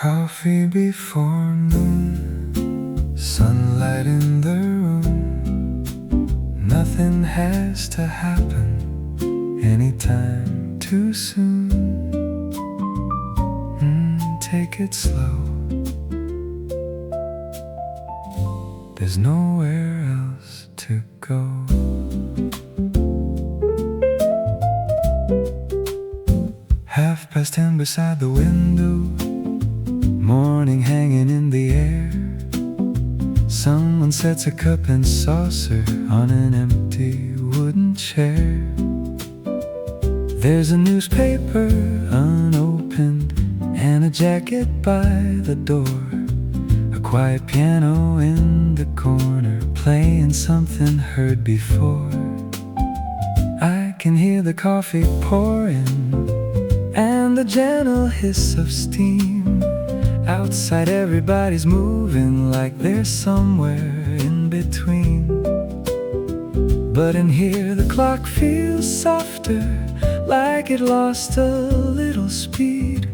Coffee before noon, sunlight in the room. Nothing has to happen anytime too soon. Take it slow. There's nowhere else to go. Half past 10 beside the window, morning hanging in the air. Someone sets a cup and saucer on an empty wooden chair. There's a newspaper unopened and a jacket by the door. A quiet piano in the corner, playing something heard before. I can hear the coffee pouring and the gentle hiss of steam. Outside everybody's moving like they're somewhere in between. But in here the clock feels softer, like it lost a little speed.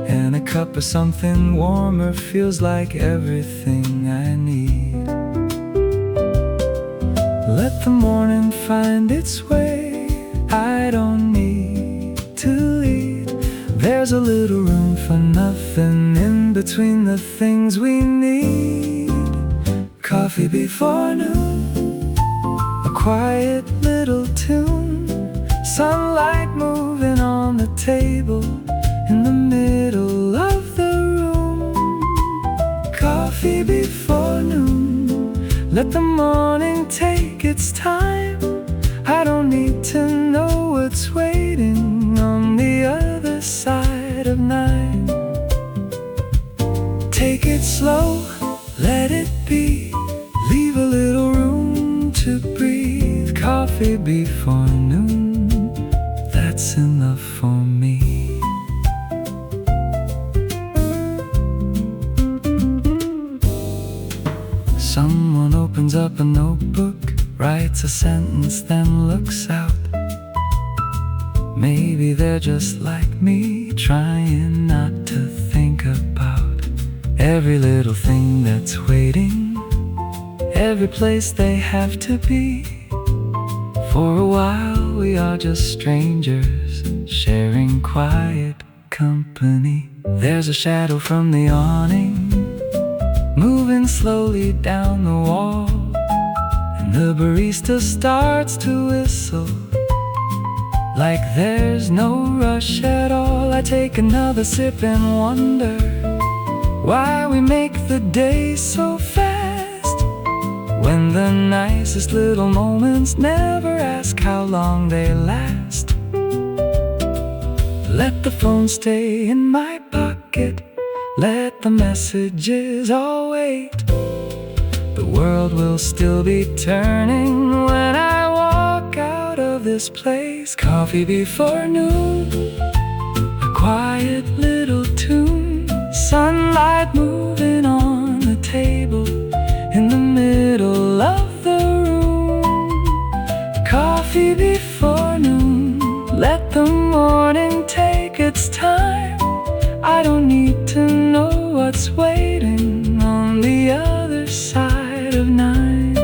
And a cup of something warmer feels like everything I need. Let the morning find its way, I don't need to lead. There's a little room for nothing in between the things we need. Coffee before noon, a quiet little tune, sunlight moving on the table in the middle of the room. Coffee before noon, let the morning take its time. I don't need to know what's waiting on the other side of 9. Take it slow, let it be, leave a little room to breathe. Coffee before noon, that's enough for me. Someone opens up a notebook, writes a sentence, then looks out. Maybe they're just like me, trying not to think about every little thing that's waiting, every place they have to be. For a while we are just strangers, sharing quiet company. There's a shadow from the awning, moving slowly down the wall, and the barista starts to whistle like there's no rush at all. I take another sip and wonder why we make the day so fast, when the nicest little moments never ask how long they last. Let the phone stay in my pocket, let the messages all wait. The world will still be turning when I walk out of this place. Coffee before noon, a quiet little tune, sunlight moving on the table in the middle of the room. Coffee before noon, let the morning take its time. I don't need to know what's waiting on the other side of 9.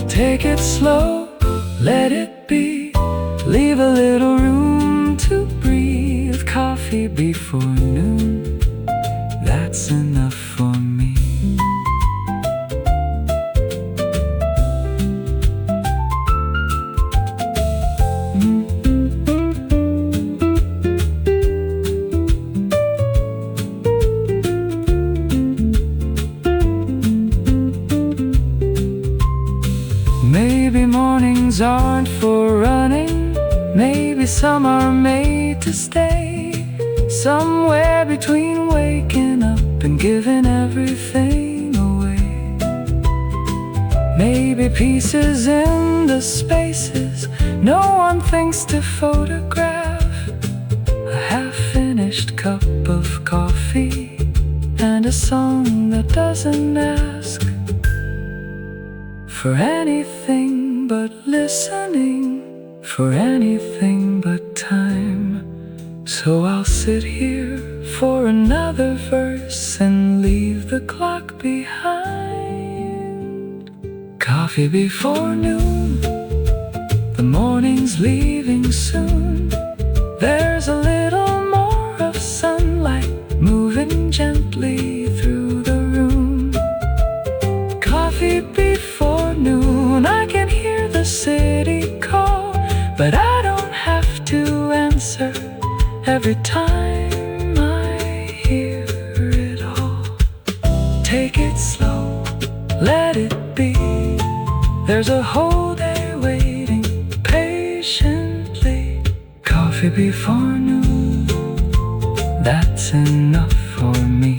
Take it slow, let it be, leave a little room to breathe. Coffee before noon, that's enough for me. Maybe mornings aren't for running, maybe some are made to stay. Somewhere between waking up and giving everything away. Maybe pieces in the spaces no one thinks to photograph. A half-finished cup of coffee and a song that doesn't ask for anything but listening, for anything but time. So I'll sit here for another verse and leave the clock behind. Coffee before noon, the morning's leaving soon. There's a little more of sunlight moving gently through the room. Coffee before noon, I can hear the city call, but I don't have to answer every time I hear it all. Take it slow, let it be. There's a whole day waiting patiently. Coffee before noon, that's enough for me.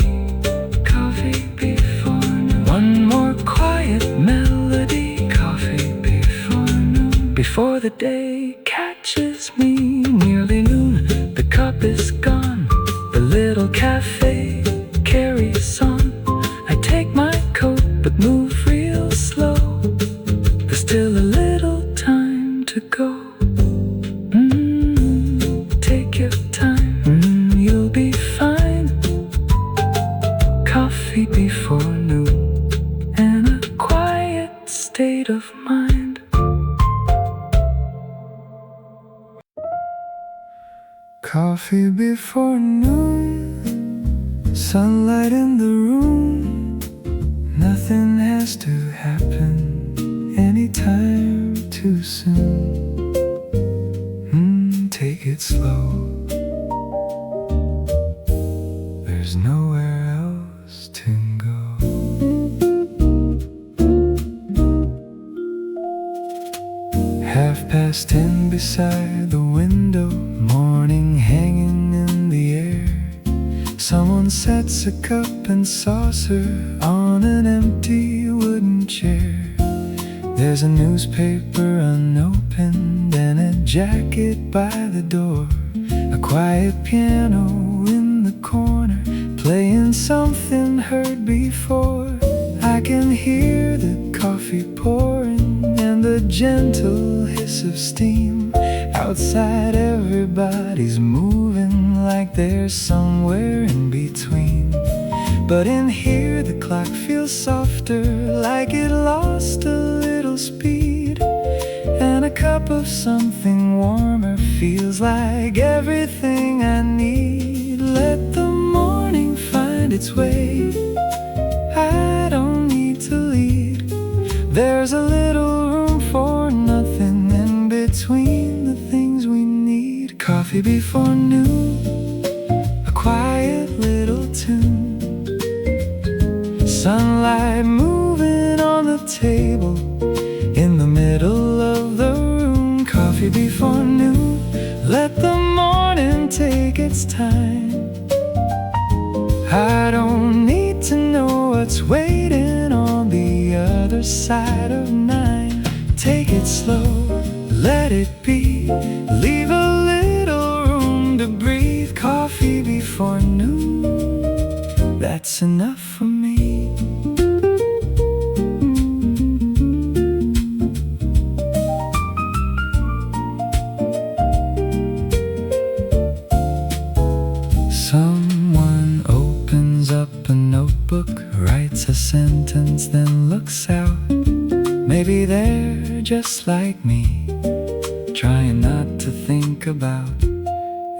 Coffee before noon, one more quiet melody. Coffee before noon, before the day catches me. Nearly noon, the cup is gone, the little cafe carries on. I take my coat but move real slow. There's still a little time to go. Take your time, you'll be fine. Coffee before noon, and a quiet state of mind. Coffee before noon, sunlight in the room. Nothing has to happen anytime too soon. Take it slow, there's nowhere else to go. 10:30 beside the window, morning hanging in the air. Someone sets a cup and saucer on an empty wooden chair. There's a newspaper unopened and a jacket by the door. A quiet piano in the corner, playing something heard before. I can hear the coffee pouring and the gentle hiss of steam. Outside everybody's moving like they're somewhere in between. But in here the clock feels softer, like it lost a little speed. And a cup of something warmer feels like everything I need. Let the morning find its way, I don't need to lead. There's a little room for nothing in between the things we need. Coffee before noon, a quiet little tune. Sunlight moving on the table in the middle of the room. Coffee before noon, let the morning take its time. I don't need to know what's waiting on the other side of 9. Take it slow, let it be. Leave a little room to breathe. Coffee before noon, that's enough for me. Someone opens up a notebook, writes a sentence, then looks out. Maybe they're just like me, trying not to think about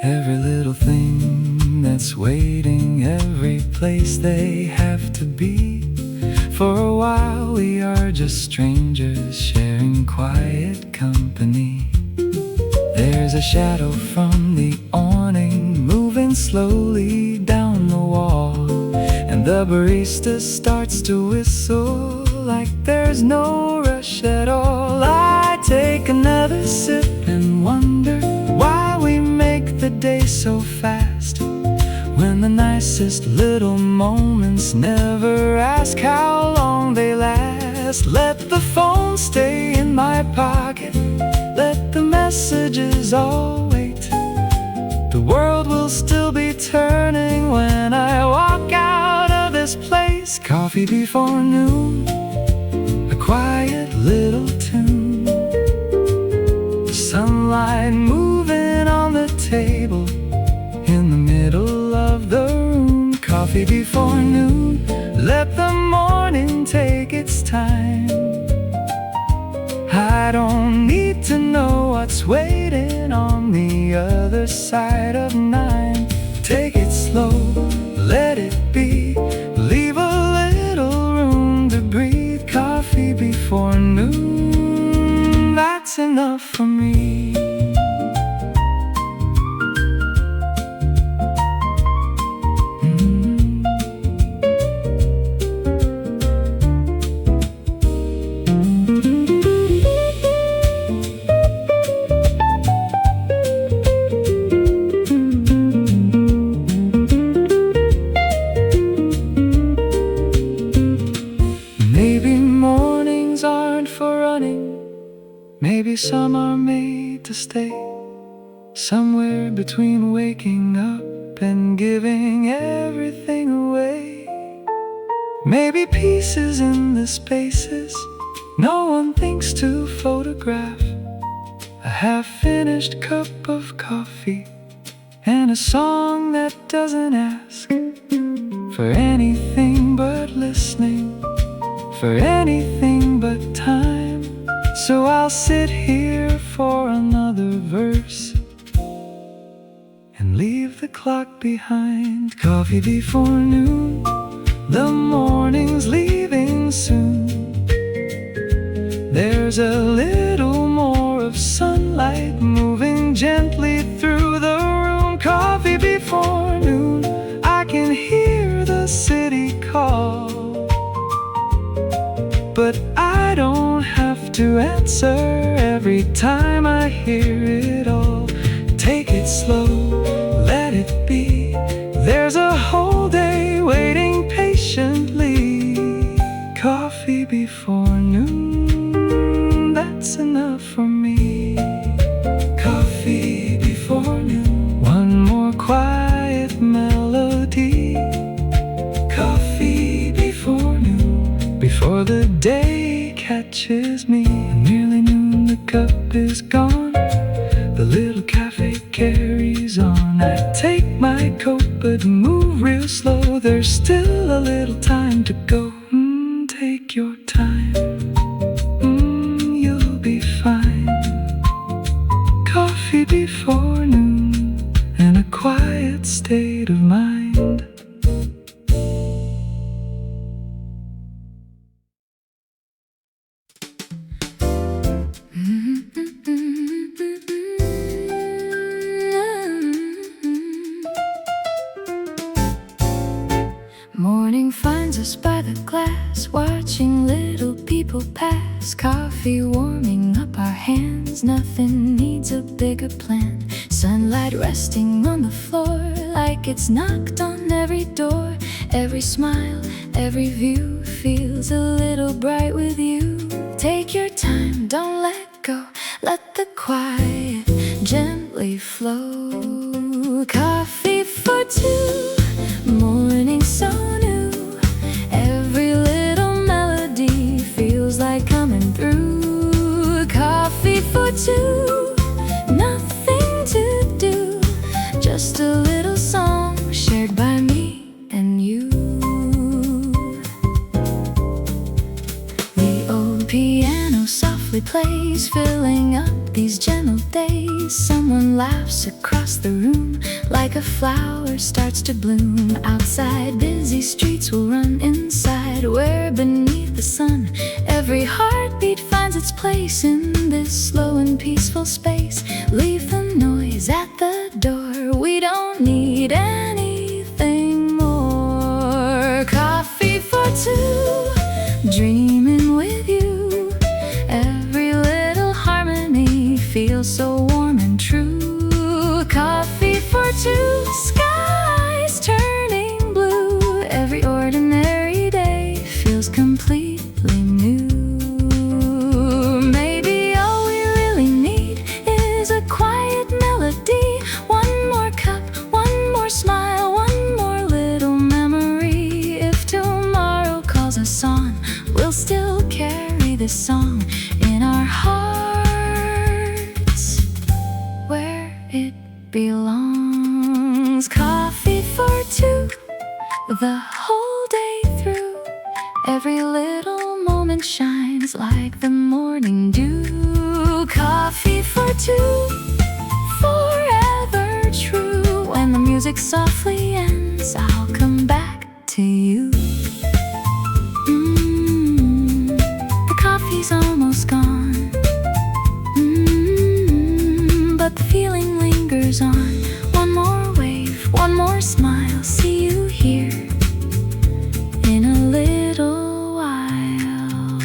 every little thing that's waiting, every place they have to be. For a while we are just strangers, sharing quiet company. There's a shadow from the awning moving slowly down the wall, and the barista starts to whistle like there's no rush at all. I take another sip and wonder why we make the day so fast, when the nicest little moments never ask how long they last. Let the phone stay in my pocket, let the messages all wait. The world will still be turning when I walk out of this place. Coffee before noon, a quiet little tune. Sunlight moving on the table in the middle coffee before noon. Let the morning take its time. I don't need to know what's waiting on the other side of 9. Take it slow, let it be. Leave a little room to breathe. Coffee before noon, that's enough for me. Maybe mornings aren't for running. Maybe some are made to stay. Somewhere between waking up and giving everything away. Maybe pieces in the spaces no one thinks to photograph. A half-finished cup of coffee and a song that doesn't ask for anything but listening, for anything but time. So I'll sit here for another verse and leave the clock behind. Coffee before noon, the morning's leaving soon. There's a little more of sunlight moving gently through the room. Coffee before noon, I can hear the city call, but I don't have to answer every time I hear it all. Take it slow, let it be. There's a whole day waiting patiently. Coffee before noon, that's enough for me. Coffee before noon, one more quiet melody. Coffee before noon, before the day catches me. Nearly noon, the cup is gone. The little cafe carries on. I take my coat but move real slow. There's still a little time to go. Take your time, you'll be fine. Coffee before noon, in a quiet state of mind. Morning finds us by the glass, watching little people pass. Coffee warming up our hands, nothing needs a bigger plan. Sunlight resting on the floor like it's knocked on every door. Every smile, every view feels a little bright with you. Take your time, don't let go, let the quiet gently flow. Coffee for two, morning so new. Every little melody feels like coming through. Coffee for two, nothing to do, just a little song shared by me and you. The old piano softly plays, filling up these gentle days. Someone laughs across the room like a flower starts to bloom. Outside, busy streets will run inside, where beneath the sun every heartbeat finds its place. In this slow and peaceful space, leave the noise at the door. We don't need anything more. Coffee for two, dreaming with you. Every little harmony feels so warm and true. Coffee for two, skies turning blue. Every ordinary day feels completely new. Maybe all we really need is a quiet melody. One more cup, one more smile, one more little memory. If tomorrow calls us on, we'll still carry this song in our hearts, where it belongs. Coffee for two, the the whole day through. Every little moment shines like the morning dew. Coffee for two, forever true. When the music softly ends, I'll come back to you. The coffee's almost gone, but the feeling lingers on. One more wave, one more smile. See you here in a little while.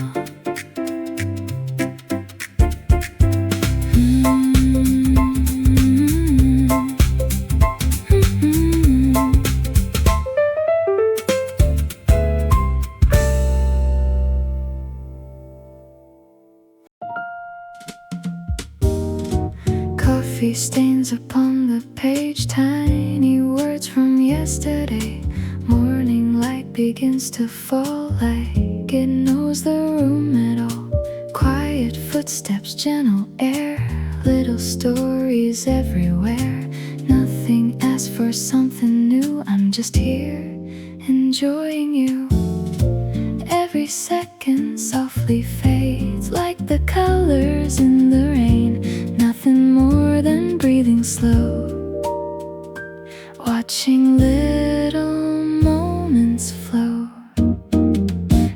Coffee stains upon the page, tiny words from yesterday. Morning light begins to fall like it knows the room at all. Quiet footsteps, gentle air, little stories everywhere. Nothing asks for something new, I'm just here, enjoying you. Every second softly fades like the colors in the rain. Nothing more than breathing slow, watching little moments flow.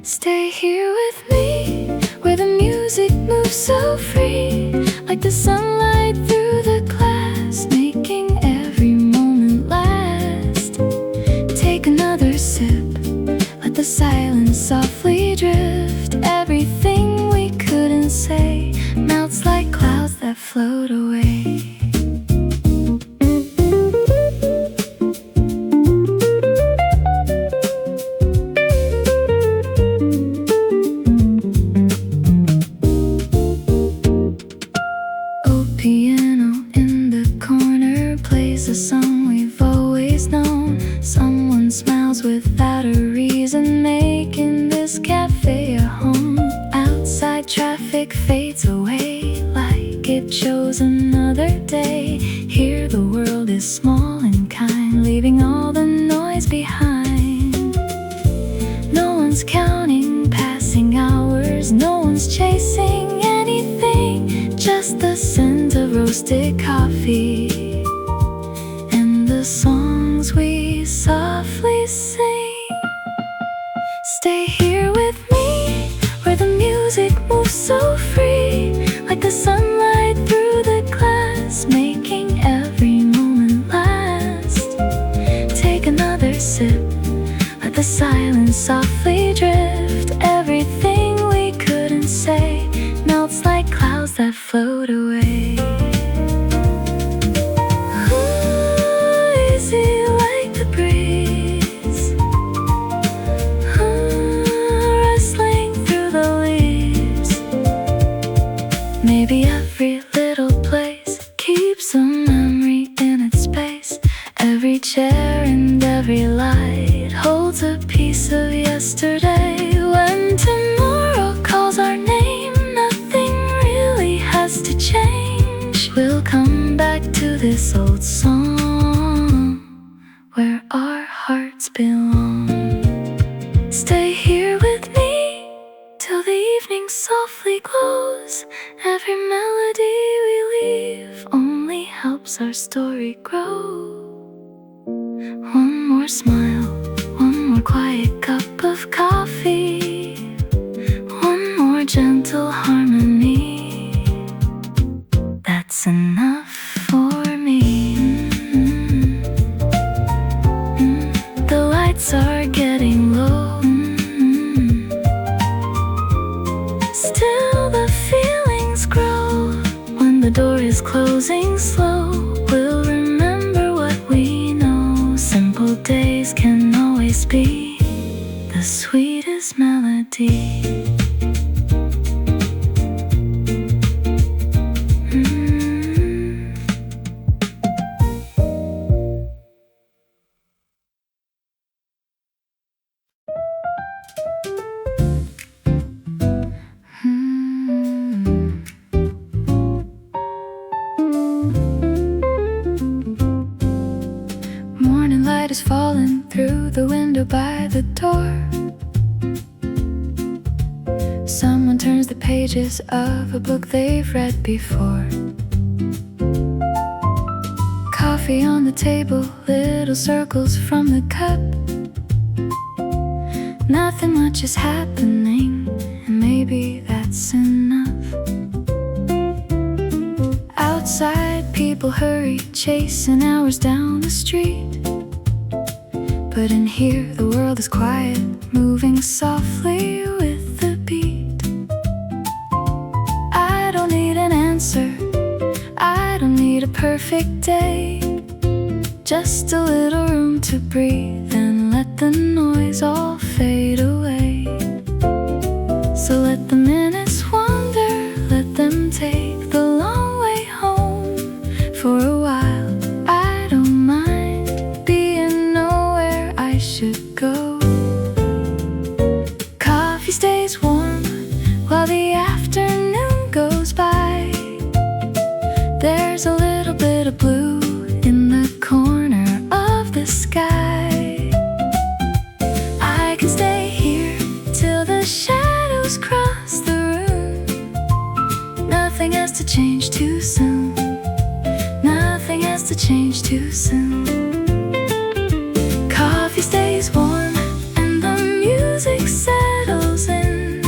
Stay here with me, where the music moves so free, like the sunlight through the glass, making every moment last. Take another sip, let the silence softly drift. Everything we couldn't say melts like clouds that float away. Old piano in the corner plays a song we've always known. Someone smiles without a reason, making this cafe a home. Outside traffic fades away like it chose another day. Here the world is small and kind, leaving all the noise behind. No one's counting passing hours, no one's chasing anything, just the scent of roasted coffee and the songs we softly sing. Stay here with me, where the music moves so free, like the sunlight through the glass, making every moment last. Take another sip, let the silence softly drift. Everything we couldn't say melts like clouds that float away. Easy like the breeze, rustling through the leaves. Maybe every little place keeps a memory in its space. Every chair and every light holds a piece of yesterday. When tomorrow calls our name, nothing really has to change. We'll come back to this old song where our hearts belong. Stay here with me till the evening softly glows. Every melody we leave only helps our story grow. One more smile, one more quiet cup of coffee, one more gentle harmony. That's enough for me. The lights are getting low. Still the feelings grow. When the door is closing slow, we'll remember what we know. Simple days can always be the sweetest melody. is falling through the window by the door. Someone turns the pages of a book they've read before. Coffee on the table, little circles from the cup. Nothing much is happening, and maybe that's enough. Outside, people hurry, chasing hours down the street. But in here, the world is quiet, moving softly with the beat. I don't need an answer, I don't need a perfect day. Just a little room to breathe and let the noise all fade away. So let the minutes wander, let them take the long way home. For a while, I don't mind being nowhere I should go. Coffee stays warm while the afternoon goes by. There's a little bit of blue in the corner of the sky. I can stay here till the shadows cross the room. Nothing has to change too soon. Nothing has to change too soon. Coffee stays warm and the music settles in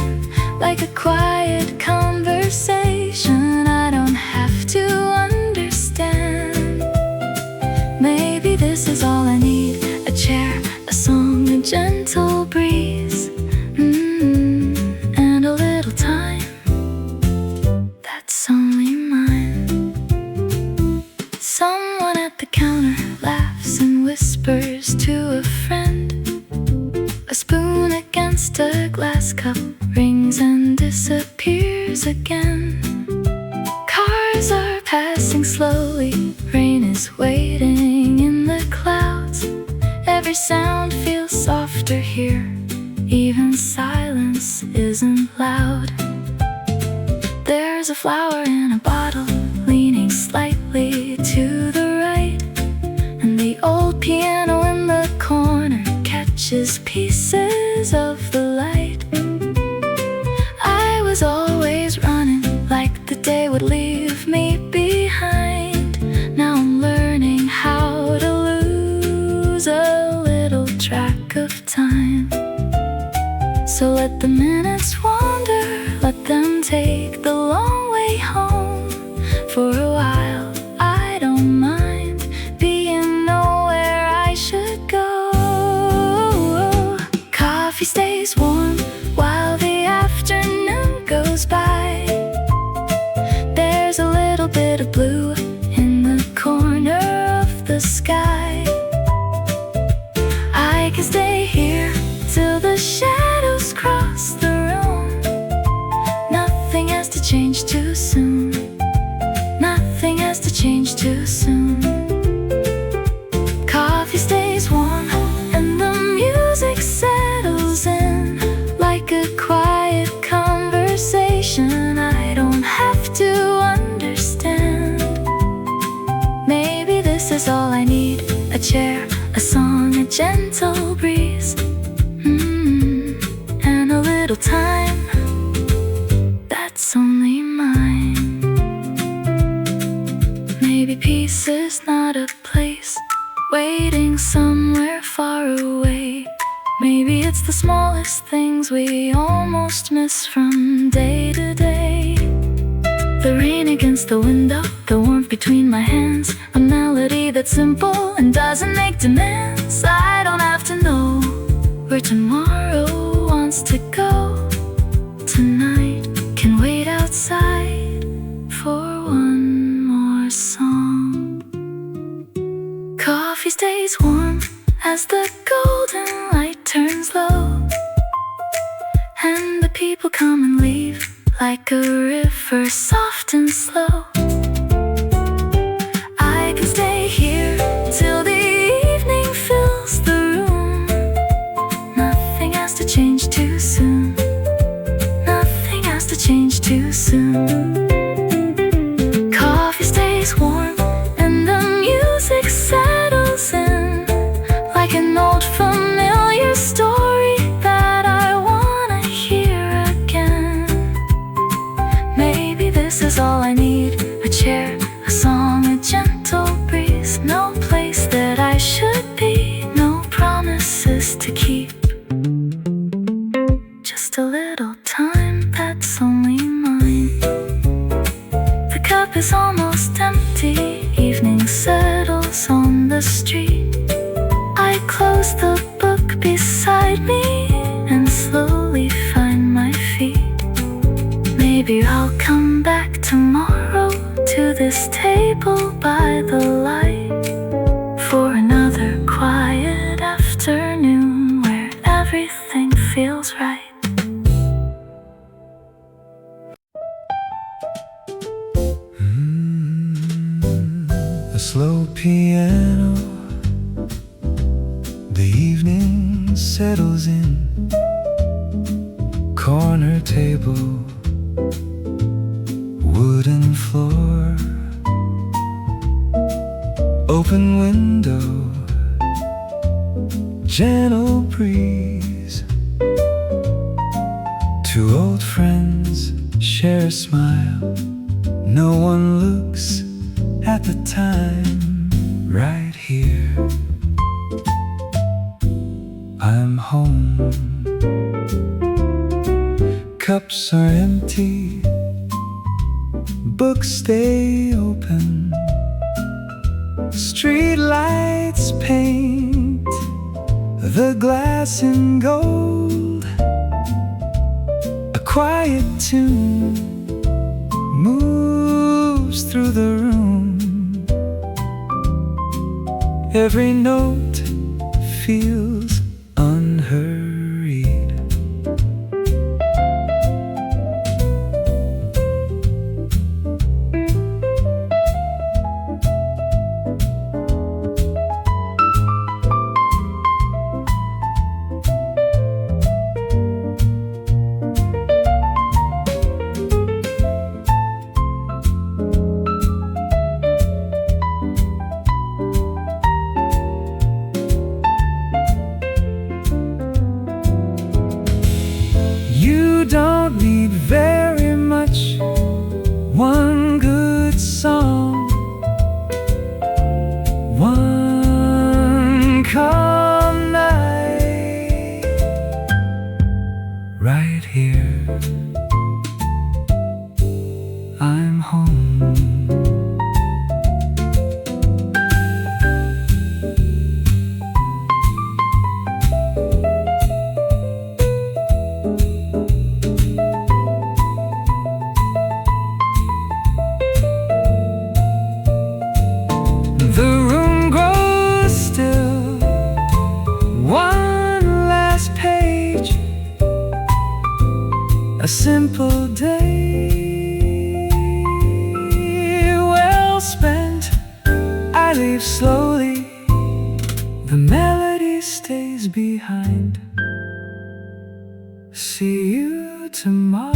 like a quiet conversation I don't have to understand. Maybe this is all I need, a chair, a song, a gentle breeze, and a little time that's only mine. Someone at the counter laughs and whispers to a friend. A spoon against a glass cup rings and disappears again. Cars are passing slowly, rain is waiting in the clouds. Every sound feels softer here, even silence isn't loud. There's a flower in a bottle, leaning slightly to the right, and the old piano in the corner catches pieces of the light. I was always running like the day would leave me behind. Now I'm learning how to lose a little track of time. So let the minutes wander, let them take the long way home. For a while, I don't mind being nowhere I should go. Coffee stays warm while the afternoon goes by. There's a little bit of blue in the corner of the sky. I can stay here till the shadows cross the room. Nothing has to change too soon. Nothing has to change too soon. Coffee stays warm and the music settles in like a quiet conversation I don't have to understand. Maybe this is all I need, a chair, a song, a gentle breeze, and a little time that's only mine. Maybe peace is not a place waiting somewhere far away. Maybe it's the smallest things we almost miss from day to day. The rain against the window, the warmth between my hands, a melody that's simple and doesn't make demands. I don't have to know where tomorrow wants to go. Tonight can wait outside for one more song. Coffee stays warm as the golden light turns low, and the people come and leave like a river, soft and slow. I can stay here till the evening fills the room. Nothing has to change too soon. Nothing has to change too soon. Coffee stays warm and the music settles in an old familiar story that I wanna hear again. Maybe this is all I need, a chair, a song, a gentle breeze. No place that I should be, no promises to keep. Just a little time that's only mine. The cup is almost empty, evening settles on the street. I close the book beside me and slowly find my feet. Maybe I'll come back tomorrow to this table by the light for another quiet afternoon where everything feels right. A slow piano, the evening settles in. Corner table, wooden floor, open window, gentle breeze. Two old friends share a smile. No one looks at the time. Right here, I'm home. Cups are empty, books stay open. Street lights paint the glass in gold. A quiet tune moves through the room. Every note feels unhurried. You don't need very much, one good song, one calm night. Right here, I'm home. The room grows still. One last page, a simple day well spent. I leave slowly, the melody stays behind. See you tomorrow.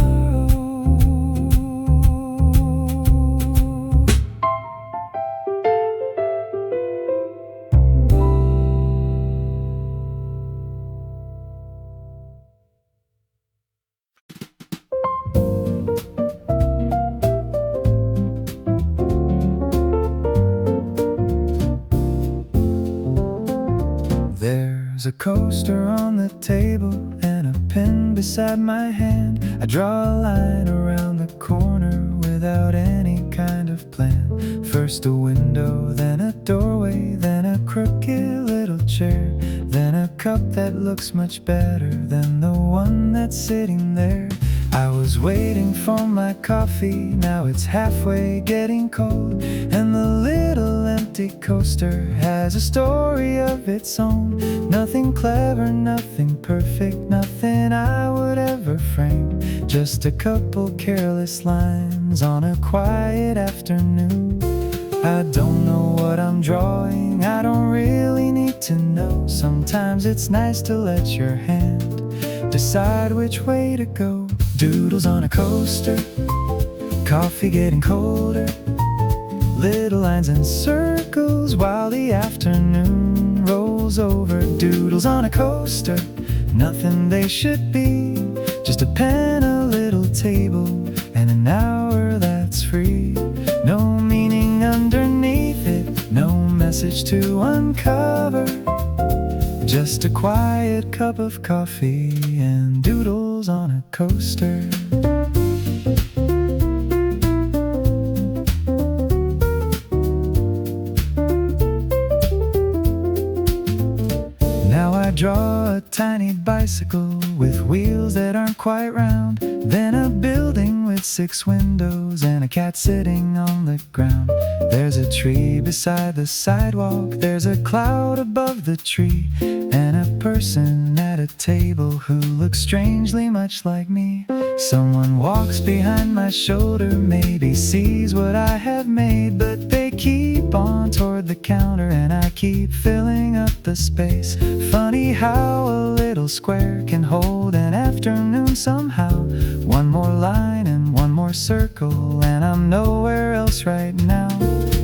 There's a coaster on the table and a pen beside my hand. I draw a line around the corner without any kind of plan. First a window, then a doorway, then a crooked little chair, then a cup that looks much better than the one that's sitting there. I was waiting for my coffee, now it's halfway getting cold, and the little empty coaster has a story of its own. Nothing clever, nothing perfect, nothing I would ever frame. Just a couple careless lines on a quiet afternoon. I don't know what I'm drawing, I don't really need to know. Sometimes it's nice to let your hand decide which way to go. Doodles on a coaster, coffee getting colder, little lines and circles while the afternoon rolls over. Doodles on a coaster, nothing they should be. Just a pen, a little table, and an hour that's free. No meaning underneath it, no message to uncover. Just a quiet cup of coffee and doodles on a coaster. Now I draw a tiny bicycle with wheels that aren't quite round, then a building with 6 windows and a cat sitting on the ground. There's a tree beside the sidewalk, there's a cloud above the tree, and a person at a table who looks strangely much like me. Someone walks behind my shoulder, maybe sees what I have made, but they keep on toward the counter and I keep filling up the space. Funny how a little square can hold an afternoon somehow. One more line and one more circle, and I'm nowhere else right now.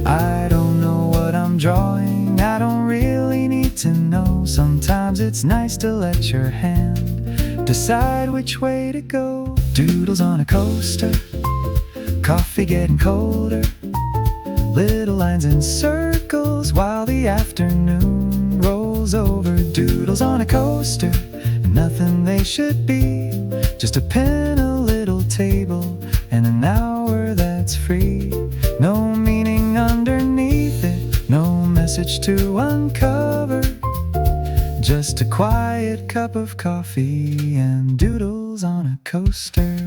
I don't know what I'm drawing, I don't really need to know. Sometimes it's nice to let your hand decide which way to go. Doodles on a coaster, coffee getting colder, little lines and circles while the afternoon rolls over. Doodles on a coaster, nothing they should be. Just a pen, a little table, and an hour that's free. No meaning underneath it, no message to uncover. Just a quiet cup of coffee and doodles on a coaster.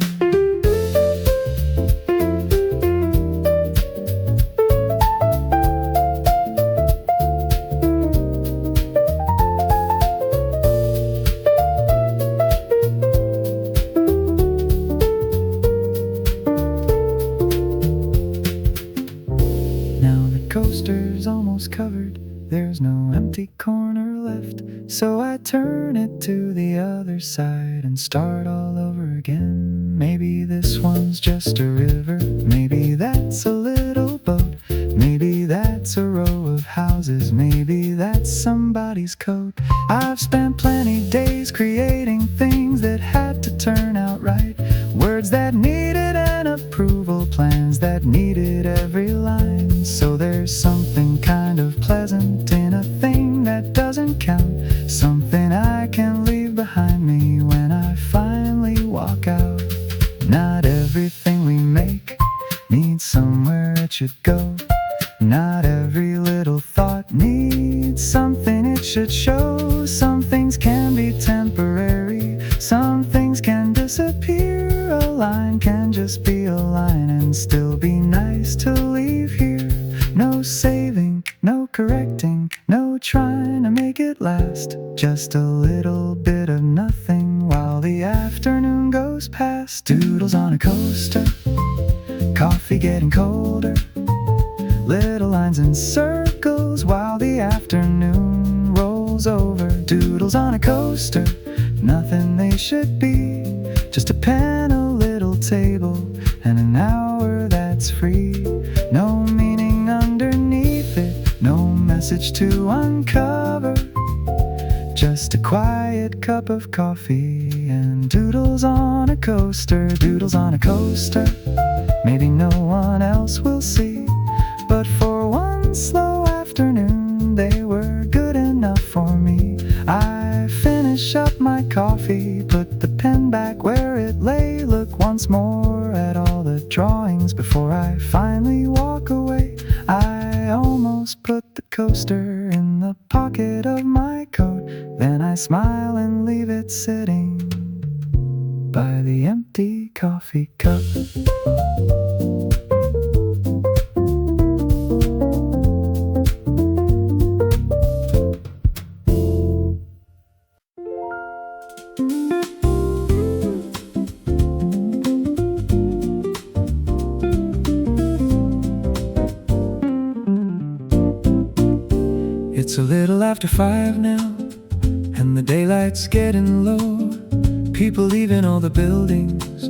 Coaster's almost covered, there's no empty corner left, so I turn it to the other side and start all over again. Maybe this one's just a river, maybe that's a little boat, maybe that's a row of houses, maybe that's somebody's coat. I've spent plenty days creating things that had to turn out right, words that needed an approval, plans that needed every line. So there's something kind of pleasant in a thing that doesn't count, something I can leave behind me when I finally walk out. Not everything we make needs somewhere it should go. Not every little thought needs something it should show. Some things can be temporary, some things can disappear. A line can just be a line and still be nice to leave here. No saving, no correcting, no trying to make it last. Just a little bit of nothing while the afternoon goes past. Doodles on a coaster, coffee getting colder, little lines and circles while the afternoon rolls over. Doodles on a coaster, nothing they should be. Just a pen, a little table, and an hour that's free. No meaning underneath it, no message to uncover. Just a quiet cup of coffee and doodles on a coaster. Doodles on a coaster, maybe no one else will see, but for one slow afternoon they were good enough for me. I finish up my coffee, put the pen back where it lay, look once more at all the drawings before I finally walk away. I almost put the coaster in the pocket of my coat, then I smile and leave it sitting by the empty coffee cup. It's a little after 5 now, and the daylight's getting low. People leaving all the buildings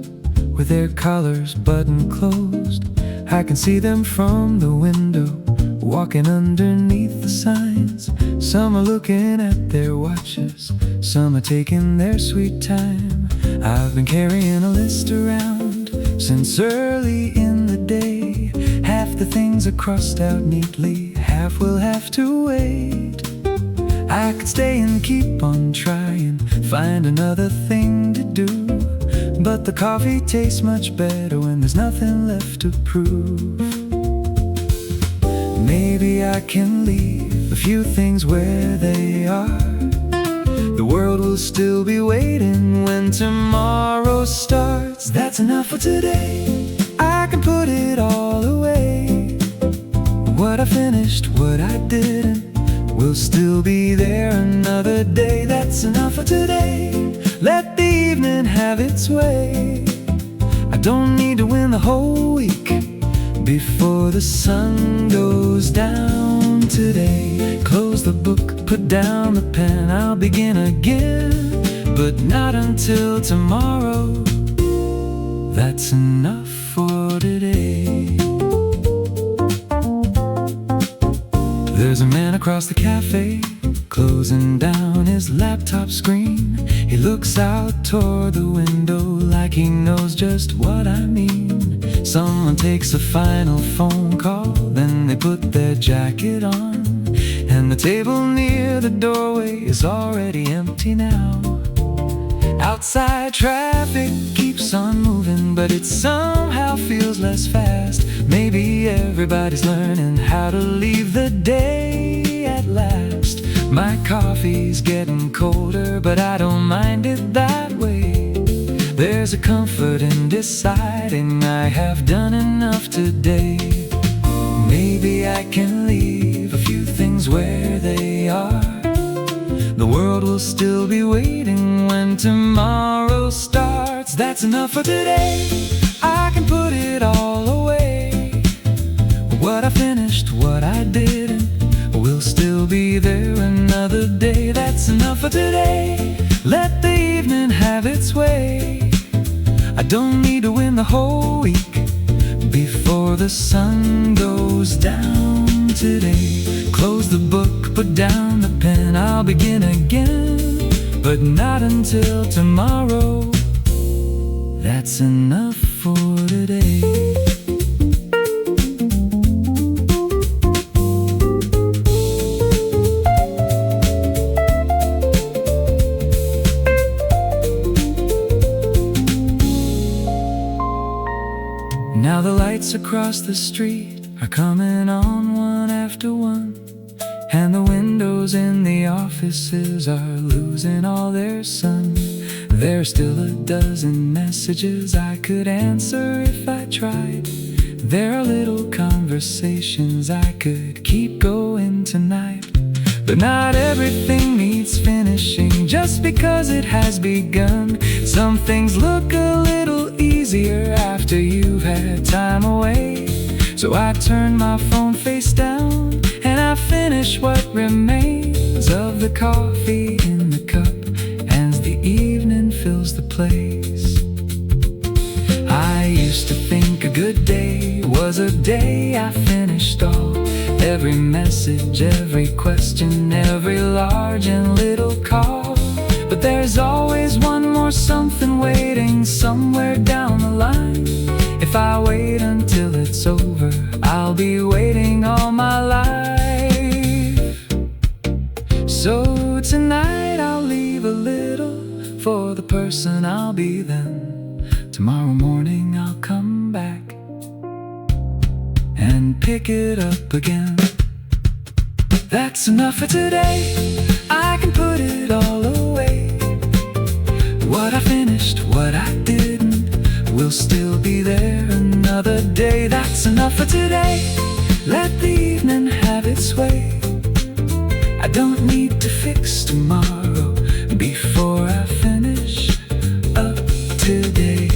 with their collars buttoned closed. I can see them from the window, walking underneath the signs. Some are looking at their watches, some are taking their sweet time. I've been carrying a list around since early in the day. Half the things are crossed out neatly, half will have to wait. I could stay and keep on trying, find another thing to do, but the coffee tastes much better when there's nothing left to prove. Maybe I can leave a few things where they are. The world will still be waiting when tomorrow starts. That's enough for today, I can put it all away. What I finished, what I didn't, will still be there another day. That's enough for today, let the evening have its way. I don't need to win the whole week before the sun goes down today. Close the book, put down the pen, I'll begin again, but not until tomorrow. That's enough for today. There's a man across the cafe, closing down his laptop screen. He looks out toward the window like he knows just what I mean. Someone takes a final phone call, then they put their jacket on, and the table near the doorway is already empty now. Outside traffic keeps on moving, but it somehow feels less fast. Maybe everybody's learning how to leave the day at last. My coffee's getting colder, but I don't mind it that way. There's a comfort in deciding I have done enough today. Maybe I can leave a few things where they are. The world will still be waiting when tomorrow starts. That's enough for today, I can put it all away. What I finished, what I didn't, will still be there another day. That's enough for today, let the evening have its way. I don't need to win the whole week before the sun goes down today. Close the book, put down the pen, I'll begin again, but not until tomorrow. That's enough for today. Now the lights across the street are coming on one after one, and the windows in the offices are losing all their sun. There's still a dozen messages I could answer if I tried. There are little conversations I could keep going tonight. But not everything needs finishing just because it has begun. Some things look a little easier after you've had time away. So I turn my phone face down and I finish what remains of the coffee in the cup as the evening fills the place. I used to think a good day was a day I finished all. Every message, every question, every large and little call. But there's always one more something waiting somewhere down the line. If I wait until it's over, I'll be waiting all my life. So tonight I'll leave a little for the person I'll be then. Tomorrow morning I'll come back and pick it up again. That's enough for today, I can put it all away. What I finished, what I didn't, will still be there another day. That's enough for today, let the evening have its way. I don't need to fix tomorrow before I finish up today.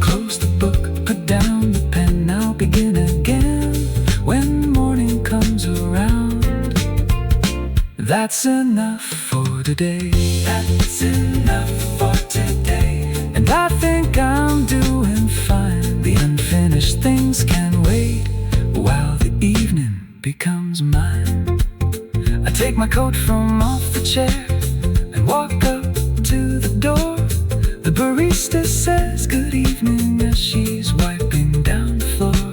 Close the book, put down the pen, I'll begin again when morning comes around. That's enough for today. That's enough for today. And I think I'm doing fine. The unfinished things can wait while the evening becomes mine. take my coat from off the chair and walk up to the door. The barista says good evening as she's wiping down the floor.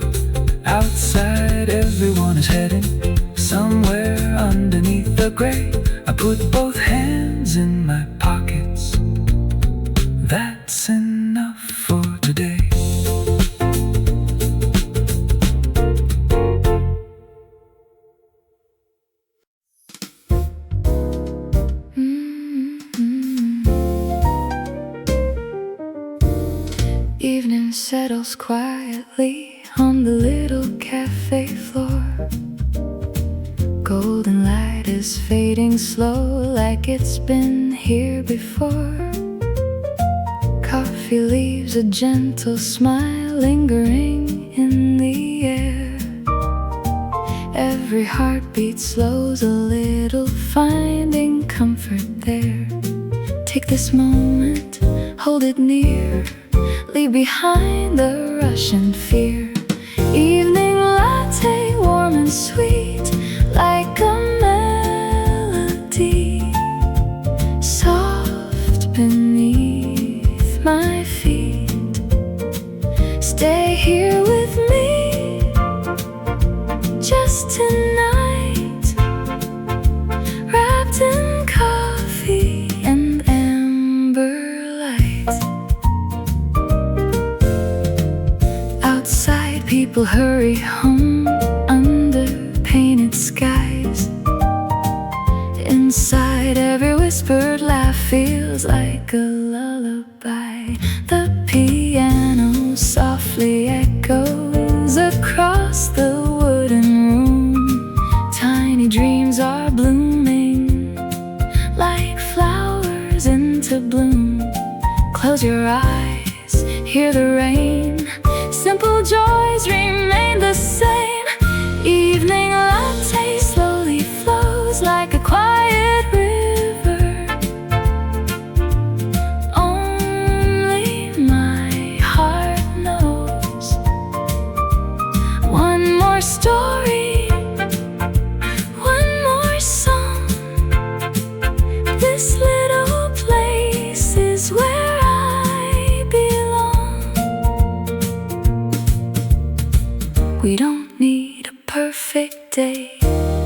Outside everyone is heading somewhere underneath the gray. I put both hands in my pockets. That's enough for today. Evening settles quietly on the little cafe floor. Golden light is fading slow, like it's been here before. Coffee leaves a gentle smile lingering in the air. Every heartbeat slows a little, finding comfort there. Take this moment, hold it near, leave behind the rush and fear. Evening latte, warm and sweet, like a melody, soft beneath my feet. Stay here with me, just tonight, wrapped in coffee and amber light. Outside, people hurry home under painted skies. Inside, every whispered laugh feels like a lullaby. The piano softly echoes across the wooden room. Tiny dreams are blooming like flowers into bloom. Close your eyes, hear the rain. Simple joys remain the same. Evening latte slowly flows like a quiet river. Only my heart knows. One more story, one more song. This little place is where I belong. We don't need a perfect day,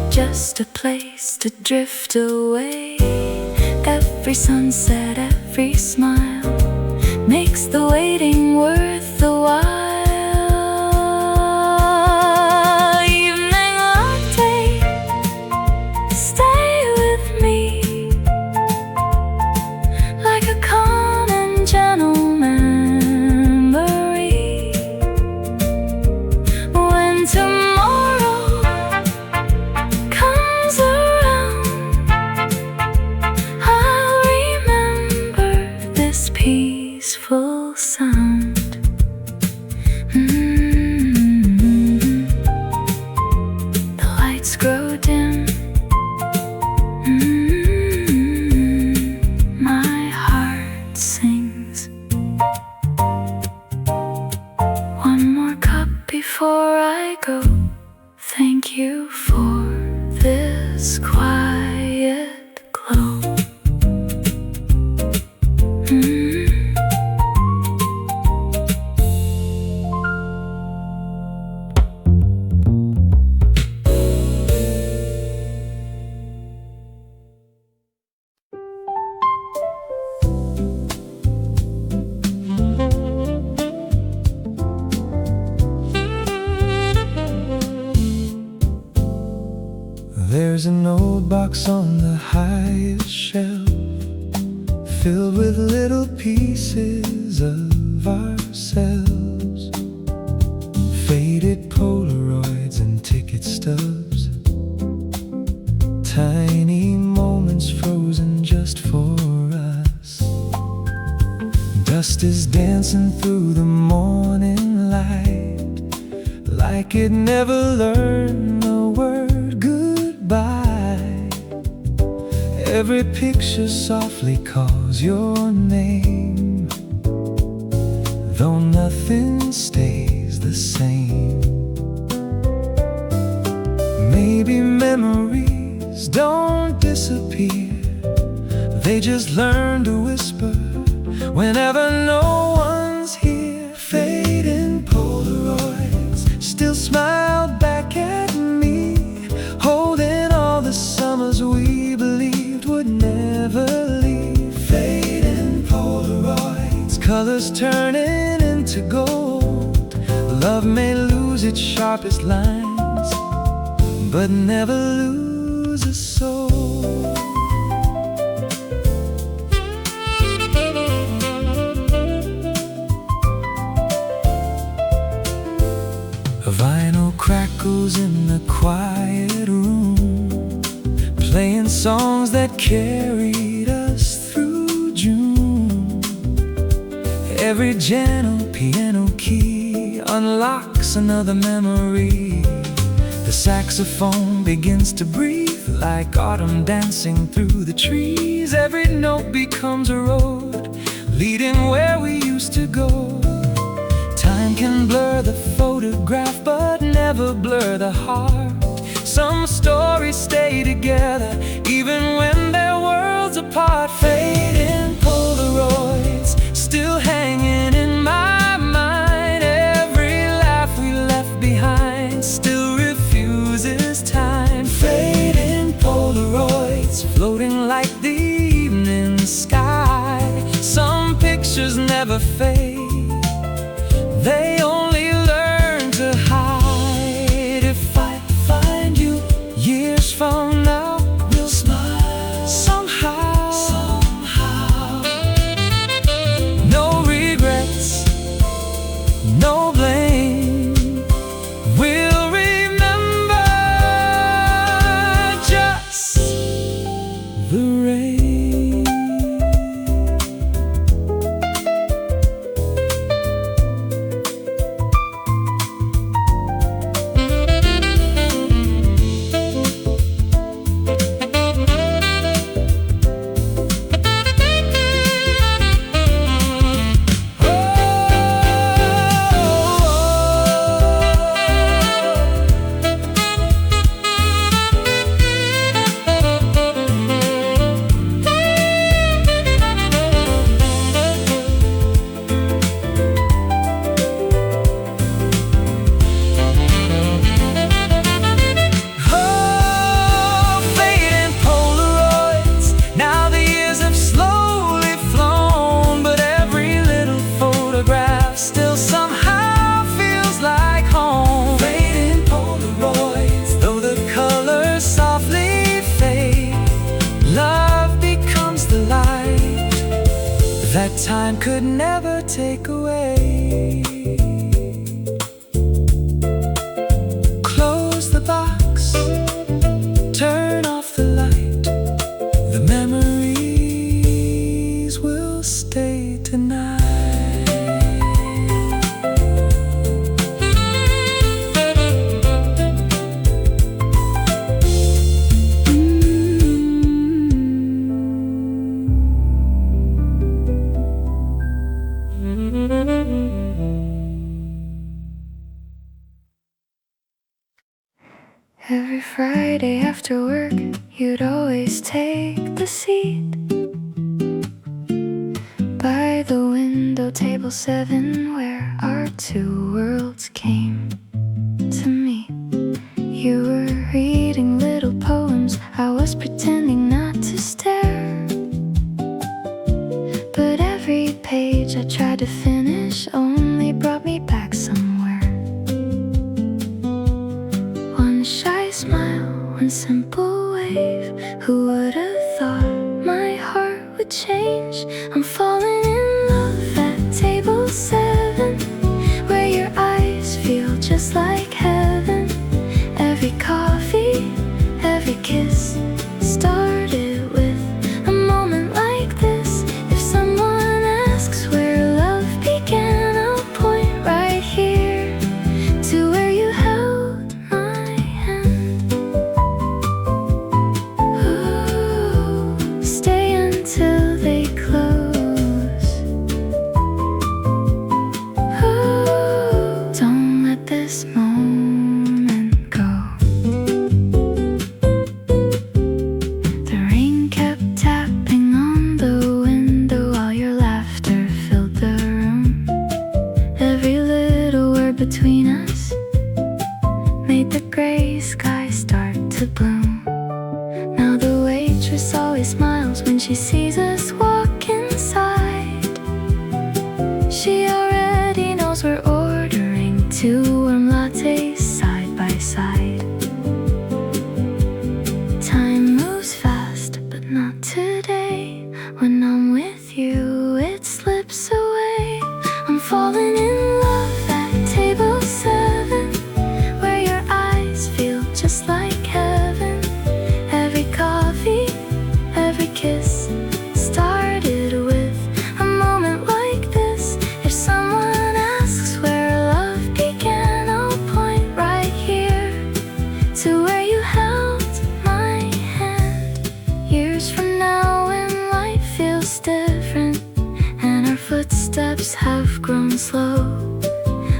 just a place to drift away. Every sunset, every smile makes the waiting worth the while. Evening latte, stay with me, like a calm and gentle memory. When tomorrow comes around, I'll remember this peaceful sound. The lights grow dim. My heart sings. One more cup before I go. Thank you for this quiet glow. There's an old box on the highest shelf, filled with little pieces of ourselves. Faded Polaroids and ticket stubs, tiny moments frozen just for us. Dust is dancing through the morning light, like it never learned the word goodbye. Every picture softly calls your name, though nothing stays the same. Maybe memories memories don't disappear, they just learn to whisper whenever no one's here. Fading Polaroids still smile back at me, holding all the summers we believed would never leave. Fading Polaroids, colors turning into gold. Love may lose its sharpest lines, but never lose a soul. A vinyl crackles in the quiet room, playing songs that carried us through June. Every gentle piano key unlocks another memory. The saxophone begins to breathe like autumn dancing through the trees. Every note becomes a road leading where we used to go. Time can blur the photograph but never blur the heart. Some stories stay together even when they're worlds apart. Fading Polaroids still hanging in my mind. Every laugh we left behind still refuses time. Fading Polaroids floating like the evening sky. Some pictures never fade, they only learn to hide. If I find you years from now, we'll smile somehow, somehow. No regrets, no blame. We'll remember just the rain. Still somehow feels like home. Fading Polaroids, though the colors softly fade, love becomes the light that time could never take away. Close the box, turn off the light. The memories will stay tonight. Every Friday after work, you'd always take the seat by the window, table 7, where our two worlds came to meet. You were reading little poems, I was pretending not to stare, but every page I tried to finish only brought me back somewhere. One shy smile, one simple wave. Who would have thought my heart would change? I'm falling in love at table 7, where your eyes feel just like heaven. Every coffee, every kiss started with a moment like this. If someone asks where love began, I'll point right here to where you held my hand. Ooh, stay until they close. sees us walk inside. She already knows we're ordering 2 warm lattes side by side. Time moves fast, but not today. When I'm with you, it slips away. I'm falling in love at table 7, where your eyes feel just like heaven. Every coffee, every kiss started with a moment like this. If someone asks where love began, I'll point right here to where you held my hand. Years from now, when life feels different and our footsteps have grown slow,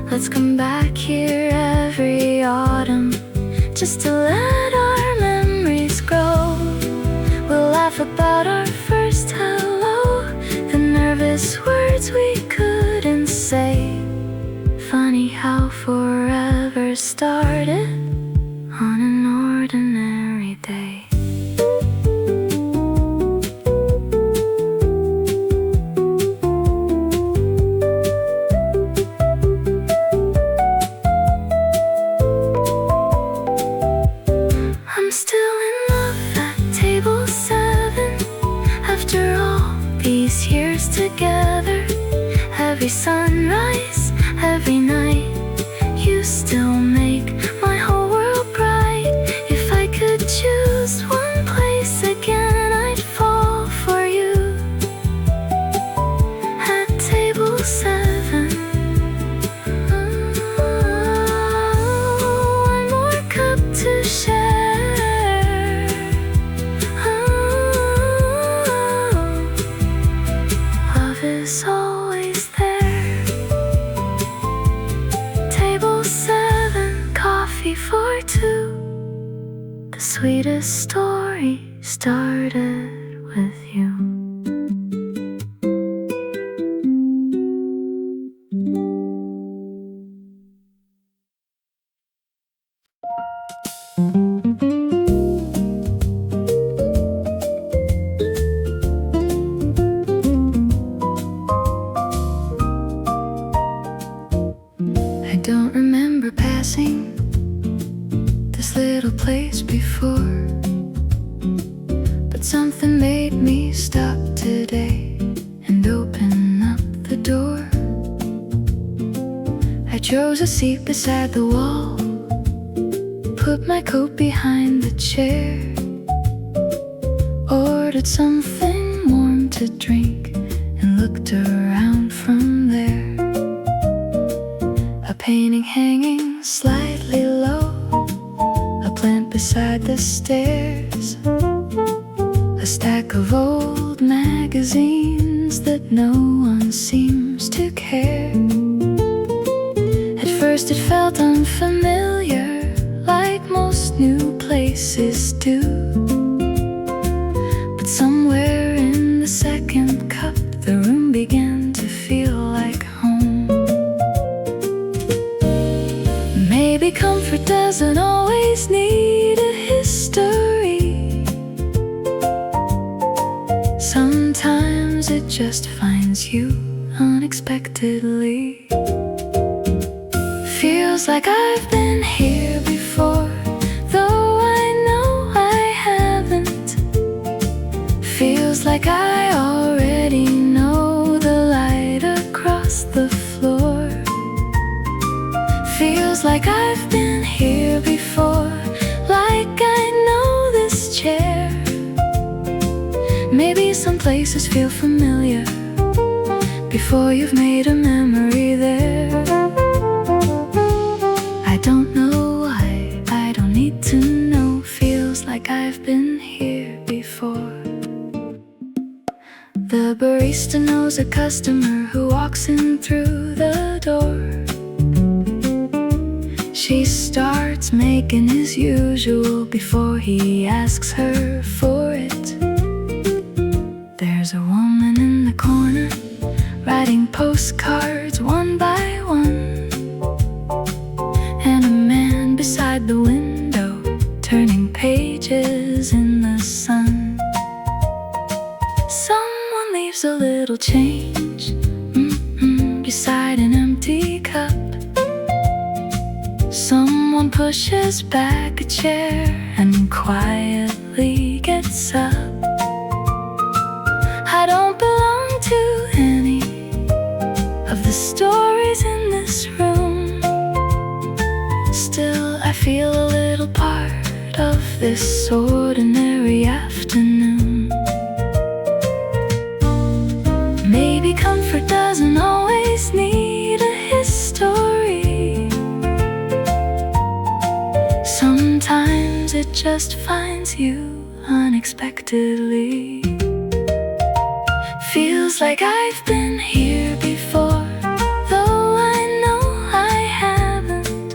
let's come back here every autumn, just to let our memories grow. We'll laugh about our first hello, the nervous words we couldn't say. Funny how forever started on an ordinary day. I'm still in love at table 7, after all these years together. Every sunrise, every night, you still make my whole world bright. If I could choose one place again, I'd fall for you at table 7. One more cup to share. Love is always there. Table 7, coffee for 2. The sweetest story started with you. I don't remember passing this little place before, but something made me stop today and open up the door. I chose a seat beside the wall, put my coat behind the chair, ordered something warm to drink, and looked around from there. A painting hanging slightly low, a plant beside the stairs, a stack of old magazines that no one seems to care. At first it felt unfamiliar, like most new places do, but somewhere in the second cup, the room began to feel like home. Maybe comfort doesn't always need a history. Sometimes it just finds you unexpectedly. Feels like I've been here before, though I know I haven't. Feels like I already know the light across the floor. Feels like I've been here before, like I know this chair. Maybe some places feel familiar before you've made a memory there. I don't know why, I don't need to know. Feels like I've been here before. The barista knows a customer who walks in through the door. She starts making his usual before he asks her for it. There's a woman in the corner writing postcards one by one, and a man beside the window turning pages in the sun. leaves a little change beside an empty cup. Someone pushes back a chair and quietly gets up. I don't belong to any of the stories in this room. Still, I feel a little part of this ordinary afternoon. Maybe comfort doesn't always need a history. Sometimes it just finds you unexpectedly. Feels like I've been here before, though I know I haven't.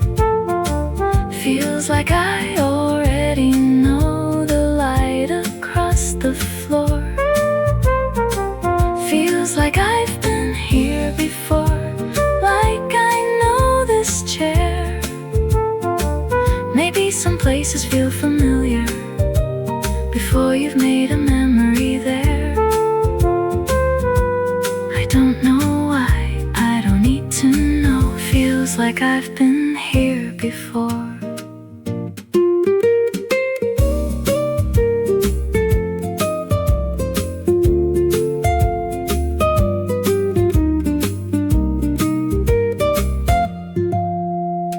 Feels like I already know the light across the floor. Feels like I've been here before, like I know this chair. Maybe some places feel familiar before you've made a memory there. I don't know why, I don't need to know. Feels like I've been here before.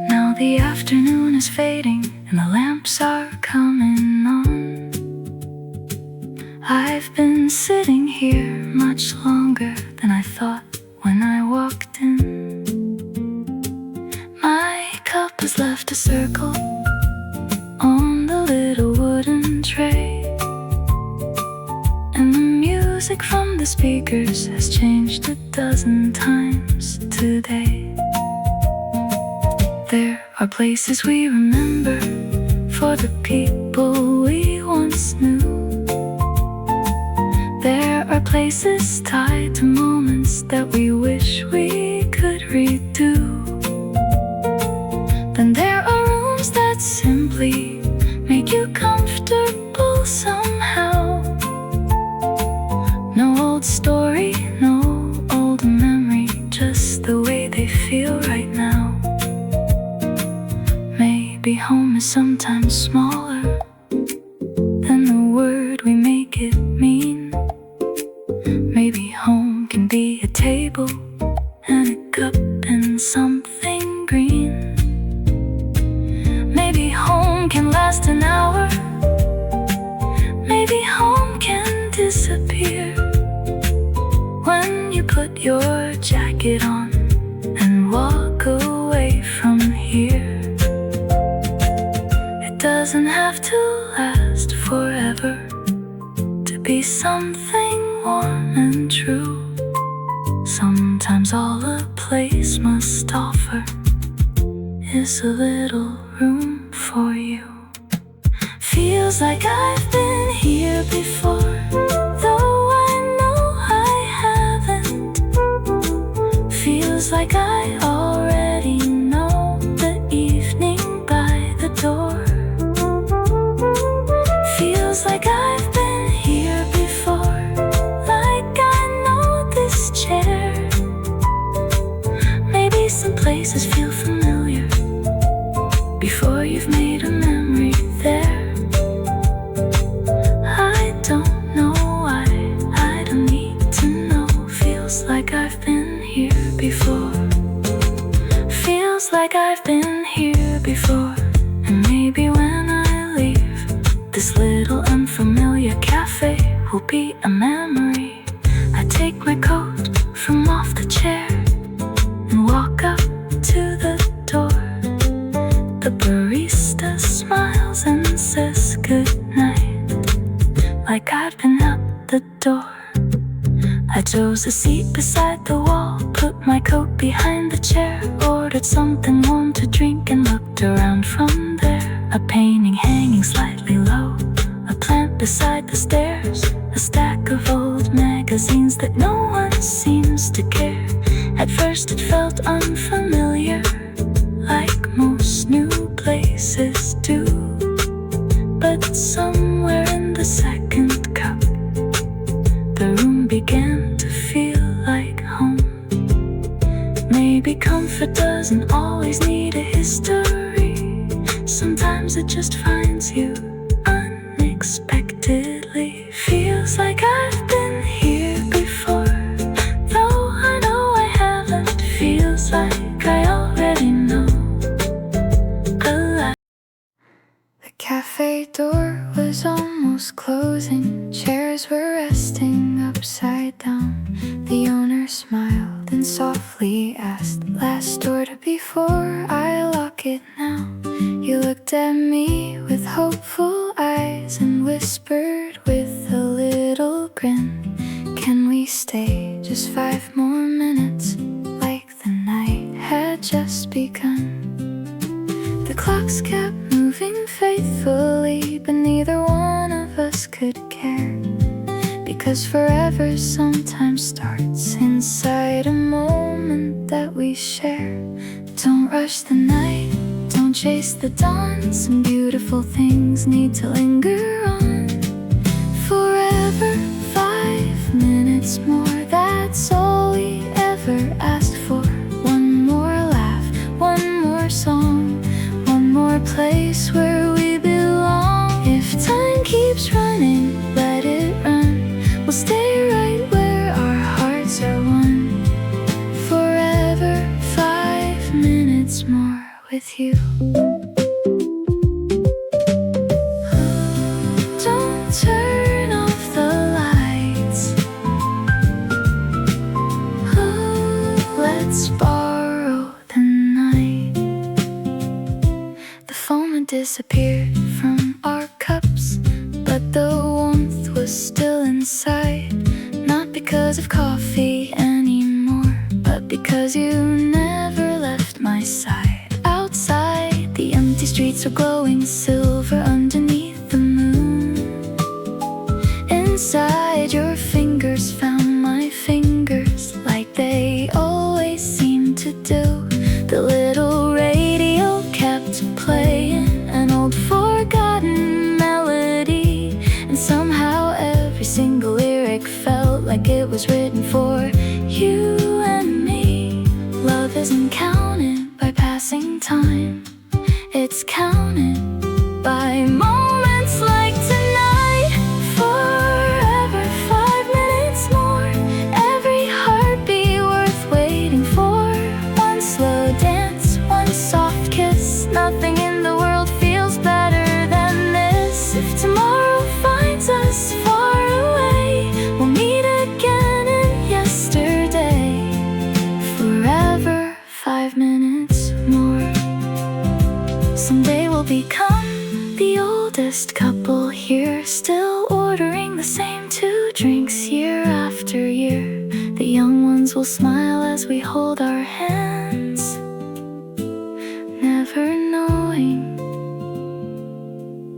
Now the afternoon is fading and the lamps are coming on. I've been sitting here much longer than I thought when I walked in. My cup has left a circle on the little wooden tray, and the music from the speakers has changed a dozen times today. There are places we remember for the people we once knew. There are places tied to moments that we wish we could redo. Then there are rooms that simply make you comfortable somehow. No old story, no old memory, just the way they feel right now. Maybe home is sometimes smaller than the word we make it mean. Maybe home can be a table and a cup and something green. Maybe home can last an hour. Maybe home can disappear when you put your jacket on and walk away from here. It doesn't have to last forever to be something warm and true. Sometimes all a place must offer is a little room for you. Feels like I've been here before, though I know I haven't. Feels like I already know the evening by the door. Feels like I've been here before, like I know this chair. Maybe some places feel familiar before you've made a memory there. I don't know why, I don't need to know. Feels like I've been here before. Feels like I've been here before. And maybe when I leave, this little unfamiliar cafe will be a memory. I take my coat from off the chair and walk up to the door. The barista smiles and says goodnight, like I've been at the door. I chose a seat beside the wall, put my coat behind the chair, ordered something warm to drink and looked around from there. A painting hanging slightly low, a plant beside the stairs, a stack of old magazines that no one seems to care. At first it felt unfamiliar, like most new places do. But somewhere in the second cup, the room began comfort doesn't always need a history. Sometimes it just finds you unexpectedly. Feels like I've been here before, though I know I haven't. Feels like I already know. The cafe door was almost closing. Chairs were resting upside down. The owner smiled and softly asked, "Last order before I lock it now?" You looked at me with hopeful eyes and whispered with a little grin, "Can we stay just 5 more minutes?" Like the night had just begun. The clocks kept moving faithfully, but neither one of us could care, because forever sometimes starts inside a moment that we share. Don't rush the night, don't chase the dawn. Some beautiful things need to linger on. Forever, 5 minutes more, that's all we ever asked for. One more laugh, one more song, one more place where we belong. If time keeps running, let it run. We'll stay right where our hearts are one. Forever, 5 minutes more with you. Don't turn off the lights. Let's borrow the night. The foam had disappeared from our cups, but the warmth was still inside. Not because of coffee anymore, but because you never left my side. Outside, the empty streets are glowing silver underneath the moon. Inside, your fingers found my fingers, like they always seem to do. The little radio kept playing an old forgotten melody, and somehow every single lyric felt like it was written for you and me. Love isn't counted by passing time, it's counted by moments like tonight. Forever, 5 minutes more, every heartbeat worth waiting for. One slow dance, one soft kiss, nothing in the world feels better than this. If tomorrow finds us far away, we'll meet again in yesterday. Forever, 5 minutes more. Someday we'll become the oldest couple here, still ordering the same 2 drinks year after year. The young ones will smile as we hold our hands, never knowing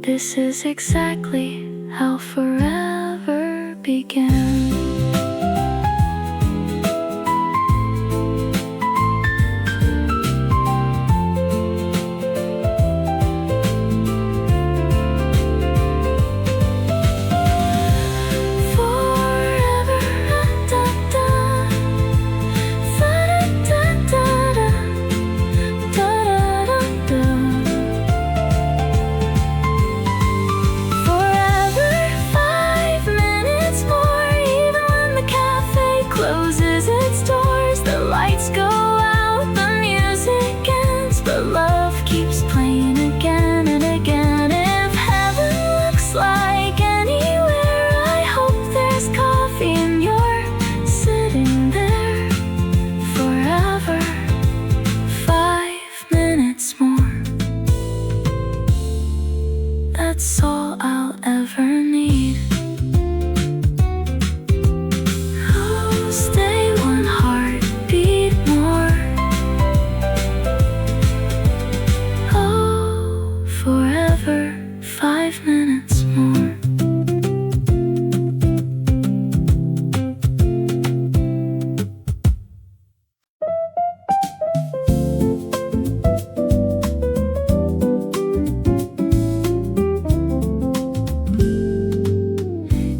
this is exactly how forever began. Closes its doors, the lights go out, the music ends, but love keeps playing again and again. If heaven looks like anywhere, I hope there's coffee and you're sitting there. Forever, 5 minutes more, that's all I'll ever need. Stay one heartbeat more. Oh, forever, 5 minutes more.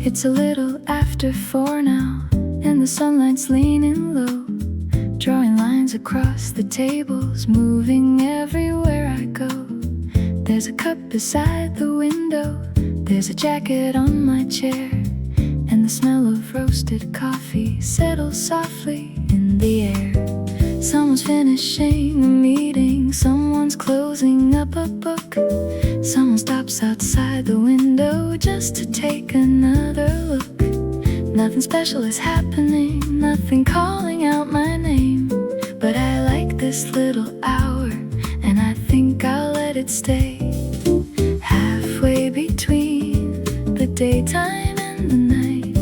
It's a little after 4 now, and the sunlight's leaning low, drawing lines lines across the tables, moving everywhere I go. There's a cup beside the window, there's a jacket on my chair, and the smell of roasted coffee settles softly in the air. Someone's finishing a meeting, someone's closing up a book. Someone stops outside the window just to take another look. Nothing special is happening, nothing calling out my name, but I like this little hour, and I think I'll let it stay. Halfway between the daytime and the night,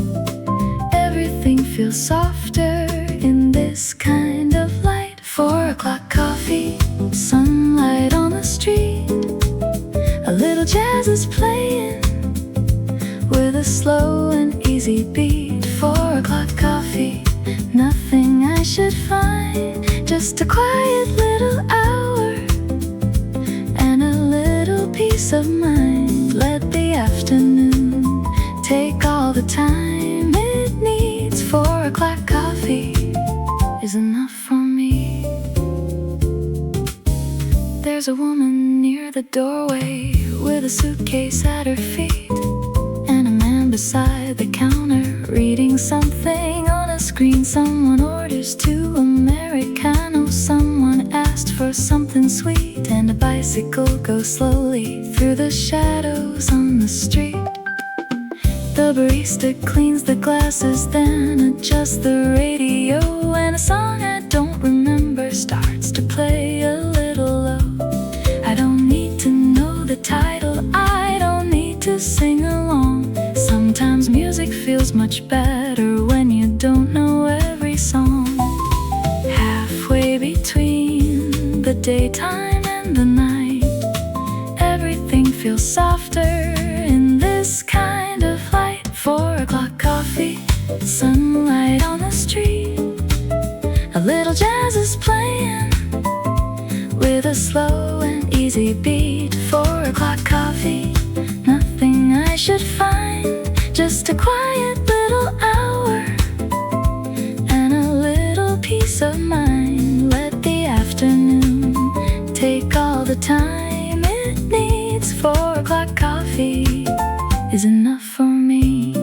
everything feels softer in this kind of light. 4 o'clock coffee, sunlight on the street, a little jazz is playing with a slow and easy beat. 4 o'clock coffee, nothing I should find, just a quiet little hour and a little peace of mind. Let the afternoon take all the time it needs. 4 o'clock coffee is enough for me. There's a woman near the doorway with a suitcase at her feet, and a man beside the counter reading something on a screen. Someone orders 2 Americanos, someone asked for something sweet, and a bicycle goes slowly through the shadows on the street. The barista cleans the glasses, then adjusts the radio, and a song I don't remember starts to play a little low. I don't need to know the title, I don't need to sing along. Sometimes music feels much better when you don't know every song. Halfway between the daytime and the night, everything feels softer in this kind of light. 4 o'clock coffee, sunlight on the street, a little jazz is playing with a slow and easy beat. 4 o'clock coffee, nothing I should find, just a quiet little hour and a little peace of mind. Let the afternoon take all the time it needs. 4 o'clock coffee is enough for me.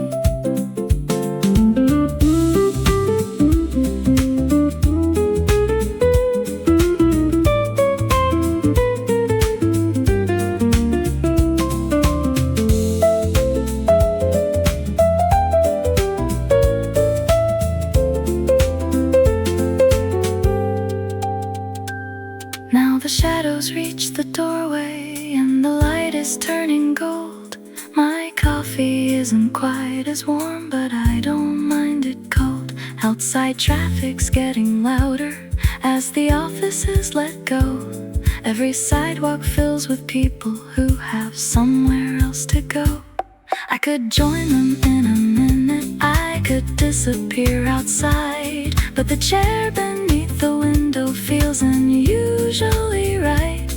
Now the shadows reach the doorway and the light is turning gold. My coffee isn't quite as warm, but I don't mind it cold. Outside traffic's getting louder as the offices let go. Every sidewalk fills with people who have somewhere else to go. I could join them in a minute, I could disappear outside, but the chair beneath the window feels unusually right.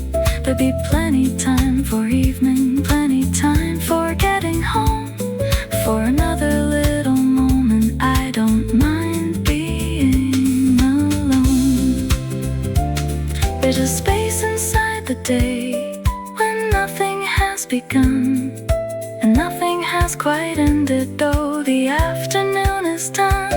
There'd be plenty time for evening, plenty time for getting home. For another little moment, I don't mind being alone. There's a space inside the day when nothing has begun and nothing has quite ended, though the afternoon is done.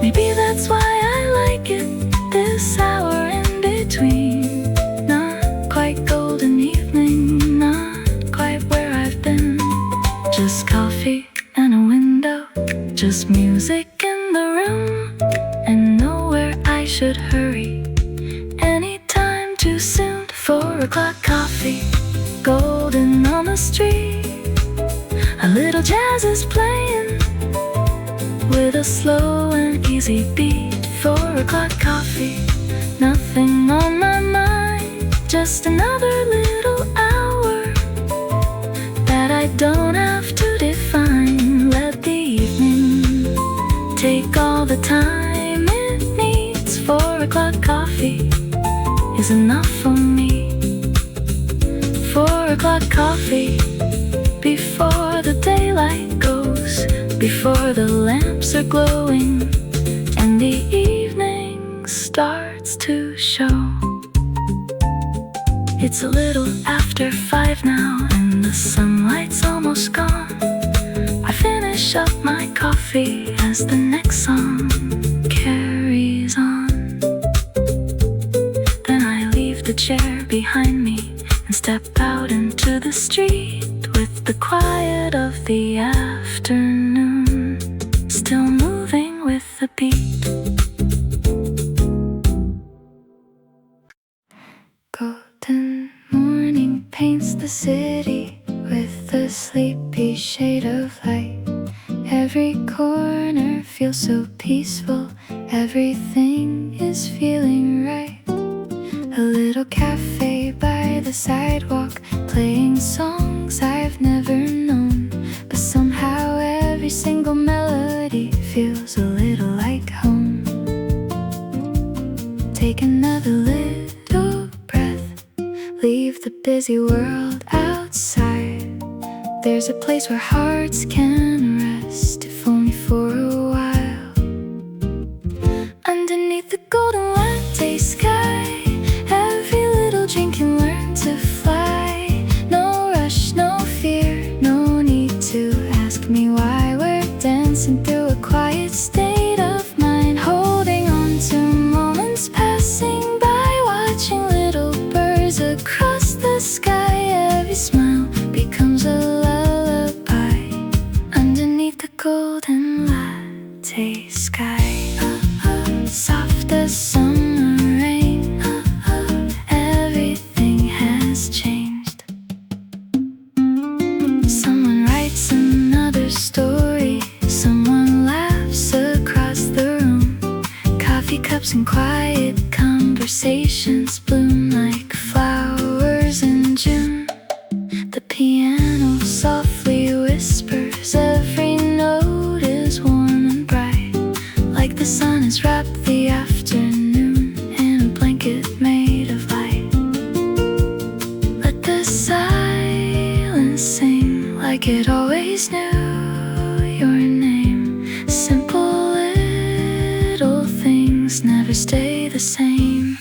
Maybe that's why I like it, this hour in between. Not quite golden evening, not quite where I've been. Just coffee and a window, just music in the room, and nowhere I should hurry anytime too soon. 4 o'clock coffee, golden on the street, a little jazz is playing with a slow and easy beat. 4 o'clock coffee, nothing on my mind, just another little hour that I don't have to define. Let the evening take all the time it needs. 4 o'clock coffee is enough for me. 4 o'clock coffee, before the daylight goes, before the lamps are glowing and the evening starts else to show. It's a little after 5 now, and the sunlight's almost gone. I finish up my coffee as the next song carries on. Then I leave the chair behind me and step out into the street with the quiet of the afternoon still moving with the beat. Golden morning paints the city with a sleepy shade of light. Every corner feels so peaceful, everything is feeling right. A little cafe by the sidewalk, playing songs I've never known, but somehow every single melody feels a little like home. Take another little breath, leave the busy world outside. There's a place where hearts can rest, if only for a while. Underneath the golden latte sky, every little dream can learn to fly. No rush, no fear, no need to ask me why. We're dancing through a quiet state of mind, holding on to moments passing by, watching little birds across the sky. Every smile becomes a lullaby underneath the golden latte sky. Soft as summer rain, everything has changed. Someone writes another story, someone laughs across the room. Coffee cups and quiet conversations bloom like flowers in June. The piano softly whispers, every note is warm and bright, like the sun has wrapped the afternoon in a blanket made of light. Let the silence sing like it always knew your name. Simple little things never stay the same.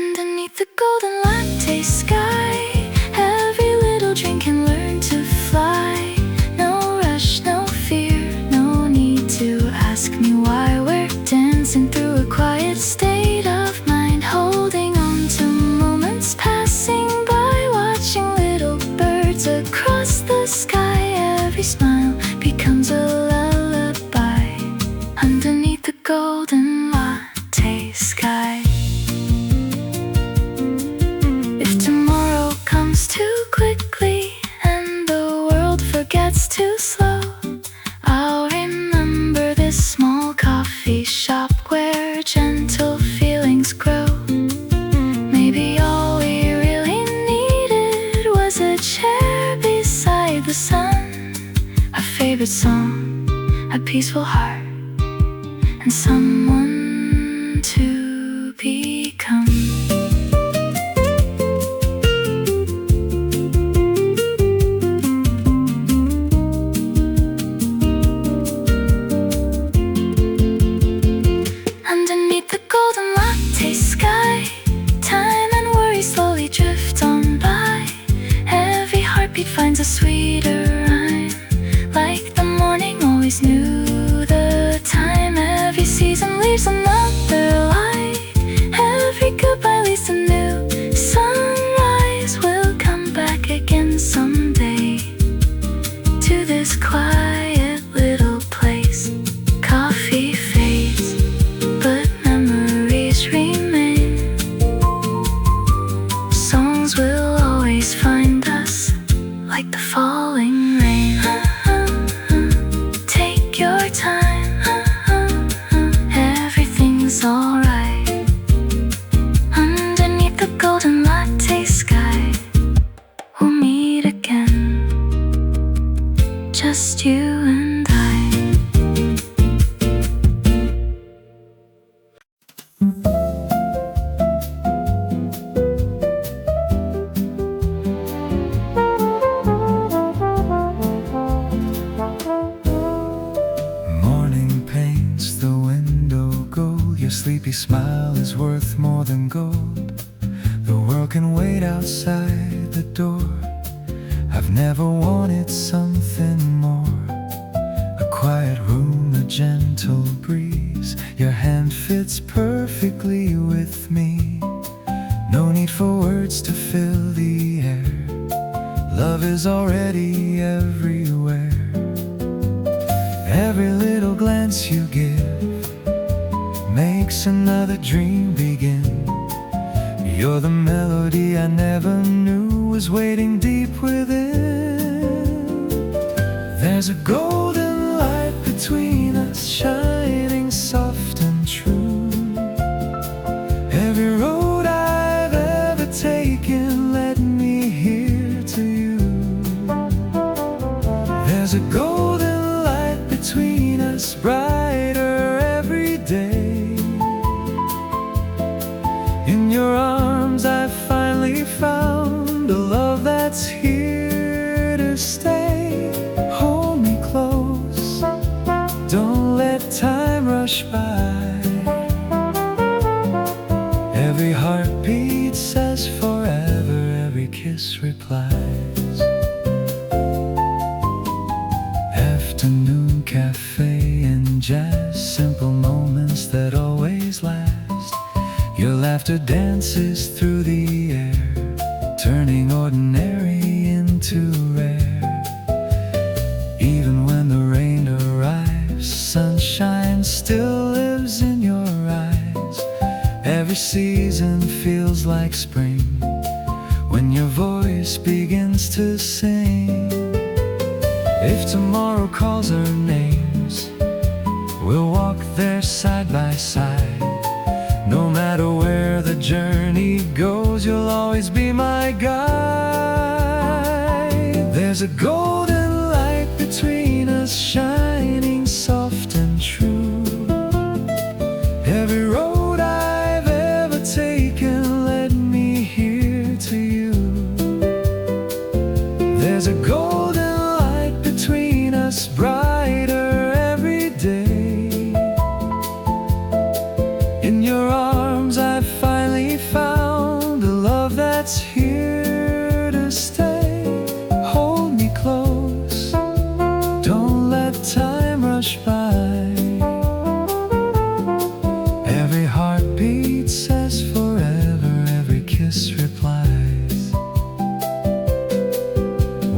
Underneath the golden latte sky, every little dream can learn to fly. No rush, no fear, no need to ask me why. We're dancing through a quiet state of mind, holding on to moments passing by, watching little birds across the sky. Every smile becomes a lullaby underneath the golden latte sky. If tomorrow comes too quickly and the world forgets too slow, I'll remember this small coffee shop where gentle feelings grow. Maybe all we really needed was a chair beside the sun, a favorite song, a peaceful heart, and someone to become. Underneath the golden latte sky, time and worry slowly drift on by. Every heartbeat finds a sweeter rhyme, like the morning always knew the time. Every season leaves another light, every goodbye your sleepy smile is worth more than gold. The world can wait outside the door. I've never wanted something more. A quiet room, a gentle breeze. Your hand fits perfectly with me. No need for words to fill the air. Love is already everywhere. Every little glance you give makes another dream begin. You're the melody I never knew was waiting deep within. There's a golden light between us, shining soft and true. Every road I've ever taken led me here to you. There's a golden light between us, brighter every day. In your arms I finally found a love that's here to stay. Hold me close, don't let time rush by. Every heartbeat says forever, every kiss replies. Afternoon cafe and jazz, simple moments that always last. Your laughter dances through the air, turning ordinary into rare. Even when the rain arrives, sunshine still lives in your eyes. Every season feels like spring when your voice begins to sing. If tomorrow calls our names, we'll walk there side by side. No matter where the journey goes, you'll always be my guide. There's a golden light between us, shining soft and true. Every road I've ever taken led me here to you. There's a golden light between us, brighter every day. In your arms I finally found a love that's here to stay. Hold me close, don't let time rush by. Every heartbeat says forever, every kiss replies.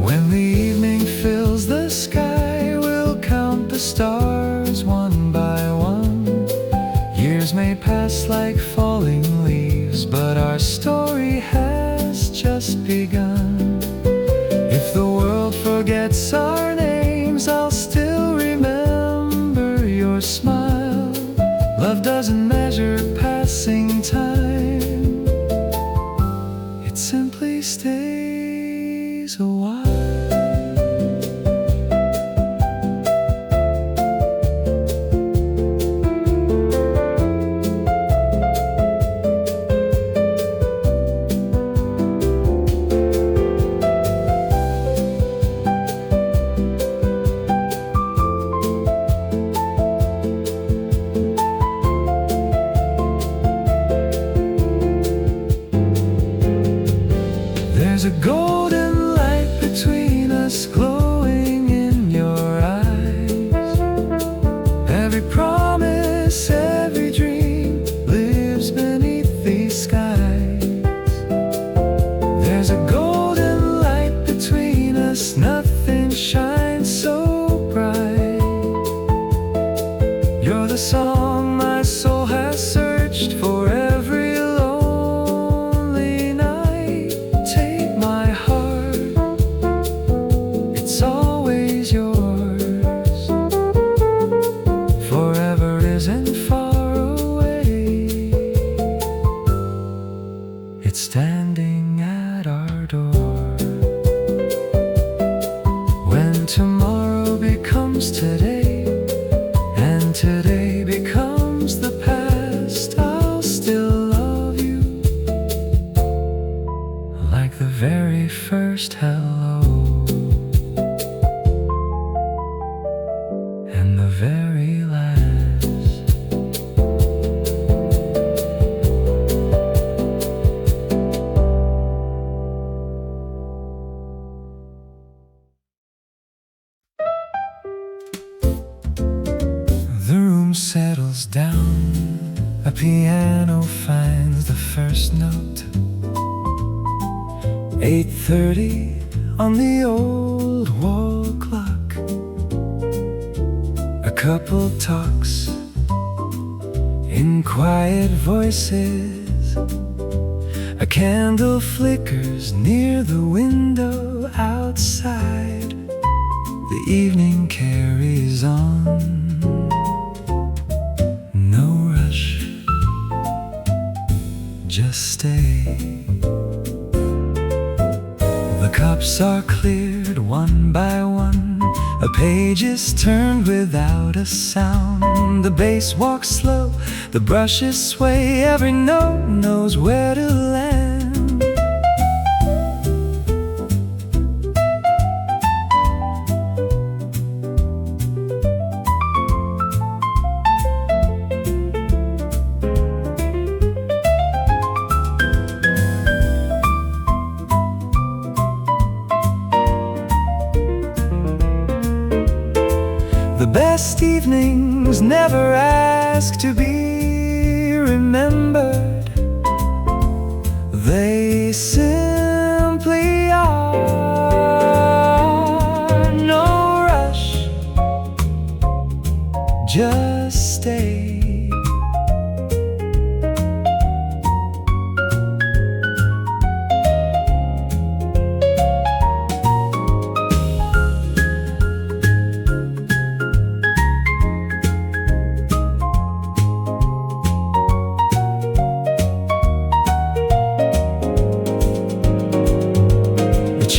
When the evening fills the sky, we'll count the stars one by one. Years may pass like falling leaves, but our story has just begun. If the world forgets our names, I'll still remember your smile. Love doesn't measure passing time, it simply stays a while. There's a golden light between us, glowing in your eyes. Every promise, every dream lives beneath these skies. There's a golden light between us, nothing shines so bright. You're the song my soul has searched for every lonely night. Take my heart, it's always yours. Forever isn't far away, it's standing at our door. When tomorrow becomes today, and today becomes the past, I'll still love you like the very first hello and the very last. room settles down, a piano finds the first note. 8:30 on the old wall clock. A couple talks in quiet voices. A candle flickers near the window outside. The evening carries on. No rush, just stay. The cups are cleared one by one. A page is turned without a sound. The bass walks slow, the brushes sway. Every note knows where to land. The best evenings never ask to be remembered. They simply are. No rush, just stay.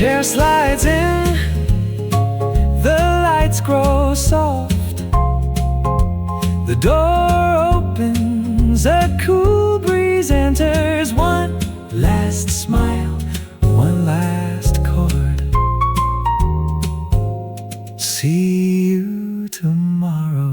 Chair slides in, the lights grow soft. The door opens, a cool breeze enters. One last smile, one last chord. See you tomorrow.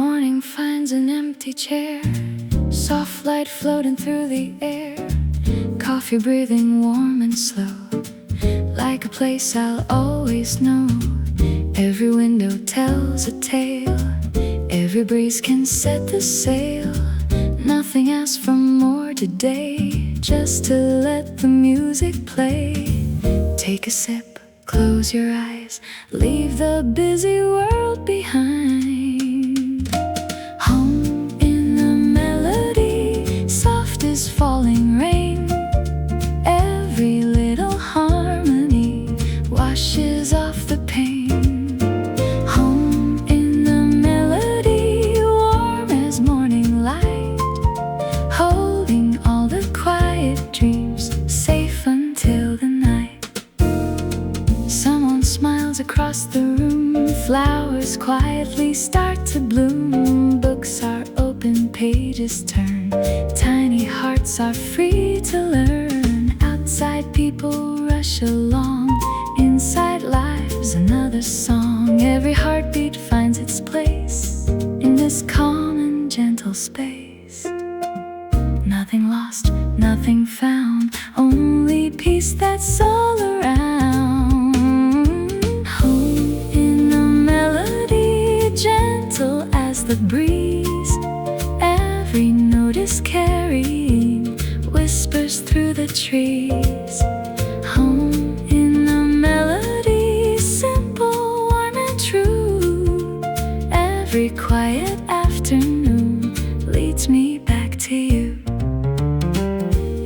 Morning finds an empty chair, soft light floating through the air, coffee breathing warm and slow, like a place I'll always know. Every window tells a tale, every breeze can set the sail. Nothing asks for more today, just to let the music play. Take a sip, close your eyes, leave the busy world behind. Falling rain, every little harmony washes off the pain. Home in the melody, warm as morning light, holding all the quiet dreams, safe until the night. Someone smiles across the room, flowers quietly start to bloom. Books are open, pages turn, tiny hearts are free to learn. Outside people rush along, inside lives another song. Every heartbeat finds its place in this calm and gentle space. Nothing lost, nothing found, only peace that's all around. Home in the melody, gentle as the breeze, every note is carrying whispers through the trees. Home in the melody, simple, warm and true. Every quiet afternoon leads me back to you.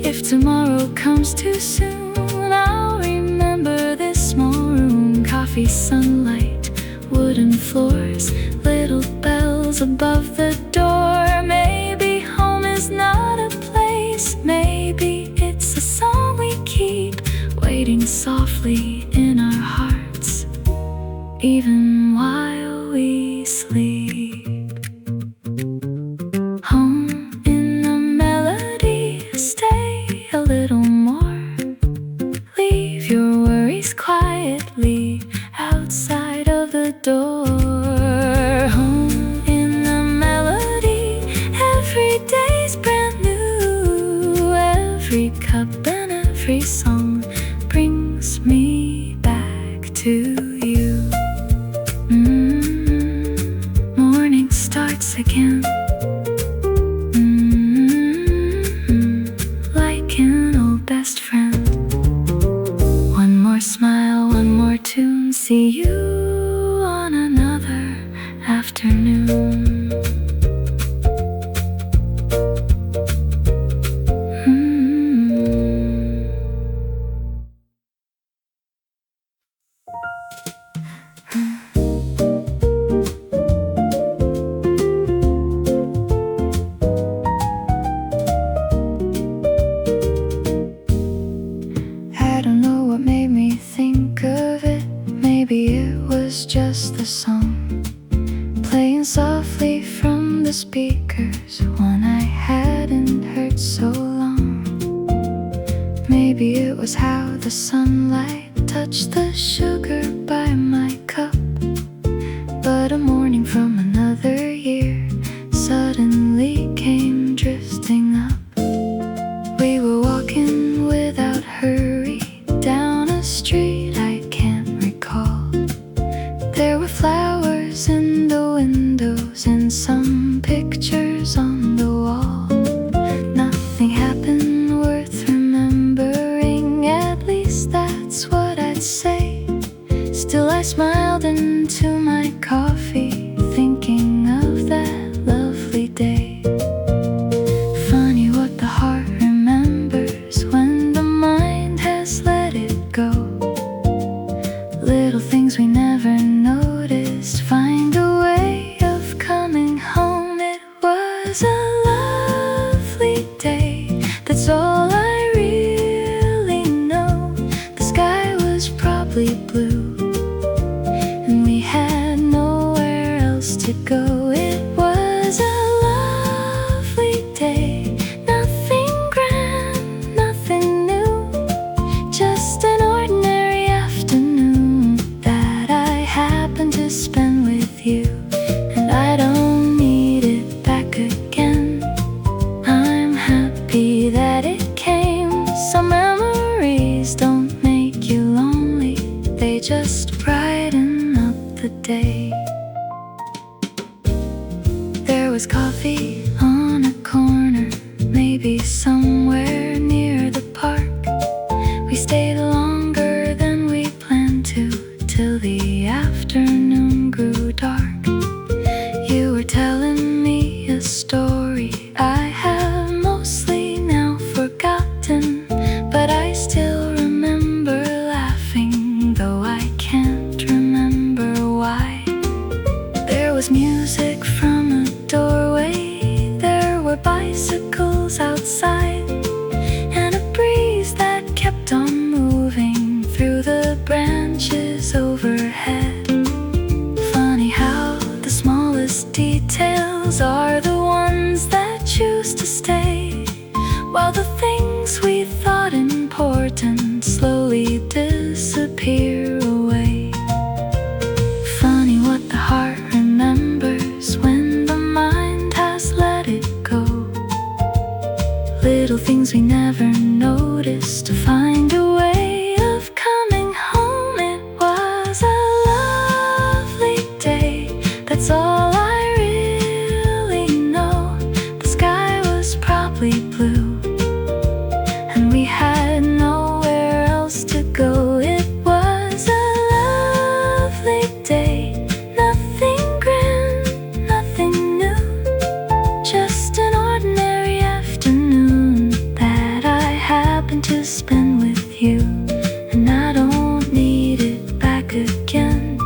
If tomorrow comes too soon, I'll remember this small room. Coffee, sunlight, wooden floors, little bells above the door. Maybe home is not a place, maybe it's a song we keep waiting softly in our hearts, even while we sleep. Home in the melody, stay a little more, leave your worries quietly outside of the door. Home in the melody, every day's brand new. country song brings me back to you. Morning starts again. Like an old best friend. One more smile, one more tune. See you on another afternoon. I don't know what made me think of it. Maybe it was just the song playing softly from the speakers, one I hadn't heard so long. Maybe it was how the sunlight touched the sugar by my cup. But a morning from another year suddenly came drifting up. We were walking without hurry down a street I can't recall. There were flowers in the windows and some pictures on the wall. Nothing happened worth remembering, at least that's what I'd say. Still I smiled into my coffee, thinking of that lovely day. Funny what the heart remembers when the mind has let it go. Little things we never noticed find a way of coming home. It was a lovely day, that's all I really know. The sky was probably blue, and we had nowhere else to go. It was a lovely day, nothing grand, nothing new, just an ordinary afternoon that I happened to spend with you. And I don't need it back again. I'm happy that it came. Some memories don't make you lonely, they just brighten up the day. There was coffee on a corner, maybe somewhere near the park. We stayed longer than we planned to, till the afternoon grew dark. You were telling me a story I have mostly now forgotten, but I still remember laughing, though I can't remember why. There was music from a doorway, there were bicycles outside, and a breeze that kept on moving through the branches overhead. Funny how the smallest details are the ones that choose to stay, while the things we thought important slowly disappear away. Funny what the heart remembers when the mind has let it go. Little things we never noticed to find a way of coming home. It was a lovely day, that's all I really know. The sky was probably blue, and we had nowhere else to go. It was a lovely day, nothing grand, nothing new, just an ordinary afternoon that I happened to spend with you. And I don't need it back again.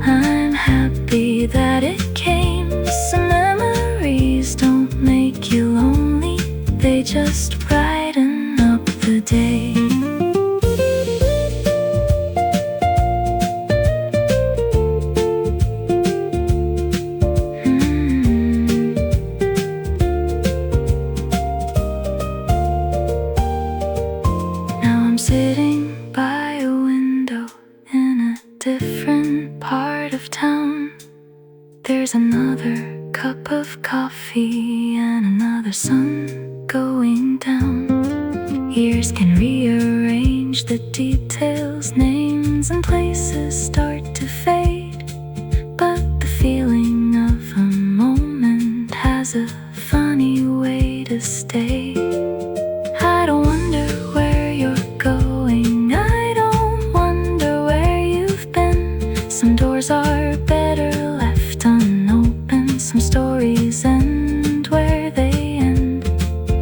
I'm happy that it came. Some memories don't make you lonely, they just brighten up the day. Now I'm sitting by a window in a different part of town. There's another cup of coffee and another sun going down. Years can rearrange the details, names and places start to fade, but the feeling of a moment has a funny way to stay. I don't wonder where you're going, I don't wonder where you've been. Some doors are better left unopened, some stories end where they end.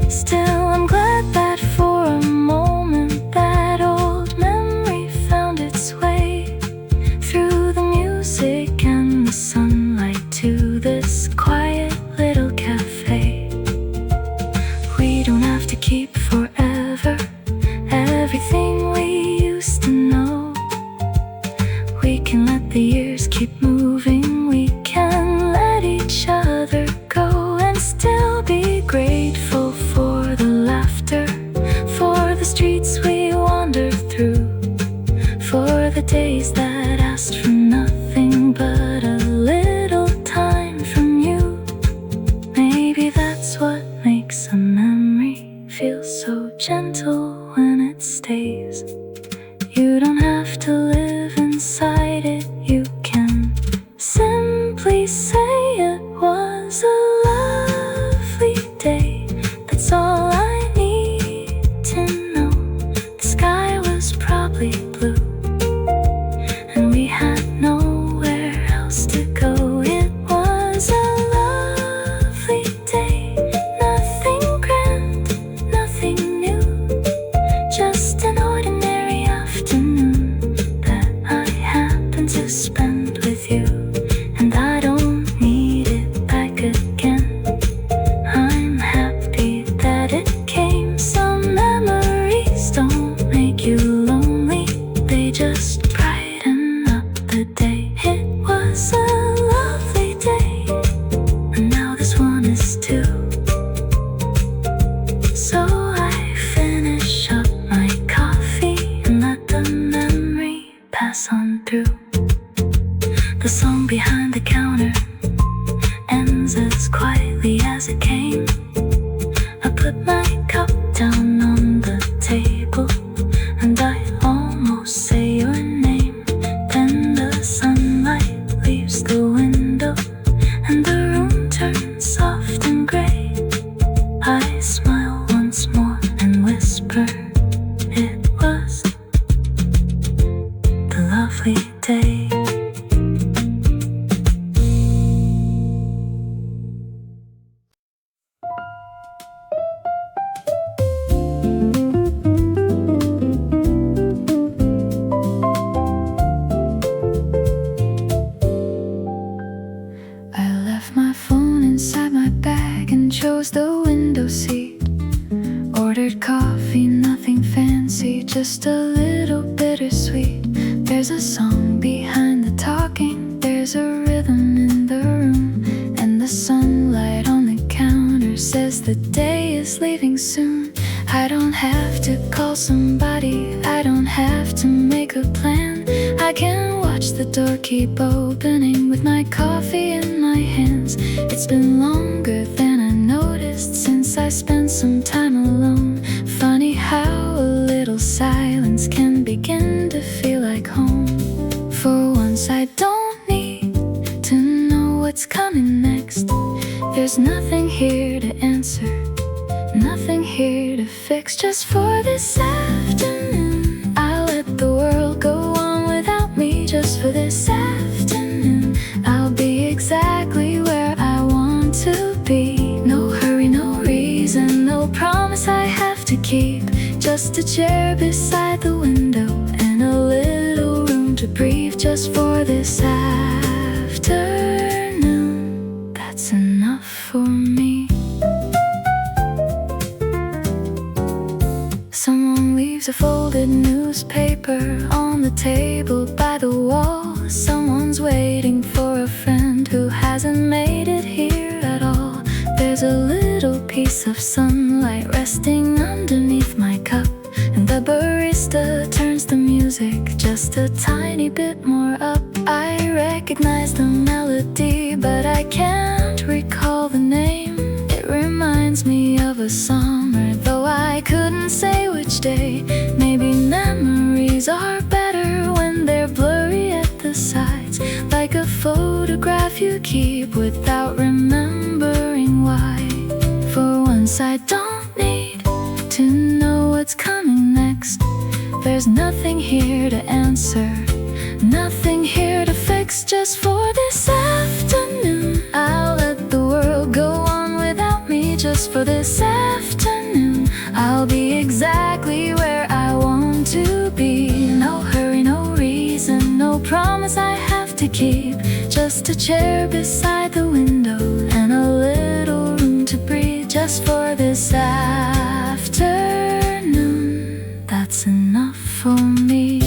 Still, I'm glad that for a moment that old memory found its way through the music and the sunlight to this quiet little cafe. We don't have to keep forever everything we used to know. We can let the years keep moving, we can let each other go, and still be grateful for the laughter, for the streets we wandered through, for the days that asked for nothing but a little time from you. Maybe that's what makes a memory feel so gentle when it stays. You don't have to live inside it, you can simply say it was a lovely day. That's all I need to know. The sky was probably blue, and we had nowhere else to go. It was a lovely day, nothing grand, nothing new, just an ordinary afternoon that I happened to spend with you. And I don't need it back again, I'm happy that it came. Some memories don't make you lonely, they just brighten up the day. It was a lovely day, and now this one is too. So I finish up my coffee and let the memory pass on through. The song behind the counter ends as quietly as it came. I put my cup down on the table and I almost say your name. Then the sunlight leaves the window and the room turns soft and gray. I smile once more and whisper, it was the lovely day. I left my phone inside my bag and chose the window seat. Ordered coffee, nothing fancy, just a little bittersweet. There's a song behind the talking, there's a rhythm in the room, and the sunlight on the counter says the day is leaving soon. I don't have to call somebody, I don't have to make a plan. I can watch the door keep opening with my coffee in my hands. It's been longer than I noticed since I spent some time alone. Funny how a little silence can begin to feel like home. For once I don't need to know what's coming next. There's nothing here to answer, nothing here to fix. Just for this afternoon, I'll let the world go on without me. Just for this afternoon, I'll be exactly where I want to be. No hurry, no reason, no promise I have to keep. Just a chair beside the window and a little room to breathe. Just for this afternoon, that's enough for me. Someone leaves a folded newspaper on the table by the wall. Someone's waiting for a friend who hasn't made it here at all. There's a little piece of sunlight resting underneath my cup, and the barista turns the music just a tiny bit more up. I recognize the melody, but I can't recall the name. It reminds me of a summer, though though I couldn't say which day. Maybe memories are better when they're blurry at the sides, like a photograph you keep without remembering why. For once I don't need to know what's coming next. There's nothing here to answer, nothing here to fix. Just for this afternoon, I'll let the world go on without me. Just for this afternoon, I'll be exactly where I want to be. No hurry, no reason, no promise I have to keep. Just a chair beside the window and a little room to breathe. Just for this afternoon, that's enough for me.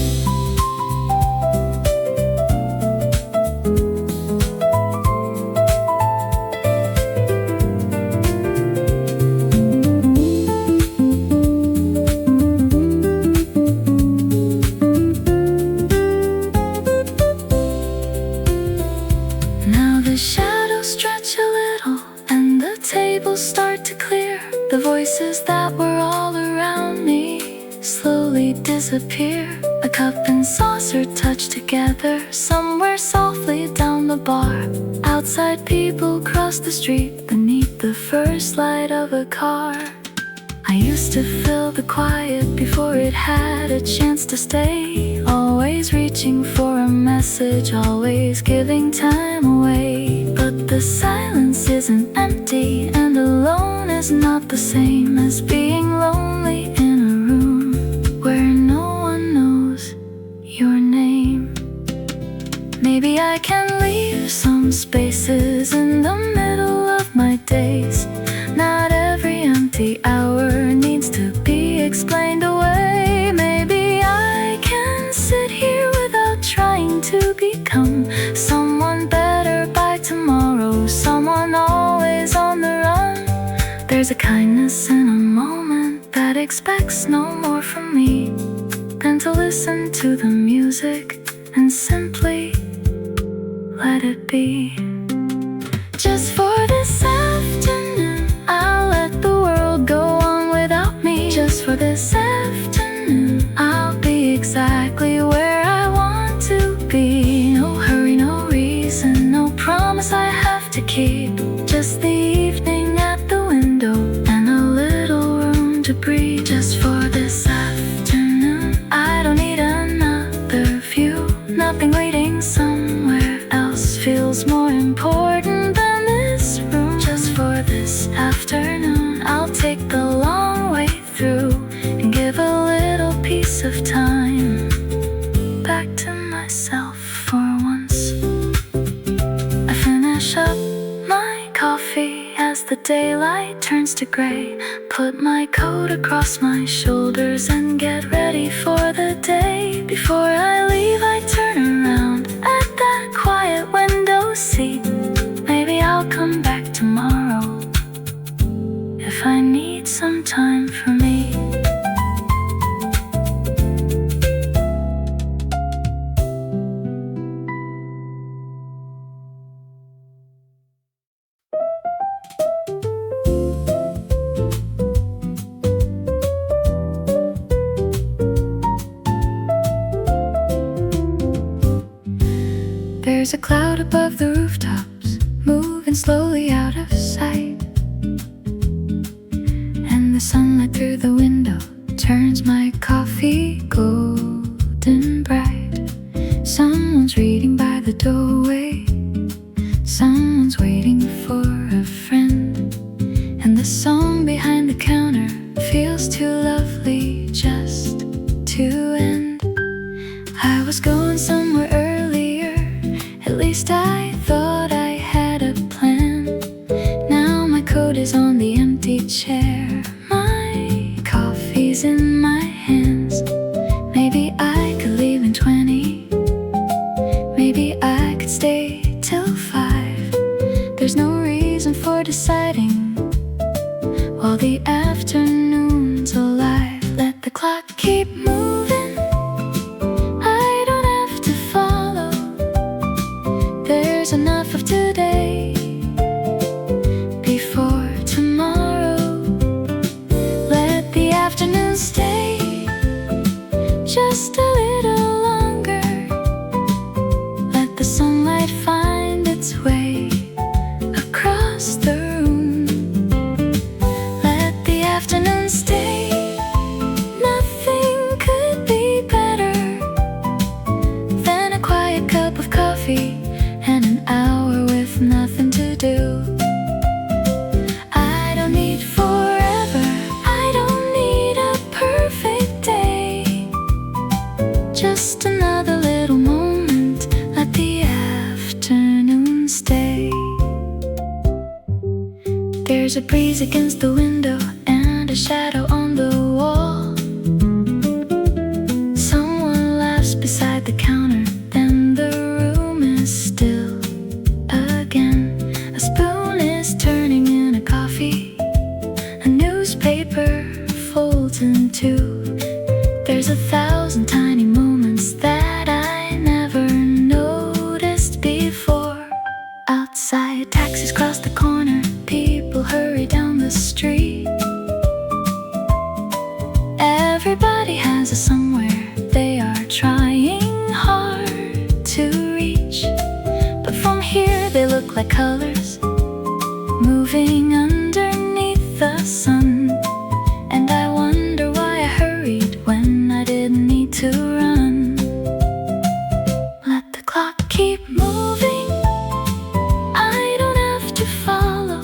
Now the shadows stretch a little and the tables start to clear. The voices that were all around me slowly disappear. A cup and saucer touch together somewhere softly down the bar. Outside people cross the street beneath the first light of a car. I used to fill the quiet before it had a chance to stay. Always reaching for a message, always giving time away. But the silence isn't empty, and alone is not the same as being lonely in a room where no one knows your name. Maybe I can leave some spaces in the middle of my days. Not every empty hour needs to be explained away. Maybe I can sit here without trying to become someone better by tomorrow, someone always on the run. There's a kindness in a moment that expects no more from me than to listen to the music and simply let it be. Just for this afternoon, I'll let the world go on without me. Just for this afternoon, I'll be exactly where I want to be. No hurry, no reason, no promise I have to keep. Just the evening at the window and a little room to breathe. Just for this afternoon, I don't need another view. Nothing waiting somewhere else feels more important than this room. Just for this afternoon, I'll take the long way through and give a little piece of time back to myself for once. I finish up my coffee as the daylight turns to gray. Put my coat across my shoulders and get ready for the day. Before I leave, I turn around at that quiet window seat. Maybe I'll come back tomorrow if I need some time for me. There's a cloud above the rooftops, moving slowly out of sight, and the sunlight through the window turns my coffee golden bright. Someone's reading by the doorway, someone's waiting for a friend, and the song behind the counter feels too lovely just to end. I was going somewhere earlier, at least I thought I had a plan. Now my coat is on the empty chair, my coffee's in my hands. Maybe I could leave in 20, maybe I could stay till 5. There's no reason for deciding while the afternoon's alive. Let the clock keep moving, I don't have to follow. There's enough of today before tomorrow. Let just another little moment. Let the afternoon stay. There's a breeze against the window and a shadow on the wall. Someone laughs beside the counter, then the room is still again. A spoon is turning in a coffee, a newspaper folds in two. There's 1,000 tiny moments that I never noticed before. Outside, taxis cross the corner, people hurry down the street. Everybody has a somewhere they are trying hard to reach. But from here they look like colors moving underneath the sun. And I wonder why I hurried when I didn't need to run. Let the clock keep moving, I don't have to follow.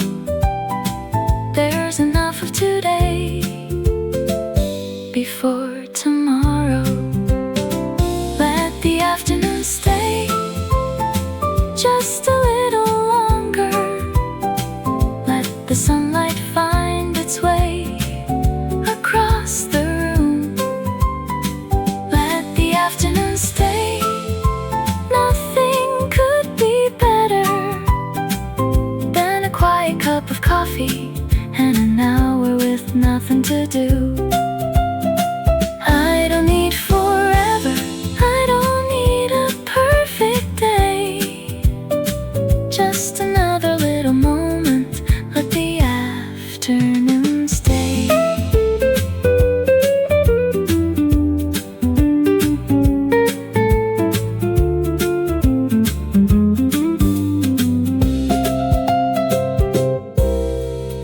There's enough of today before tomorrow. Let the afternoon stay just a little longer. Let the sunlight find its way across the room. Let the afternoon stay. Nothing could be better than a quiet cup of coffee and an hour with nothing to do. I don't need forever, I don't need a perfect day. Just another little moment. Let the afternoon stay.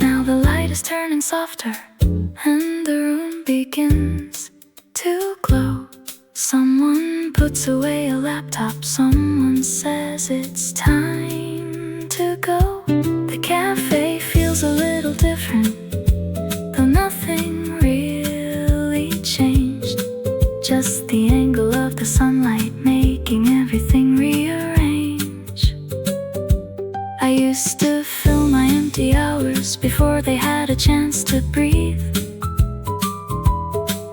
Now the light is turning softer and the room begins to glow. Someone puts away a laptop, someone says it's time to go. The cafe feels a little different, though nothing really changed. Just the angle of the sunlight making everything rearrange. I used to fill my empty hours before they had a chance to breathe,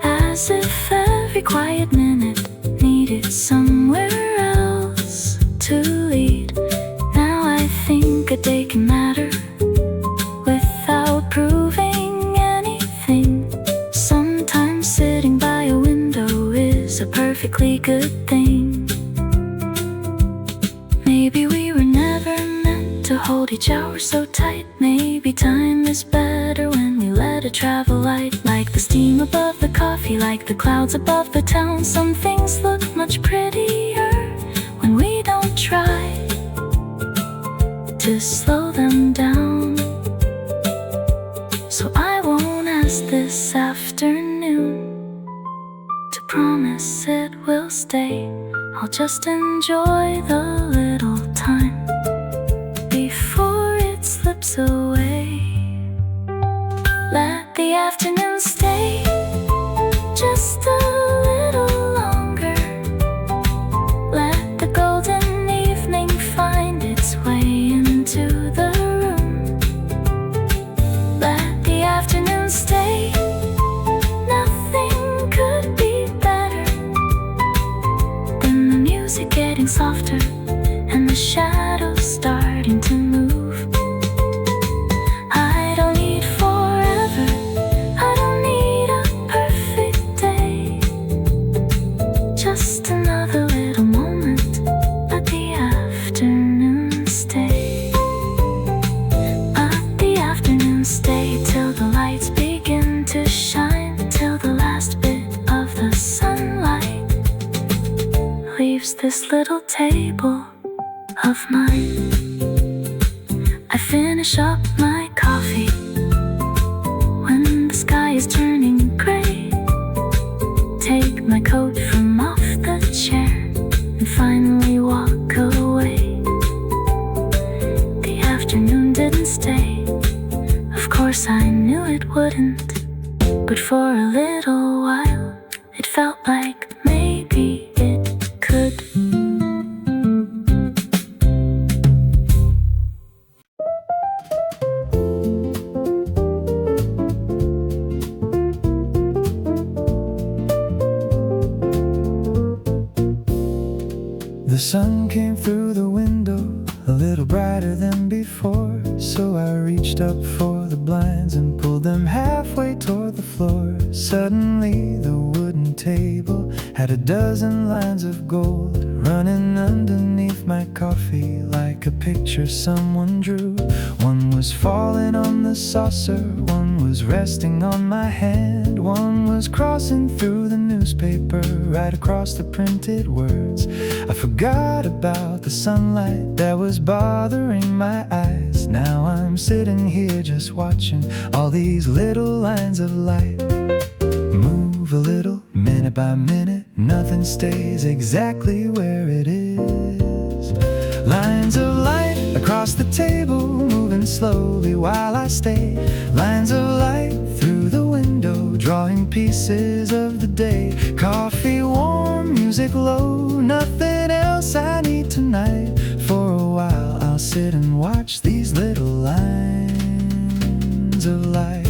as if every quiet minute needed somewhere else to lead. Now I think a day can matter without proving anything. Sometimes sitting by a window is a perfectly good thing. Maybe we were never meant to hold each hour so tight. Maybe time is better when we let it travel light. Like the steam above the coffee, like the clouds above the town. Some things look much prettier when we don't try to slow them down. So I won't ask this afternoon to promise it will stay. I'll just enjoy the little time before it slips away. Let the afternoon stay just a little longer. Let the golden evening find its way into the room. Let the afternoon stay. Nothing could be better than the music getting softer and the shadows starting to move. I don't need forever, I don't need a perfect day. Just another little moment. Let the afternoon stay. Let the afternoon stay till the lights begin to shine, till the last bit of the sunlight leaves this little table of mine. I finish up my coffee when the sky is turning gray. Take my coat from off the chair and finally walk away. The afternoon didn't stay, of course I knew it wouldn't, but for a little while it felt like maybe it The sun came through the window, a little brighter than before. So I reached up for the blinds and pulled them halfway toward the floor. Suddenly the wooden table had a dozen lines of gold running underneath my coffee like a picture someone drew. One was falling on the saucer, one was resting on my hand, one was crossing through the newspaper right across the printed words. I forgot about the sunlight that was bothering my eyes. Now I'm sitting here just watching all these little lines of light move a little, minute by minute. Nothing stays exactly where it is. Lines of light across the table, moving slowly while I stay. Lines of light through the window, drawing pieces of the day. Coffee warm, music low, nothing else I need tonight. For a while I'll sit and watch these little lines of light.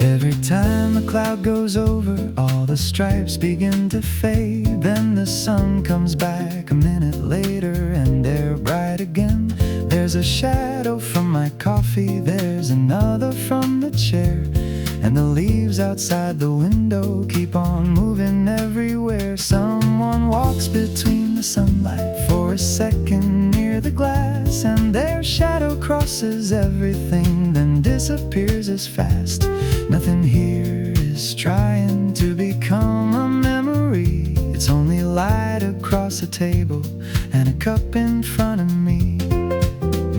Every time a cloud goes over, all the stripes begin to fade. Then the sun comes back a minute later and they're bright again. There's a shadow from my coffee, there's another from the chair, and the leaves outside the window keep on moving everywhere. Someone walks between the sunlight for a second near the glass, and their shadow crosses everything, then disappears as fast. Nothing here is trying to become a memory. It's only light across a table and a cup in front of me.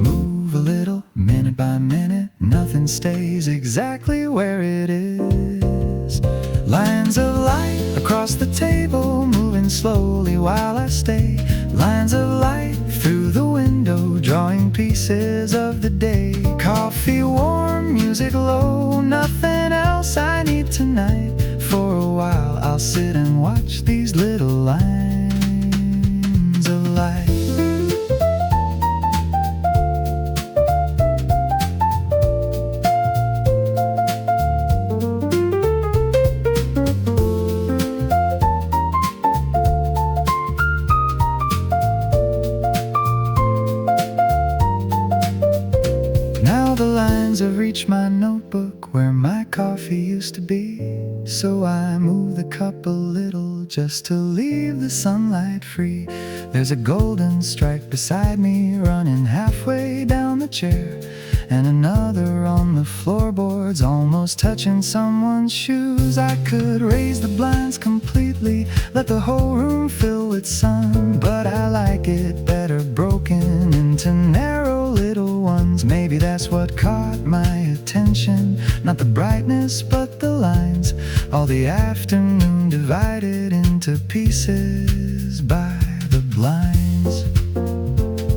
Move a little, minute by minute. Nothing stays exactly where it is. Lines of light across the table, moving slowly while I stay. Lines of light through the window, drawing pieces of the day. Coffee warm, music low, nothing else I need tonight. For a while I'll sit and watch these little lines of light. I've reached my notebook where my coffee used to be. So I move the cup a little just to leave the sunlight free. There's a golden stripe beside me running halfway down the chair, and another on the floorboards almost touching someone's shoes. I could raise the blinds completely, let the whole room fill with sun, but I like it better broken into narrow little ones. Maybe that's what caught my attention, not the brightness but the lines. All the afternoon divided into pieces by the blinds.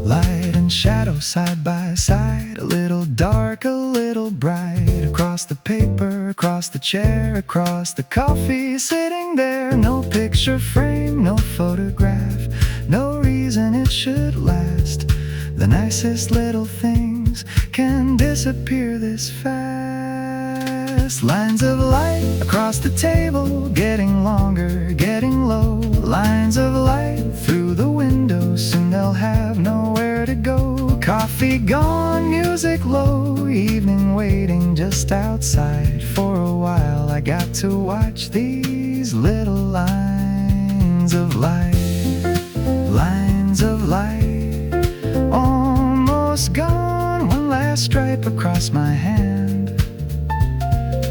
Light and shadow side by side, a little dark, a little bright. Across the paper, across the chair, across the coffee sitting there. No picture frame, no photograph, no reason it should last. The nicest little things can disappear this fast. Lines of light across the table, getting longer, getting low. Lines of light through the window, soon they'll have nowhere to go. Coffee gone, music low, evening waiting just outside. For a while I got to watch these little lines of light. Lines of light, almost gone, one last stripe across my hand.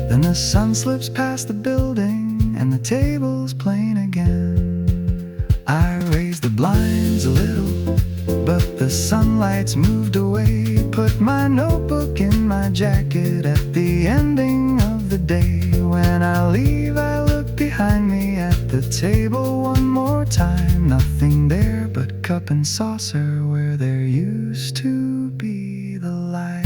Then the sun slips past the building and the table's plain again. I raised the blinds a little, but the sunlight's moved away. Put my notebook in my jacket at the ending of the day. When I leave, I look behind me at the table one more time. Nothing there but cup and saucer where there used to be the light.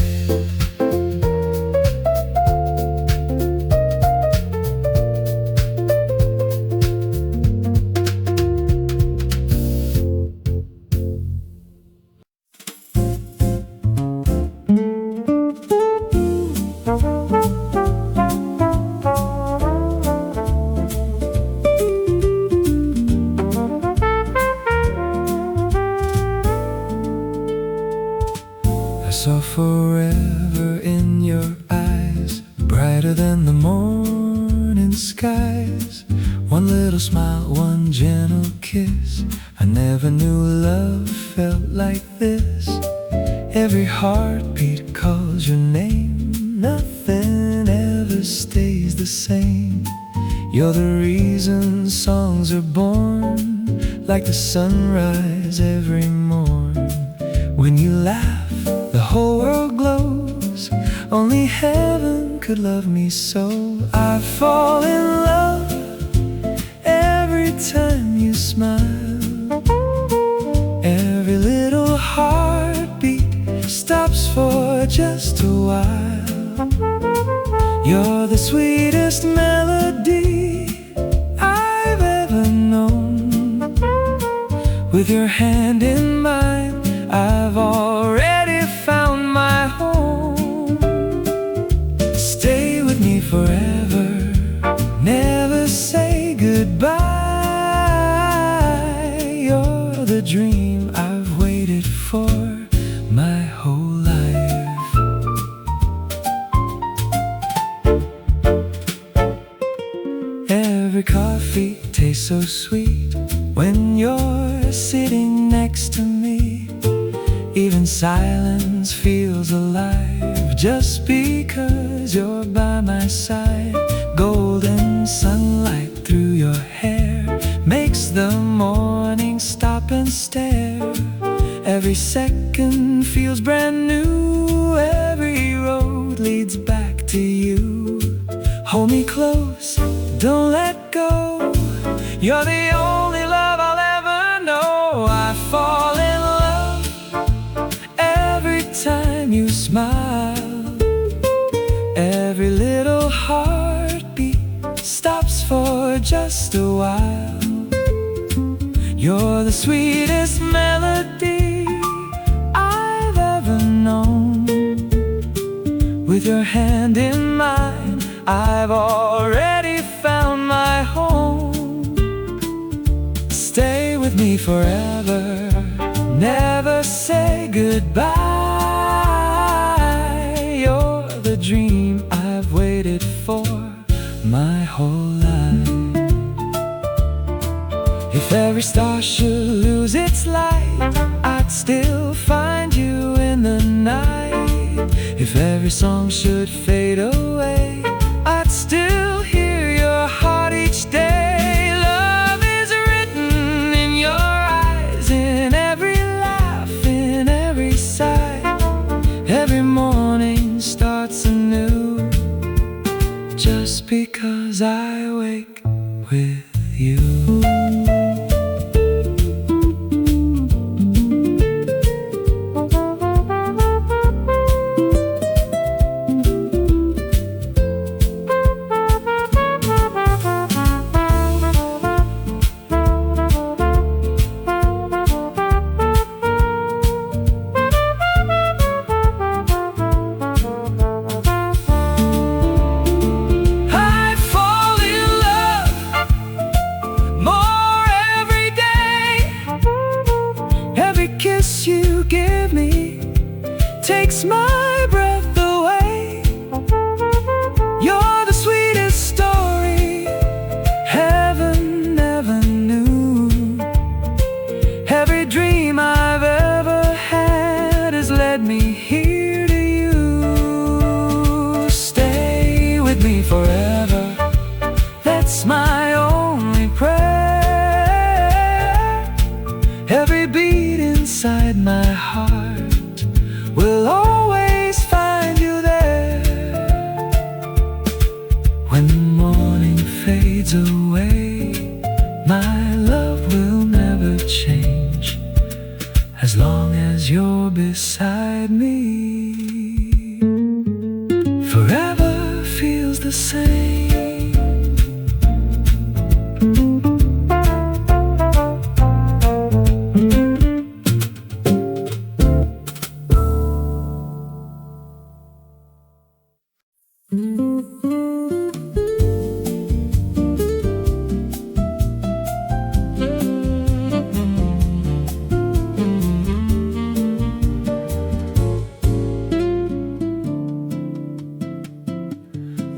your eyes, brighter than the morning skies. One little smile, one gentle kiss. I never knew love felt like this. Every heartbeat calls your name. Nothing ever stays the same. You're the reason songs are born, like the sunrise every morn. When you laugh, the whole world glows. Only heaven could love me so. I fall in love every time you smile. Every little heartbeat stops for just a while. You're the sweetest melody I've ever known. With your hand in mine, I've already found my home. Stay with me forever, never say goodbye. You're the dream I've waited for my whole life. Every coffee tastes so sweet when you're sitting next to me. Even silence feels alive just because you're by my side. Golden sunlight through your hair makes the morning stop and stare. Every second feels brand new. Every road leads back to you. Hold me close, don't let go. You're the only love I'll ever know. I fall in love every time you smile. Every little heartbeat stops for just a while. You're the sweetest melody I've ever known. With your hand in mine, I've already found my home. Stay with me forever, never say goodbye. You're the dream I've waited for my whole life. If every star should lose its light, I'd still find you in the night. If every song should fade away, I'd still hear your heart each day. Love is written in your eyes, in every laugh, in every sigh. Every morning starts anew, just because I wake with you. You give me takes my breath away. You're the sweetest story heaven never knew. Every dream I've ever had has led me here to you. Stay with me forever, that's my only prayer. Every beat inside my heart will always find you there. When the morning fades away, my love will never change, as long as you're beside me. Forever feels the same.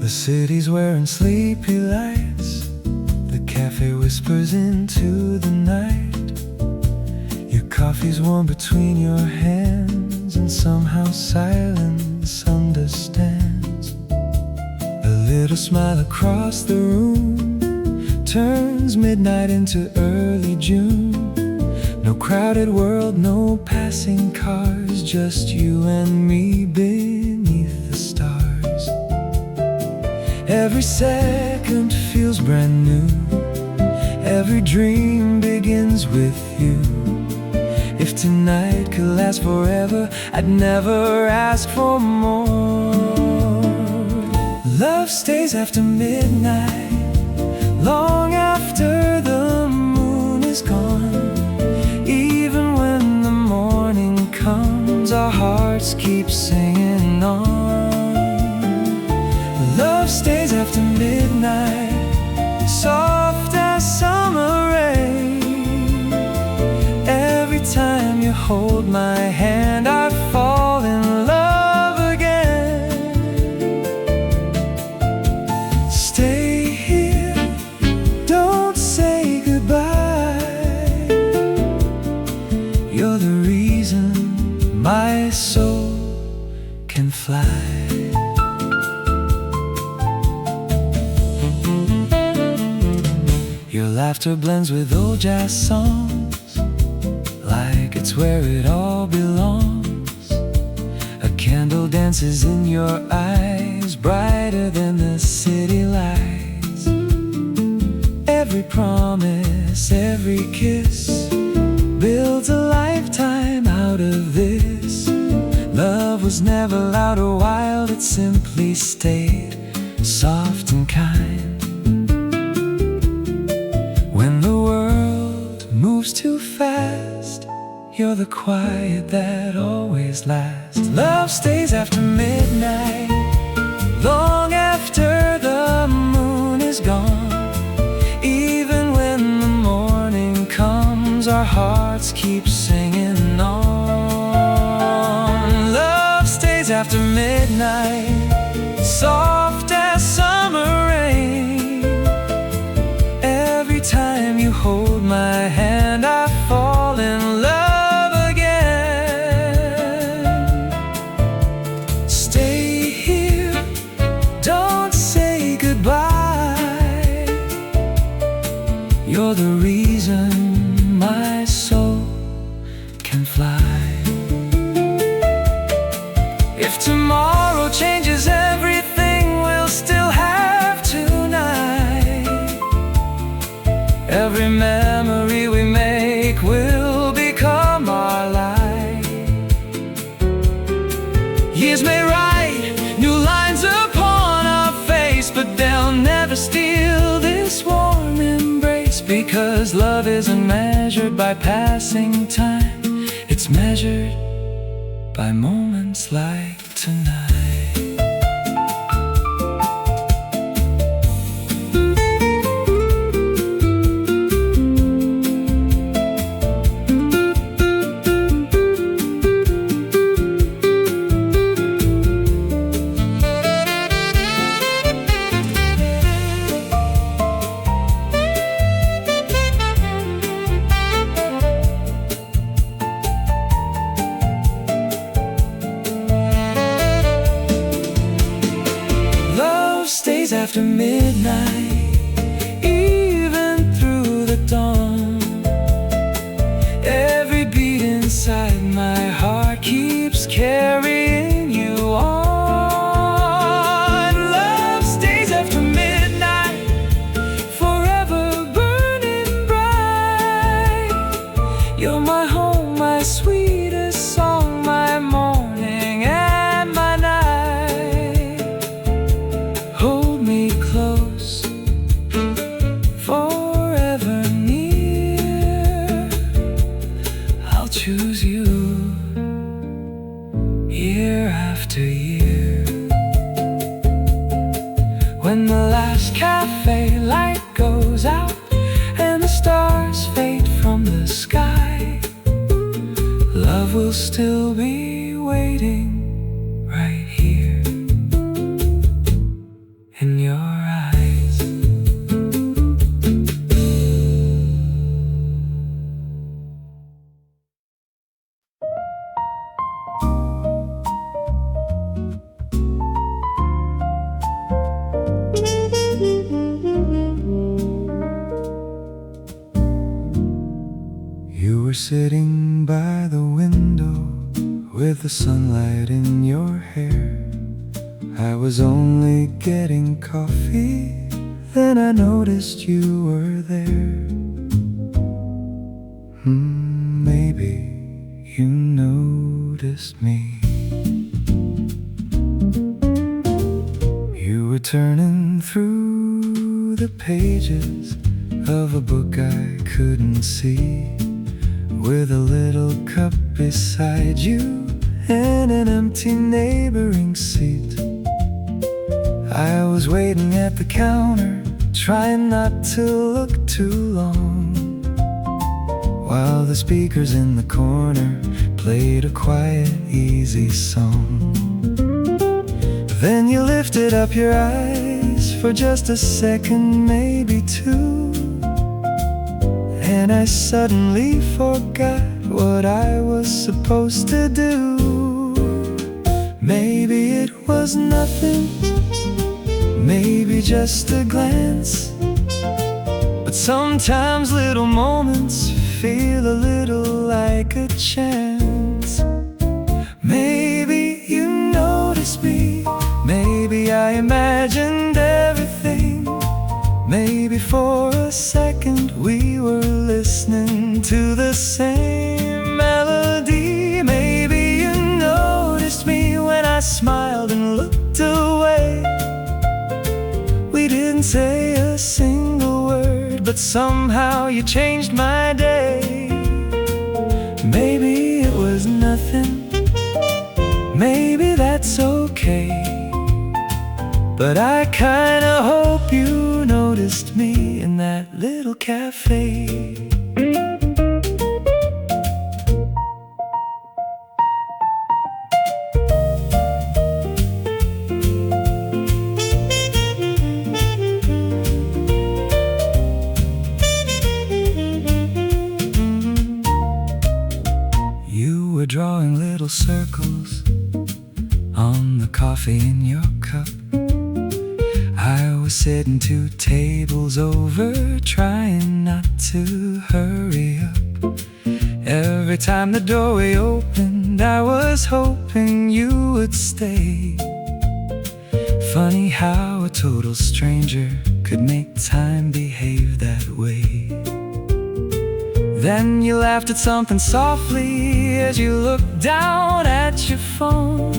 The city's wearing sleepy lights, the cafe whispers into the night. Your coffee's warm between your hands, and somehow silence understands. A little smile across the room turns midnight into early June. No crowded world, no passing cars, just you and me beneath the stars. Every second feels brand new, every dream begins with you. If tonight could last forever, I'd never ask for more. Love stays after midnight, long after the moon is gone. Even when the morning comes, our hearts keep singing on. Love stays after midnight, soft as summer rain. Every time you hold my hand, I fall in love again. Stay here, don't say goodbye. You're the reason my soul can fly. Your laughter blends with old jazz songs, like it's where it all belongs. A candle dances in your eyes, brighter than the city lights. Every promise, every kiss builds a lifetime out of this. Love was never loud or wild, it simply stayed soft and kind. When the world moves too fast, you're the quiet that always lasts. Love stays after midnight, long after the moon is gone. Even when the morning comes, our hearts keep singing on. Love stays after midnight, soft as summer rain. Every time you hold my hand, I fall in love again. Stay here, don't say goodbye. You're the reason my soul can fly. If tomorrow changes everything, we'll still have tonight. Every memory we make will become our light. Years may write new lines upon our face, but they'll never steal this warm embrace. Because love isn't measured by passing time, it's measured by moments like tonight. Stays after midnight, even through the dawn. Every beat inside my heart keeps carrying you on. Love stays after midnight, forever burning bright. You're my home, my sweetest song, my morning and my night. Hold me close, forever near. I'll choose you year after year. When the last cafe light goes out and the stars fade from the sky, love will still be waiting right here in sitting by the window with the sunlight in your hair. I was only getting coffee, then I noticed you were there. Maybe you noticed me. You were turning through the pages of a book I couldn't see, with a little cup beside you and an empty neighboring seat. I was waiting at the counter, trying not to look too long, while the speakers in the corner played a quiet, easy song. Then you lifted up your eyes for just a second, maybe two, and I suddenly forgot what I was supposed to do. Maybe it was nothing, maybe just a glance, but sometimes little moments feel a little like a chance. Maybe you noticed me, maybe I imagined everything. Maybe for a second we were listening to the same melody. Maybe you noticed me when I smiled and looked away. We didn't say a single word, but somehow you changed my day. Maybe it was nothing, maybe that's okay, but I kinda hope you noticed me in that little cafe. You were drawing little circles on the coffee in your cup. I was sitting 2 tables over, trying not to hurry up. Every time the doorway opened, I was hoping you would stay. Funny how a total stranger could make time behave that way. Then you laughed at something softly as you looked down at your phone,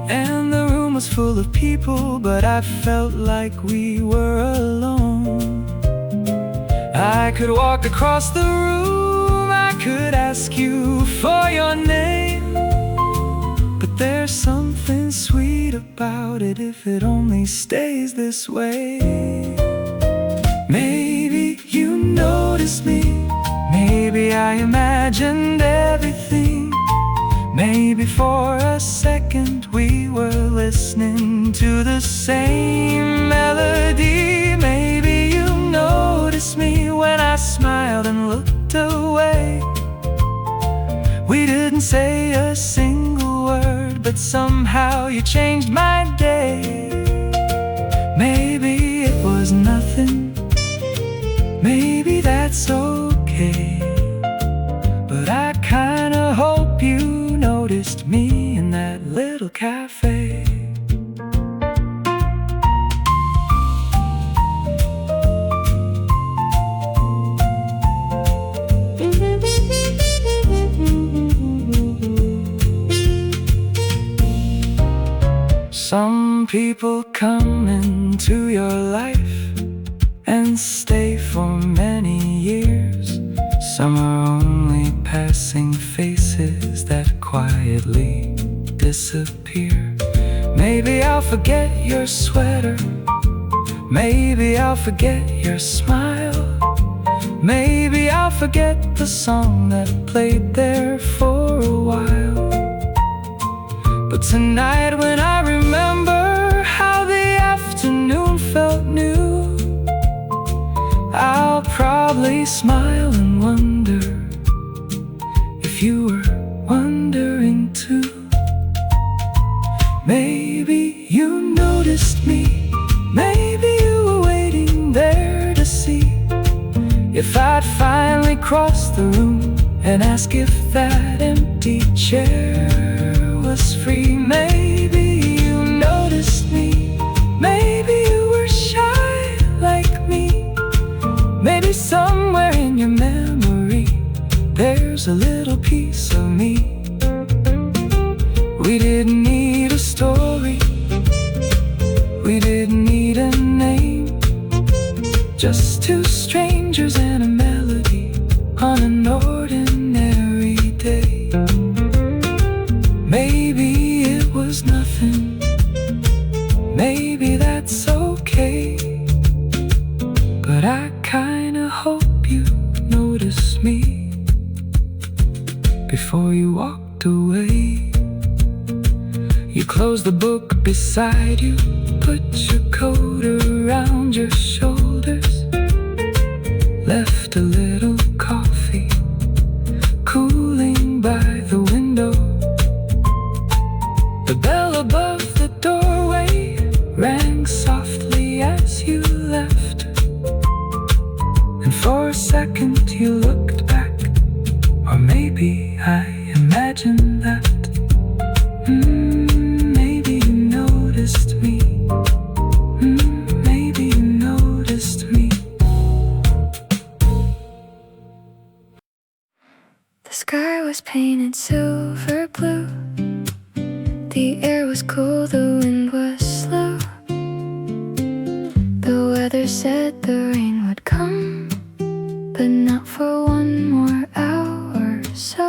and the room was full of people, but I felt like we were alone. I could walk across the room, I could ask you for your name, but there's something sweet about it if it only stays this way. Maybe you noticed me, maybe I imagined everything. Maybe for a second we were listening to the same melody. Maybe you noticed me when I smiled and looked away. We didn't say a single word, but somehow you changed my day. Maybe it was nothing, maybe that's okay, but I kinda hope you noticed me in that little cafe. Some people come into your life and stay for many years. Some are only passing faces that quietly disappear. Maybe I'll forget your sweater, maybe I'll forget your smile, maybe I'll forget the song that played there for a while. But tonight when I remember how the afternoon felt new, I'll probably smile and wonder if you were wondering too. Maybe you noticed me, maybe you were waiting there to see if I'd finally across the room and ask if that empty chair was free. Maybe you noticed me, maybe you were shy like me. Maybe somewhere in your memory there's a little piece of me. We didn't need a story, we didn't need a name, just two strangers and a melody on an ordinary day. Maybe it was nothing, maybe that's okay, but I kinda hope you noticed me before you walked away. You closed the book beside you, put your coat around your shoulders, left a little coffee cooling by the window. The bell above the doorway rang softly as you left, and for a second you looked back, or maybe I imagined that. Maybe you noticed me. Maybe you noticed me. The sky was painted silver blue. The air was cool, the wind was slow. The weather said the rain would come, but not for one more hour or so.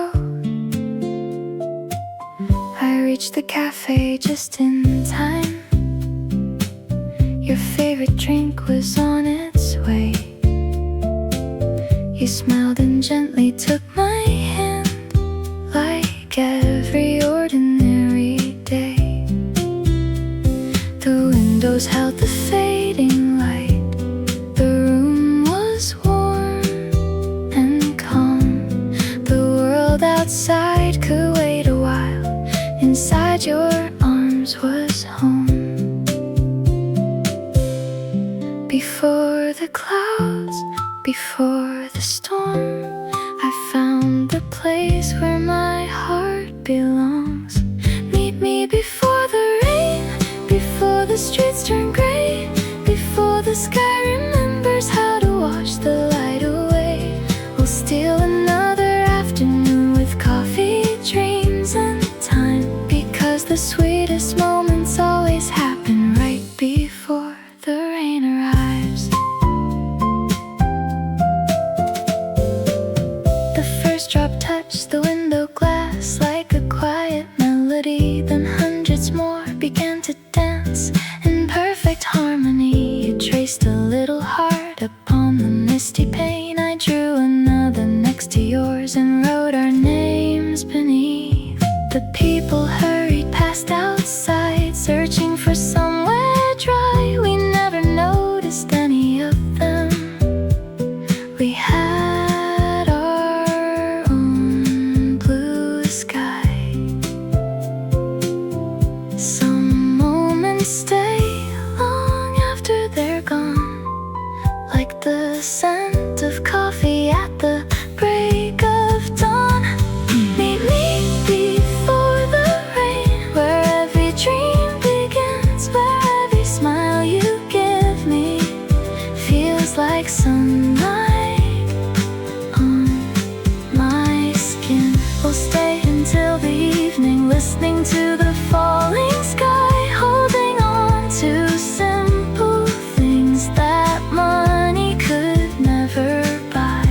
I reached the cafe just in time. Your favorite drink was on its way. You smiled and gently took my hand, like every ordinary day. The windows held the fading light. The room was warm and calm. The world outside could wait a while. Inside your arms was home. Before the clouds, before the storm, I found the place where my heart belongs. Meet me before the rain, before the streets turn gray, before the sky remembers how to wash the light away. We'll steal another afternoon with coffee, dreams, and time, because the sweetest moments always happen right before the rain arrives. The first drop touched the window glass like a quiet melody. Then hundreds more began to dance in perfect harmony. You traced a little heart upon the misty pane. I drew another next to yours and wrote our names beneath. The people hurried past outside, searching for somewhere dry. We never noticed any of them. We had our own blue sky. Some moments stay long after they're gone, like the scent of coffee at the break of dawn. Meet me before the rain, where every dream begins, where every smile you give me feels like sunlight on my skin. We'll stay until the evening, listening to the falling sky, holding on to simple things that money could never buy.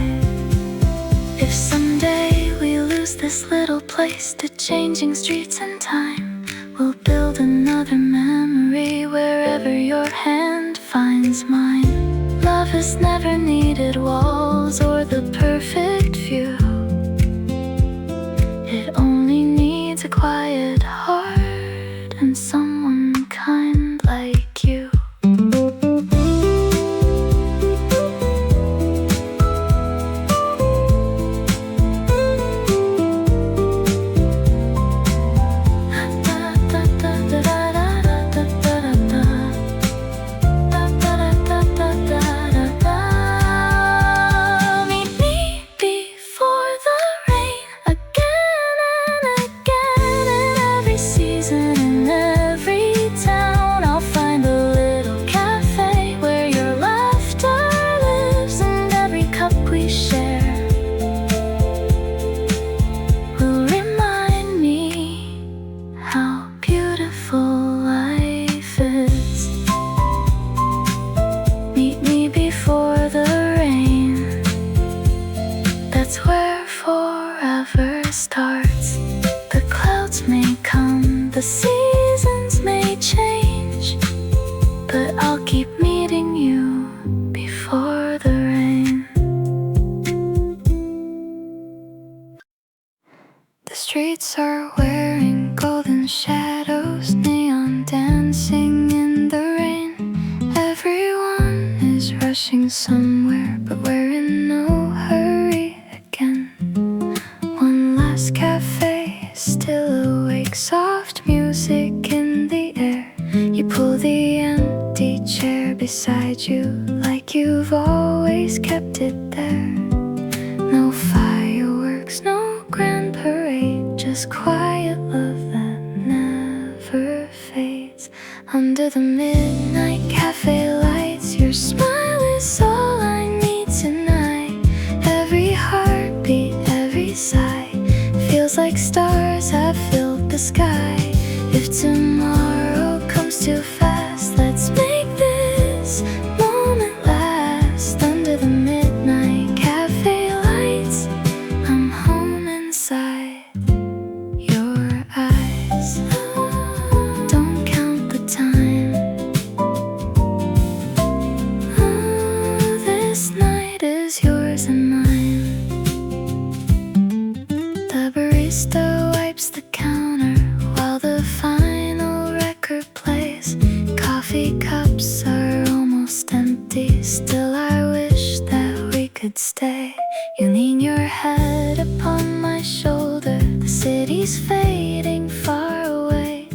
If someday we lose this little place to changing streets and time, we'll build another memory wherever your hand finds mine. Love has never needed walls or the perfect view. It only needs a quiet heart and someone kind like you. Meet keep meeting you before the rain. The streets are wearing golden shadows, neon dancing in the rain. Everyone is rushing somewhere, but we're in no hurry again. One last cafe, still awake, soft music in the air. You pull the empty chair beside you like you've always kept it there. No fireworks, no grand parade, just quiet love that never fades. Under the midnight cafe lights, your smile is all I need tonight. Every heartbeat, every sigh feels like stars have filled the sky. If tomorrow comes too fast, let's make this moment last. Under the midnight cafe lights, I'm home inside your eyes. Don't count the time. This night is yours and mine. The barista wipes the counter while the final record plays. Coffee cups are almost empty, still I wish that we could stay. You lean your head upon my shoulder, the city's fading far away.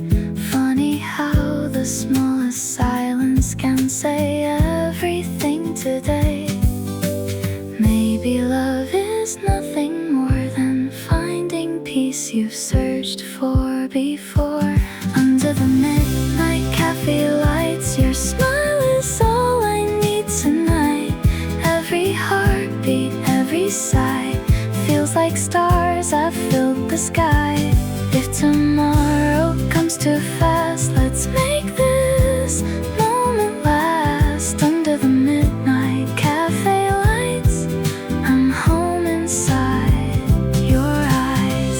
Funny how the smallest silence can say everything today. Maybe love is nothing more than finding peace you've searched for before. Under the midnight cafe lights, your smile is all I need tonight. Every heartbeat, every sigh feels like stars have filled the sky. If tomorrow comes too fast, let's make this moment last. Under the midnight cafe lights, I'm home inside your eyes.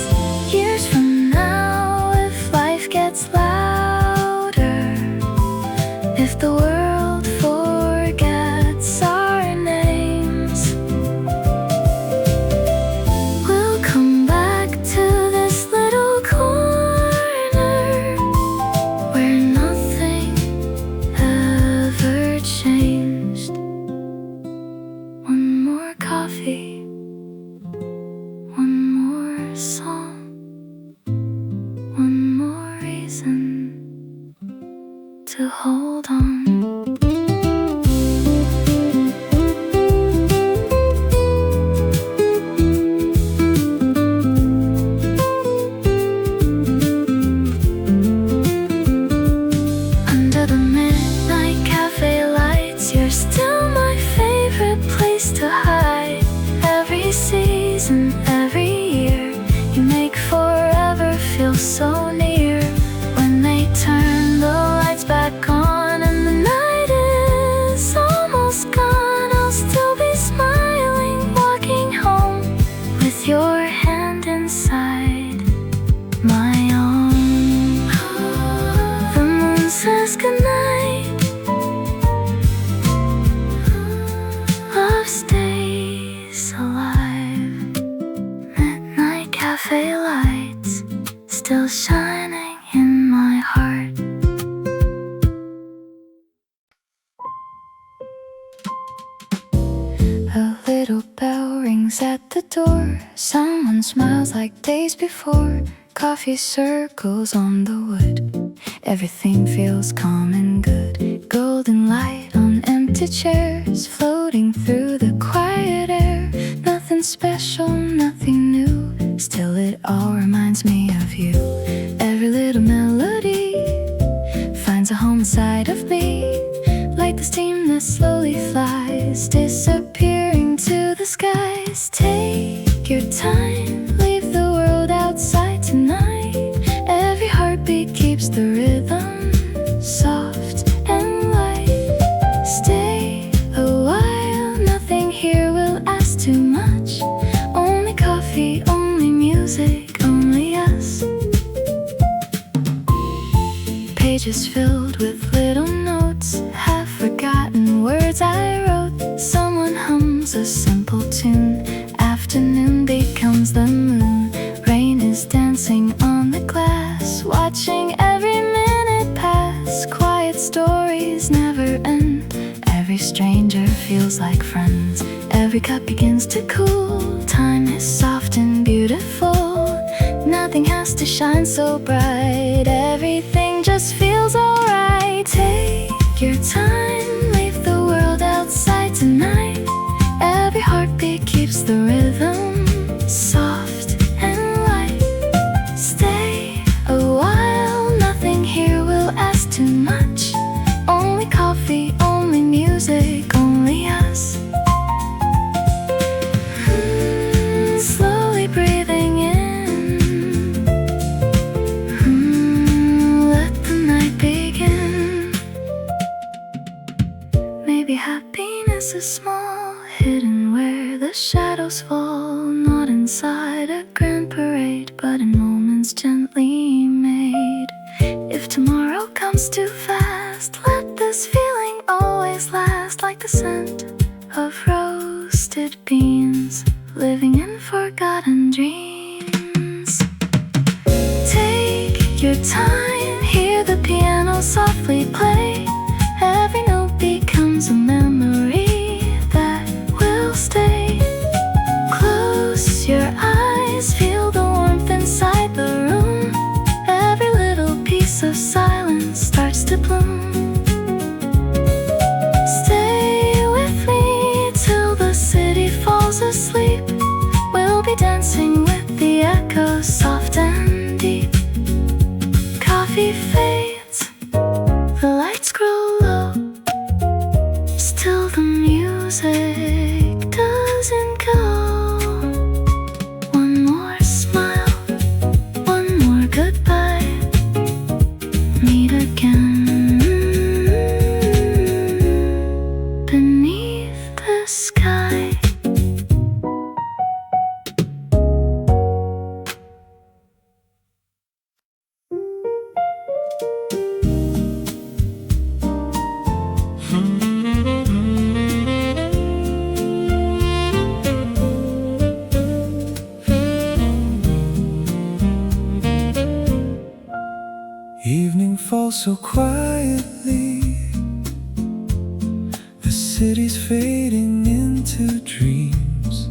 Years from now, if life gets louder, if the world forgets our names, we'll come back to this little corner where nothing ever changed. One more coffee, one more song, one more reason to hold on. Under the midnight cafe lights, you're still my favorite place to hide. Every season, every year, you make forever feel so near. When they turn the lights back on and the night is almost gone, I'll still be smiling, walking home with your hand inside my own. The moon says goodnight. Love stays alive. Midnight cafe lights still shining in my heart. A little bell rings at the door. Someone smiles like days before. Coffee circles on the wood. Everything feels calm and good. Golden light on empty chairs, floating through the quiet air. Nothing special, nothing new, still it all reminds me of you. Every little melody finds a home inside of me, like the steam that slowly flies, disappearing to the skies. Take your time, leave the world outside tonight. Every heartbeat keeps the rhythm soft and light. Stay a while, nothing here will ask too much. Only coffee, only music, only us. Pages filled with little notes, half forgotten stories never end. Every stranger feels like friends. Every cup begins to cool. Time is soft and beautiful. Nothing has to shine so bright. Everything just feels alright. Take your time, leave the world outside tonight. Every heartbeat keeps the rhythm soft and light. Stay a while, nothing here will ask too much. Only coffee, only music, only us. Slowly breathing in. Let the night begin. Maybe happiness is small, hidden where the shadows fall. Not inside a grand parade, but in moments gently made. If tomorrow comes too fast, let this feeling always last. Like the scent of roasted beans, living in forgotten dreams. Take your time, hear the piano softly play. Every note becomes a memory that will stay. Close your eyes, feel the warmth inside the room. Every little piece of silence starts to bloom. Stay with me till the city falls asleep. We'll be dancing with the echoes, soft and deep. Coffee fades, the lights grow low. Still the music doesn't go. One more smile, one more goodbye. Meet again beneath the sky. Evening falls so quietly. The city's fading into dreams.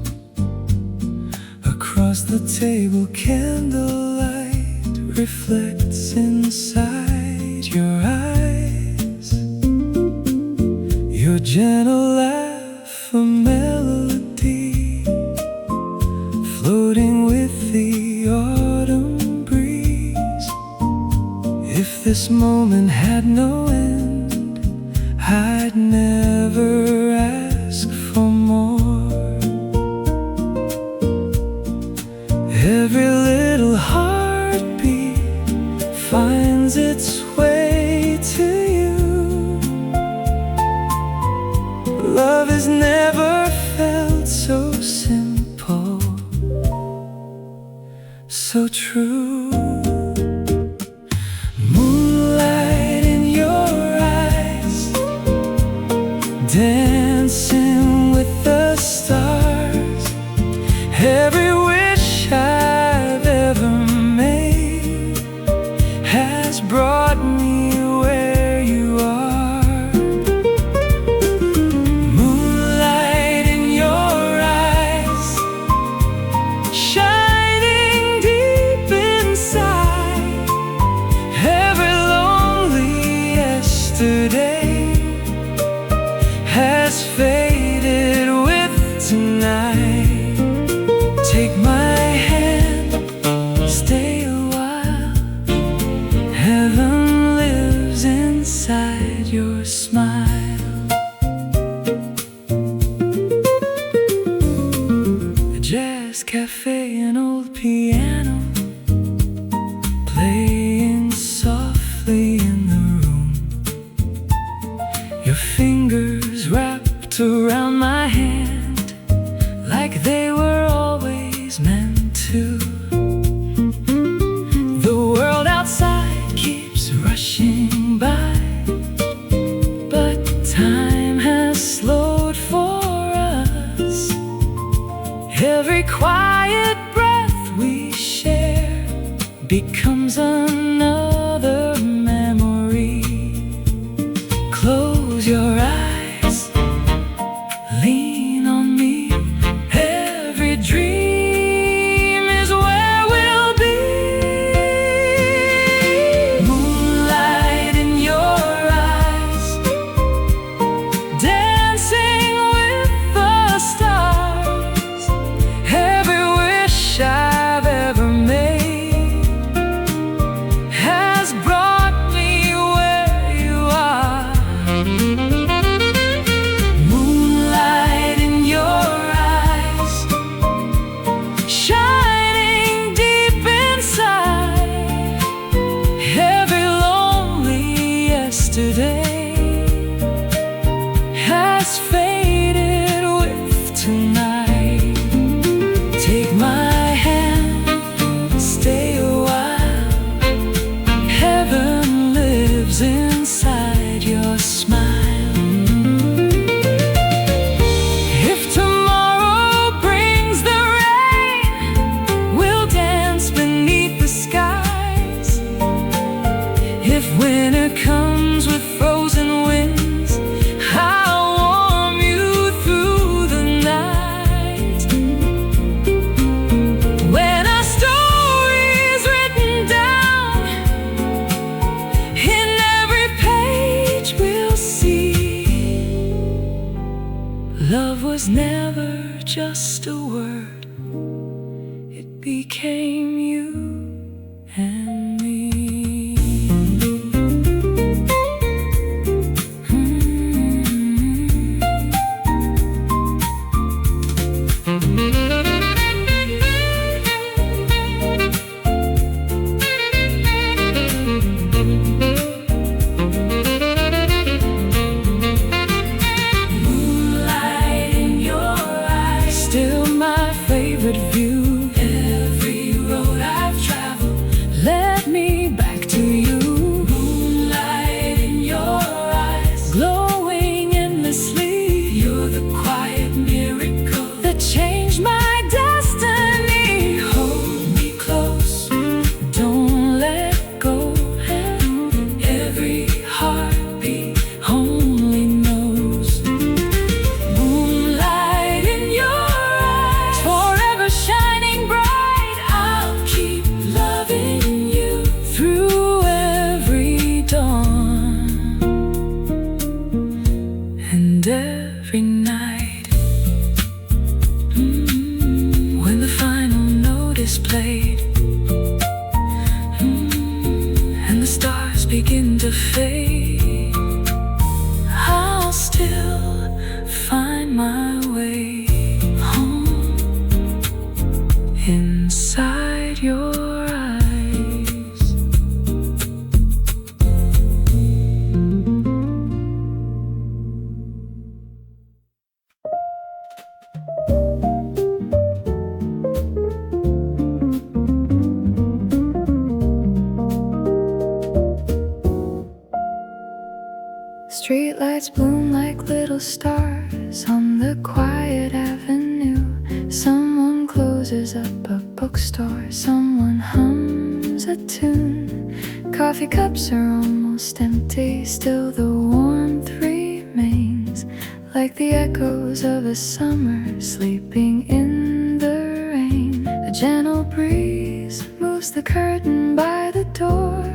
Across the table, candlelight reflects inside your eyes. Your gentle laugh, a melody, floating with the autumn breeze. If this moment had no end, I'd never ask for more. Every little heartbeat finds its way to you. Love has never felt so simple, so true. Moonlight in your eyes, dancing with the stars. Every wish I've ever made has brought me where you are. Moonlight in your eyes, shining deep inside. Every lonely yesterday has faded with tonight. Take my hand, stay a while. Heaven lives inside your smile. A jazz cafe, an old piano, playing softly in the room. Your fingers wrapped around my hand, like they were always meant to. The world outside keeps rushing by, but time has slowed for us. Every quiet breath we share becomes another memory. Close your eyes, lean on me. Every dream is where we'll be. Moonlight in your eyes, dancing with the stars. Every wish I've ever made has brought me where you are. Moonlight in your eyes, shining deep inside. Every lonely yesterday has faded with tonight. Take my hand, stay a while. Heaven lives inside your smile. If tomorrow brings the rain, we'll dance beneath the skies. If winter comes with frozen winds, I'll warm you through the night. When our story's written down, in every page we'll see love was never just a word, it became you and me. Moonlight in your eyes, still my favorite view. Every road I've traveled led me back to you. Moonlight in your eyes, glowing endlessly. You're the quiet miracle that changed my destiny. Hold me close, don't let go. Every heartbeat only knows. Moonlight in your eyes, forever shining bright. I'll keep loving you through every dawn and every night. When the final note is played, and the stars begin to fade, I'll still find my way home inside your eyes. Streetlights bloom like little stars on the quiet avenue. Someone closes up a bookstore, someone hums a tune. Coffee cups are almost empty, still the warmth remains, like the echoes of a summer sleeping in the rain. A gentle breeze moves the curtain by the door,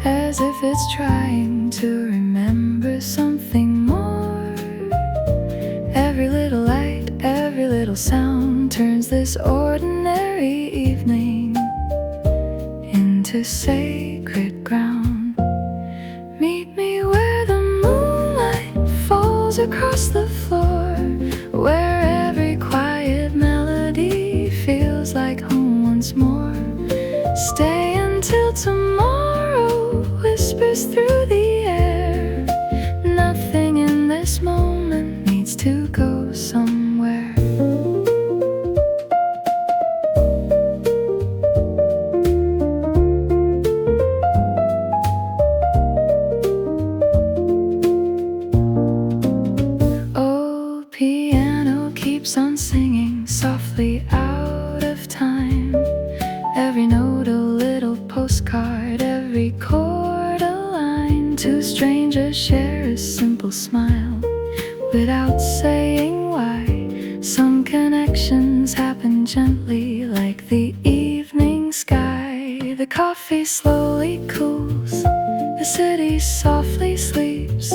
as if it's trying to remember something more. Every little light, every little sound turns this ordinary evening into sacred ground. Meet me where the moonlight falls across the floor, where every quiet melody feels like home once more. Stay until tomorrow whispers through the air. Nothing in this moment needs to go somewhere. Oh, strangers share a simple smile without saying why. Some connections happen gently, like the evening sky. The coffee slowly cools, the city softly sleeps,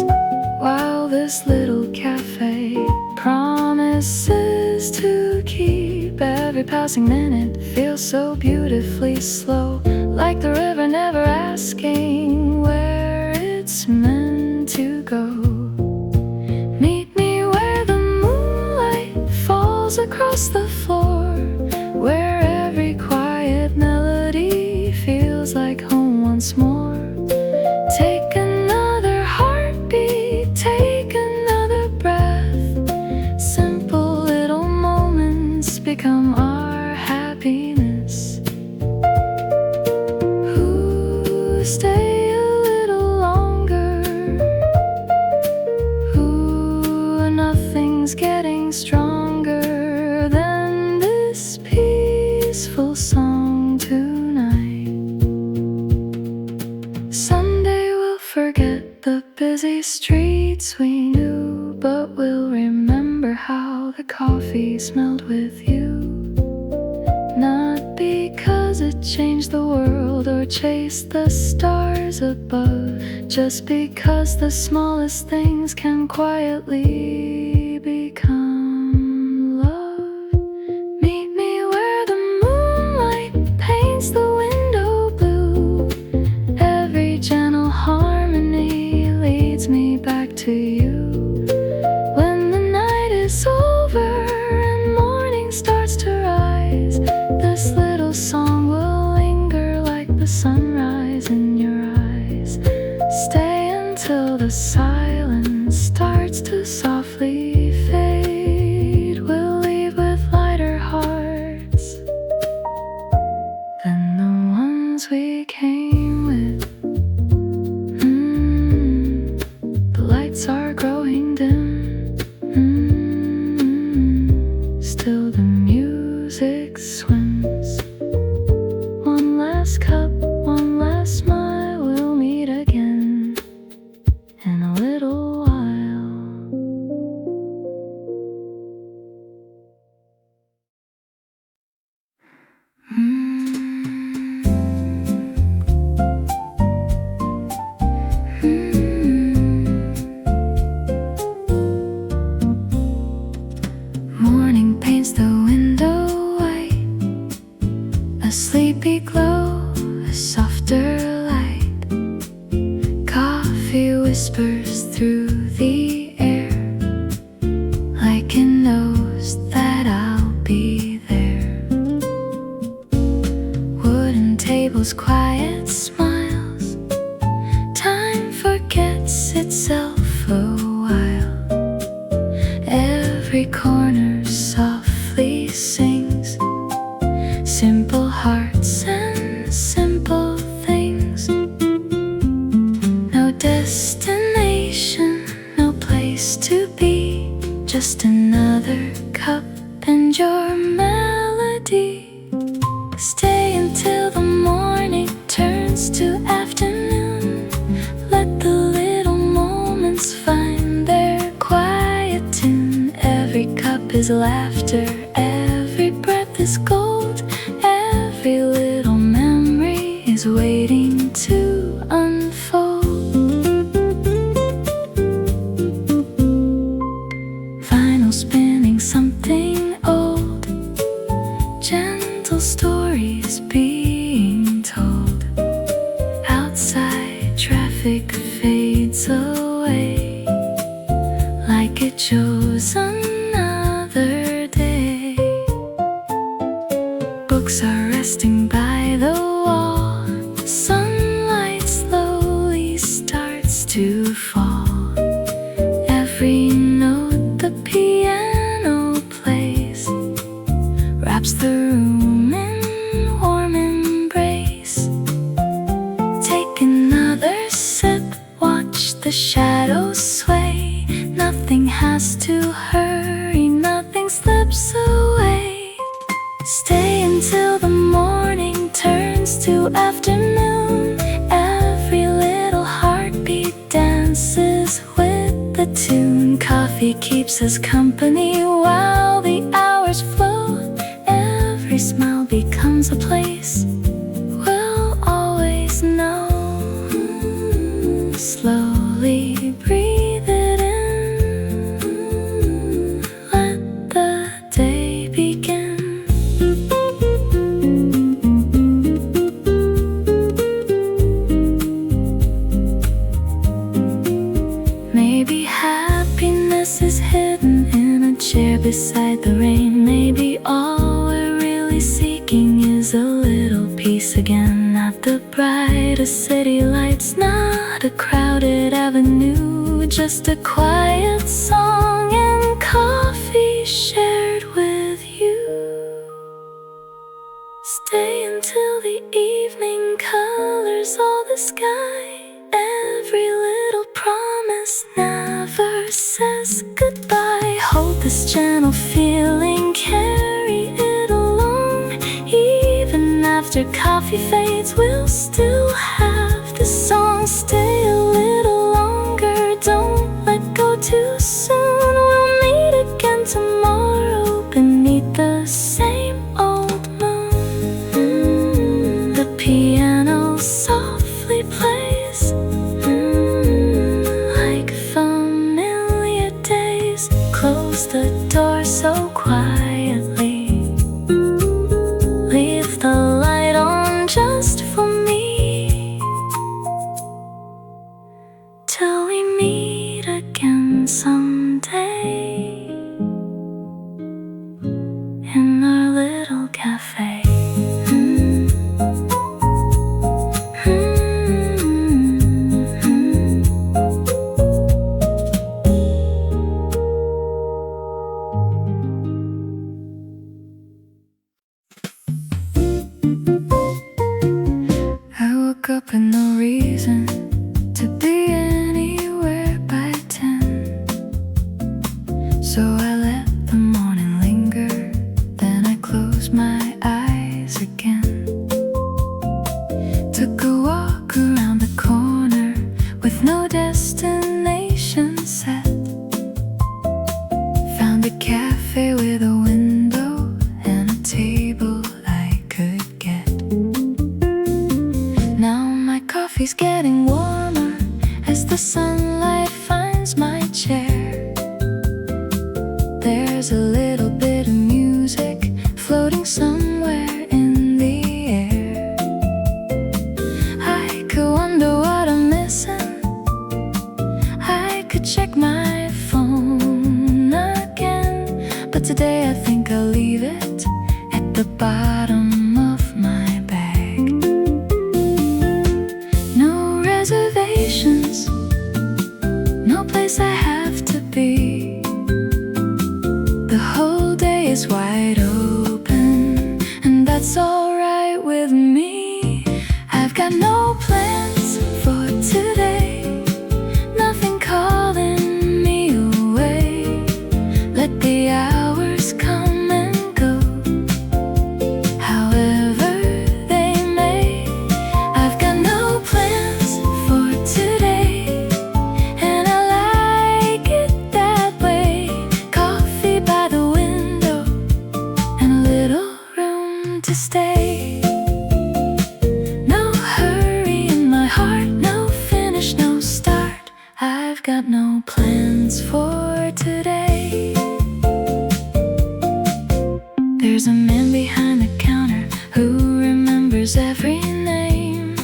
while this little cafe promises to keep. Every passing minute feels so beautifully slow, like the river never asking where it's meant to go. Meet me where the moonlight falls across the floor, where every quiet melody feels like home once more. Take another heartbeat, take another breath. Simple little moments become our happiness. Ooh, stay a little longer. Ooh, nothing's getting stronger than this peaceful song tonight. Someday we'll forget the busy streets we knew, but we'll remember how the coffee smelled with you. Not because it changed the world or chased the stars above, just because the smallest things can quietly become love. Meet me where the moonlight paints the window blue. Every gentle harmony leads me back to you. When the night is over and morning starts to rise, this little song will linger like the sunrise in your eyes. Stay until the silence starts to softly fade. We'll leave with lighter hearts than the ones we came with. The lights are growing dim. Still the music swims. One last cup, one last smile. We'll meet again in a little while. Morning paints the window white, a sleepy glow, a softer light. Coffee whispers through the air, like it knows that I'll be there. Wooden tables, quiet smiles. Time forgets itself a while. Every corner softly sings, simple hearts and simple things. No destination, no place to be, just another cup and your melody. Stay until the morning turns to afternoon. Let the little moments find their quiet tune. Every cup is laughter, every breath is gold. Every little memory is waiting to unfold. Vinyl spinning something old, gentle stories being told. Outside traffic fades away, like it chose another day. Books are resting by the wall. Sunlight slowly starts to fall. Every note the piano plays wraps the room in warm embrace. Take another sip, watch the shadows sway. Nothing has to hurry, nothing slips away. Stay until the morning turns to afternoon. Every little heartbeat dances dances with the tune. Coffee keeps us company while the hours flow. Every smile becomes a place we'll always know. Slowly breathe it in, let the day begin. Maybe happiness is hidden in a chair beside the rain. Maybe all we're really seeking is a little peace again. Not the brightest city lights, not a crowded avenue, just a quiet song and coffee shared with you. Stay until the evening colors all the sky. Every little promise never says goodbye. Hold this gentle feeling, carry it along. Even after coffee fades, we'll still have the song. Stay a little longer, don't let go too soon. We'll meet again tomorrow beneath the same old moon. The piano softly plays like familiar days. Close the door so quietly, leave the light on just for me, till we meet again someday in our little cafe. I woke up with no reason to be anywhere by 10, so I let the morning linger, then I closed my eyes again. Took a walk around the corner with no destination set. Found a cafe with a window and a table I could get. Now my coffee's getting warmer as the sunlight finds my chair. There's a little bit of music floating somewhere in the air. I could wonder what I'm missing. I could check my phone again, but today I think I'll leave it at the bottom of my bag. No reservations, no place I have to be. The whole day is wide open, and that's alright with me. I've got no plans for today, nothing calling me away. Let the hours come and go, however they may. I've got no plans for today, and I like it that way. Coffee by the window and a little room to stay. No hurry in my heart, no finish, no start. I've got no plans for today. There's a man behind the counter who remembers every name,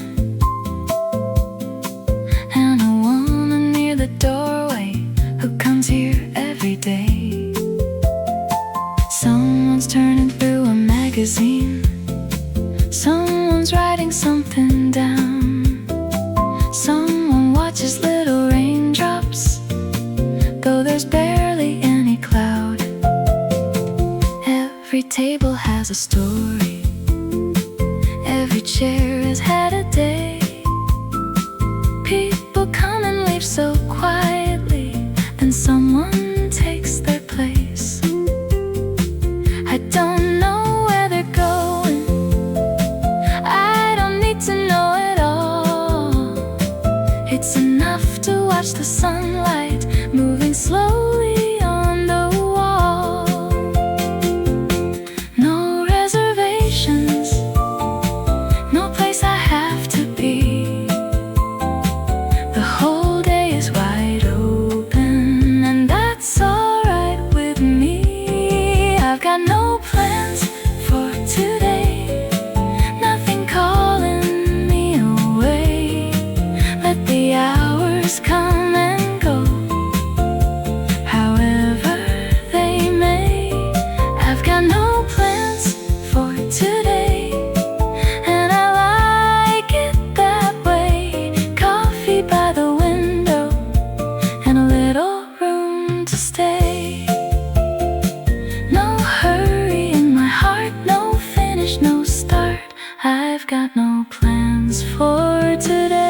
and a woman near the doorway who comes here every day. Someone's turning through a magazine, someone's writing something down, someone watches little raindrops, though there's barely any cloud. Every table has a story, every chair has had a day. People come and leave so quietly, then someone takes their place. I don't know where they're going, I don't need to know it all. It's enough to watch the sun sunlight moving slowly on the wall. No reservations, no place I have to be. The whole day is wide open, and that's alright with me. I've got no plans for today, nothing calling me away. Let the hours come and go, however they may. I've got no plans for today, and I like it that way. Coffee by the window and a little room to stay. No hurry in my heart, no finish, no start. I've got no plans for today.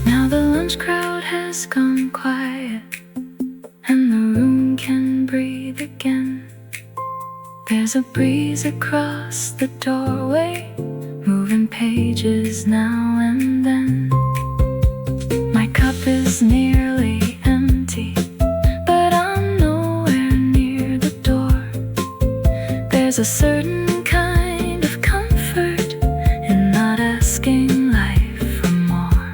Now the lunch crowd has gone quiet, and the room can breathe again. There's a breeze across the doorway, moving pages now and then. My cup is nearly empty, but I'm nowhere near the door. There's a certain kind of comfort in not asking life for more.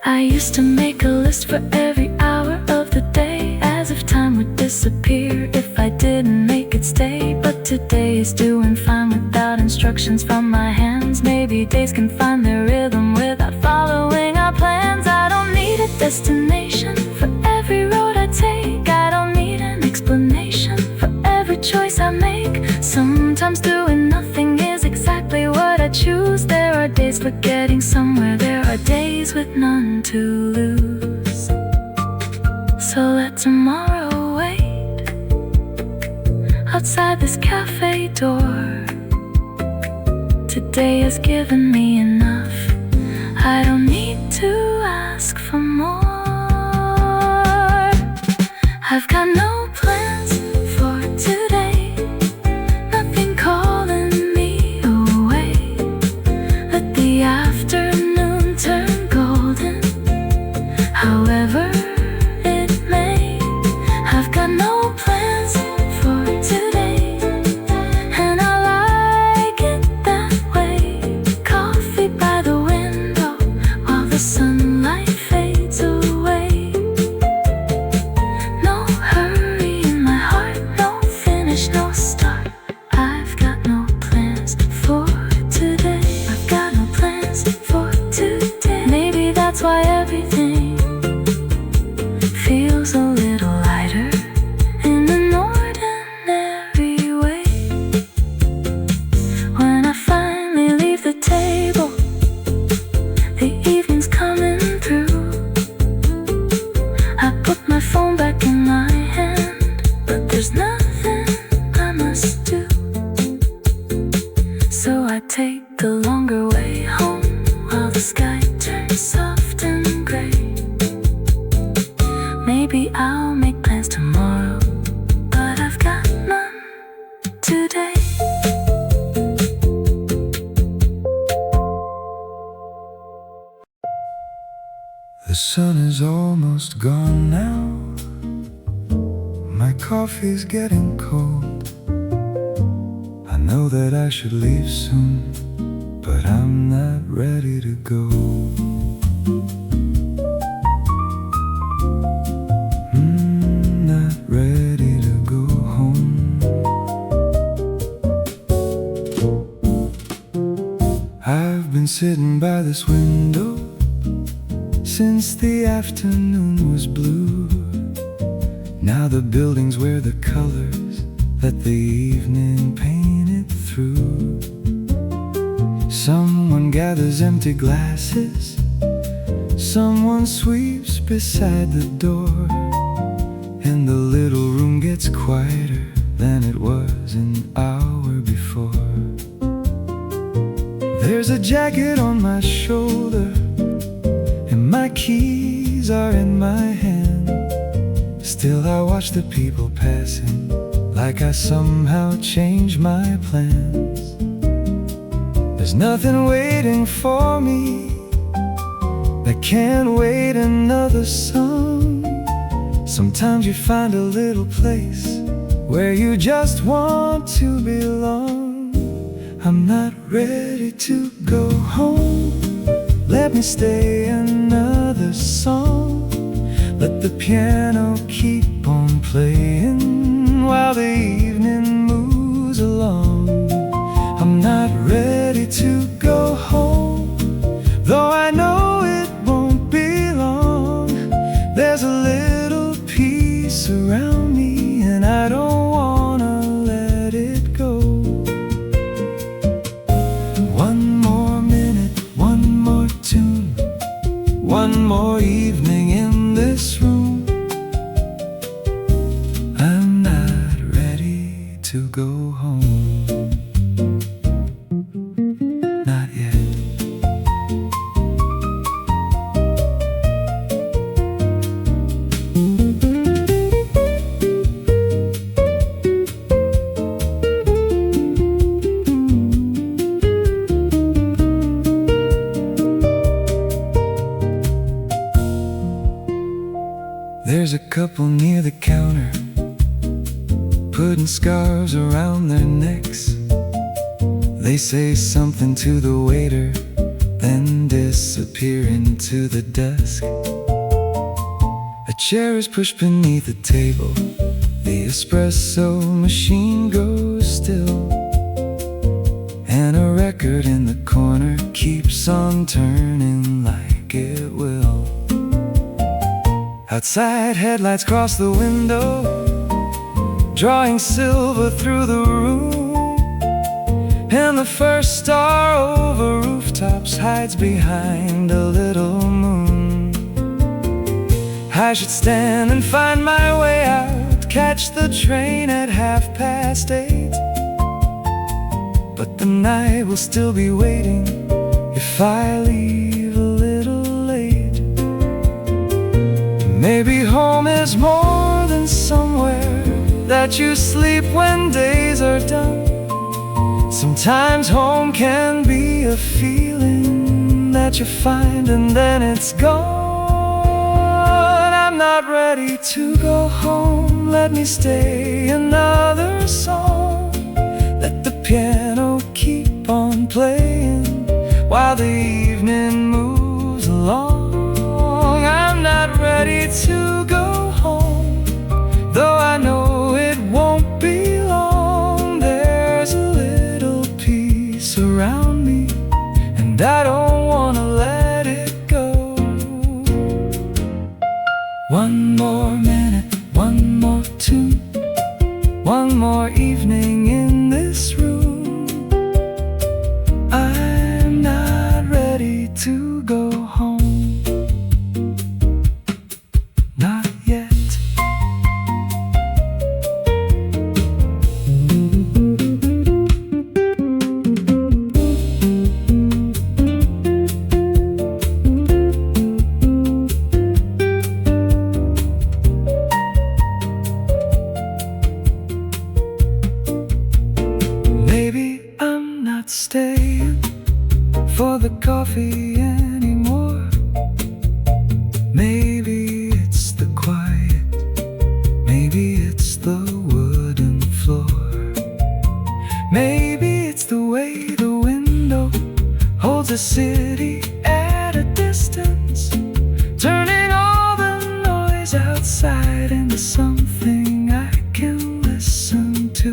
I used to make a list for every hour of the day, as if time would disappear if I didn't make it stay. But today is doing fine without instructions from my hands. Maybe days can find their rhythm without following our plans. I don't need a destination for every road I take. I don't need an explanation for every choice I make. Sometimes doing nothing is exactly what I choose. There are days for getting somewhere, there are days with none to lose. So let tomorrow wait outside this cafe door. Today has given me enough, I don't need to ask for more. I've got no plans for today, nothing calling me away. Let the afternoon turn golden, however it may. I've got no plans for today, and I like it that way. Coffee by the window while the sunlight fades away. No hurry in my heart, no finish, no start. I've got no plans for today. I've got no plans for today. Maybe that's why everything feels a little lighter in an ordinary way. When I finally leave the table, the evening's coming through. I put my phone back in my hand, but there's nothing I must do. So I take the longer way home while the sky turns soft and gray. Maybe I'll make plans tomorrow, but I've got none today. The sun is almost gone now. My coffee's getting cold. I know that I should leave soon, but I'm not ready to go. Not ready to go home. I've been sitting by this window since the afternoon was blue. Now the buildings wear the colors that the evening painted through. Someone gathers empty glasses, someone sweeps beside the door, and the little room gets quieter than it was an hour before. There's a jacket on my shoulder, and my keys are in my hand. Still I watch the people passing, like I somehow changed my plans. There's nothing waiting for me that can't wait another song. Sometimes you find a little place where you just want to belong. I'm not ready to go home. Let me stay another song. Let the piano keep on playing while the evening moves along. I'm not ready to go home, though I know it won't be long. There's a little peace around me, and I don't wanna let it go. One more minute, one more tune, one more evening in this room. I'm not ready to go home. Not yet. There's a couple near the counter, putting scarves around their necks. They say something to the waiter, then disappear into the dusk. A chair is pushed beneath the table, the espresso machine goes still, and a record in the corner keeps on turning like it will. Outside, headlights cross the window, drawing silver through the room, and the first star over rooftops hides behind a little moon. I should stand and find my way out, catch the train at 8:30, but the night will still be waiting if I leave a little late. Maybe home is more than somewhere that you sleep when days are done. Sometimes home can be a feeling that you find and then it's gone. I'm not ready to go home. Let me stay another song. Let the piano keep on playing while the evening moves along. I'm not ready to go home, though I know it won't be long. There's a little peace around me, and I don't wanna let it go. One more minute, one more tune, one more evening in this room. I'm not ready to go home. Not yet. Maybe I'm not staying for the coffee anymore. Maybe it's the quiet, maybe it's the wooden floor. Maybe it's the way the window holds a city at a distance, turning all the noise outside into something I can listen to.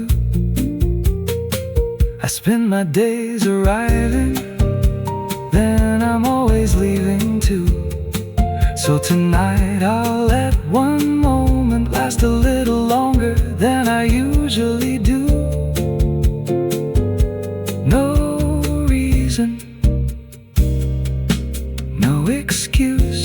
I spend my days arriving, then I'm always leaving too. So tonight I'll let one moment last a little longer than I usually do. No reason, no excuse,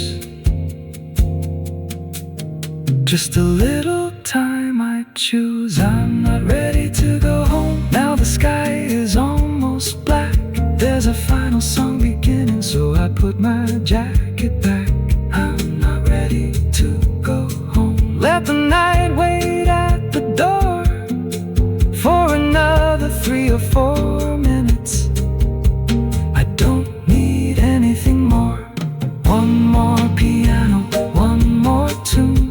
just a little time I choose. I'm not ready to go home. Now the sky is almost black. There's a final song beginning, so I put my jacket back. I'm not ready to go home. Let the night 4 minutes. I don't need anything more. One more piano, one more tune,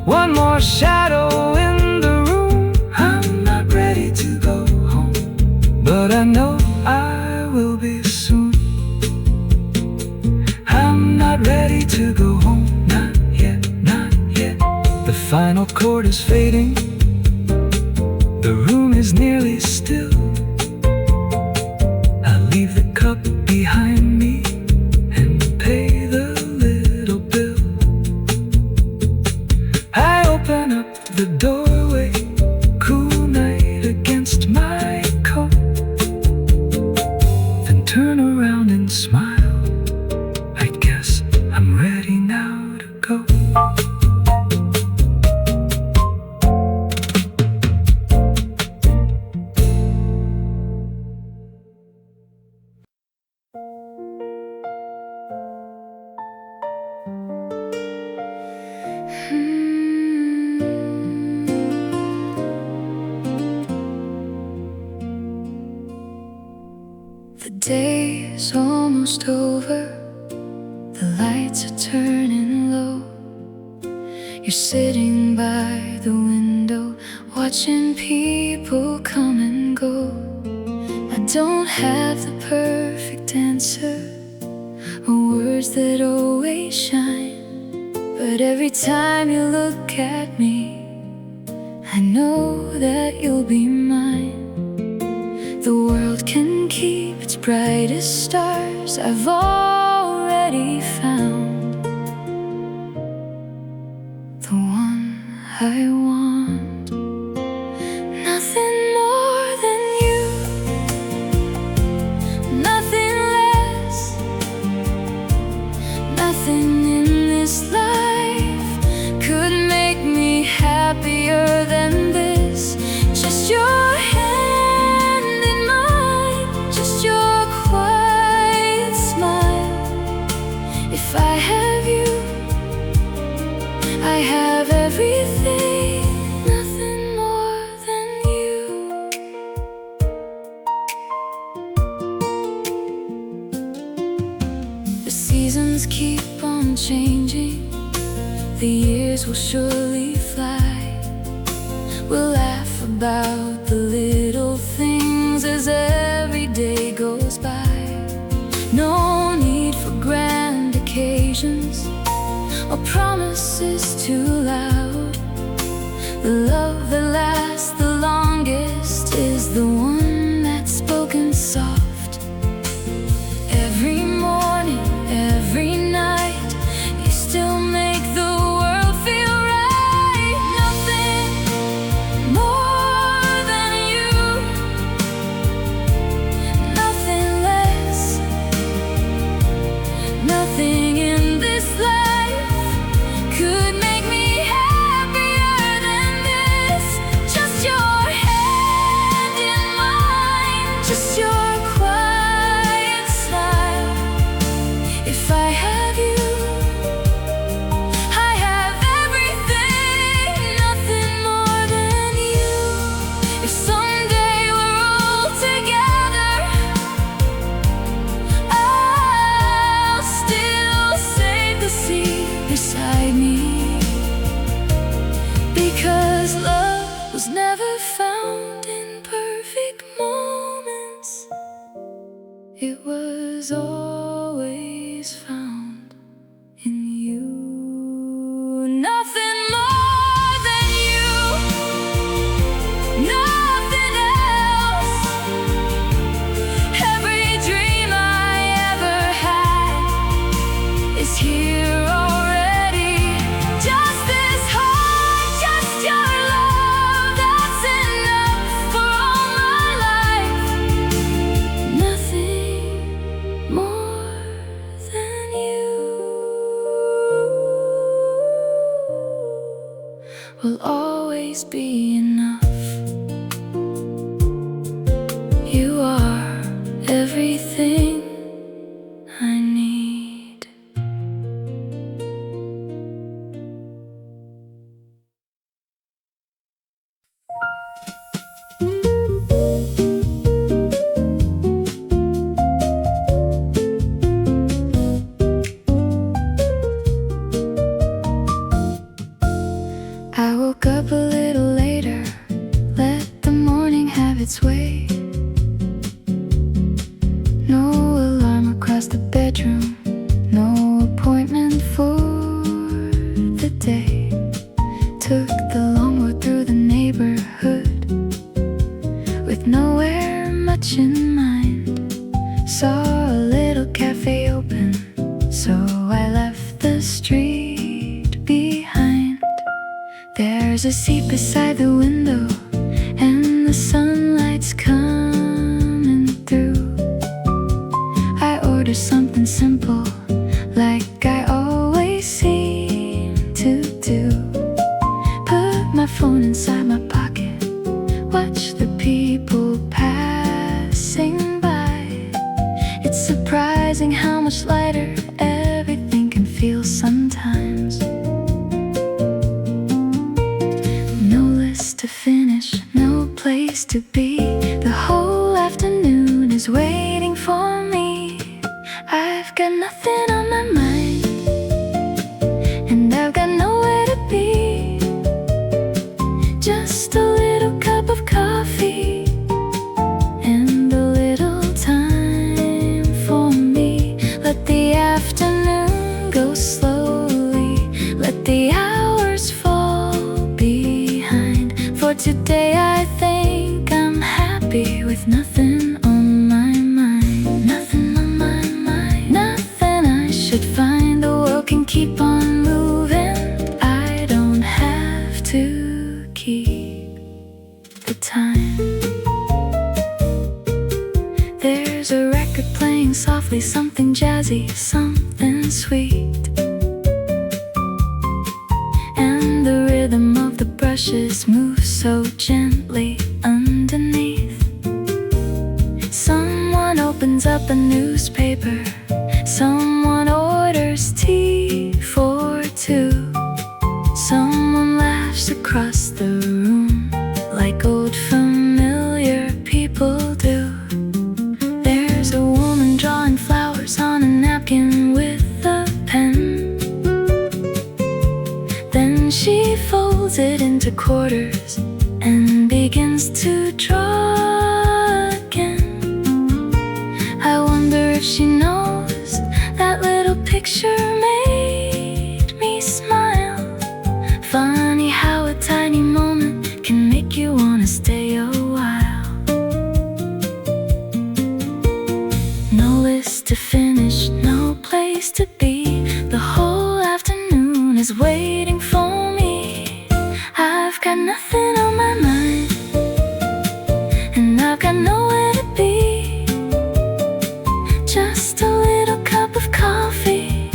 one more shadow in the room. I'm not ready to go home, but I know I will be soon. I'm not ready to go home, not yet, not yet. The final chord is fading, the room is nearly still. I leave the cup behind me and pay the little bill. I open up the doorway, cool night against my coat, then turn around and smile. I guess I'm ready now to go. The day is almost over, the lights are turning low. You're sitting by the window, watching people come and go. I don't have the perfect answer or words that always shine, but every time you look at me, I know that you'll be mine. The world can keep its brightest stars, I've already found the one I want. Nothing more than you, nothing less, nothing in this life could make me happier than this. Just your hand in mine, just your quiet smile. If I have you, I have everything, nothing more than you. The seasons keep on changing, the years will surely fly. We'll laugh about the little things as every day goes by. No need for grand occasions or promises too loud. The love that lasts the longest is the one that's spoken soft. Every morning, every night, you still make the world feel right. Nothing more than you, nothing less, nothing in this life could make me happier than this. Just your hand in mine, just your quiet smile. If I have you, I have everything, nothing more than you. If someday we're all together, I'll still save the sea beside me, because love was never found in perfect moments. It was always found in you. Nothing more than you, nothing else. Every dream I ever had is here already. Just this heart, just your love, that's enough for all my life. Nothing more than you will always be enough. You are everything I need. I woke up a little later, let the morning have its way. No alarm across the bedroom, no appointment for the day. Took the long road through the neighborhood with nowhere much in mind. Saw a little cafe open, so I left the street behind. There's a seat beside the window, and the sunlight's coming through. I ordered something simple, like I always seem to do. Put my phone inside my pocket, watch the people passing by. It's surprising how much lighter everything can feel sometimes. No list to finish, no place to be. The whole afternoon is waiting for me. I've got nothing on my mind, and I've got nowhere to be. Just a little cup of coffee and a little time for me. Let the afternoon go slowly, let the hours fall behind. For today I think I'm happy with nothing on my mind. Nothing on my mind, nothing I should find. The world can keep on moving, I don't have to keep the time. There's a record playing softly, something jazzy, something sweet, and the rhythm of the brushes moves so gently underneath. Someone opens up a newspaper, someone orders tea for two. Someone laughs across the room like old familiar people do. There's a woman drawing flowers on a napkin with a pen. Then she folds it into quarters and begins to draw again. I wonder if she knows that little picture made me smile. Funny how a tiny moment can make you wanna stay a while. No list to finish, no place to be. The whole afternoon is waiting for me. I've got nothing on my mind, and I've got nowhere to be. Just a little cup of coffee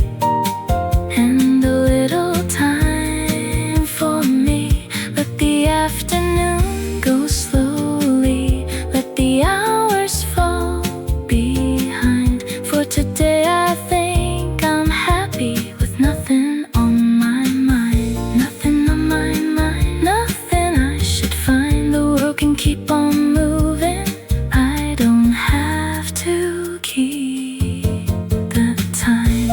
and a little time for me. Let the afternoon go slowly, let the hours fall behind. For today I think I'm happy with nothing on my mind. Nothing on my mind, nothing I should find. The world can keep on moving, I don't have to keep the time.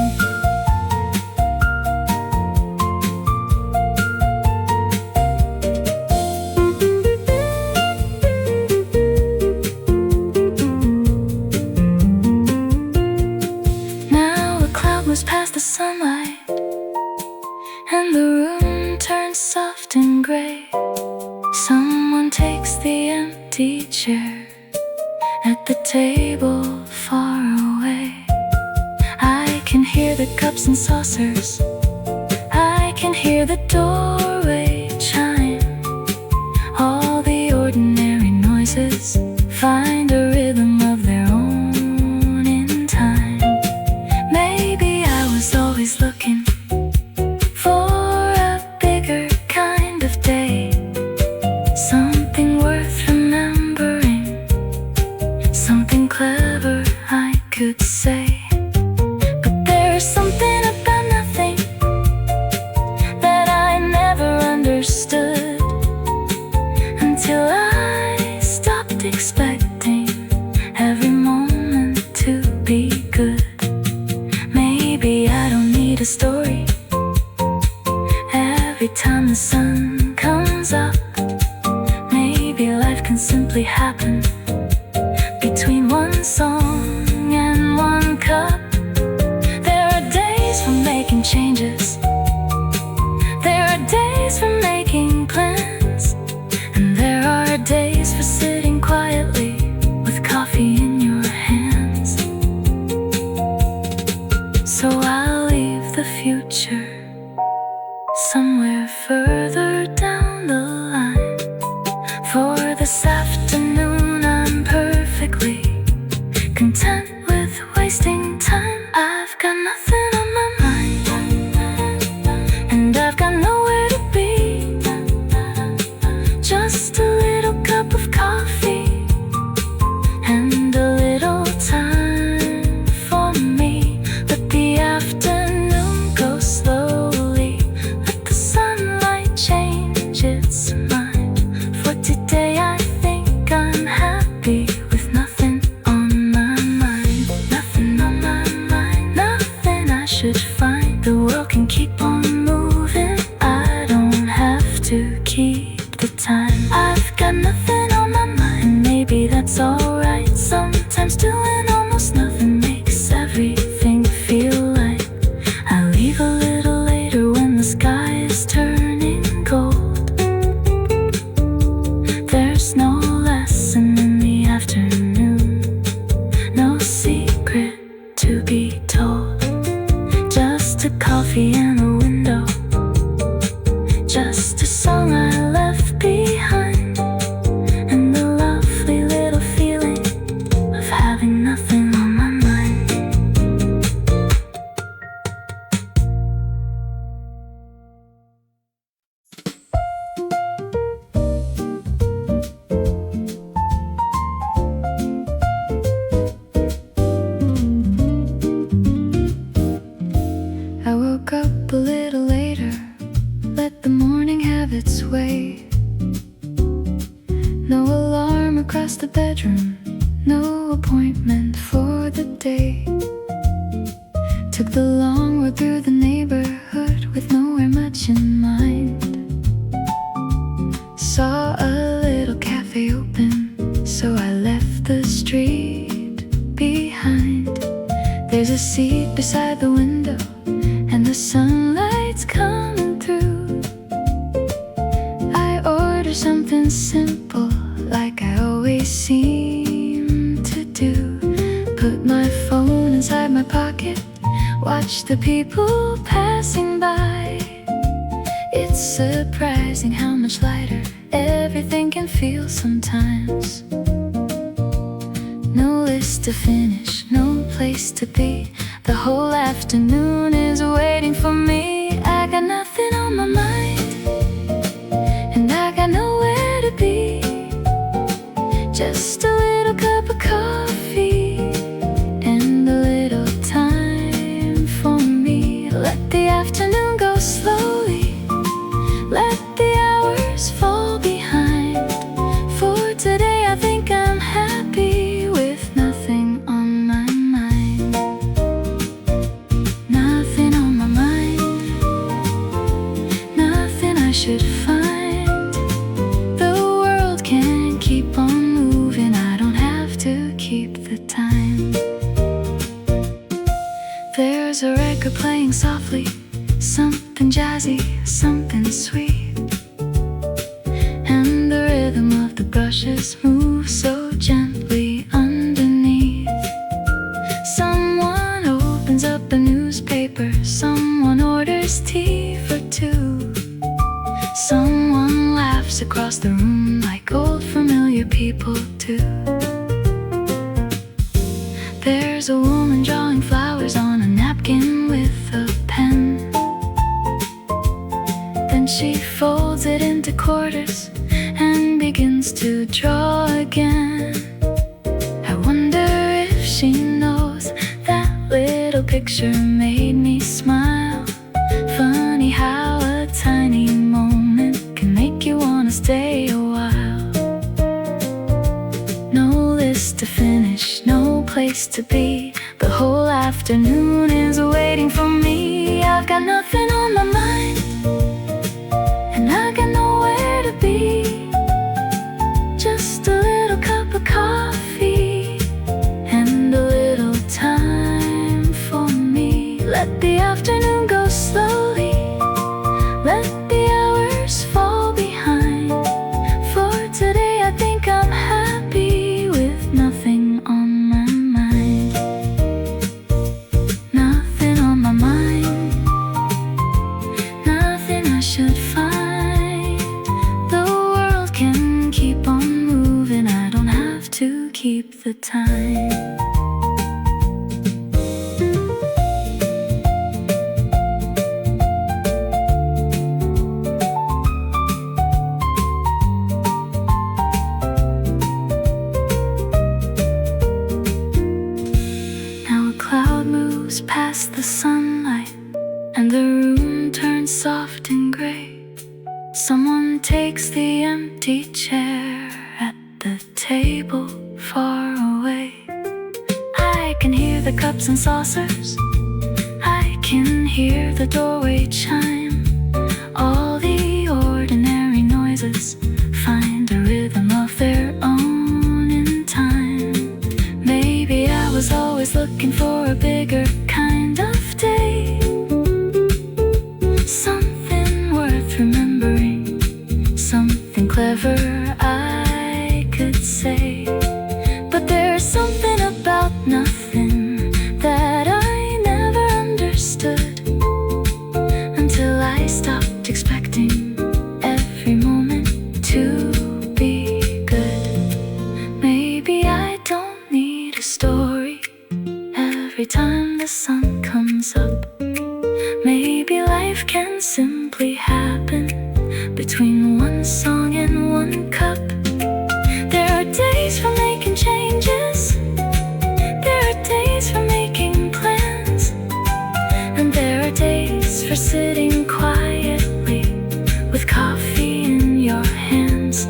Now a cloud moves past the sunlight, and the room turns soft and gray. Someone takes the empty chair at the table far away. I can hear the cups and saucers, I can hear the doorway chime. All the ordinary noises find a rhythm of their own in time. Maybe I was always looking for a bigger kind of day, something worth remembering, something clever I could say. But there's something about nothing that I never sun comes up, maybe life can simply happen between one song and one cup. There are days for making changes, there are days for making plans, and there are days for sitting quietly with coffee in your hands. So I'll leave the future somewhere further down the line. For this afternoon I'm perfectly content with wasting time. I've got nothing on my mind, and I've got nowhere to be. Just a little cup of coffee and a little time for me. Let the afternoon go slowly, let the sunlight change its mind. For today I think I'm happy with nothing on my mind. Nothing on my mind, nothing I should find. The world can keep on moving, I don't have to keep the time. I've got nothing on my mind, maybe that's alright. Sometimes doing almost nothing makes everything feel like I leave a little later when the sky is turning gold. There's no lesson in the afternoon, no secret to be told. Just a coffee and a window, just a song I left behind, and the lovely little feeling of having nothing on my mind. I woke up a little later, let the morning have its way. No alarm across the bedroom, no appointment for the day. Took the long road through the neighborhood with nowhere much in mind. Saw a little cafe open, so I left the street behind. There's a seat beside the window, and the sunlight's coming through. I order something simple, like I always seem to do. Put my phone inside my pocket, watch the people passing by. It's surprising how much lighter everything can feel sometimes. No list to finish, no place to be. The whole afternoon is waiting for me. I got nothing on my mind, and I got nowhere to be. Just a little cup of coffee and a little time for me. Let the afternoon go slowly, let the hours fall behind. For today I think I'm happy with nothing on my mind. Nothing on my mind, nothing I should find. The world can keep on moving, I don't have to keep the time. There's a record playing softly, something jazzy, something sweet, and the rhythm of the brushes moves so gently underneath. Someone opens up a newspaper, someone orders tea for two. Someone laughs across the room like old familiar people do. There's a woman drawing flowers on a napkin with a pen. Then she folds it into quarters and begins to draw again. I wonder if she knows that little picture made me smile. Funny how a tiny moment can make you wanna stay a while. No list to finish, no place to be. The whole afternoon is waiting for me. I've got nothing on my mind, and I got keep the time. Now a cloud moves past the sunlight, and the room turns soft and gray. Someone takes the empty chair at the table far away. I can hear the cups and saucers, I can hear the doorway chime. All the ordinary noises find a rhythm of their own in time. Maybe I was always looking for a bigger kind of day, something worth remembering, something clever I could say. But there's something about nothing that I never understood, until I stopped expecting every moment to be good. Maybe I don't need a story every time the sun comes up. Maybe life can simply happen between one song and one cup. There are days for making changes, there are days for making plans, and there are days for sitting quietly with coffee in your hands.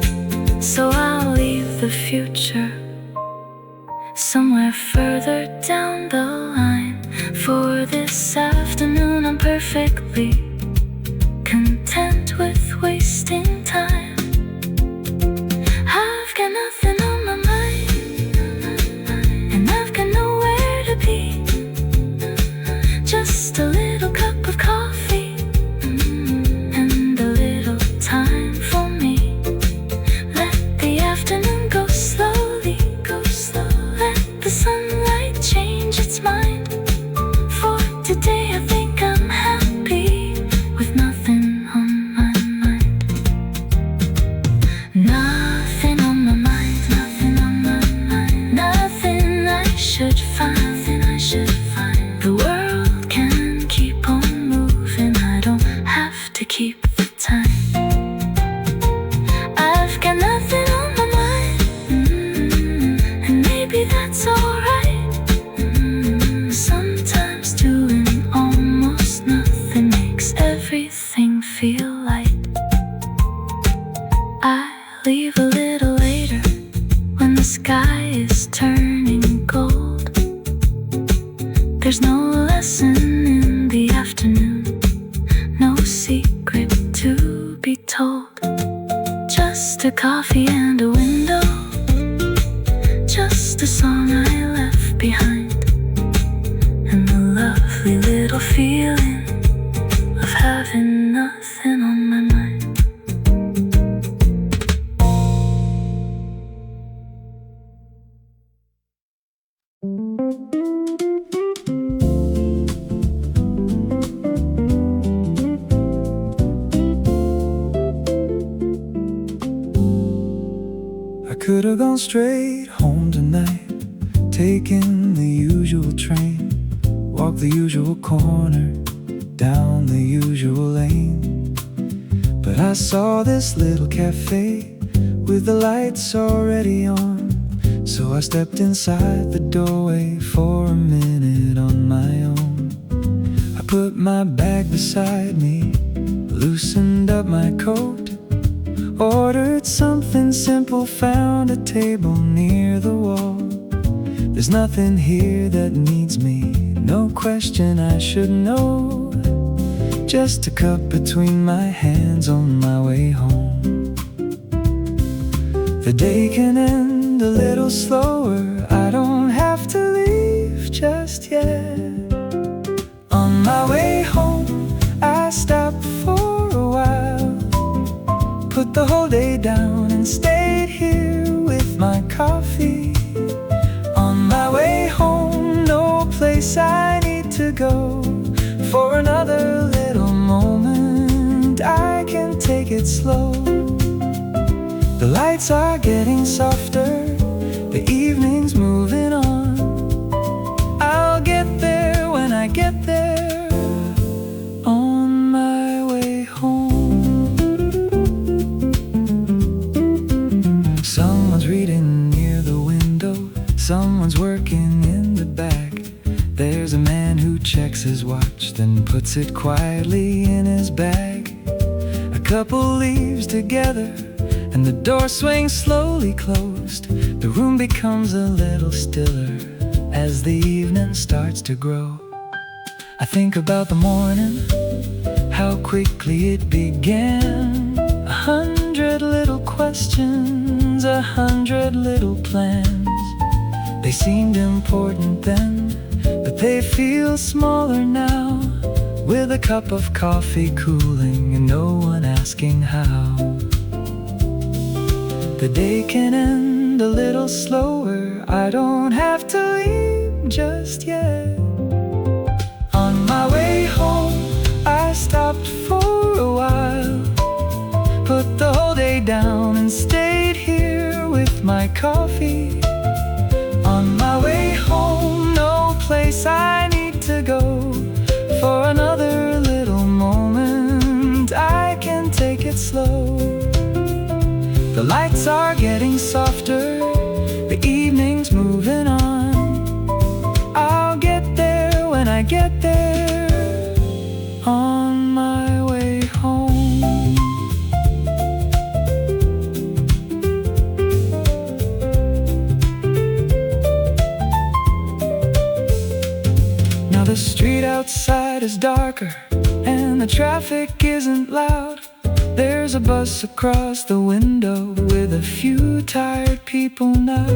So I'll leave the future somewhere further down the line. For this afternoon I'm perfectly content with wasting time. I've got nothing on my mind, and I've got nowhere to be. Just a little cup of coffee, and a little time for me. Let the afternoon go slowly, go slow. Let the sunlight change its mind. For today I think I'm happy with nothing on my mind. Nothing on my mind, nothing on my mind. Nothing I should find, nothing I should find. The world can keep on moving, I don't have to keep the time. I've got nothing on my mind, and maybe that's alright. Sometimes doing almost nothing makes everything feel light. I leave a little later when the sky is turning gold. There's no lesson in the afternoon, no secret to be told. Just a coffee and a window, just a song I left behind, and the lovely little feeling of having nothing on my mind. I could have gone straight home tonight, taken the usual train, walked the usual corner, down the usual lane. But I saw this little cafe with the lights already on, so I stepped inside the doorway for a minute on my own. I put my bag beside me, loosened up my coat, ordered something simple, found a table near the wall. There's nothing here that needs me, no question I should know. Just a cup between my hands on my way home. The day can end a little slower, I don't have to leave just yet. On my way home, I stopped for a while, put the whole day down and stayed here with my coffee. On my way home, no place I need to go for another little moment. I can take it slow. The lights are getting softer, The evening's moving on. I'll get there when I get there, on my way home. Someone's reading near the window, someone's working in the back. There's a man who checks his watch, then puts it quietly in his bag. A couple leaves together, and the door swings slowly closed. The room becomes a little stiller as the evening starts to grow. I think about the morning, how quickly it began. 100 little questions, 100 little plans. They seemed important then, but they feel smaller now, with a cup of coffee cooling and no one asking how. The day can end a little slower, I don't have to leave just yet. On my way home, I stopped for a while, put the whole day down and stayed here with my coffee. On my way home, no place I need to go. For another little moment, I can take it slow. The lights are getting softer, the evening's moving on. I'll get there when I get there, on my way home. Now the street outside is darker, and the traffic isn't loud. There's a bus across the window with a few tired people now.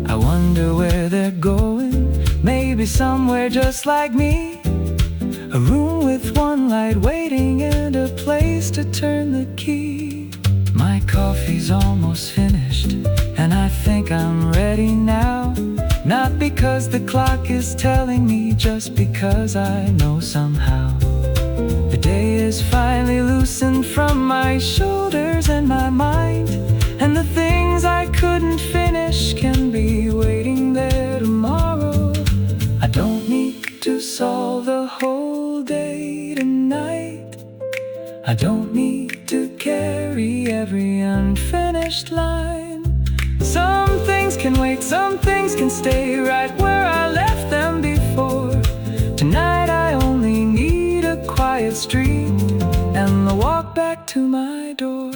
I wonder where they're going, maybe somewhere just like me. A room with one light waiting and a place to turn the key. My coffee's almost finished, and I think I'm ready now. Not because the clock is telling me, just because I know somehow. The day is finally loosened from my shoulders and my mind, and the things I couldn't finish can be waiting there tomorrow. I don't need to solve the whole day tonight. I don't need to carry every unfinished line. Some things can wait, some things can stay right where I left them before. Tonight I only need a quiet street and the walk back to my door.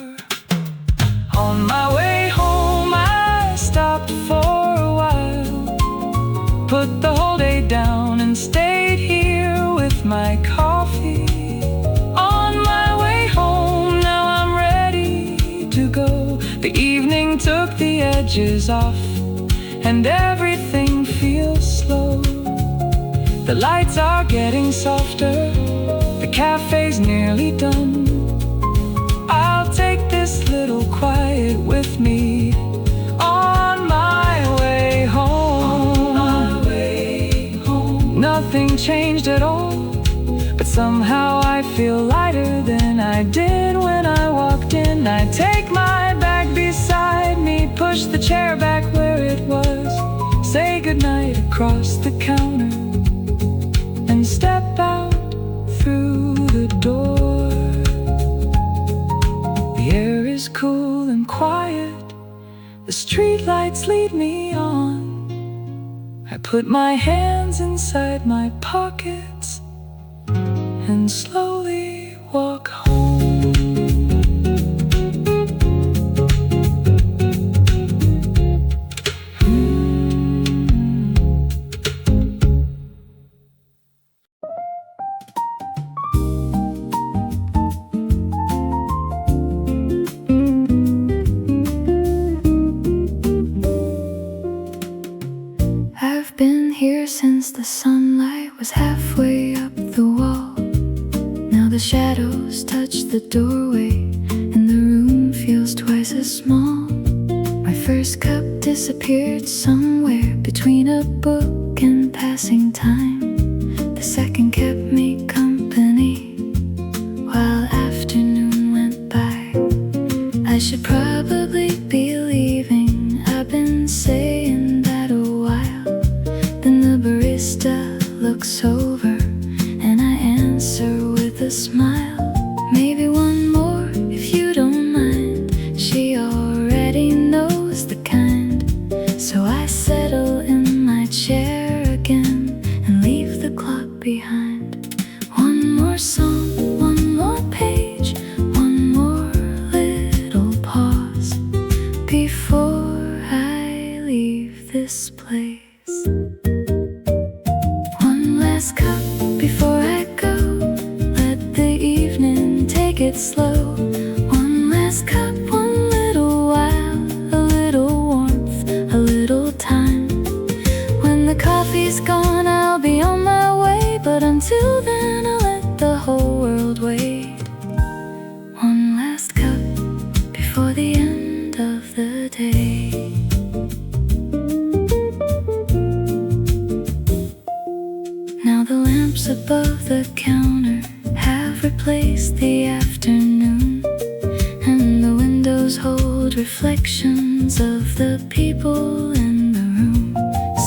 On my way home, I stopped for a while, put the whole day down and stayed here with my coffee. On my way home, now I'm ready to go. The evening took the edges off, and everything feels slow. The lights are getting softer, the cafe's nearly done. I'll take this little quiet with me, on my way home. On my way home. Nothing changed at all, but somehow I feel lighter than I did when I walked in. I take my bag beside me, push the chair back where it was, say goodnight across the counter, and step out through the door. The air is cool and quiet, the streetlights lead me on. I put my hands inside my pockets and slowly walk home. I've been here since the sunlight was halfway up the wall. Now the shadows touch the doorway, and the room feels twice as small. My first cup disappeared somewhere between a book and passing time. The second kept me company while afternoon went by. I should probably be leaving, I've been saying before the end of the day. Now the lamps above the counter have replaced the afternoon, and the windows hold reflections of the people in the room.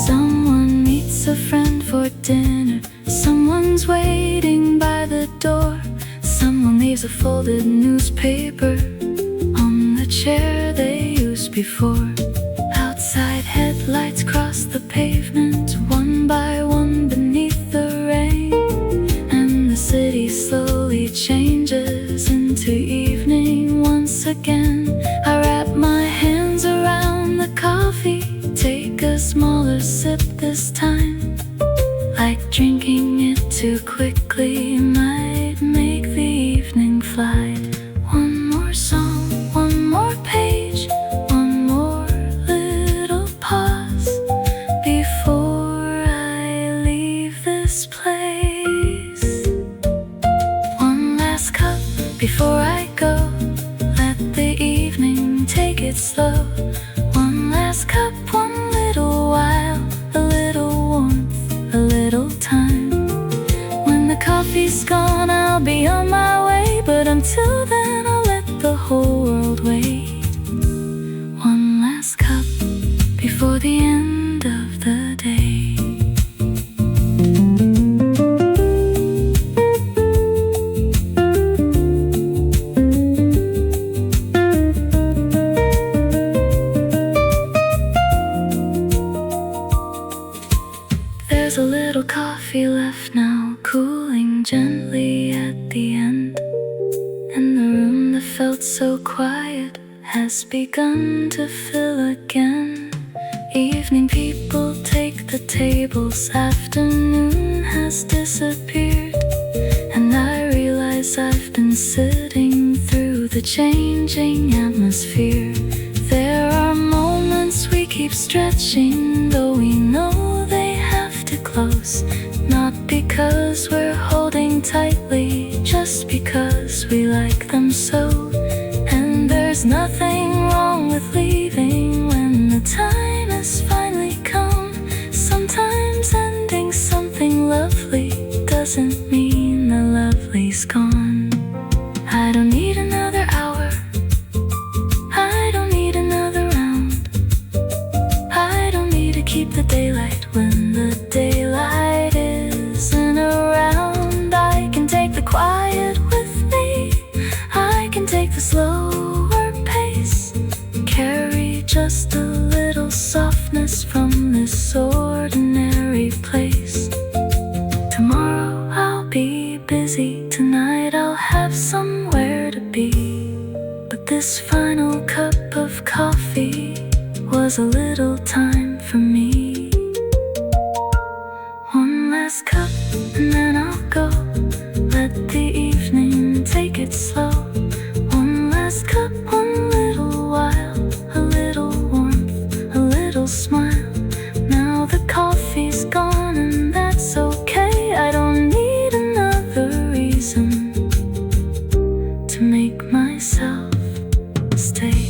Someone meets a friend for dinner, someone's waiting by the door, someone leaves a folded newspaper on the chair they used before. Outside headlights cross the pavement one by one beneath the rain, and the city slowly changes into evening once again. I wrap my hands around the coffee, take a smaller sip this time, like drinking it too quickly might make the evening fly. One more song, one more page, one more little pause before I leave this place. One last cup before I go, let the evening take it slow. One last cup, one little while, a little warmth, a little time. When the coffee's gone, I'll be on my way, but until then I'll let the whole world wait. One last cup before the end of the day. There's a little coffee left now, cooling gently at the end, and the room that felt so quiet has begun to fill again. Evening people take the tables, afternoon has disappeared, and I realize I've been sitting through the changing atmosphere. There are moments we keep stretching, though we know they have to close, not because we're holding tightly, just because we like them so. And there's nothing wrong with leaving when the time has finally come. Sometimes ending something lovely doesn't mean the lovely's gone. I don't need another hour, I don't need another round, I don't need to keep the daylight when the daylight isn't around. I can take the quiet with me, I can take the slower pace, carry just a little softness from this ordinary place. Tomorrow I'll be busy, tonight I'll have somewhere to be, but this final cup of coffee was a little time for me. One last cup and then I'll go, let the evening take it slow. One last cup, one little while, a little warmth, a little smile. Now the coffee's gone and that's okay, I don't need another reason to make myself stay.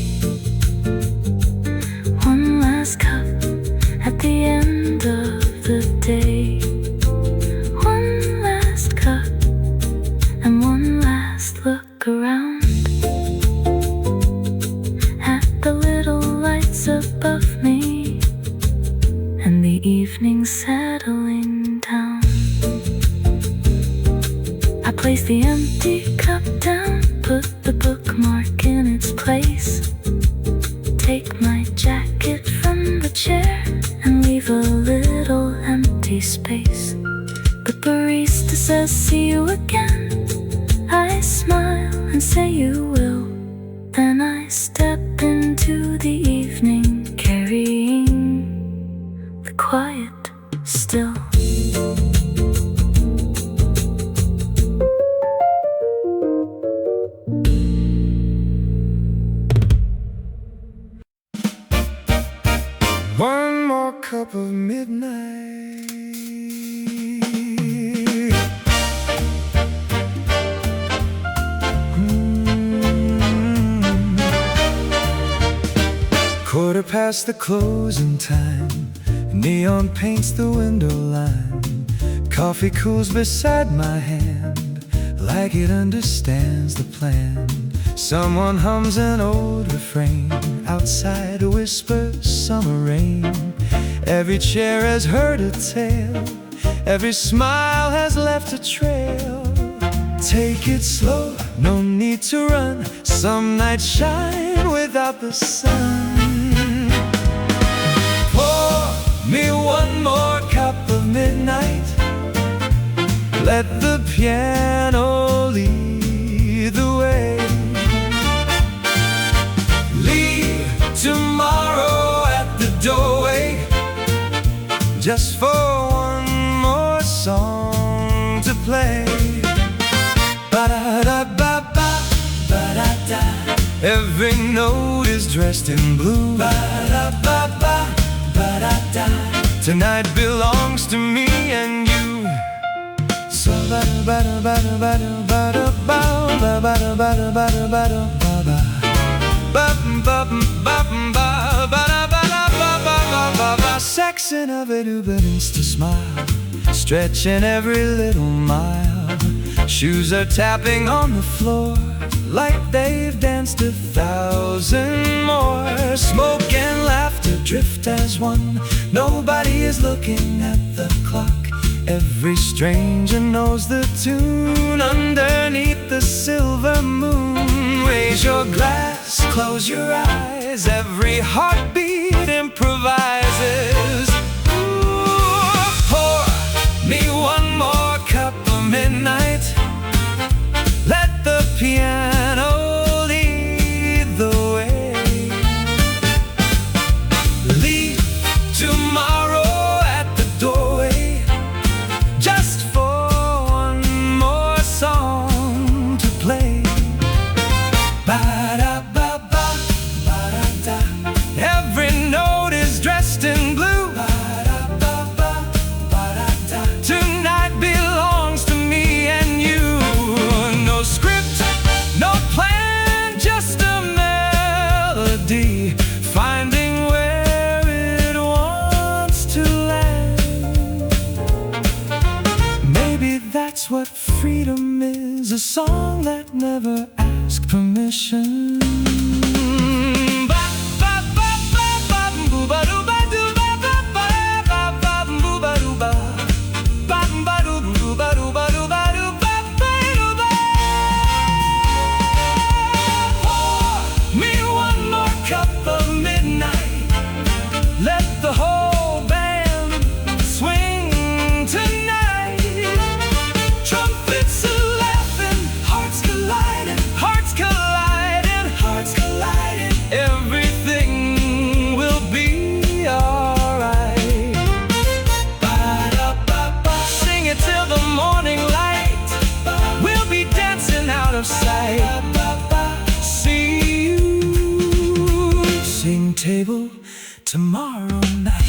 One last cup at the end of the day. One last cup and one last look around at the little lights above me and the evening settling down. I place the empty cup down, put the bookmark in its place, take my jacket from the chair and leave a little empty space. The barista says, see you again. I smile and say you will. Then I step into the evening, carrying the quiet still. One more cup of midnight. Quarter past the closing time, neon paints the window line. Coffee cools beside my hand, like it understands the plan. Someone hums an old refrain, outside whispers summer rain. Every chair has heard a tale, every smile has left a trail. Take it slow, no need to run. Some nights shine without the sun. Pour me one more cup of midnight. Let the piano lead the way. Leave tomorrow at the doorway, just for one more song to play. Ba-da-da-ba-ba, ba-da-da. Every note is dressed in blue. Ba-da-ba-ba, ba-da-da. Tonight belongs to me and you. So sex and evidence to smile, stretching every little mile. Shoes are tapping on the floor, like they've danced 1,000 more. Smoke and laughter drift as one. Nobody is looking at the clock. Every stranger knows the tune underneath the silver moon. Raise your glass, close your eyes. Every heartbeat improvises. Ooh, pour me one more cup of midnight. Let the piano lead the way. Leave tomorrow at the doorway, just for one more song to play. Ba-da-ba-ba, ba-da-da. Every note is dressed in blue. Ba-da-ba-ba, ba-da-da. Tonight belongs to me and you. No script, no plan, just a melody, finding where it wants to land. Maybe that's what freedom is, a song that never asks permission. Table tomorrow night.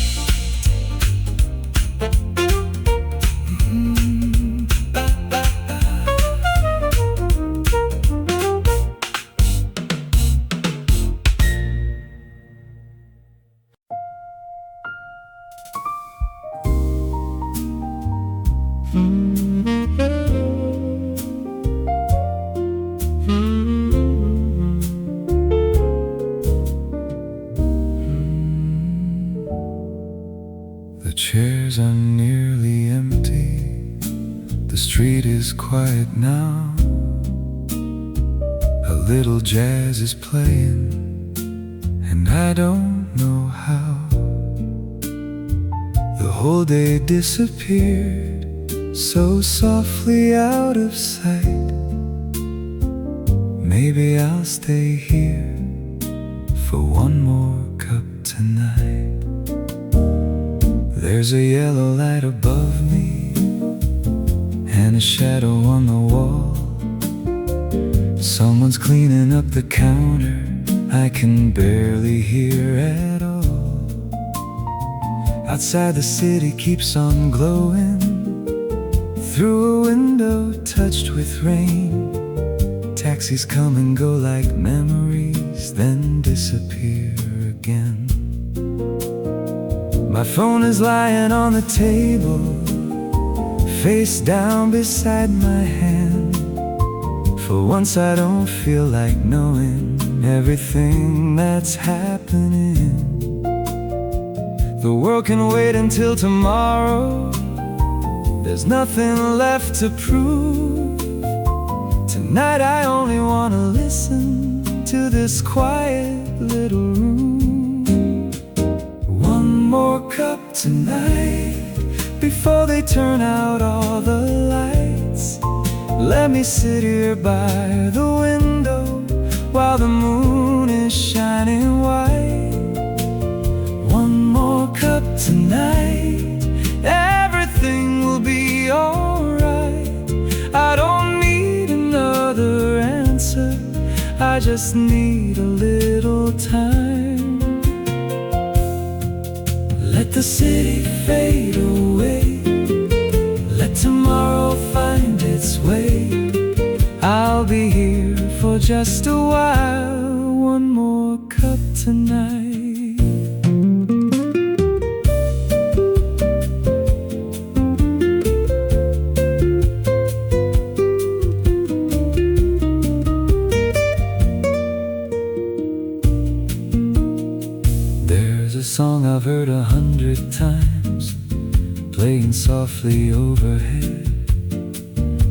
The chairs are nearly empty. The street is quiet now. A little jazz is playing, and I don't know how. The whole day disappeared so softly out of sight. Maybe I'll stay here for one more cup tonight. There's a yellow light above me and a shadow on the wall. Someone's cleaning up the counter, I can barely hear at all. Outside the city keeps on glowing through a window touched with rain. Taxis come and go like memories, then disappear again. again. My phone is lying on the table, face down beside my hand. For once I don't feel like knowing everything that's happening. The world can wait until tomorrow. There's nothing left to prove. Tonight I only want to listen to this quiet little room. One more cup tonight before they turn out all the lights. Let me sit here by the window while the moon is shining white. One more cup tonight, everything will be alright. I don't need another answer, I just need a little time. Let the city fade away, let tomorrow find its way. I'll be here for just a while. One more cup tonight. There's a song I've heard 100 times, playing softly overhead.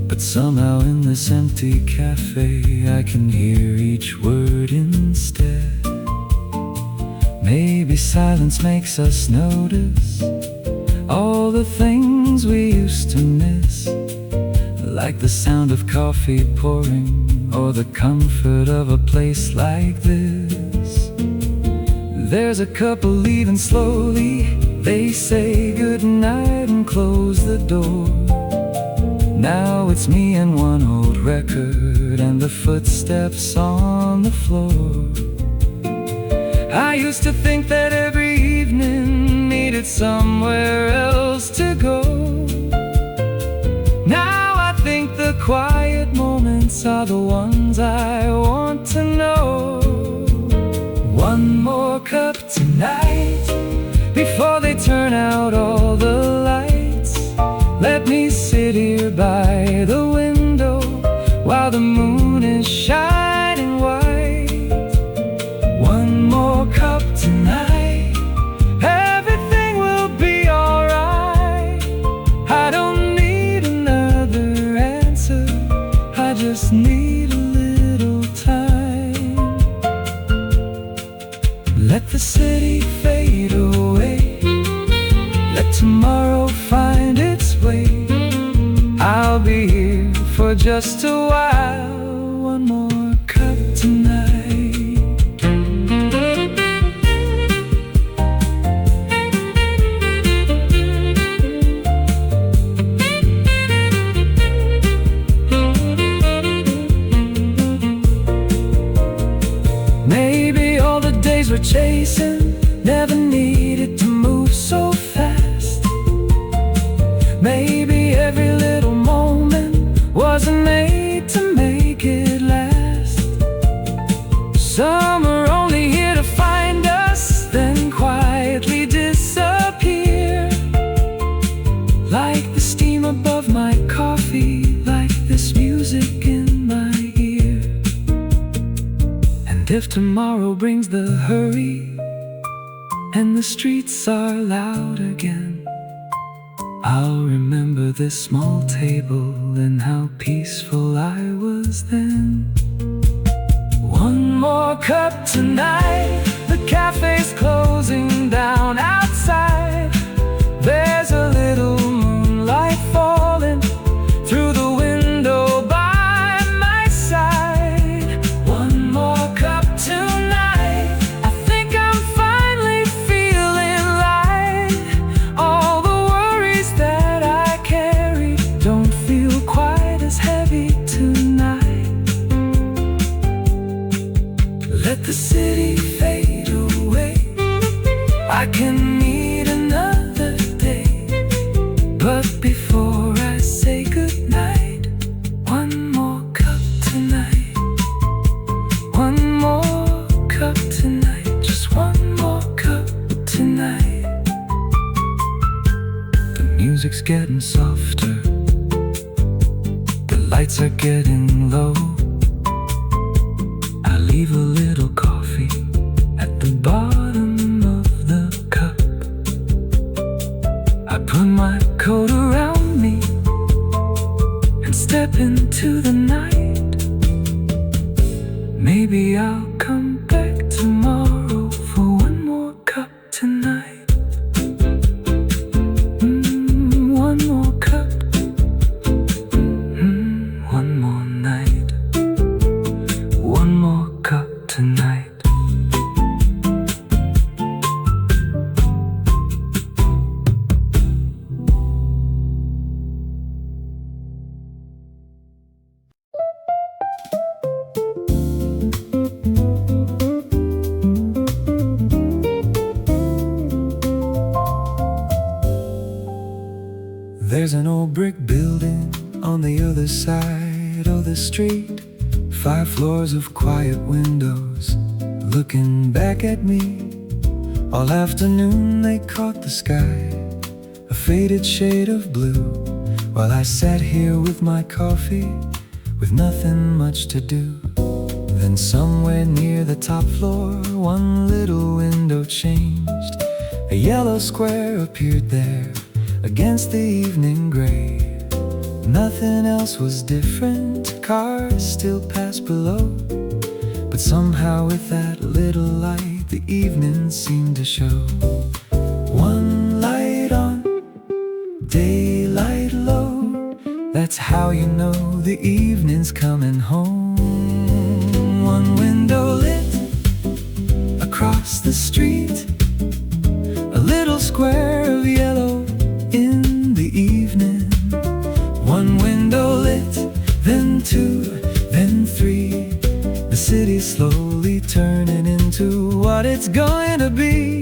But somehow in this empty cafe I can hear each word instead. Maybe silence makes us notice all the things we used to miss, like the sound of coffee pouring or the comfort of a place like this. There's a couple leaving slowly, they say goodnight and close the door. Now it's me and one old record and the footsteps on the floor. I used to think that every evening needed somewhere else to go. Now I think the quiet moments are the ones I want to know. One more cup tonight before they turn out all the lights. Let me sit here by the window while the moon is shining white. One more cup tonight, everything will be alright. I don't need another answer, I just need a little time. Let the city fade away, let tomorrow find its way. I'll be here for just a while. One more cup tonight. Maybe all the days we're chasing never needed to move so fast. Maybe every little moment wasn't made to make it last. Some are only here to find us, then quietly disappear. Like the steam above my coffee, like this music in my ear. And if tomorrow brings the hurry and the streets are loud again, I'll remember this small table and how peaceful I was then. One more cup tonight, the cafe's closing down outside. There's a little moonlight falling through the window by my side. One more cup tonight, I think I'm finally feeling light. All the worries that I carry don't feel quite as heavy tonight. Let the city fade away, I can need another day. But before I say goodnight, one more cup tonight. One more cup tonight, just one more music's getting softer, the lights are getting low. I leave a little coffee at the bottom of the cup. I put my coat around me and step into the night. Maybe I'll come back tomorrow for one more cup tonight. One more cup, one more night, one more cup tonight. There's an old brick building on the other side of the street. 5 floors of quiet windows looking back at me. All afternoon they caught the sky, a faded shade of blue, while I sat here with my coffee, with nothing much to do. Then somewhere near the top floor, one little window changed. A yellow square appeared there against the evening gray. Nothing else was different, cars still passed below, but somehow with that little light the evening seemed to show. One light on, daylight low, that's how you know the evening's coming home. One window lit across the street, a little square of yellow in the evening. One window lit, then 2, then 3. The city slowly turning into what it's going to be.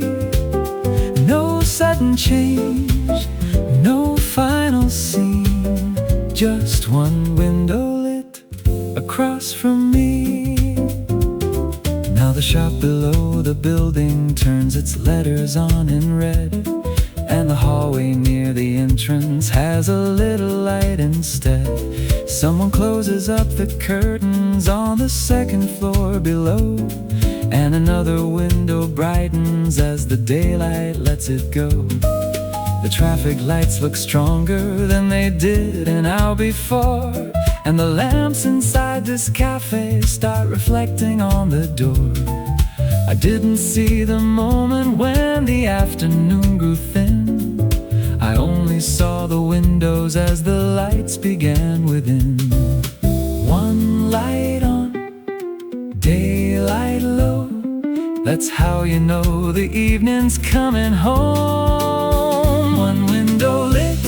No sudden change, no final scene, just one window lit across from me. Now the shop below the building turns its letters on in red, and the hallway near the entrance has a little light instead. Someone closes up the curtains on the 2nd floor below, and another window brightens as the daylight lets it go. The traffic lights look stronger than they did an hour before, and the lamps inside this cafe start reflecting on the door. I didn't see the moment when the afternoon grew thin. I only saw the windows as the lights began within. One light on, daylight low, that's how you know the evening's coming home. One window lit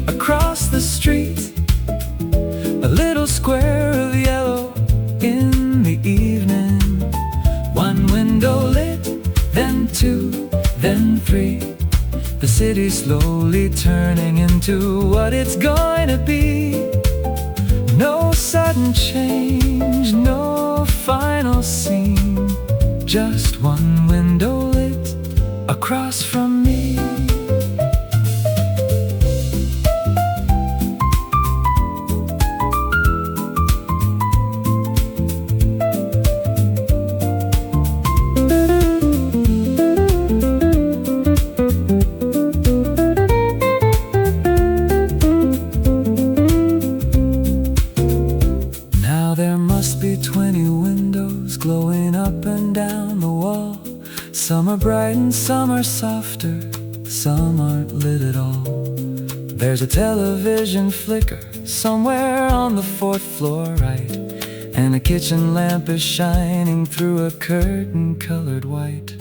across the street, a little square of yellow in the evening. One window lit, then 2, then 3. The city slowly turning into what it's going to be. No sudden change, no final scene, just one window lit across from me. Glowing up and down the wall. Some are bright and some are softer, some aren't lit at all. There's a television flicker somewhere on the 4th floor right, and a kitchen lamp is shining through a curtain colored white.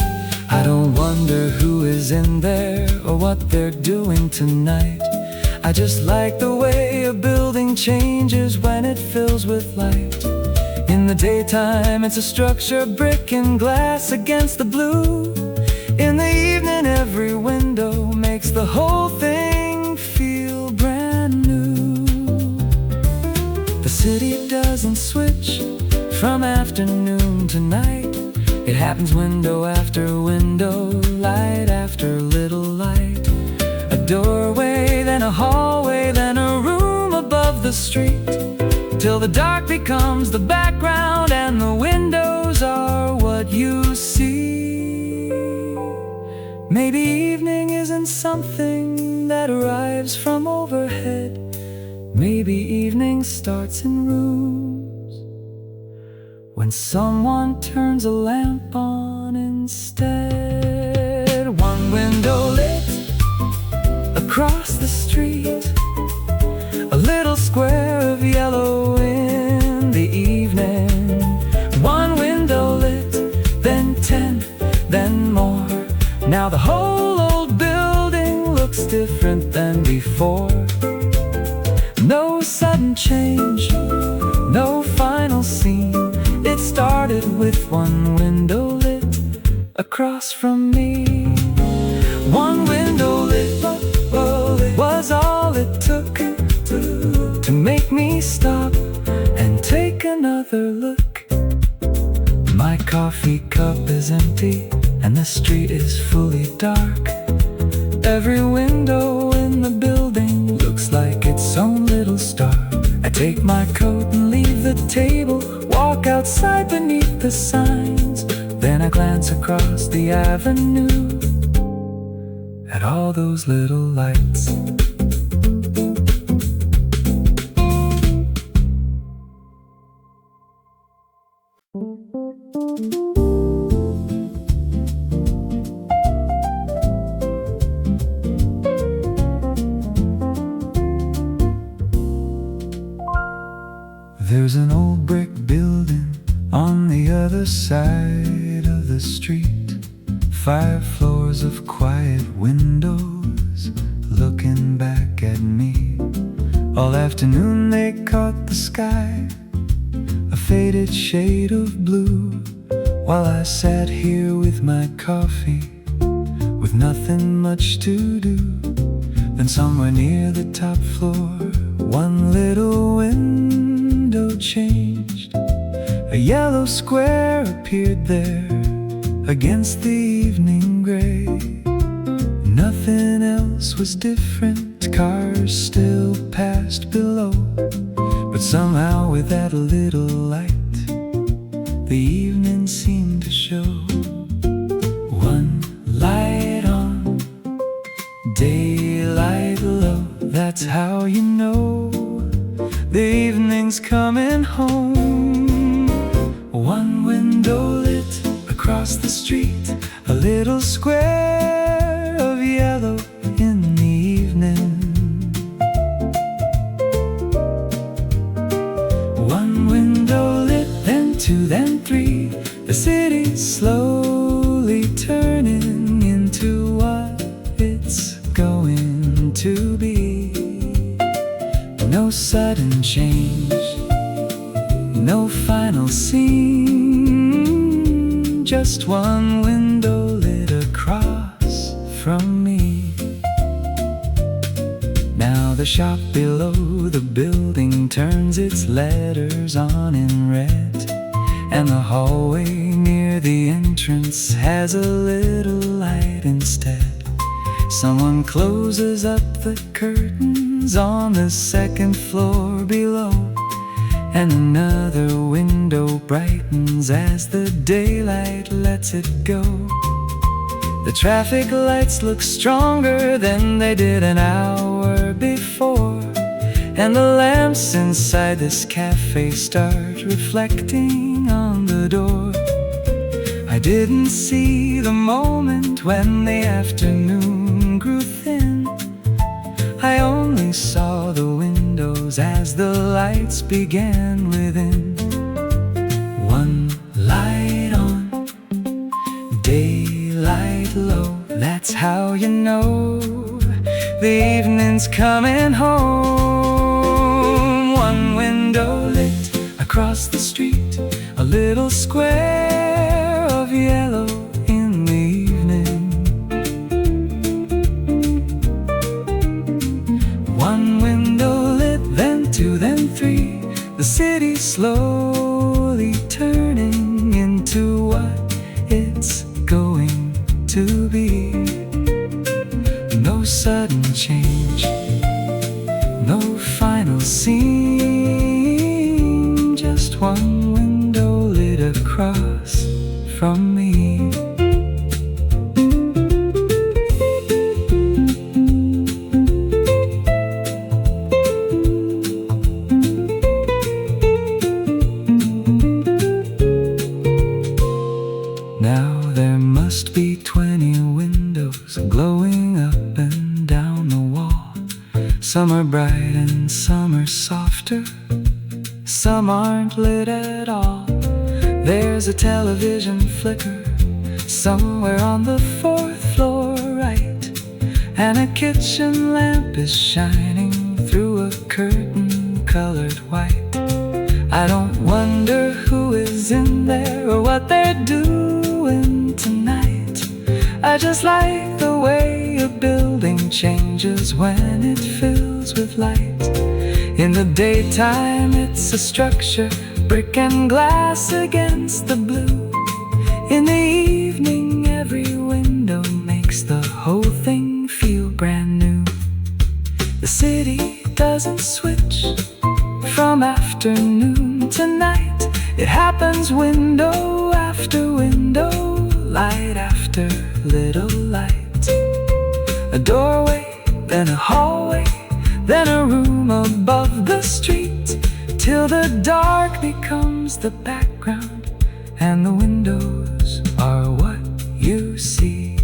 I don't wonder who is in there or what they're doing tonight. I just like the way a building changes when it fills with light. In the daytime it's a structure, brick and glass against the blue. In the evening every window makes the whole thing feel brand new. The city doesn't switch from afternoon to night. It happens window after window, light after little light. A doorway then a hallway, then a room above the street, till the dark becomes the background and the windows are what you see. Maybe evening isn't something that arrives from overhead. Maybe evening starts in rooms, when someone turns a lamp on instead. One window lit across the street, a little square of yellow in the evening. One window lit, then 10, then more. Now the whole old building looks different than before. No sudden change, no final scene. It started with one window lit across from me. One window lit was all it took to make me stop and take another look. My coffee cup is empty and the street is fully dark. Every window in the building looks like its own little star. I take my coat and leave the table, walk outside beneath the signs. Then I glance across the avenue at all those little lights. There's an old brick building on the other side of the street. 5 floors of quiet windows looking back at me. All afternoon they caught the sky, a faded shade of blue, while I sat here with my coffee, with nothing much to do. Then somewhere near the top floor, one little window changed. A yellow square appeared there against the evening gray. Nothing else was different, cars still passed below, but somehow with that little light, the evening seemed to show. One light on, daylight low, that's how you know the evening's coming home. One window lit across the street, a little square of yellow in the evening. One window lit, then 2, then 3. The city's slowly turning into what it's going to be. No sudden change, no final scene, just one window lit across from me. Now the shop below the building turns its letters on in red, and the hallway near the entrance has a little light instead. Someone closes up the curtains on the second floor below, and another window brightens as the daylight lets it go. The traffic lights look stronger than they did an hour before, and the lamps inside this cafe start reflecting on the door. I didn't see the moment when the afternoon grew thin. I only saw the windows as the lights began within. One light on, daylight low, that's how you know the evening's coming home. One window lit across the street, a little square of yellow in the evening. One window lit, then 2, then 3. The city slowly turning into what it's going to be. No sudden change, scene, just one window lit across from me. Now there must be 20 windows glowing up and down the wall. Some are bright and some are softer, some aren't lit at all. There's a television flicker somewhere on the 4th floor right, and a kitchen lamp is shining through a curtain colored white. I don't wonder who is in there or what they're doing tonight. I just like the way a building changes when it fills with light. In the daytime it's a structure, brick and glass against the blue. In the evening every window makes the whole thing feel brand new. The city doesn't switch from afternoon to night. It happens window after window, light after little light. A doorway, then a hallway, then a room above the street, till the dark becomes the background and the windows are what you see.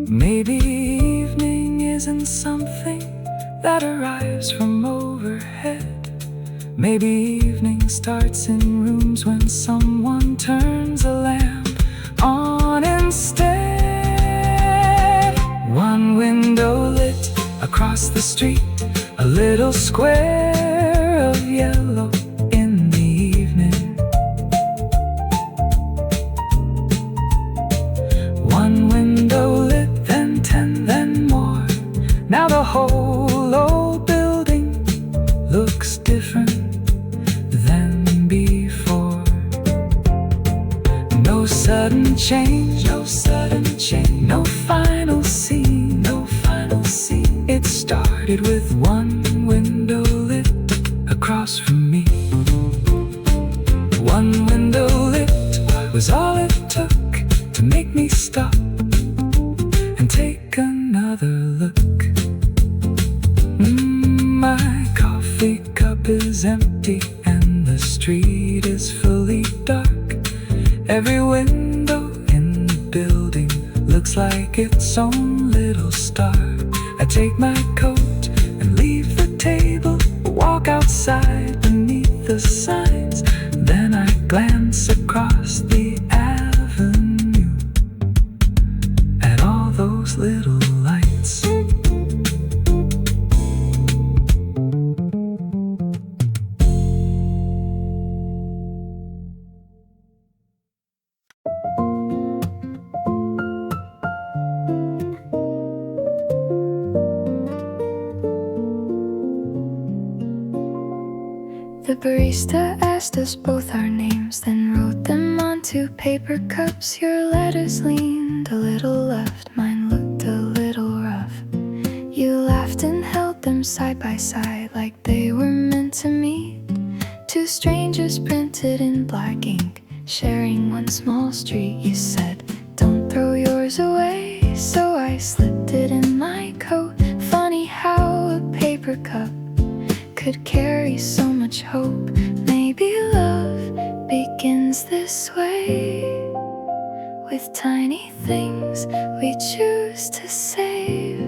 Maybe evening isn't something that arrives from overhead. Maybe evening starts in rooms when someone turns a lamp on instead. One window lit across the street, a little square of yellow in the evening. One window lit, then 10, then more. Now the whole old building looks different than before. No sudden change, no sudden change, no final scene, no final scene. It started with one window lit across from me. One window lit was all it took to make me stop and take another look. My coffee cup is empty and the street is fully dark. Every window in the building looks like its own little star. I take my coat and leave the table, walk outside beneath the signs. Then I glance across the avenue at all those little lights. The barista asked us both our names, then wrote them onto paper cups. Your letters leaned a little left, mine looked a little rough. You laughed and held them side by side like they were meant to meet. Two strangers printed in black ink, sharing one small street. You said, "Don't throw yours away," so I slipped it in my coat. Funny how a paper cup could carry so much hope. Maybe love begins this way, with tiny things we choose to save.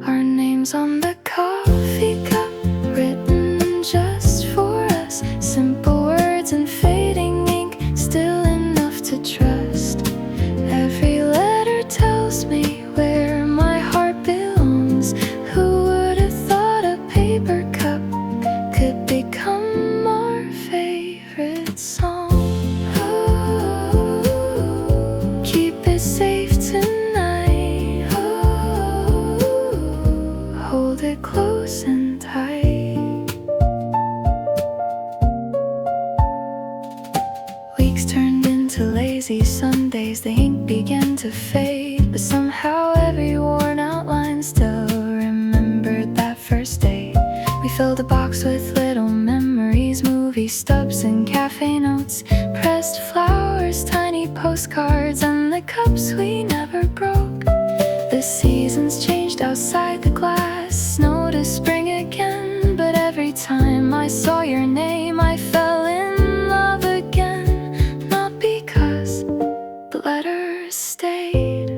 Our names on the coffee cup, written just for us. Simple words and fading ink, still enough to trust. Every letter tells me where my heart belongs. Who would have thought a paper cup could become our favorite song? Ooh, keep it safe tonight. Ooh, hold it close and tight. Weeks turned into lazy Sundays. The ink began to fade, but somehow every worn out line still remembered that first day. filled a box with little memories, movie stubs and cafe notes, pressed flowers, tiny postcards, and the cups we never broke. The seasons changed outside the glass, snow to spring again, but every time I saw your name I fell in love again. Not because the letters stayed,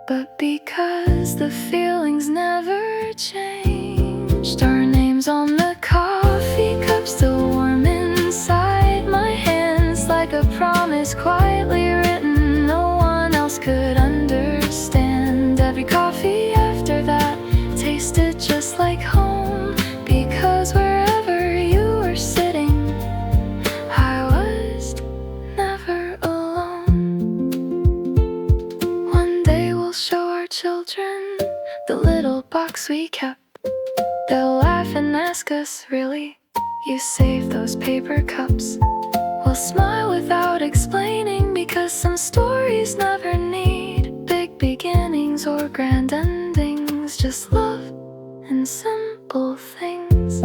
but because the feelings never changed. Our names on the coffee cup still warm inside my hands, like a promise quietly written no one else could understand. Every coffee after that tasted just like home, because wherever you were sitting, I was never alone. One day we'll show our children the little box we kept. They'll laugh and ask us, really, you saved those paper cups? We'll smile without explaining, because some stories never need big beginnings or grand endings, just love and simple things.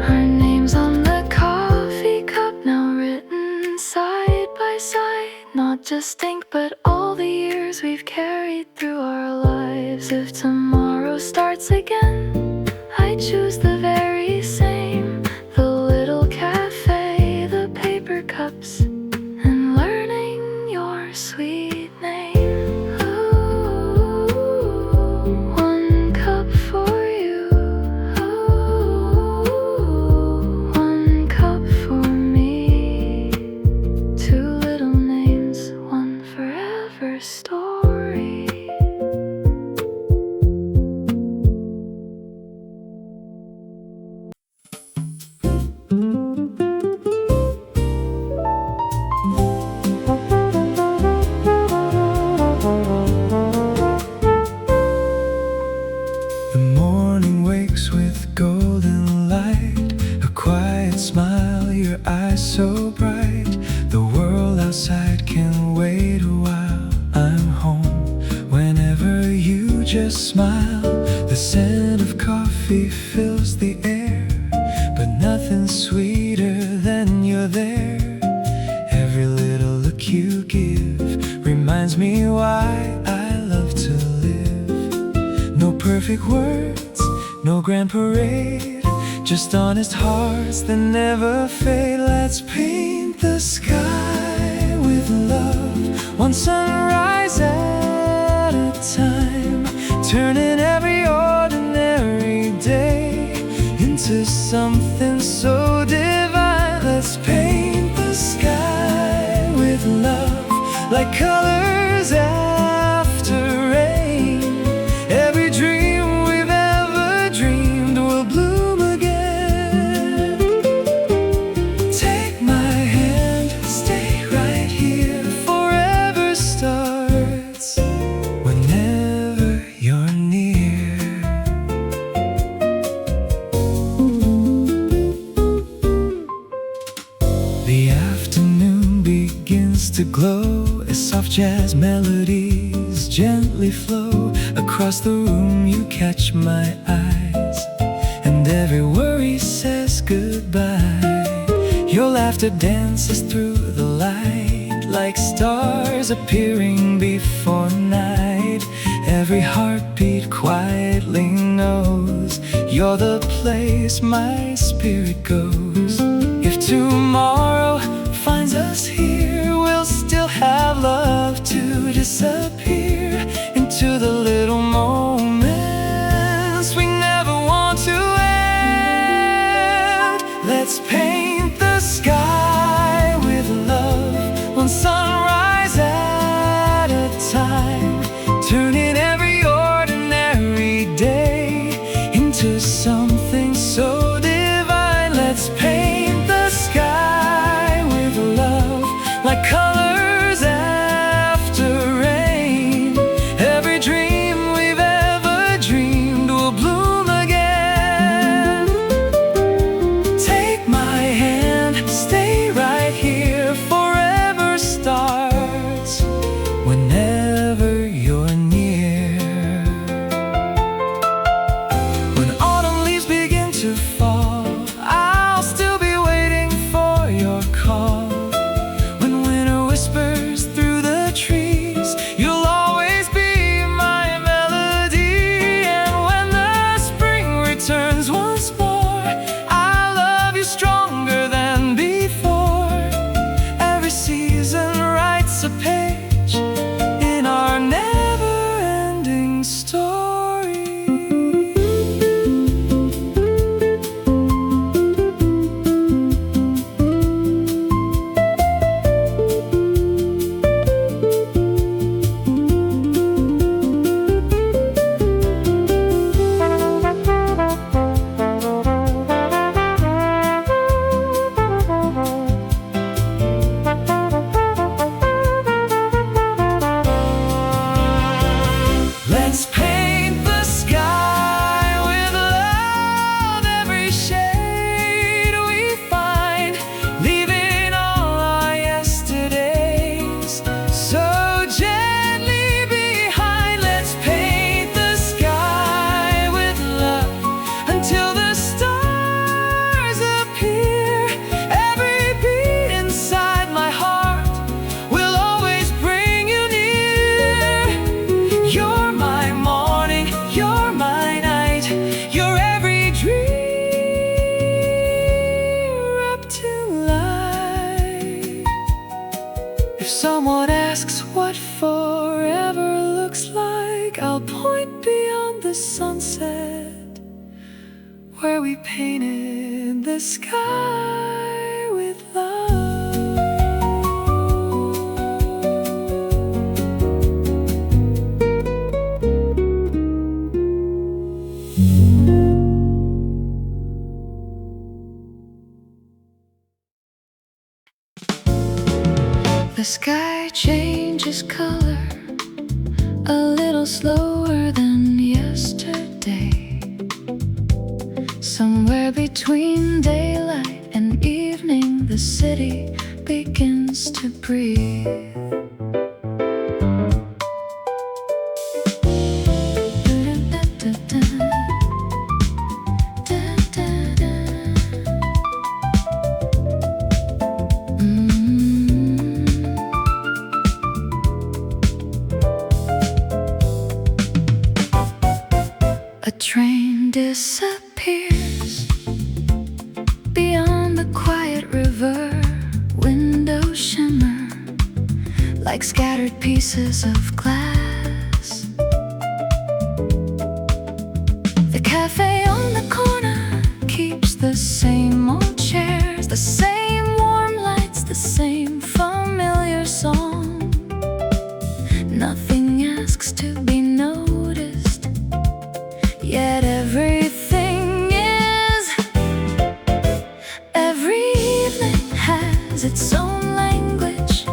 Our names on the coffee cup now written side by side, not just ink but all the years we've carried through our lives. If tomorrow starts again, I choose the very same, the little cafe, the paper cups, and learning your sweet name. Ooh, one cup for you. Ooh, one cup for me. Two little names, one forever story. The morning wakes with golden light, a quiet smile, your eyes so bright. The world outside can wait a while. I'm home whenever you just smile. The scent of coffee fills the air, but nothing's sweeter than you're there. Every little look you give reminds me why I love to live. No perfect words, no grand parade, just honest hearts that never fade. Let's paint the sky with love, one sunrise at a time, turning every ordinary day into something so divine. Let's paint the sky with love, like colors after rain. Every dream we've ever dreamed will bloom again. Take my hand, stay right here. Forever starts whenever you're near. The afternoon begins to glow as soft jazz melodies gently flow across the room. You catch my eyes, and every worry says goodbye. Your laughter dances through the light, like stars appearing before night. Every heartbeat quietly knows you're the place my spirit goes. If tomorrow finds us here, we'll still have love to disappear into the little moments we never want to end. Let's paint the sky with love, one sunrise at a time, turning every ordinary day into something so divine. Let's paint the sky with love, like colors after rain. Every dream we've ever dreamed Stay right here, forever starts whenever you're near. When autumn leaves begin to fall, I'll still be waiting for your call. When winter whispers through the trees, you'll always be my melody. And when the spring returns once more, I'll love you stronger than before. Every season writes a page in our never-ending story. Let's paint the sky with love, every shade we find, leaving all our yesterdays so gently behind. Let's paint the sky with love until the stars appear. Every beat inside my heart will always bring you near. You're my morning, you're my night, you're every dream up to life. If someone asks what forever looks like, I'll point beyond the sunset, where we painted the sky with love. The sky changes color a little slower than yesterday. Somewhere between daylight and evening, the city begins to breathe. A train disappears beyond the quiet river. Windows shimmer like scattered pieces of glass. The cafe on the corner keeps the same old chairs, the same warm lights, the same familiar song. Nothing asks to be noticed, yet everything is. Every evening has its own language.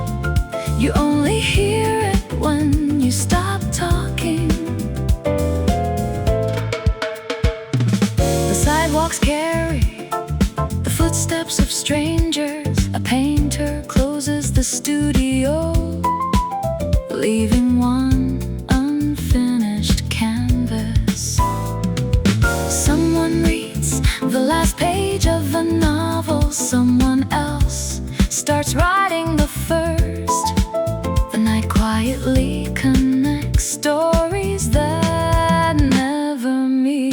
You only hear it when you stop talking. The sidewalks carry the footsteps of strangers. A painter closes the studio, leaving one unfinished canvas. Someone reads the last page of a novel. Someone else starts writing the first. The night quietly connects stories that never meet.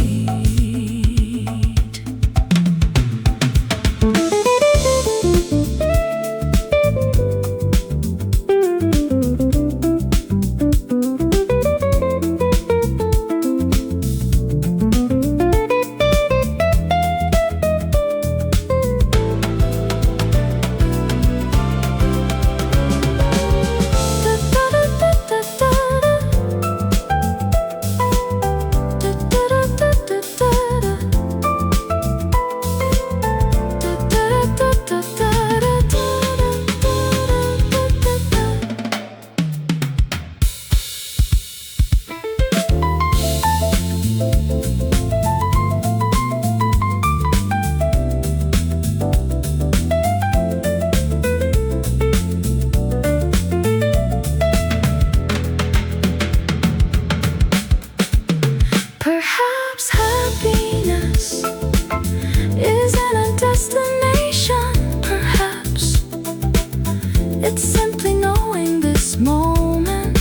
It's simply knowing this moment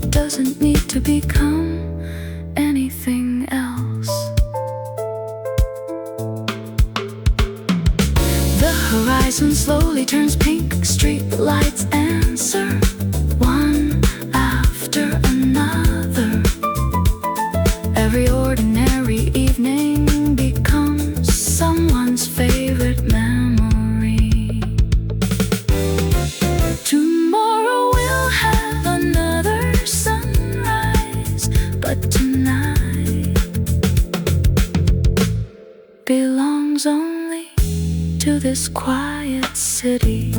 doesn't need to become anything else. The horizon slowly turns pink, street lights answer one after another. Every ordinary evening becomes someone's favorite memory. Tomorrow we'll have another sunrise, but tonight belongs only to this quiet city.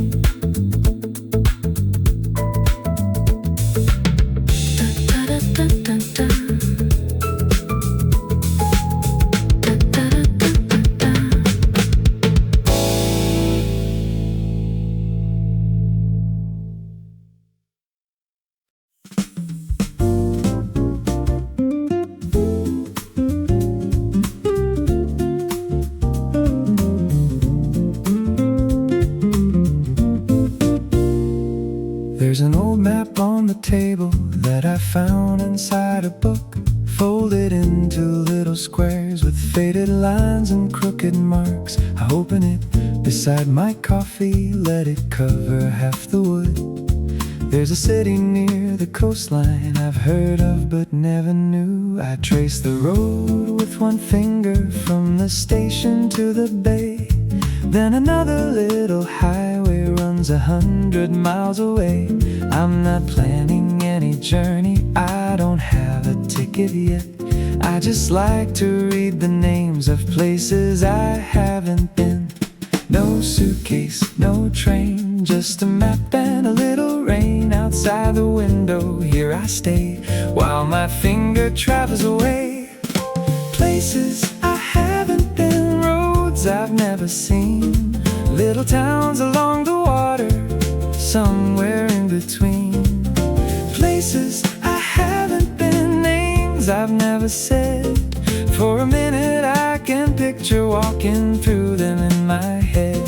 There's an old map on the table that I found inside a book, folded into little squares with faded lines and crooked marks. I open it beside my coffee, let it cover half the wood. There's a city near the coastline I've heard of but never knew. I trace the road with one finger from the station to the bay. Then another little highway runs 100 miles away. I'm not planning any journey, I don't have a ticket yet. I just like to read the names of places I haven't been. No suitcase, no train, just a map and a little rain. Outside the window, here I stay while my finger travels away. Places I haven't been, roads I've never seen, little towns along the water, somewhere in between. Places I haven't been, names I've never said. For a minute I can picture walking through them in my head.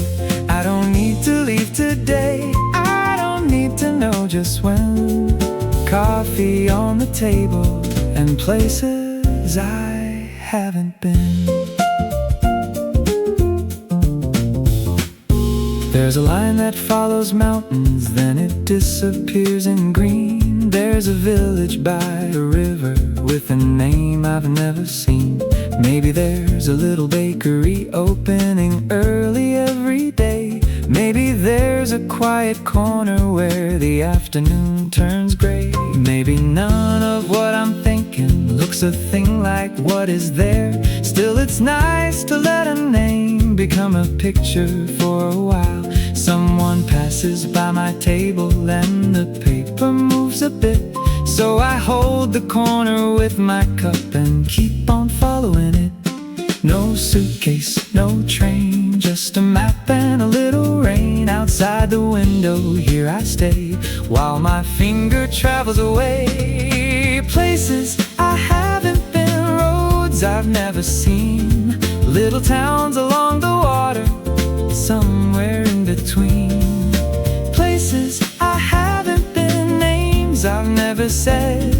I don't need to leave today, I don't need to know just when. Coffee on the table and places I haven't been. There's a line that follows mountains, then it disappears in green. There's a village by a river with a name I've never seen. Maybe there's a little bakery opening early every day. Maybe there's a quiet corner where the afternoon turns gray. Maybe none of what I'm thinking looks a thing like what is there. Still it's nice to let a name become a picture for a while. Someone passes by my table and the paper moves a bit, so I hold the corner with my cup and keep on following it. No suitcase, no train, just a map and a little rain. Outside the window, here I stay while my finger travels away. Places I haven't been, roads I've never seen, little towns along the water, somewhere in between. Places I haven't been, names I've never said.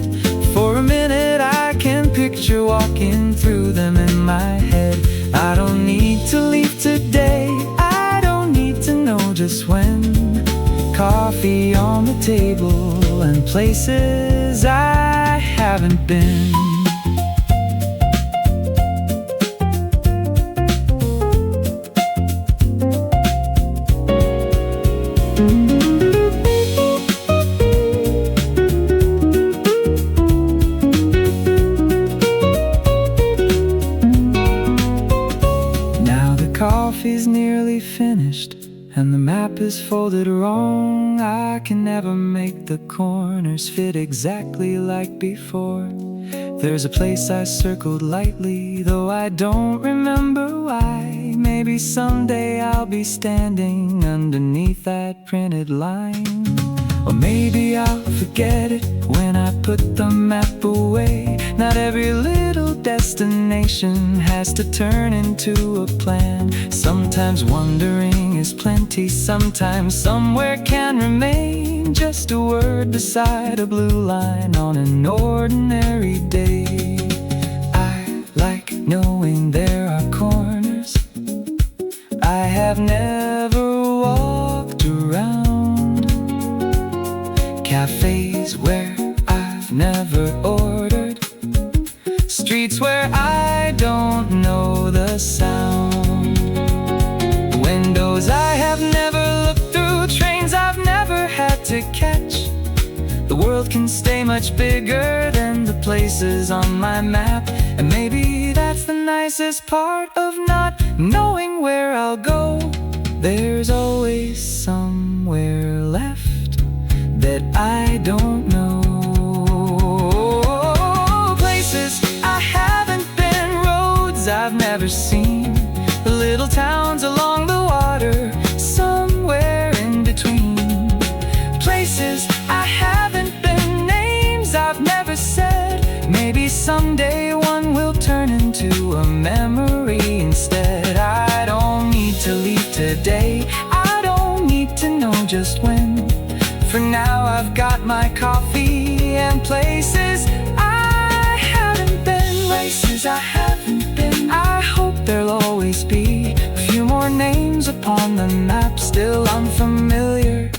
For a minute I can picture walking through them in my head. I don't need to leave today, I don't need to know just when. Coffee on the table and places I haven't been. Coffee's nearly finished and the map is folded wrong. I can never make the corners fit exactly like before. There's a place I circled lightly, though I don't remember why. Maybe someday I'll be standing underneath that printed line. Or maybe I'll forget it when I put the map away. Not every little destination has to turn into a plan. Sometimes wandering is plenty. Sometimes somewhere can remain just a word beside a blue line on an ordinary day. I like knowing there are corners I have never walked around, cafes where I've never ordered, streets where I don't know the sound, windows I have never looked through, trains I've never had to catch. The world can stay much bigger than the places on my map, and maybe that's the nicest part of not knowing where I'll go. There's always somewhere left that I don't know. Places I haven't been, roads I've never seen, the little towns along the water, somewhere in between. Places I haven't been, names I've never said. Maybe someday one will turn into a memory instead. I don't need to leave today, I don't need to know just when. For now I've got my coffee and places I haven't been, places I haven't been. I hope there'll always be a few more names upon the map still unfamiliar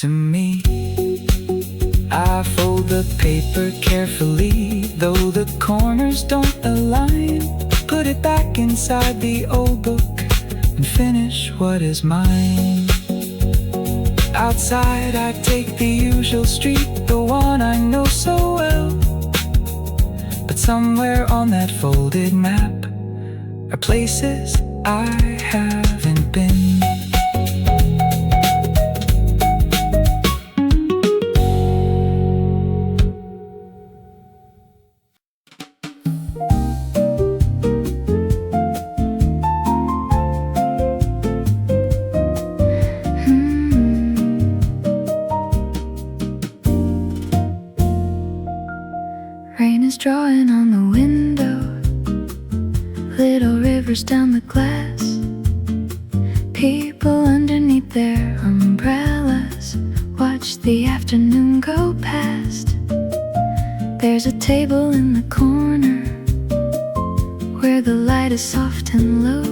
to me. I fold the paper carefully, though the corners don't align. Put it back inside the old book and finish what is mine. Outside I take the usual street, the one I know so well, but somewhere on that folded map are places I haven't been. Rain is drawing on the window, little rivers down the glass, people underneath their umbrellas watch the afternoon go past. There's a table in the corner where the light is soft and low,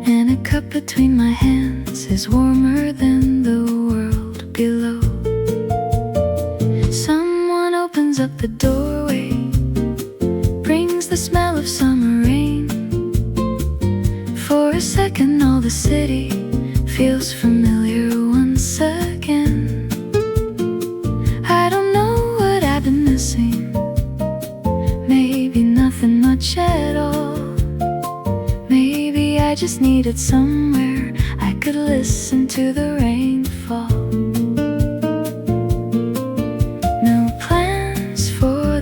and a cup between my hands is warmer than the world below. Someone opens up the doorway, brings the smell of summer rain. For a second all the city feels familiar once again. I don't know what I've been missing, maybe nothing much at all. Maybe I just needed somewhere I could listen to the rain fall.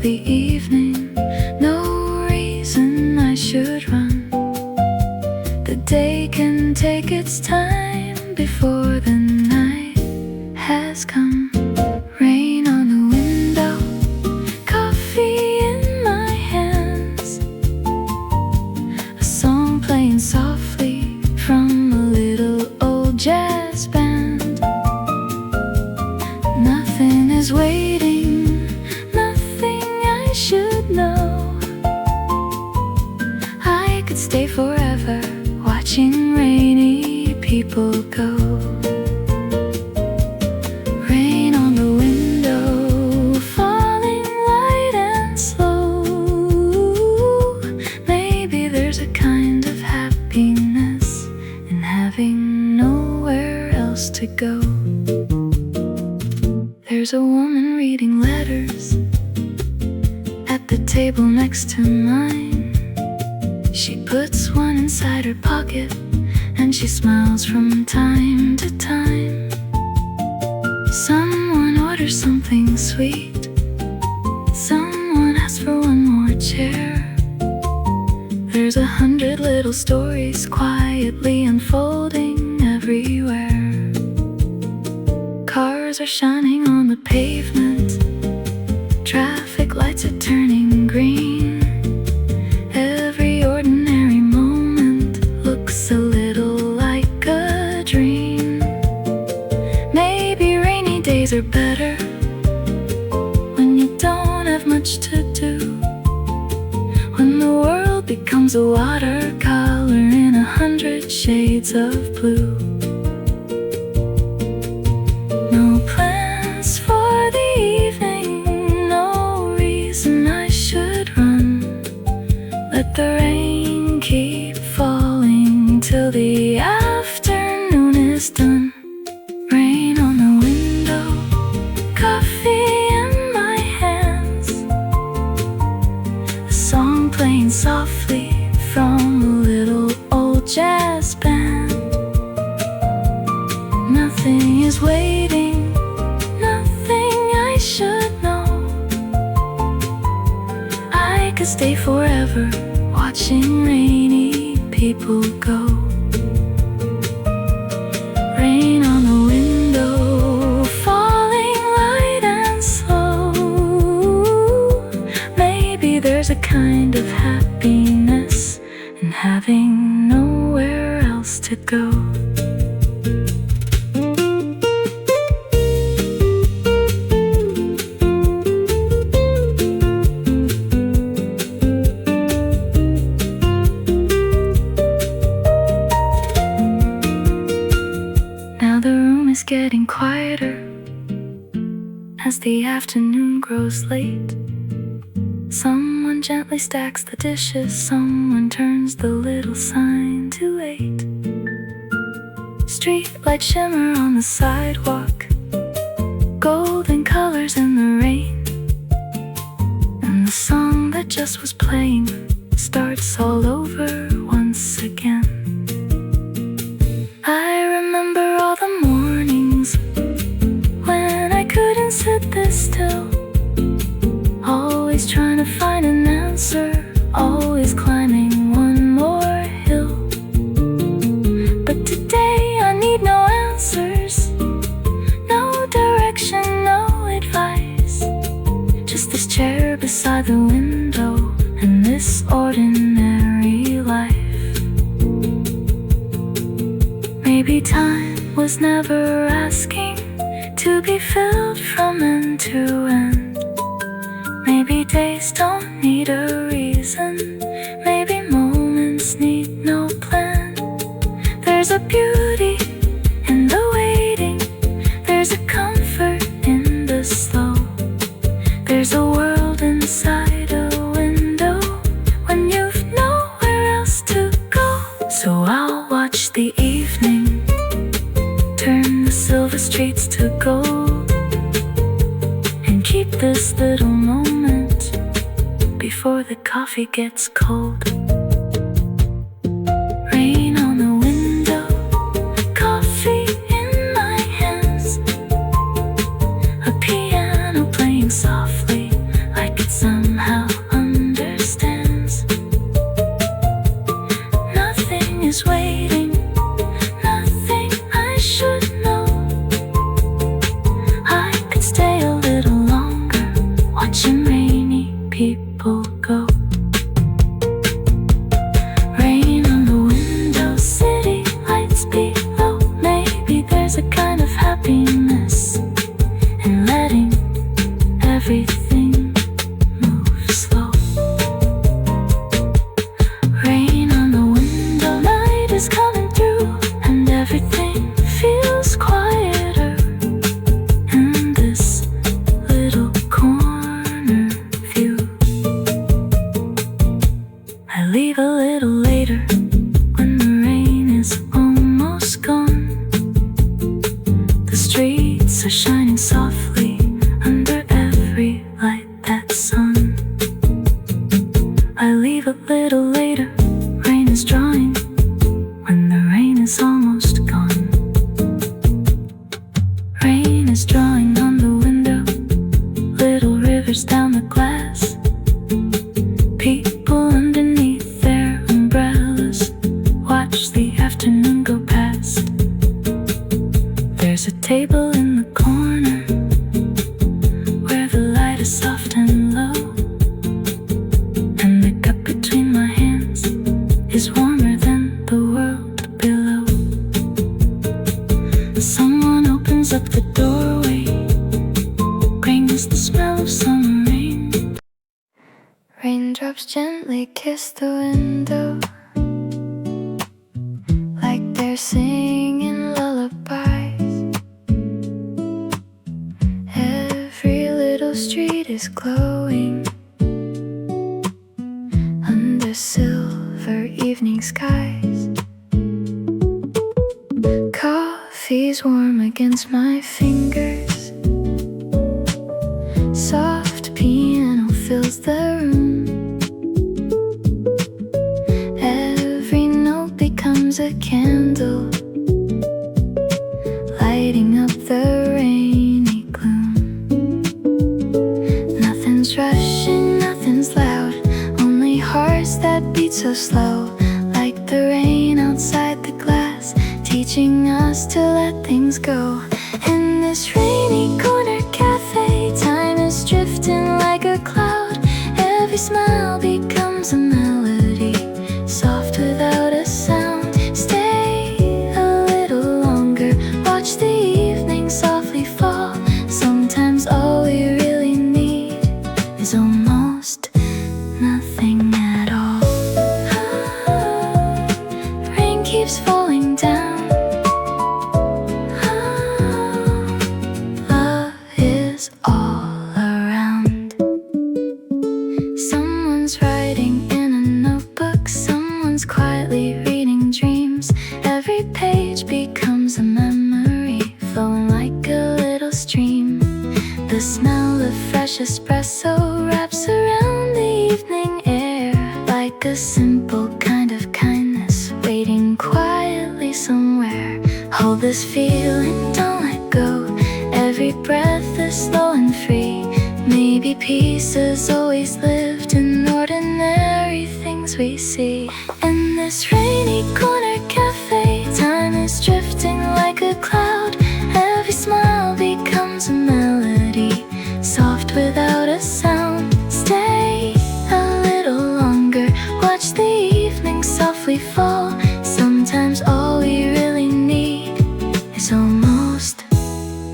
The evening, no reason I should run. The day can take its time before the night has come. Rain on the window, coffee in my hands, a song playing softly from a little old jazz band. Nothing is waiting, should know. I could stay forever watching rainy people go. Rain on the window, falling light and slow. Maybe there's a kind of happiness in having nowhere else to go. There's a woman reading letters at the table next to mine. She puts one inside her pocket and she smiles from time to time. Someone orders something sweet, someone asks for one more chair. There's 100 little stories quietly unfolding everywhere. Cars are shining on the pavement, traffic lights are turning green. Every ordinary moment looks a little dream. Maybe rainy days are better when you don't have much to do, when the world becomes a watercolor in 100 shades of blue. No plans for the evening, no reason I should run. Let the rain keep falling till the afternoon is done. Rain on the window, coffee in my hands, a song playing softly from a little old jazz band. Nothing is waiting, nothing I should know. I could stay forever watching rainy people go. Rain on the window, falling light and slow. Maybe there's a kind of happiness in having nowhere else to go. Getting quieter as the afternoon grows late. Someone gently stacks the dishes, someone turns the little sign to 8. Street lights shimmer on the sidewalk, golden colors in the rain, and the song that just was playing starts all over once again. I remember all the mornings when I couldn't sit this still, always trying to find an answer, always climbing one more hill. But today I need no answers, no direction, no advice, just this chair beside the window and this ordinary life. Maybe time was never asking to be filled from end to end. Maybe days don't need a reason, maybe moments need no plan. There's a beauty in the waiting, there's a comfort in the slow. There's a world inside a window when you've nowhere else to go. So I'll watch the evening turn the silver streets to gold, and keep this little moment before the coffee gets cold. Rain on the window, coffee in my hands, a piano playing softly like it somehow understands. Nothing is waiting, nothing I should know. I could stay a little longer watching rainy people go. Rain on the window, city lights below. Maybe there's a kind of happiness in letting everything move slow. Rain on the window, night is coming through, and everything feels quieter in this little corner view. I leave a little later when the rain is almost gone. The streets are shining softly under every light that's on. I leave a little later, rain is drawing when the rain is almost gone. Rain is drawing on the window, little rivers down the glass. People underneath their umbrellas watch the afternoon go past. There's a table in the corner where the light is soft and low, and the cup between my hands is warmer than the world below. Someone opens up the doorway, brings the smell of summer rain. Raindrops gently kiss the window, like they're singing lullabies. Every little street is glowing under silver evening skies. Coffee's warm against my fingers, soft piano fills the room. Every note becomes a candle, lighting up the rainy gloom. Nothing's rushing, nothing's loud, only hearts that beat so slow, like the rain outside the glass, teaching us to let things go. In this rainy corner cafe, time is drifting like a cloud. Every smile becomes a melody, soft without a sound. Stay a little longer, watch the evening softly fall. Sometimes all we really need is almost nothing at all. Rain keeps falling down, all around. Someone's writing in a notebook, someone's quietly reading dreams. Every page becomes a memory, flowing like a little stream. The smell of fresh espresso wraps around the evening air, like a simple kind of kindness waiting quietly somewhere. Hold this feeling, don't let go. Every breath is slow and free. Maybe peace has always lived in ordinary things we see. In this rainy corner cafe, time is drifting like a cloud. Every smile becomes a melody, soft without a sound. Stay a little longer, watch the evening softly fall. Sometimes all we really need is almost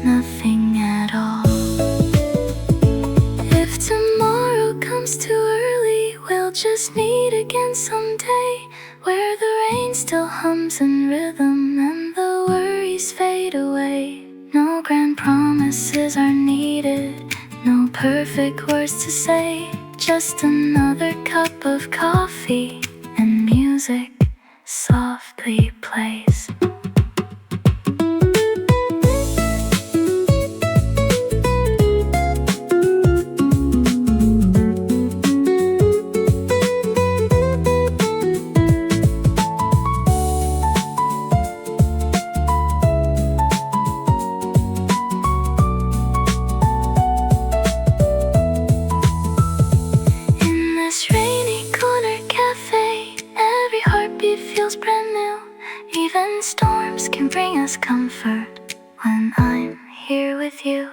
nothing at all. If tomorrow comes too early, we'll just meet again someday, where the rain still hums in rhythm and the worries fade away. No grand promises are needed, no perfect words to say, just another cup of coffee and music softly plays. Feels brand new. Even storms can bring us comfort when I'm here with you.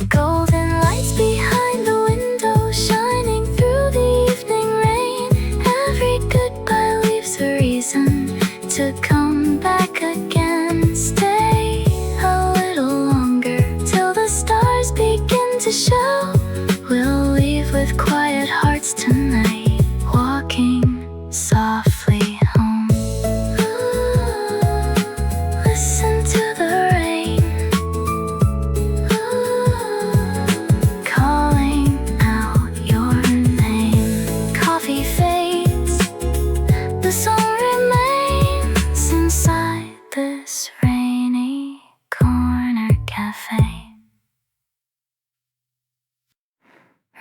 Golden lights behind the window, shining through the evening rain. Every goodbye leaves a reason to come back again. Stay a little longer till the stars begin to show. We'll leave with quiet hearts tonight, walking softly home.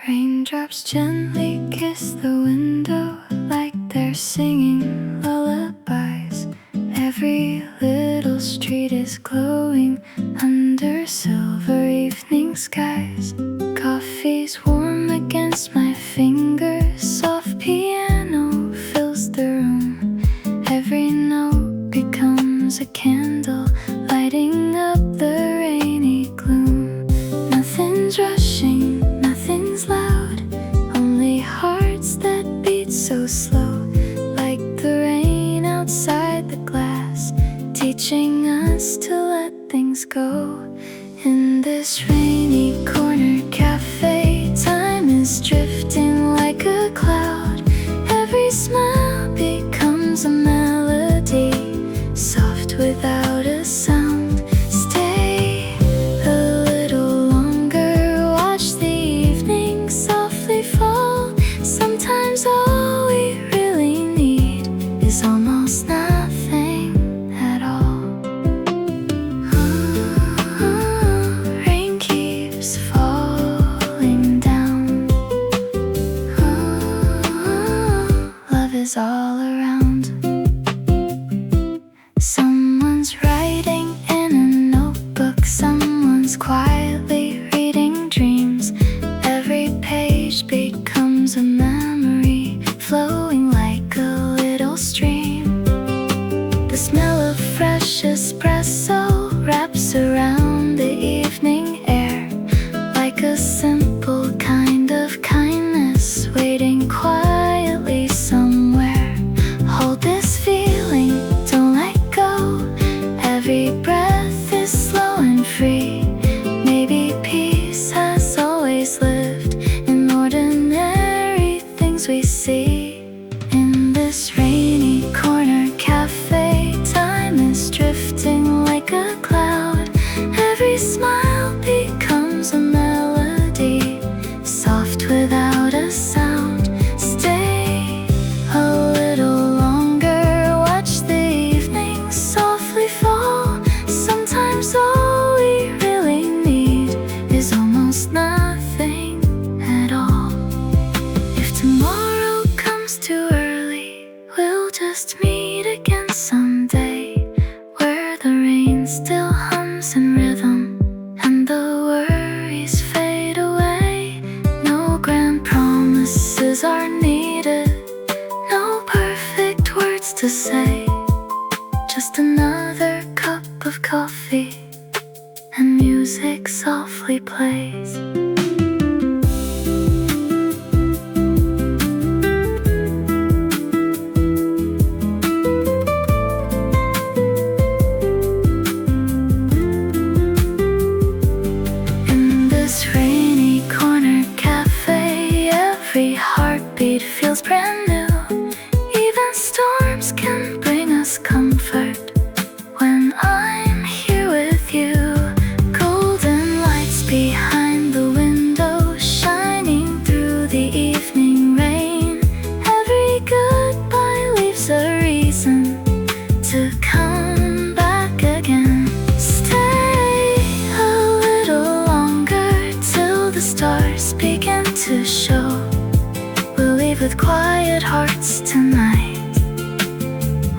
Raindrops gently kiss the window, like they're singing lullabies. Every little street is glowing under silver evening skies. Coffee's warm against my fingers, soft piano fills the room. Every note becomes a candle, lighting up the rainy gloom. Nothing's rushing, nothing's loud, only hearts that beat so slow, like the rain outside the glass, teaching us to let things go. In this rainy corner cafe, time is drifting like a cloud. Every smile becomes a melody, soft without a sound. Stay a little longer, watch the evening softly fall. Sometimes all we really need is almost nothing at all. Rain keeps falling down. Love is all around. Someone's writing in a notebook, someone's quietly reading dreams. Every page becomes a memory, flowing like a little stream. The smell of fresh espresso wraps around the evening air, like a simple kind of kindness waiting quietly somewhere. Hold this feeling, don't let go. Every breath is slow and free. Maybe peace has always lived in ordinary things we see. In this rainy corner cafe, time is drifting like a cloud. Every smile becomes a melody, soft without a sound. Stay a little longer, watch the evening softly fall. Sometimes all we really need is almost nothing at all. If tomorrow comes too early, we'll just meet again someday, where the rain still hums in rhythm and the worries fade away. No grand promises are needed, no perfect words to say. Just another cup of coffee and music softly plays. In this rainy corner cafe, every heartbeat feels brand new. Even storms can bring us comfort when I'm here with you. Golden lights behind the window, shining through the evening rain. Every goodbye leaves a reason to come back again. Stay a little longer till the stars begin to show. We'll leave with quiet hearts tonight,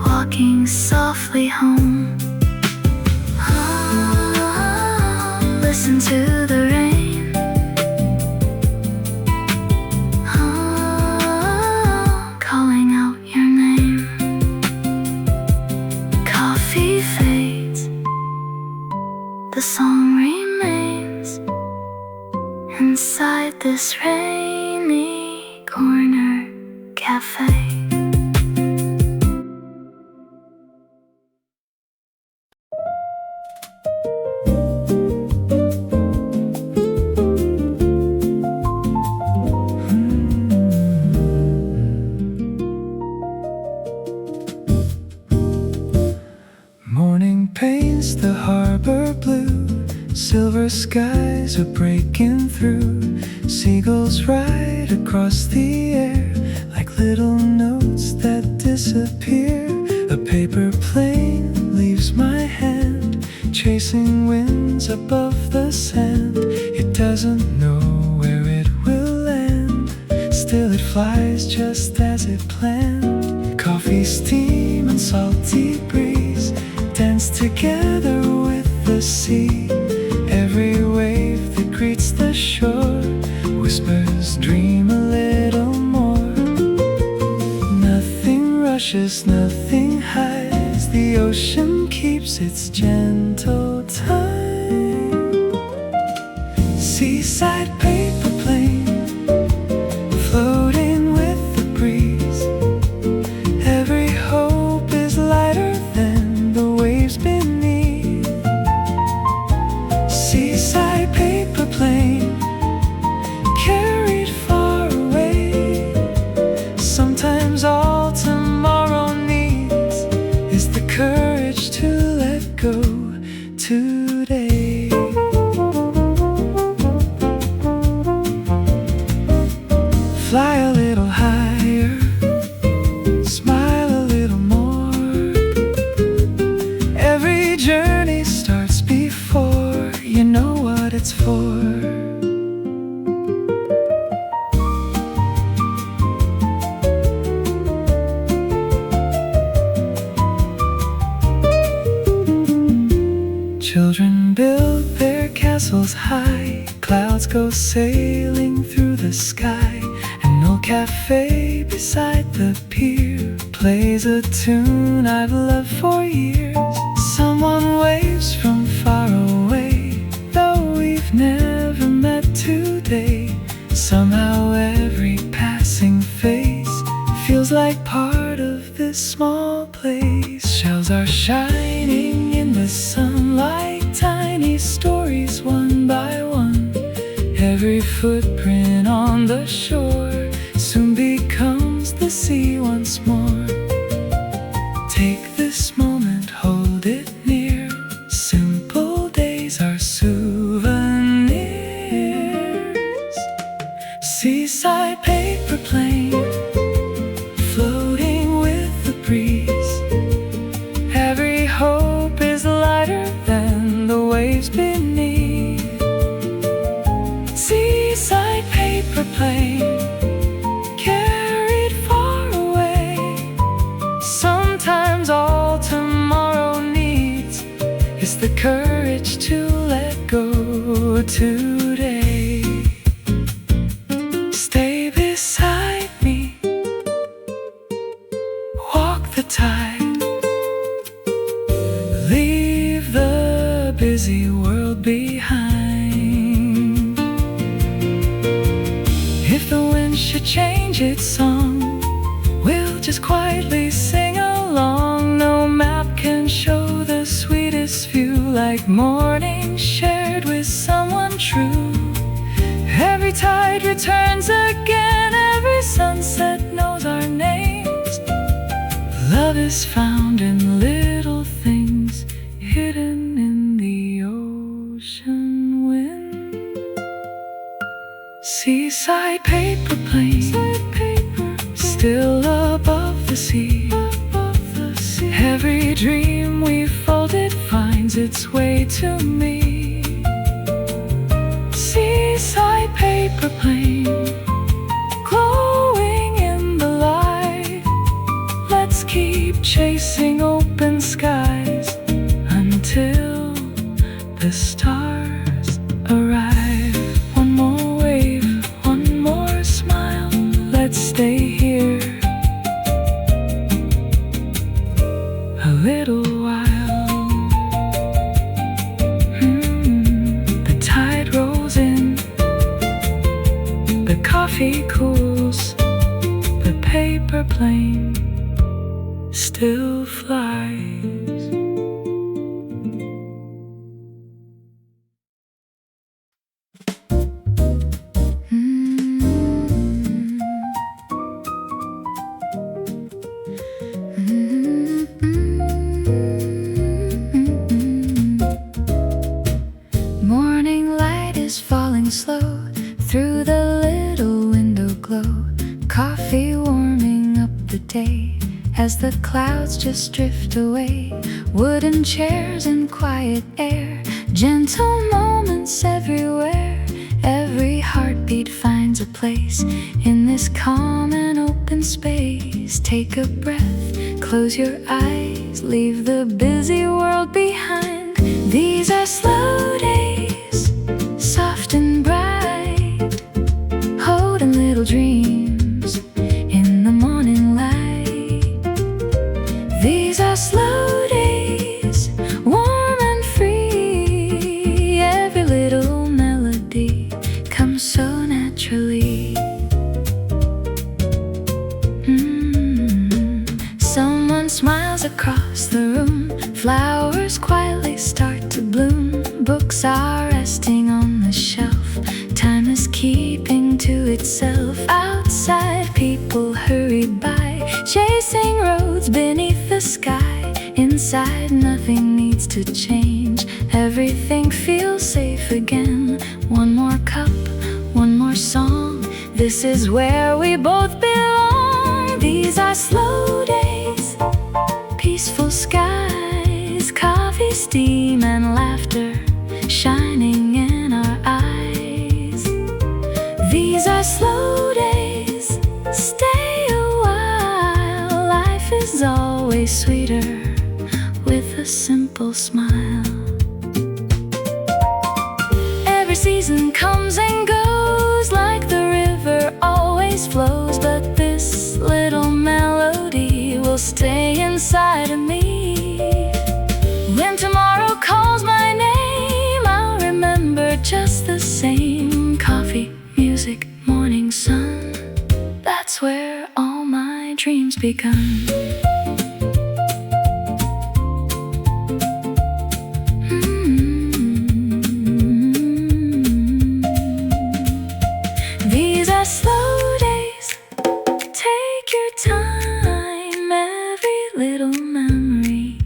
walking softly home. Listen to the rain, calling out your name. Coffee fades, the song remains inside this rainy corner cafe. Morning paints the harbor blue, silver skies are breaking through. Seagulls ride across the air like little notes that disappear. A paper plane leaves my hand, chasing winds above the sand. It doesn't know where it will land, still it flies just as it planned. Coffee steam and salty breeze dance together with the sea. Every wave that greets the shore whispers, dream a little more. Nothing rushes, nothing hides, the ocean keeps its gentle time. Seaside paper plane, floating with the breeze. Every hope is lighter than the waves beneath. today. Fly a little higher, smile a little more. Every journey starts before you know what it's for. Children build their castles high, clouds go sailing through the sky. An old cafe beside the pier plays a tune I've loved for years. Someone waves from far away, though we've never met today. Somehow every passing face feels like part of this small place. Shells are shining in the sunlight, tiny stories one by one. Every footprint on the shore soon becomes the sea once more. Take this moment, hold it near. Simple days are souvenirs. Seaside paper plane, floating with the breeze. Every hope is lighter than the waves beneath. Seaside paper plane, carried far away. Sometimes all tomorrow needs is the courage to let go today. Stay beside me, walk the tide, leave the busy world behind. If the wind should change its song, we'll just quietly sing along. No map can show the sweetest view like morning shared with someone true. Every tide returns again, every sunset knows our names. Love is found in little things hidden in the ocean wind. Seaside paper plane, still above the sea. Every dream we folded finds its way to me. Seaside paper plane, glowing in the light. Let's keep chasing open skies until the stars arrive. One more wave, one more smile. Let's stay here a little while. The tide rolls in, the coffee cools, the paper plane still flies. Morning light is falling slow through the little window glow. Coffee warming up the day as the clouds just drift away. Wooden chairs and quiet air, gentle moments everywhere. Every heartbeat finds a place in this calm and open space. Take a breath, close your eyes, leave the busy world behind. These are slow days, soft and bright, holding little dreams in the morning light. These are slow days, warm and free. Every little melody comes so naturally. Someone smiles across the room, flowers quietly start to bloom. Books are resting on the shelf, time is keeping to itself. Outside people hurry by, chasing roads beneath the sky. Inside nothing needs to change Everything feels safe again. One more cup, one more song. This is where we both belong. These are slow days, peaceful skies, coffee, steam, and laughter shining in our eyes. These are slow days, stay a while. Life is always sweeter with a simple smile. Every season comes and goes like the river always flows, but this little melody will stay inside of me. When tomorrow calls my name, I'll remember just the same. Coffee, music, morning sun, that's where all my dreams begun. These are slow days, take your time. Every little memory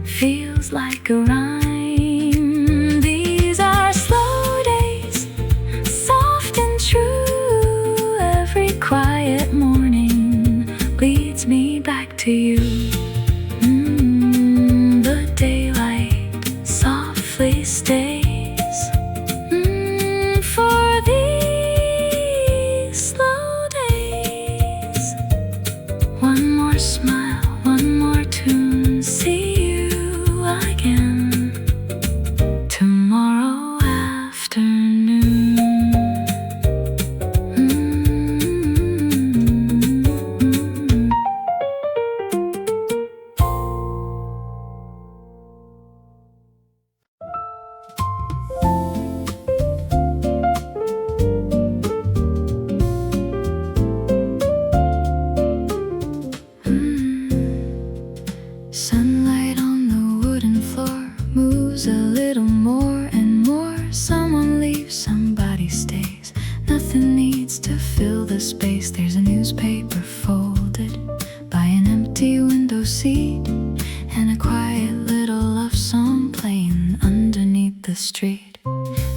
feels like a rhyme. These are slow days, soft and true. Every quiet morning leads me back to you. The daylight softly stays for these slow days. One more smile, one more tune. See you again tomorrow afternoon. Sunlight on the wooden floor moves a little more and more. Someone leaves, somebody stays. Nothing needs to fill the space. There's a newspaper folded by an empty window seat, and a quiet little love song playing underneath the street.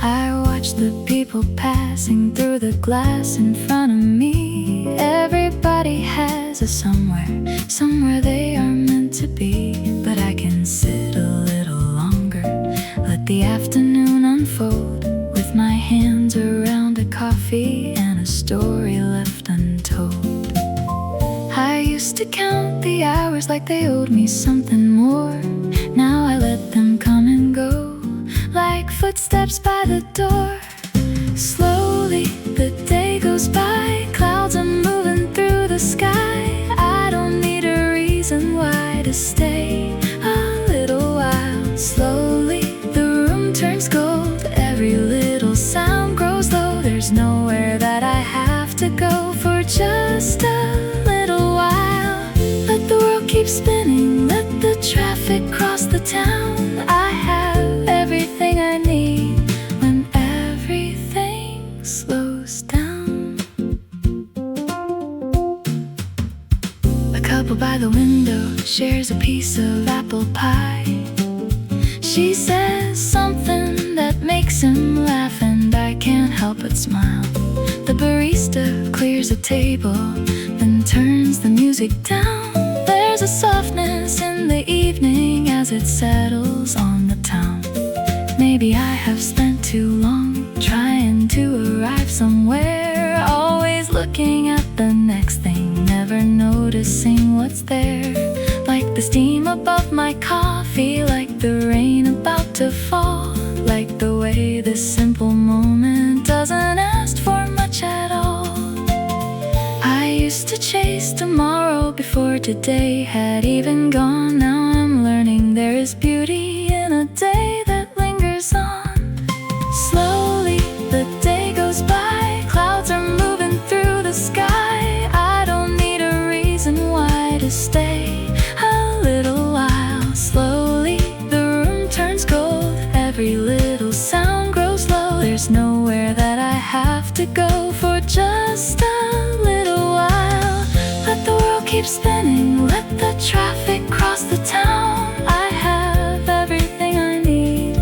I watch the people passing through the glass in front of me. Everybody has a somewhere they are meant to be. But I can sit a little longer, let the afternoon unfold, with my hands around a coffee and a story left untold. I used to count the hours like they owed me something more. Now I let them come and go like footsteps by the door. Slowly the day goes by, clouds are moving through the sky. I don't need a reason why to stay a little while. Slowly the room turns gold, every little sound grows low. There's nowhere that I have to go for just a little while. Let the world keep spinning, let the traffic cross the town. I have everything I need when everything slows down. A couple by the window shares a piece of apple pie. She says something that makes him laugh, and I can't help but smile. The barista clears a table, then turns the music down. There's a softness in the evening as it settles on the town. Maybe I have spent too long trying to arrive somewhere, always looking at the next thing, never noticing what's there. Like the steam above my coffee, like the rain about to fall, like the way this simple moment doesn't ask for much at all. I used to chase tomorrow before today had even gone. Now I'm learning there is beauty in a day that lingers on. Slowly the day goes by, clouds are moving through the sky. I don't need a reason why to stay a little while. Slowly the room turns gold, every little sound grows low. There's nowhere that I have to go for just a little while. Let the world keep spinning, let the traffic cross the town. I have everything I need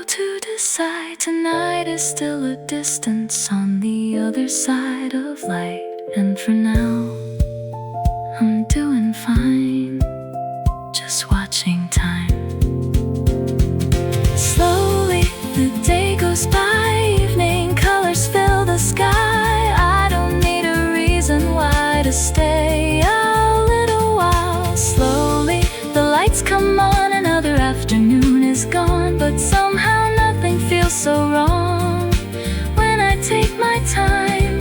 to decide. Tonight is still a distance on the other side of light. And for now, I'm doing fine, just watching time. Slowly the day goes by, evening colors fill the sky. I don't need a reason why to stay a little while. Slowly the lights come on, another afternoon is gone. But somehow nothing feels so wrong when I take my time.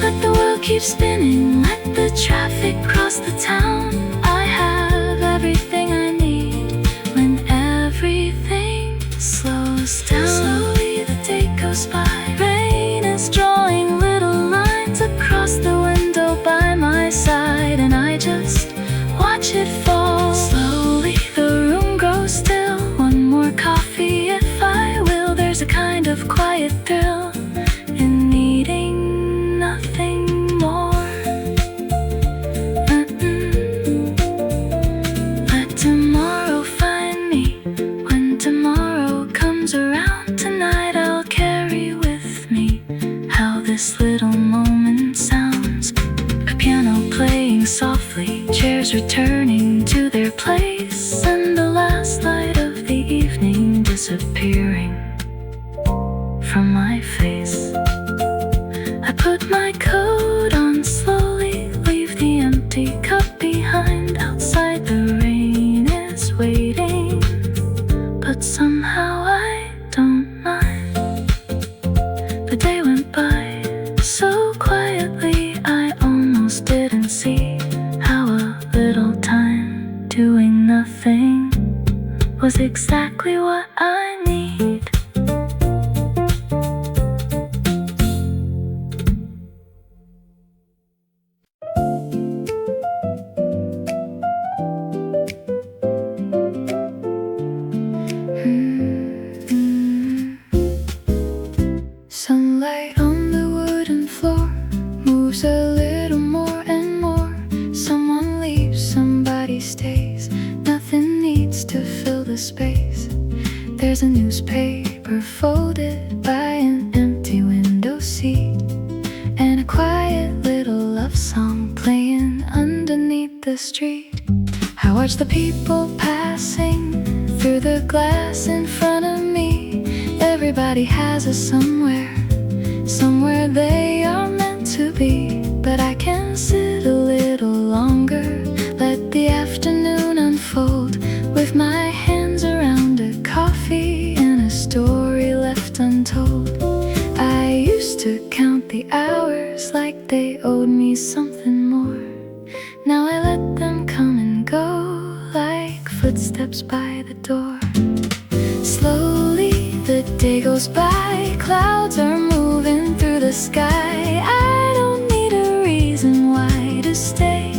Let the world keep spinning, let the traffic cross the town. I have everything I need when everything slows down. Slowly the day goes by, rain is drawing little lines across the window by my side, and I just watch it fall. Slowly the room grows still, one more coffee if I will. There's a kind of quiet thrill in needing nothing more. Let tomorrow find me when tomorrow comes around. Tonight I'll carry with me how this little moment sounds. A piano playing softly, chairs returning to their place, and the last light of the evening disappearing from my face. I put my coat on slowly, leave the empty cup behind. Outside the rain is waiting, but somehow I don't mind. The day went by so quietly, I almost didn't see how a little time doing nothing was exactly what I need. Sunlight on the wooden floor moves a little more and more. Someone leaves, somebody stays. Nothing needs to fill the space. There's a newspaper folded by an empty window seat, and a quiet little love song playing underneath the street. I watch the people passing through the glass in front of me. Everybody has a somewhere they are meant to be. But I can sit a little longer, let the afternoon unfold, with my hands around a coffee and a story left untold. I used to count the hours like they owed me something more. Now I let them come and go like footsteps by the door. Slowly the day goes by, clouds are moving through the sky. I don't need a reason why to stay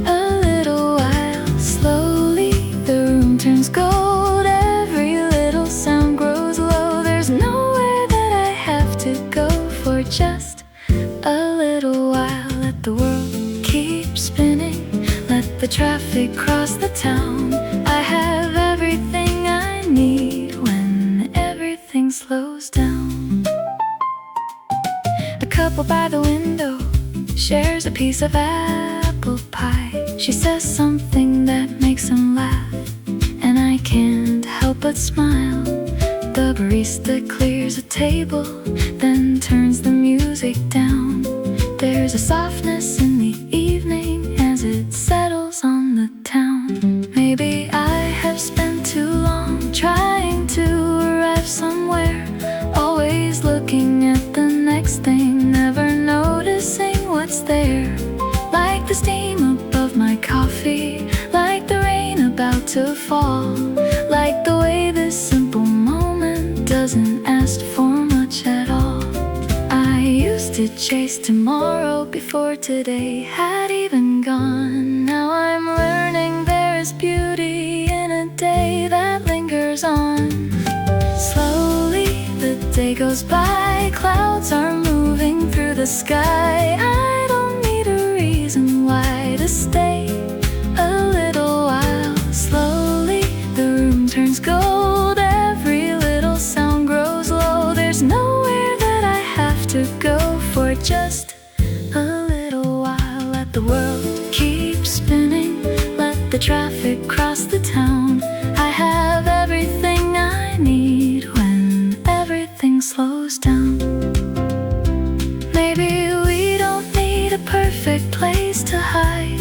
a little while. Slowly the room turns gold, every little sound grows low. There's nowhere that I have to go for just a little while. Let the world keep spinning, let the traffic cross the town. I have everything I need when everything slows down. A couple by the window shares a piece of apple pie. She says something that makes him laugh, and I can't help but smile. The barista clears a table, then turns the music down. There's a softness in the evening as it settles on the town. Maybe I have spent too long trying to arrive somewhere, always looking at the next thing, never noticing what's there. Like the steam above my coffee, like the rain about to fall, like the way this simple moment doesn't ask for much at all. I used to chase tomorrow before today had even gone. Now I'm learning there is beauty in a day that lingers on. Slowly the day goes by, clouds are moving through the sky. I don't need a reason why to stay a little while. Slowly the room turns gold, every little slows down. Maybe we don't need a perfect place to hide.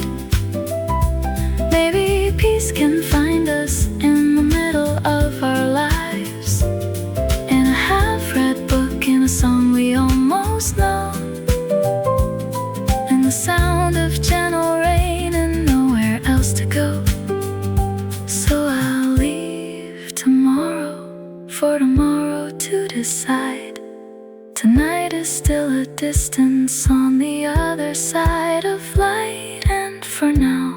Maybe peace can find us in the middle of our lives, in a half-read book, in a song we almost know, in the sound of gentle rain and nowhere else to go. So I'll leave tomorrow for tomorrow to decide. Tonight is still a distance on the other side of light, and for now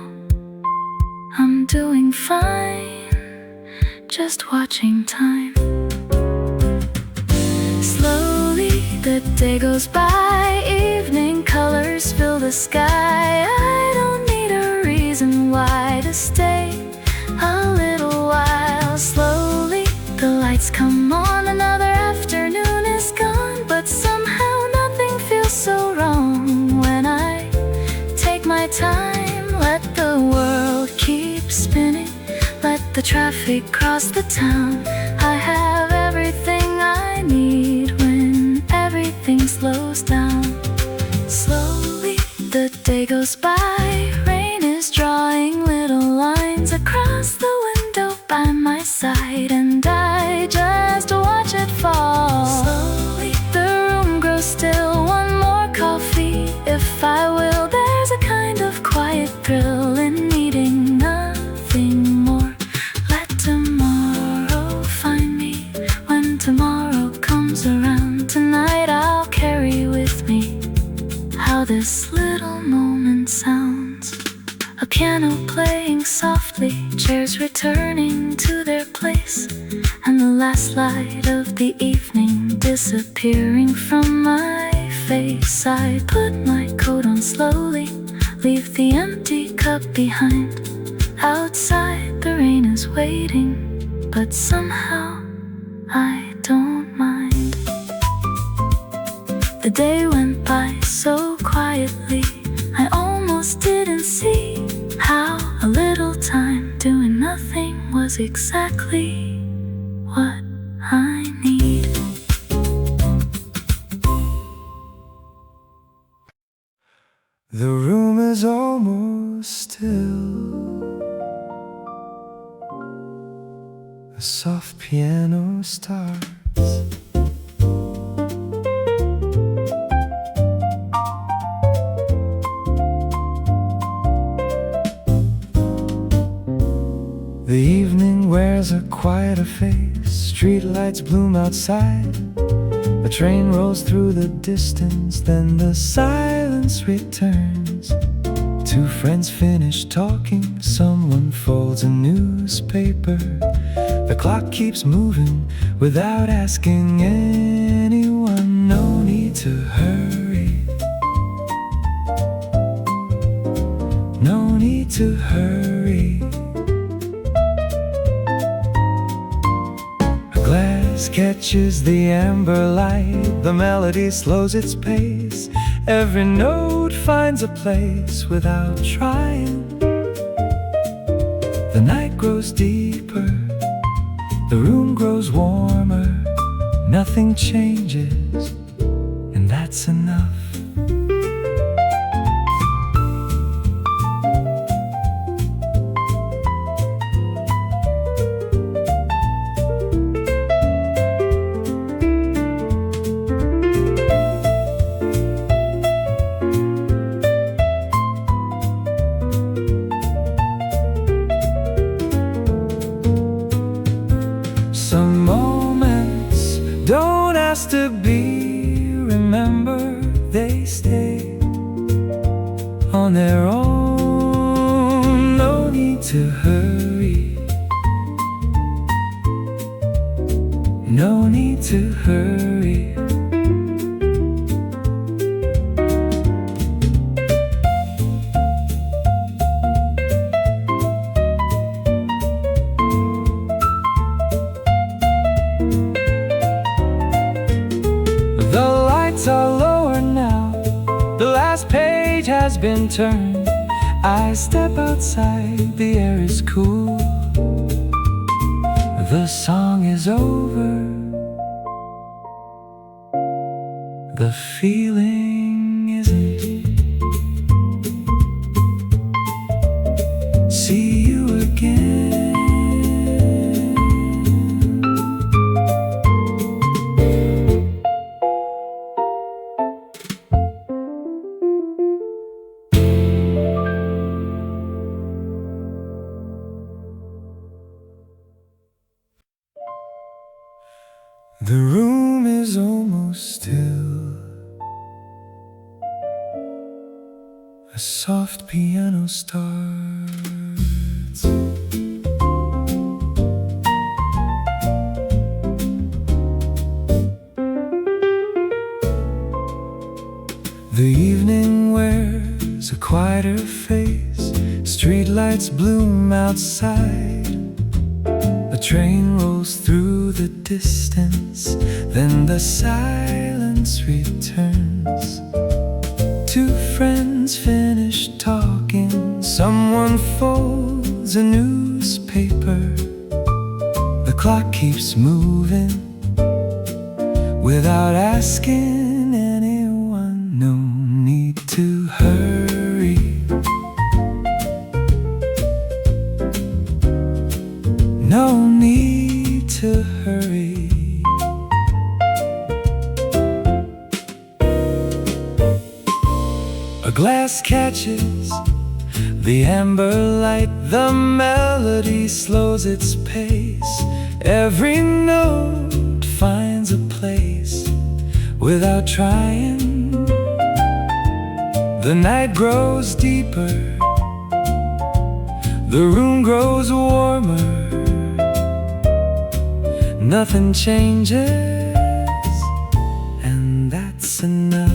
I'm doing fine, just watching time. Slowly the day goes by, evening colors fill the sky. I don't need a reason why to stay a little while. Slowly the lights come on, another afternoon is gone, but somehow nothing feels so wrong when I take my time. Let the world keep spinning, let the traffic cross the town. I have everything I need when everything slows down. Slowly the day goes by, rain is drawing little lines across the window by my side, and I just watch it fall. Slowly the room grows still, one more coffee if I will. There's a kind of quiet thrill in needing nothing more. Let tomorrow find me when tomorrow comes around. Tonight I'll carry with me how this little moment sounds. A piano playing softly, chairs returning to their place, and the last light of the evening disappearing from my face. I put my coat on slowly, leave the empty cup behind. Outside the rain is waiting, but somehow I don't mind. The day went by so quietly, I almost didn't see how a little time doing nothing was exactly what I need. The room is almost still. A soft piano starts. The evening wears a quieter face, street lights bloom outside. A train rolls through the distance, then the silence returns. Two friends finish talking, someone folds a newspaper. The clock keeps moving without asking anyone. No need to hurry, no need to hurry. Glass catches the amber light, the melody slows its pace. Every note finds a place without trying. The night grows deeper, the room grows warmer. Nothing changes, and that's enough. Some moments don't ask to be remembered, they stay on their own. No need to hurry, no need to hurry. The lights are lower now, the last page has been turned. I step outside, the air is cool, the song is over. the feeling isn't. See you again. The room is almost still. A soft piano starts. The evening wears a quieter face. Streetlights bloom outside. A train rolls through the distance, then the silence returns. Two friends finish talking. Someone folds a newspaper. The clock keeps moving without asking anyone. No need to hurry. No need to hurry. A glass catches the amber light. The melody slows its pace. Every note finds a place without trying. The night grows deeper. The room grows warmer. Nothing changes, and that's enough.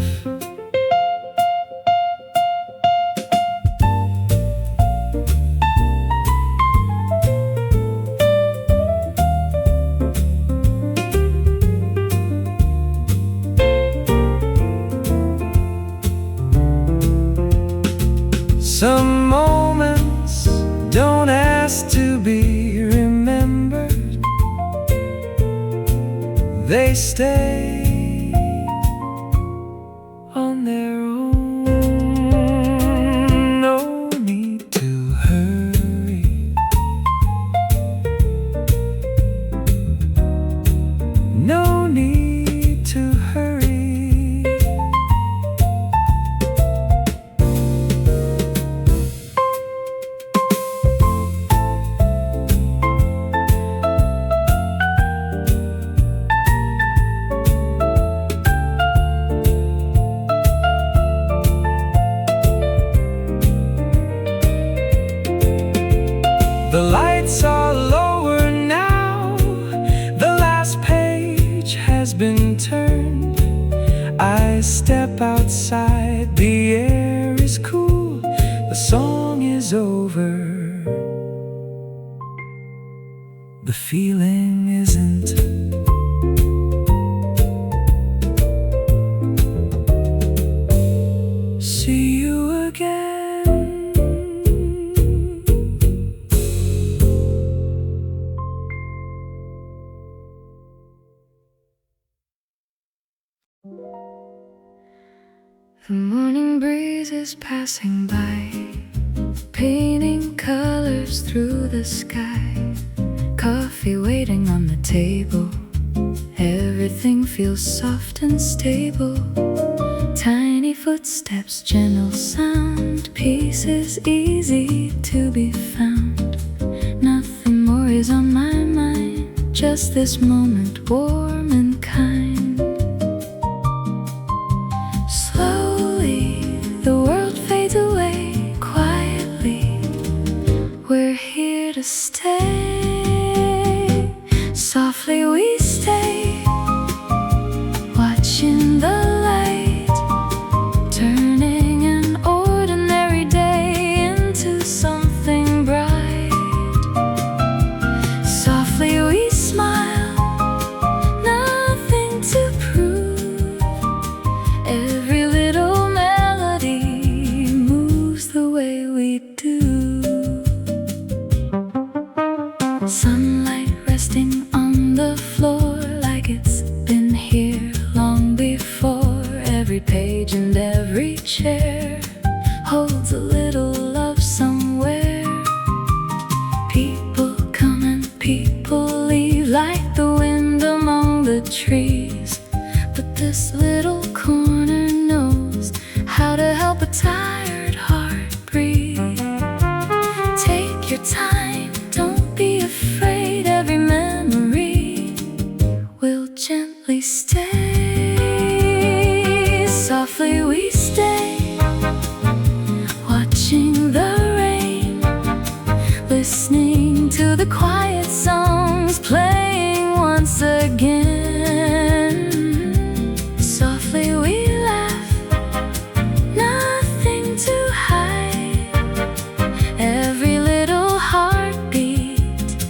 Some moments don't ask to be remembered. They stay on their own. No need to hurry. No need to hurry. The lights are lower now. The last page has been turned. I step outside. The air is cool. The song is over. The feeling isn't. See you again. The morning breeze is passing by, painting colors through the sky. Coffee waiting on the table. Everything feels soft and stable. Tiny footsteps, gentle sound. Peace is easy to be found. Nothing more is on my mind. Just this moment, warm and kind. The world fades away quietly. We're here to stay. Softly we stay, watching the light, turning an ordinary day into something bright. Softly we smile, nothing chair holds a little love somewhere. People come and people leave like the wind among the trees, but this little corner knows how to help a tired heart breathe. Take your time, don't be afraid, every memory will gently stay. Softly we stay, watching the rain, listening to the quiet songs playing once again. Softly we laugh, nothing to hide. Every little heartbeat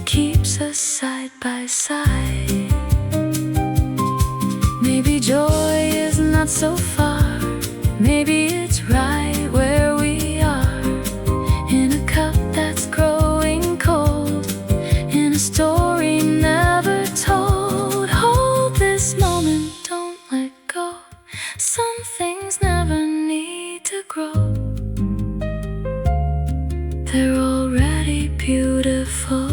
keeps us side by side. Maybe joy is not so far, maybe it's right where we are, in a cup that's growing cold, in a story never told. Hold this moment, don't let go. Some things never need to grow, they're already beautiful.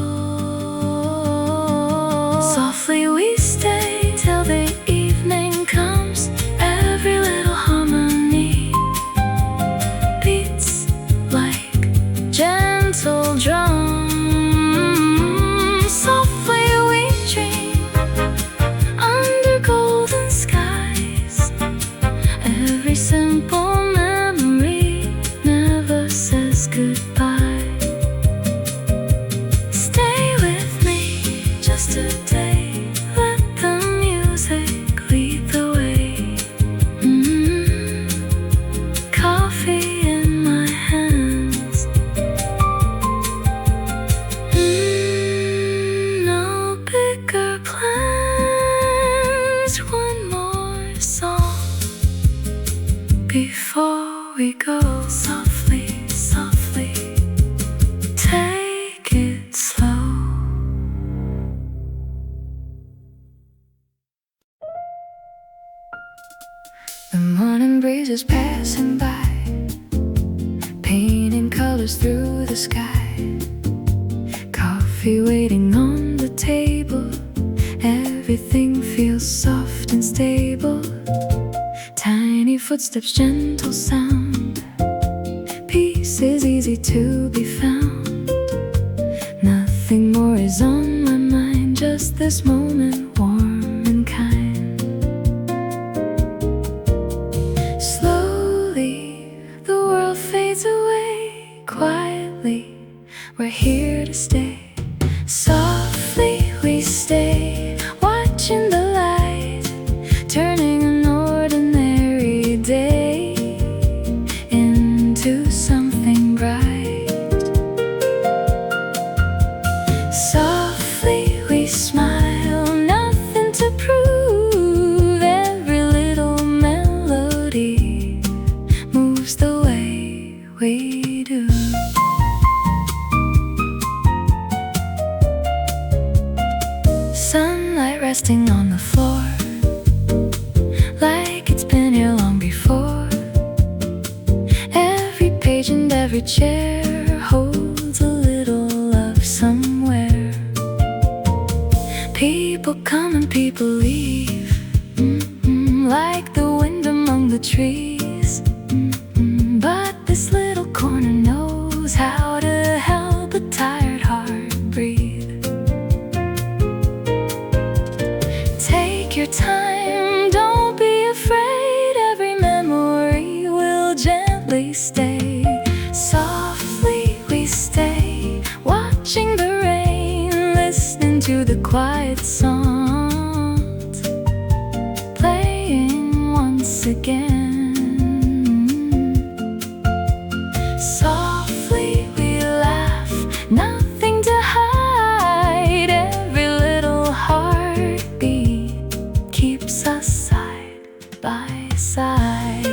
Softly we stay till the evening comes. Every little harmony beats like gentle drums. Softly we dream under golden skies. Every simple memory never says goodbye. Stay with me just today, let the music lead the way. Coffee in my hands. No bigger plans. One more song before we go. Softly, softly, take it slow. The morning breeze is passing by, painting colors through the sky. Coffee waiting on the table, everything feels soft and stable. Tiny footsteps, gentle sound, peace is easy to be found. Nothing more is on my mind, just this moment, warm and kind. Slowly, the world fades away. Quietly, we're here to stay. Softly we stay, watching the light, turning an ordinary day into something bright. Softly we smile, nothing to prove. Every little melody moves the way we do. Sunlight resting on the floor, like it's been here long before. Every page and every chair holds a little love somewhere. People come and people leave, like the wind among the trees. But this little corner knows how to help a tired heart breathe. Take your time, don't be afraid, every memory will gently stay. Softly we stay, watching the rain, listening to the quiet songs playing once again. Softly we laugh, nothing to hide. Every little heartbeat keeps us side by side.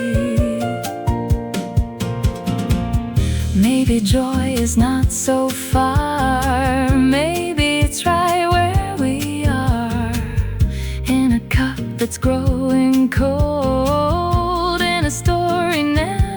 Maybe joy is not so far, maybe it's right where we are, in a cup that's growing cold, in a story never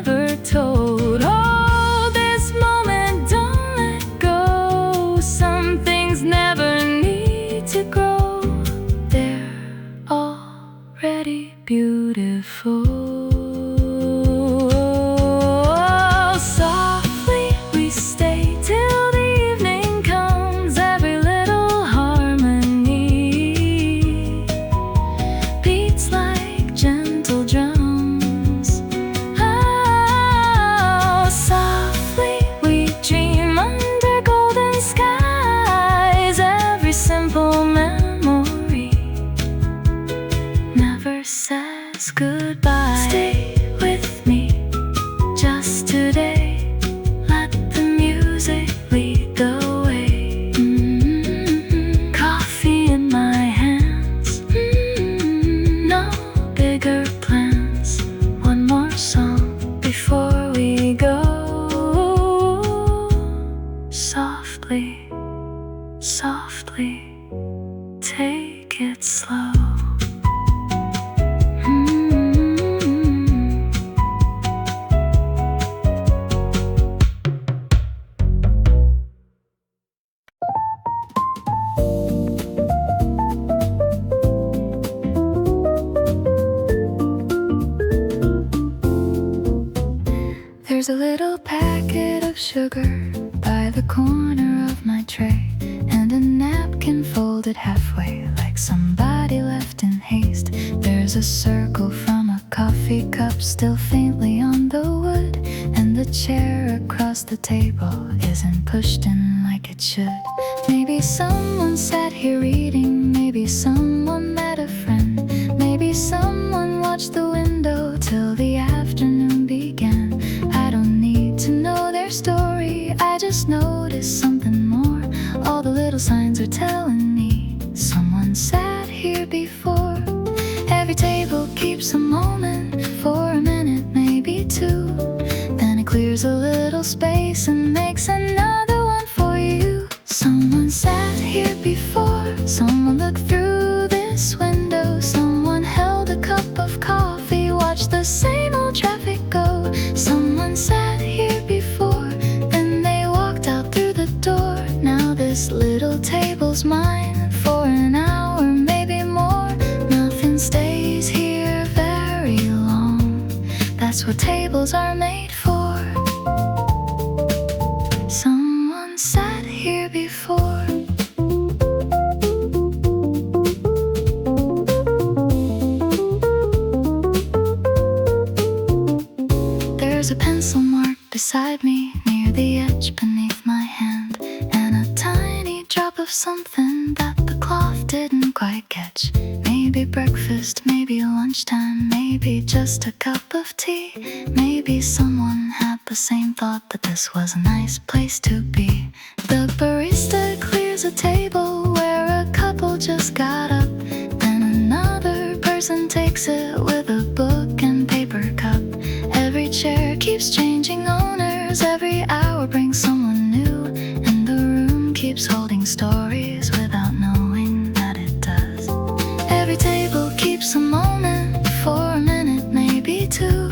says goodbye. Stay with me just today. Let the music lead the way. Coffee in my hands. No bigger plans. One more song before we go. Softly, softly, take it slow. There's a little packet of sugar by the corner of my tray, and a napkin folded halfway like somebody left in haste. There's a circle from a coffee cup still faintly on the wood, and the chair across the table isn't pushed in like it should. Maybe someone sat here reading, maybe someone met a friend, maybe someone watched the window till the afternoon began. I don't need to know their story, I just noticed something more. All the little signs are telling me someone sat here before. Every table keeps a moment for a minute, maybe two. Then it clears a little space and makes another one for you. Someone sat here before, someone looked through this window, someone held a cup of coffee, watched the same old traffic go. Someone sat here before, then they walked out through the door. Now this little table's mine for an hour, maybe more. Nothing stays here very long. That's what tables are made for. Someone sat here before. There's a pencil mark beside me near the edge beneath my hand, and a tiny drop of something that the cloth didn't quite catch. Maybe breakfast, maybe lunchtime, maybe just a cup of tea. Maybe someone had the same thought that this was a nice place to be. The barista clears a table where a couple just got up, then another person takes it with a book and paper cup. Every chair keeps changing owners, every hour brings someone new, and the room keeps holding stories without knowing that it does. Every table keeps a moment for a minute, maybe two.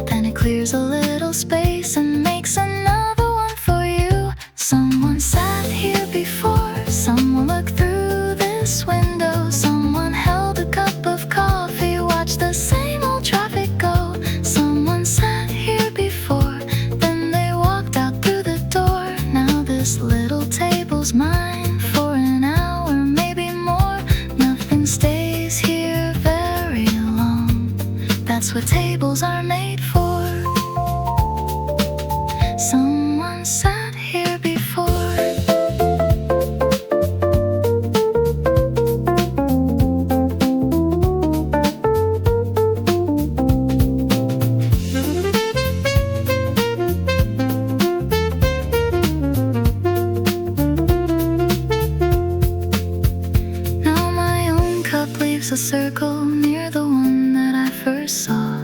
Then it clears a little space and makes another one for you. Someone sat here before, someone looked through this window, someone held a cup of coffee, watched the same old traffic go. Someone sat here before, then they walked out through the door. Now this little table's mine for an hour, maybe more. Nothing stays here very long. That's what tables are made for. Someone sat here before. A circle near the one that I first saw,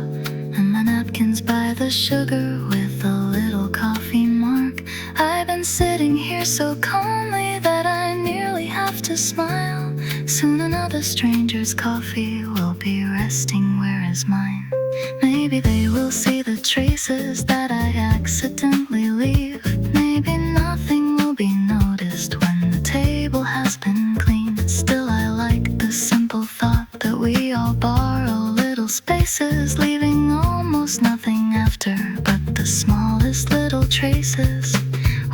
and my napkins by the sugar with a little coffee mark. I've been sitting here so calmly that I nearly have to smile. Soon another stranger's coffee will be resting where is mine. Maybe they will see the traces that I accidentally leave. Maybe nothing will be noticed when the table has been cleaned. Still I like the simple thought that we all borrow little spaces, leaving almost nothing after but the smallest little traces.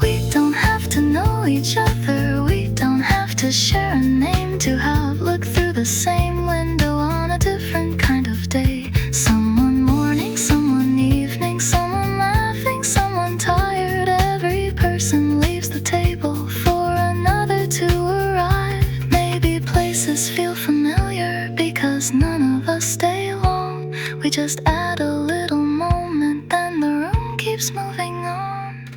We don't have to know each other, we don't have to share a name to have looked through the same window on a different kind of day. Someone morning, someone evening, someone laughing, someone tired. Every person leaves the table for another to arrive. Maybe places feel familiar because because none of us stay long. We just add a little moment, then the room keeps moving on.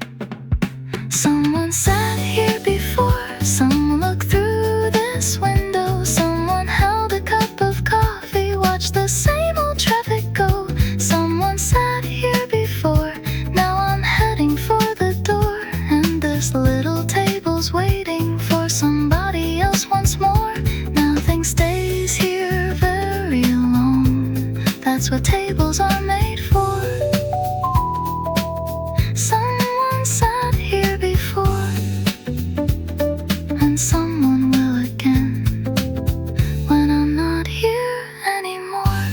Someone sat here before, someone looked through this window, someone held a cup of coffee, watched the same old traffic go. Someone sat here before, now I'm heading for the door, and this little table's waiting for somebody else once more. Nothing stays here very long, that's what tables are made for. Someone sat here before, and someone will again when I'm not here anymore.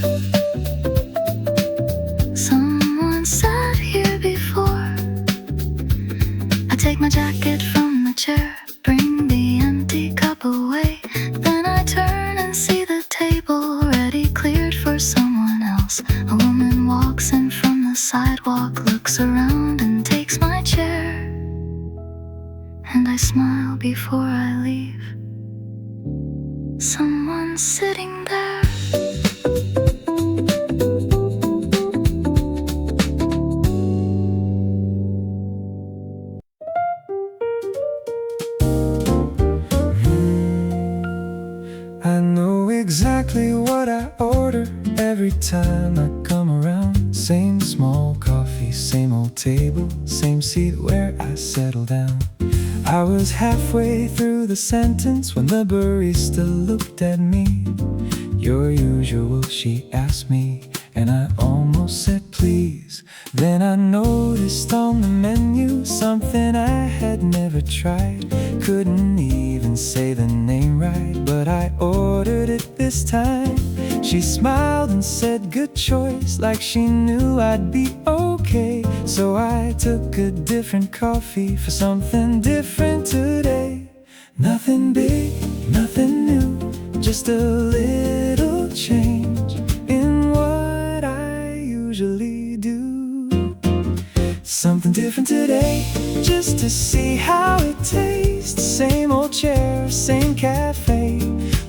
Someone sat here before. I take my jacket from the chair, bring the empty cup away, then I turn and see the table already cleared for someone else. A woman walks in from the sidewalk, looks around and takes my chair, and I smile before I leave. Someone's sitting there. I know exactly what I order every time I come around. Same small coffee, same old table, same seat where I settle down. I was halfway through the sentence when the barista looked at me. Your usual, she asked me, and I almost said please. Then I noticed on the menu something I had never tried. Couldn't even say the name right, but I ordered it this time. She smiled and said good choice, like she knew I'd be okay. So I took a different coffee for something different today. Nothing big, nothing new, just a little change in what I usually do. Something different today, just to see how it tastes. Same old chair, same cafe,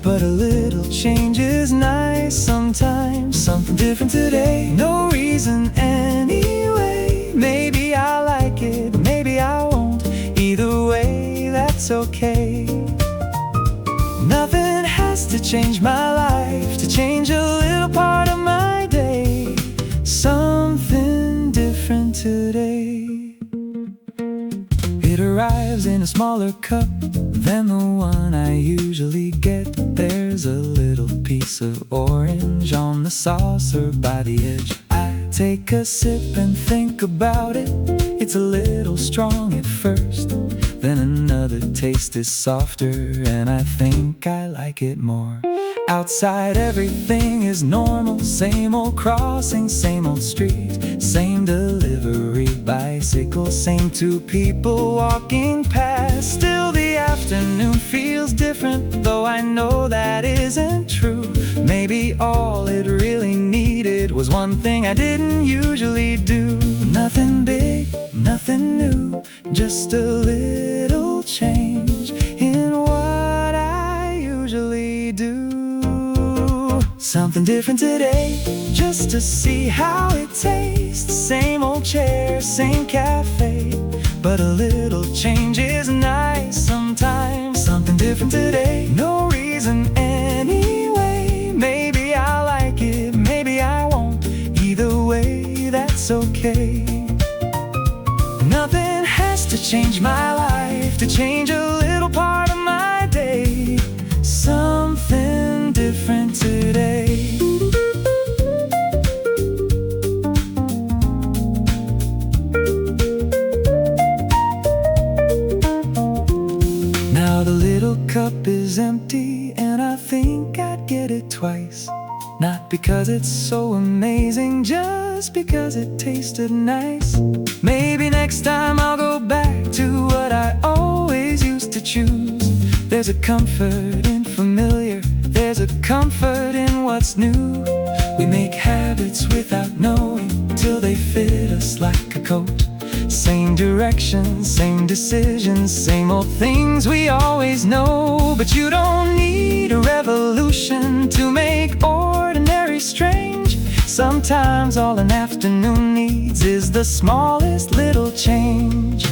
but a little change is nice sometimes. Something different today, no reason anyway. Maybe I like it, maybe I won't. Either way, that's okay. Nothing has to change my life, to change a little part of my day. Something different today. It arrives in a smaller cup than the one I usually get. There's a little piece of orange on the saucer by the edge. I take a sip and think about it. It's a little strong at first, then another taste is softer, and I think I like it more. Outside everything is normal, same old crossing, same old street, same delivery bicycle, same two people walking past. Still the afternoon feels different, though I know that isn't true. Maybe all it really needed was one thing I didn't usually do. Nothing big, nothing new, just a little change in what I usually do. Something different today, just to see how it tastes. Same old chair, same cafe, but a little change is nice sometimes. Something different today, no reason anyway. Maybe I like it, maybe I won't. Either way, that's okay. Nothing has to change my life, to change a little part of my day. Something different today. Now the little cup is empty, and I think I'd get it twice. Not because it's so amazing, just because it tasted nice. Maybe next time I'll go back to what I always used to choose. There's a comfort in familiar, there's a comfort in what's new. We make habits without knowing, till they fit us like a coat. Same direction, same decisions, same old things we always know. But you don't need a revolution to make Sometimes all an afternoon needs is the smallest little change.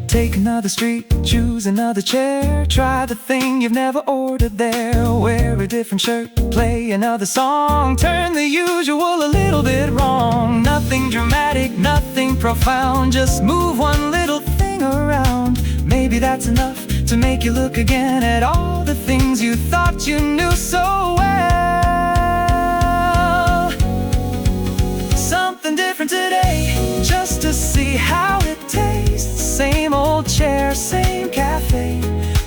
Take another street, choose another chair, try the thing you've never ordered there. Wear a different shirt, play another song, turn the usual a little bit wrong. Nothing dramatic, nothing profound, just move one little thing around. Maybe that's enough to make you look again at all the things you thought you knew so well. Something different today, just to see how it tastes. Same old chair, same cafe,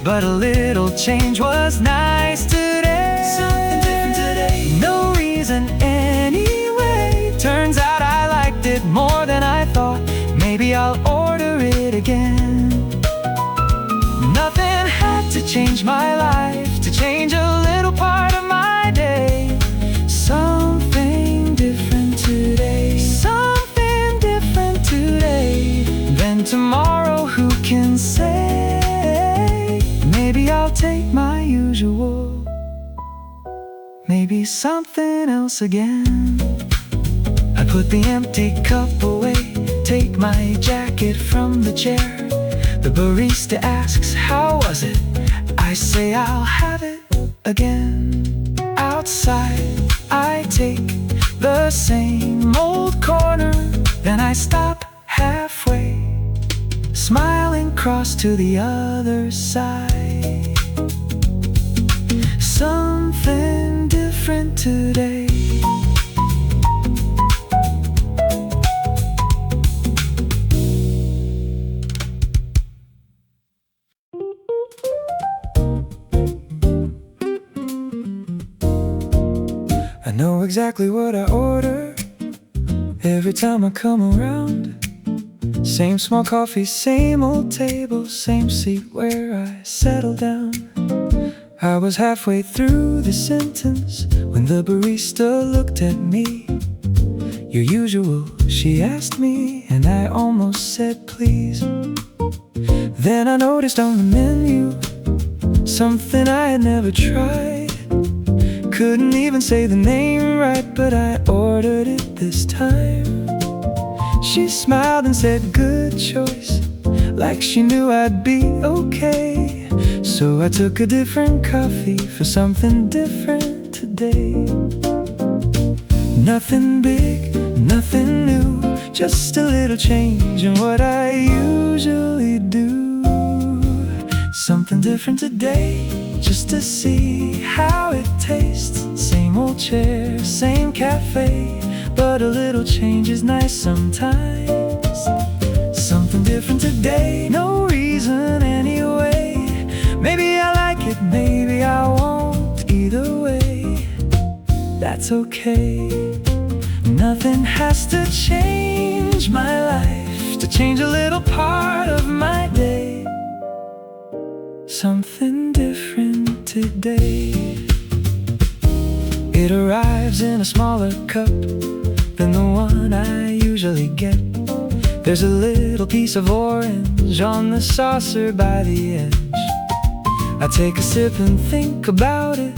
but a little change was nice today. Something different today, no reason anyway. Turns out I liked it more than I thought. Maybe I'll order it again. Nothing had to change my life, to change a little part of my day. Something different today, something different today. Then tomorrow, who can say? Maybe I'll take my usual, maybe something else again. I put the empty cup away, take my jacket from the chair. The barista asks, how was it? I say I'll have it again. Outside, I take the same old corner, then I stop halfway, smile and cross to the other side. Something different today. I know exactly what I order every time I come around. Same small coffee, same old table, same seat where I settle down. I was halfway through the sentence when the barista looked at me. Your usual, she asked me, and I almost said please. Then I noticed on the menu something I had never tried. Couldn't even say the name right, but I ordered it this time. She smiled and said, good choice, like she knew I'd be okay. So I took a different coffee for something different today. Nothing big, nothing new, just a little change in what I usually do. Something different today, just to see how it tastes. Same old chair, same cafe, but a little change is nice sometimes. Something different today, no reason anyway. Maybe I like it, maybe I won't. Either way, that's okay. Nothing has to change my life, to change a little part of my day. Something different today. It arrives in a smaller cup than the one I usually get. There's a little piece of orange on the saucer by the edge. I take a sip and think about it.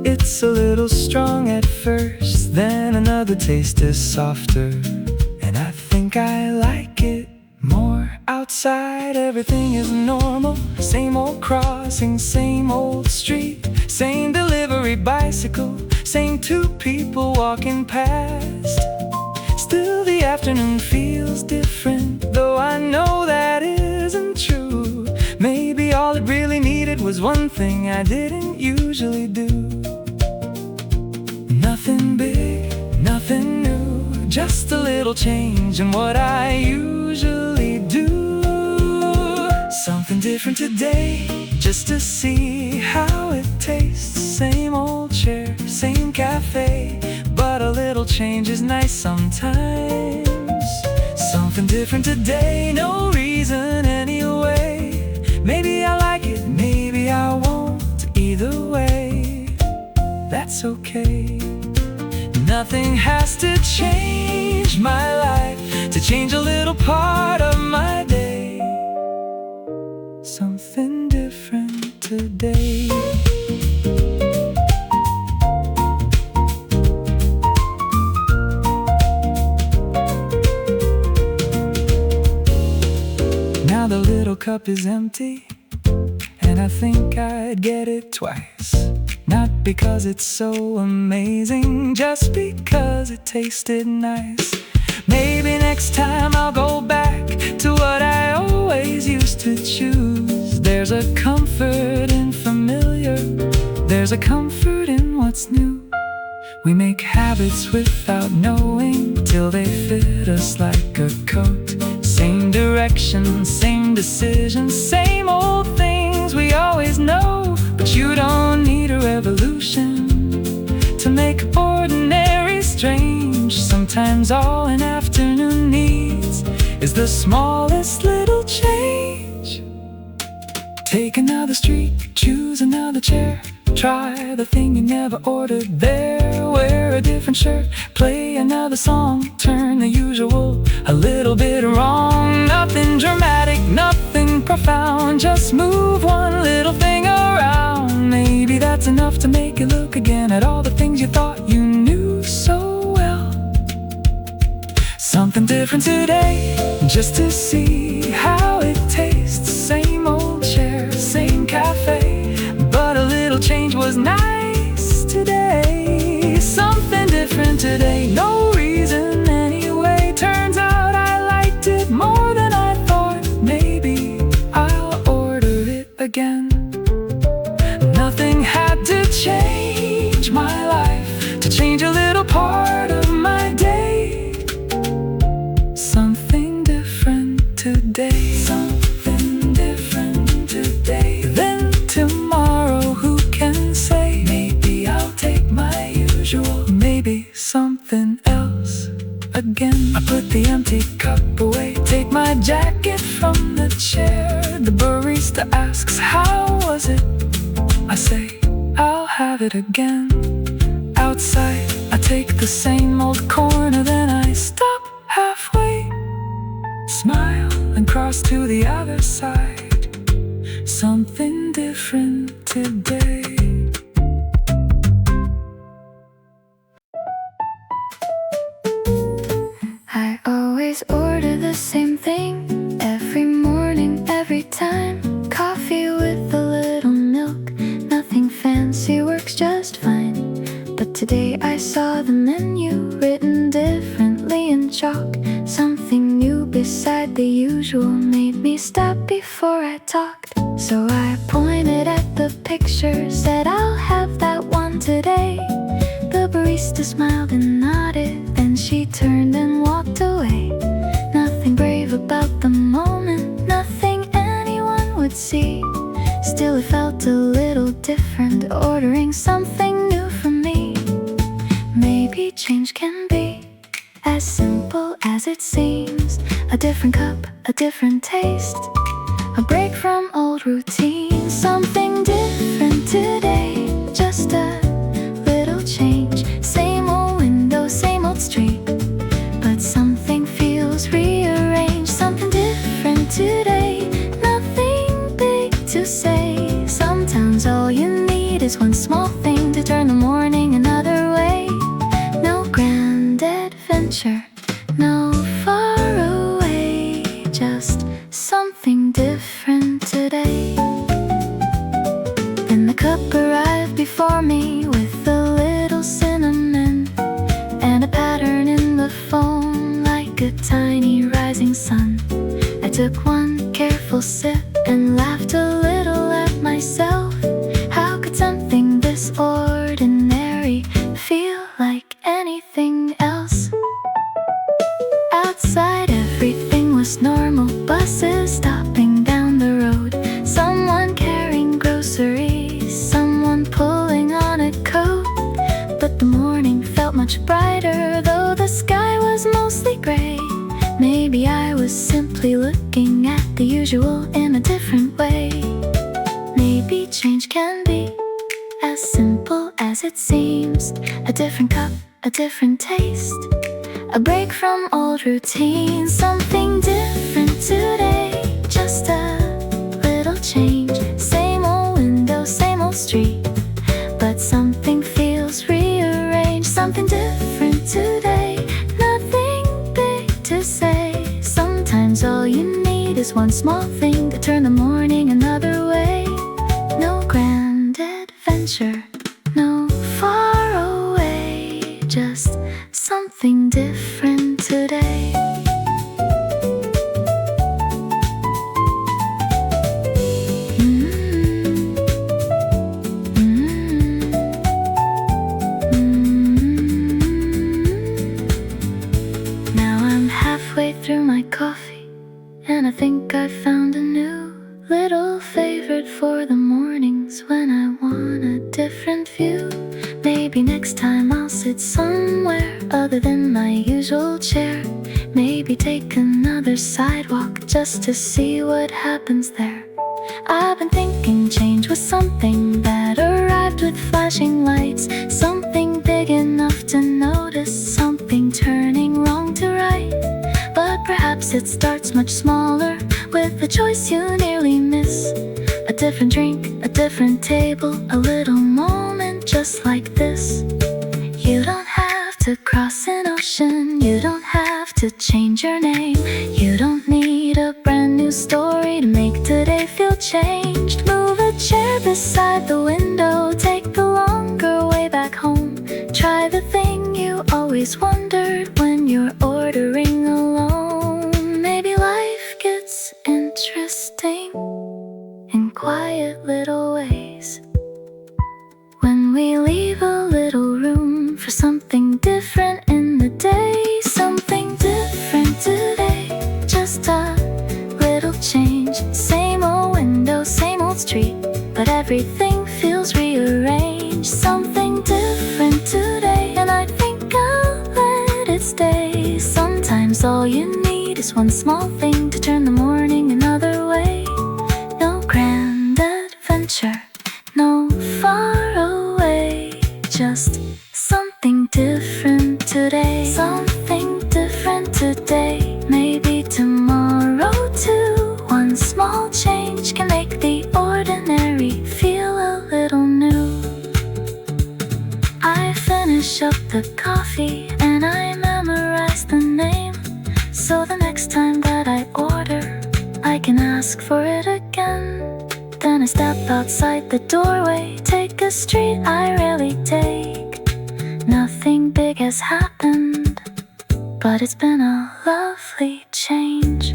It's a little strong at first, then another taste is softer, and I think I like it more. Outside everything is normal, same old crossing, same old street, same delivery bicycle, same two people walking past. Still the afternoon feels different, though I know that isn't true. Maybe all it really needed was one thing I didn't usually do. Nothing big, nothing new, just a little change in what I usually do. Something different today, just to see how it tastes. Same old chair, same cafe, but a little change is nice sometimes. Something different today, no reason anyway. Maybe I like it, maybe I won't. Either way, that's okay. Nothing has to change my life, to change a little part of my day. Something different today. cup is empty, and I think I'd get it twice. Not because it's so amazing, just because it tasted nice. Maybe next time I'll go back to what I always used to choose. There's a comfort in familiar, there's a comfort in what's new. We make habits without knowing, till they fit us like a coat. Same direction, same decisions, same old things we always know. But you don't need a revolution to make ordinary strange. Sometimes all an afternoon needs is the smallest little change. Take another street, choose another chair, try the thing you never ordered there. Wear a different shirt, play another song, turn the usual a little bit wrong. Nothing dramatic, nothing profound, just move one little thing around. Maybe that's enough to make you look again at all the things you thought you knew so well. Something different today, just to see how it tastes. Same old chair, same cafe, but a little change was nice today. Something different today, no reason anyway. Turns out I liked it more than I thought. Maybe I'll order it again. Nothing had to change my life to change a little part of my day. Something different today, something different today. Then tomorrow, who can say? Maybe I'll take my usual, maybe something else again. I put the empty cup away, take my jacket from the chair. The barista asks, how was it? I say, I'll have it again. Outside, I take the same old corner, then I stop halfway, smile and cross to the other side. Something different today. I always order the same thing every morning, every time. Coffee with a little milk, nothing fancy, works just fine. But today I saw the menu written differently in chalk. Something new beside the usual made me stop before I talked. So I pointed at the picture, said I'll have that one today. The barista smiled and nodded, then she turned and walked away. Nothing brave about the moment, nothing anyone would see. Still it felt a little different, ordering something new for me. Maybe change can be as simple as it seems. A different cup, a different taste, a break from old routine. Something different today, just a little change. Same old window, same old street, but something feels rearranged. Something different today, nothing big to say. Sometimes all you need is one small thing to turn the morning another way. No grand adventure, no far away, just something different today. Then the cup arrived before me with a little cinnamon and a pattern in the foam like a tiny rising sun. I took one careful sip and laughed a little at myself. How could something this ordinary feel like anything else? Outside everything was normal, buses stopping down the road, someone carrying groceries, someone pulling on a coat. But the morning felt much brighter, though the sky was mostly gray. Maybe I was simply looking at the usual in a different way. Maybe change can be as simple as it seems. A different cup, a different taste, a break from old routine. Something different today, just a little change. Same old window, same old street, but something feels rearranged. Something different today, nothing big to say. Sometimes all you need is just one small thing to turn the morning another way. No grand adventure, no far away, just something different today. Halfway through my coffee, and I think I found a new little favorite for the mornings when I want a different view. Maybe next time I'll sit somewhere other than my usual chair. Maybe take another sidewalk just to see what happens there. I've been thinking change was something that arrived with flashing lights, something big enough to notice, something turning wrong to right. But perhaps it starts much smaller, with a choice you nearly miss. A different drink, a different table, a little moment just like this. You don't have to cross an ocean, you don't have to change your name. You don't need a brand new story to make today feel changed. Move a chair beside the window, take the longer way back home. Try the thing you always wondered when you're ordering alone. Maybe life gets interesting in quiet little ways, when we leave a little room for something different in the day. Something different today, just a little change. Same old window, same old street, but everything feels rearranged. Something different today, and I think I'll let it stay. Sometimes all you need is one small thing to turn the morning another way. No grand adventure, no far away, just something different today. Something different today, maybe tomorrow too. One small change can make the ordinary feel a little new. I finish up the coffee and I memorize the name, so the next time that I order, I can ask for it again. Then I step outside the doorway, take a street I rarely take. Nothing big has happened, but it's been a lovely change.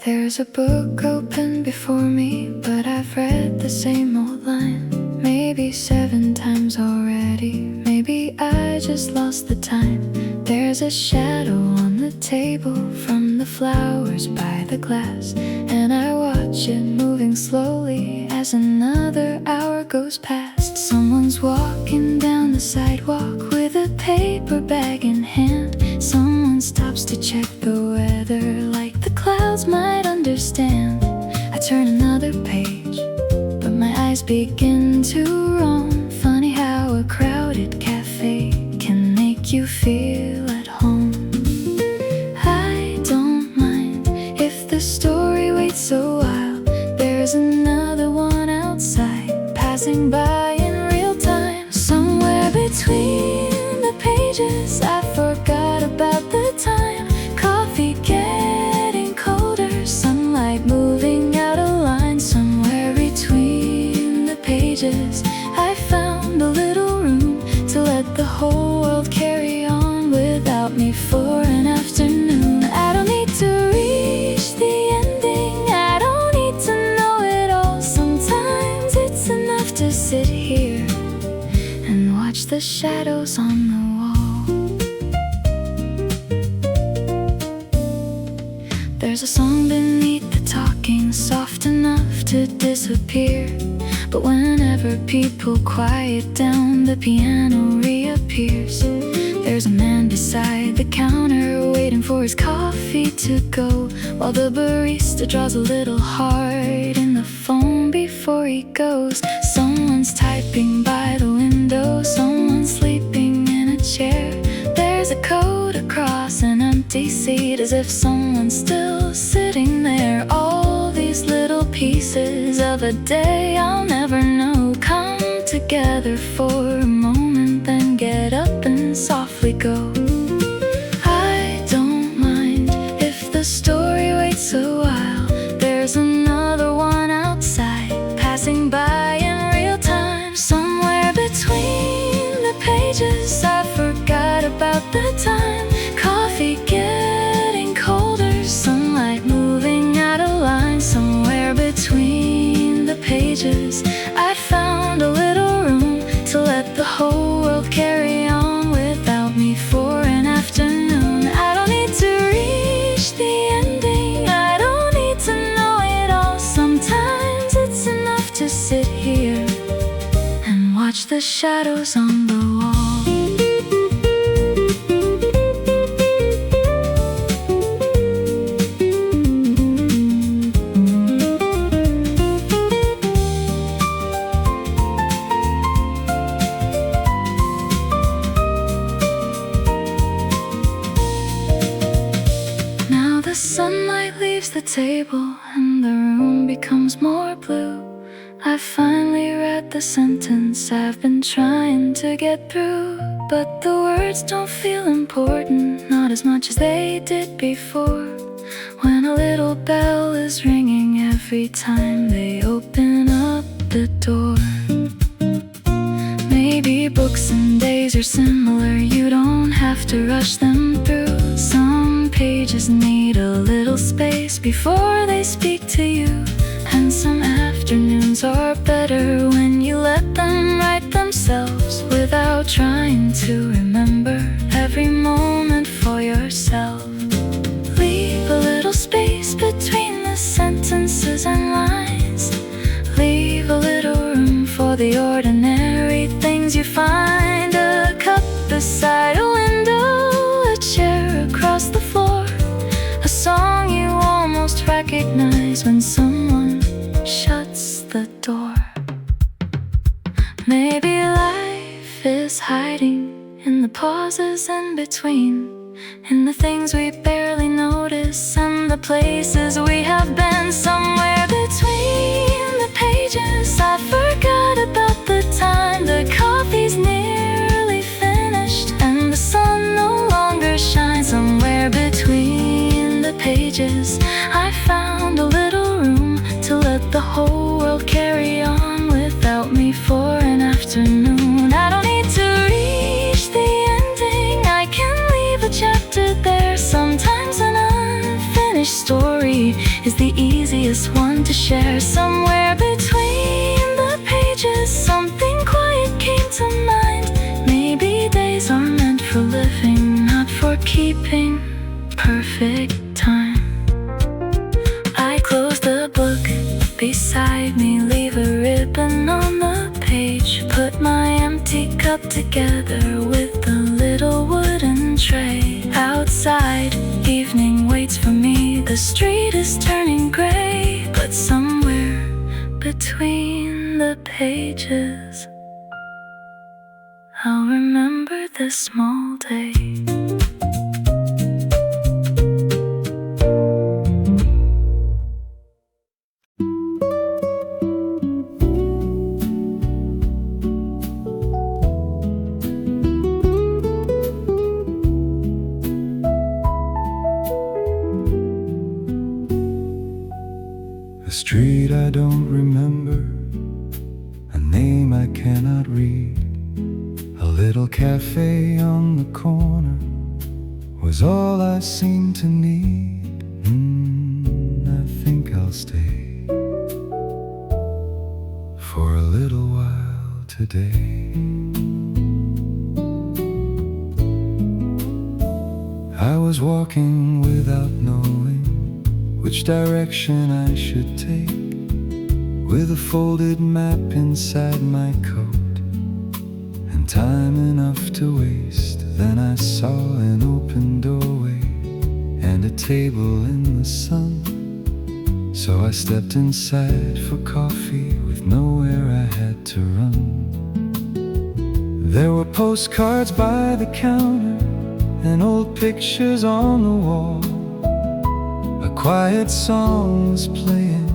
There's a book open before me, but I've read the same old line maybe 7 times already. Maybe I just lost the time. There's a shadow on the table from the flowers by the glass, and I watch it moving slowly as another hour goes past. Someone's walking down the sidewalk with a paper bag in hand. Someone stops to check the weather, like the clouds might understand. I turn another page, but my eyes begin to roam. Funny how a crowded cafe can make you feel at home. I don't mind if the story waits a while. There's another one outside, passing by in real time. Somewhere between the pages, I forgot about the time. Coffee getting colder, sunlight moving out of line. Somewhere between the pages, I found a little room to let the whole world carry on without me for an afternoon. I don't need to reach the ending, I don't need to know it all. Sometimes it's enough to sit here and watch the shadows on the wall. There's a song beneath the talking, soft enough to disappear. But whenever people quiet down, the piano reappears. There's a man beside the counter waiting for his coffee to go, while the barista draws a little heart in the foam before he goes. Someone's typing by the window, someone's sleeping in a chair. There's a coat across an if someone's still sitting there. All these little pieces of a day I'll never know come together for a moment, then get up and softly go. I don't mind if the story waits a while. There's another one outside, passing by in real time. Somewhere between the pages I forgot about the time. Coffee getting colder, sunlight moving out of line. Somewhere between the pages I found a little room to let the whole world carry on without me for an afternoon. I don't need to reach the ending, I don't need to know it all. Sometimes it's enough to sit here and watch the shadows on the wall. The sunlight leaves the table and the room becomes more blue. I finally read the sentence I've been trying to get through, but the words don't feel important, not as much as they did before. When a little bell is ringing every time they open up the door. Maybe books and days are similar, you don't have to rush them through. Some pages need a little space before they speak to you, and some afternoons are better when you let them write themselves without trying to remember every moment for yourself. Leave a little space between the sentences and lines. Leave a little room for the ordinary things you find. A cup beside a window, a chair across the floor, a song you almost recognize when someone shuts the door. Maybe life is hiding in the pauses in between, in the things we barely notice and the places we have been. Somewhere between the pages I forgot about the time. The coffee's nearly finished and the sun no longer shines. Somewhere between the pages I found a little room to let the whole world carry on without me for an afternoon. I don't need to reach the ending, I can leave a chapter there. Sometimes an unfinished story is the easiest one to share. Somewhere between the pages something quiet came to mind. Maybe days are meant for living, not for keeping perfect time. I close the book beside me, leave a ribbon on the page, put my empty cup together with the little wooden tray. Outside, evening waits for me, the street is turning gray, but somewhere between the pages I'll remember this small day. A street I don't remember, a name I cannot read. A little cafe on the corner was all I seemed to need. I think I'll stay for a little while today. I was walking without knowing which direction I should take, with a folded map inside my coat and time enough to waste. Then I saw an open doorway and a table in the sun, so I stepped inside for coffee with nowhere I had to run. There were postcards by the counter and old pictures on the wall, quiet song was playing,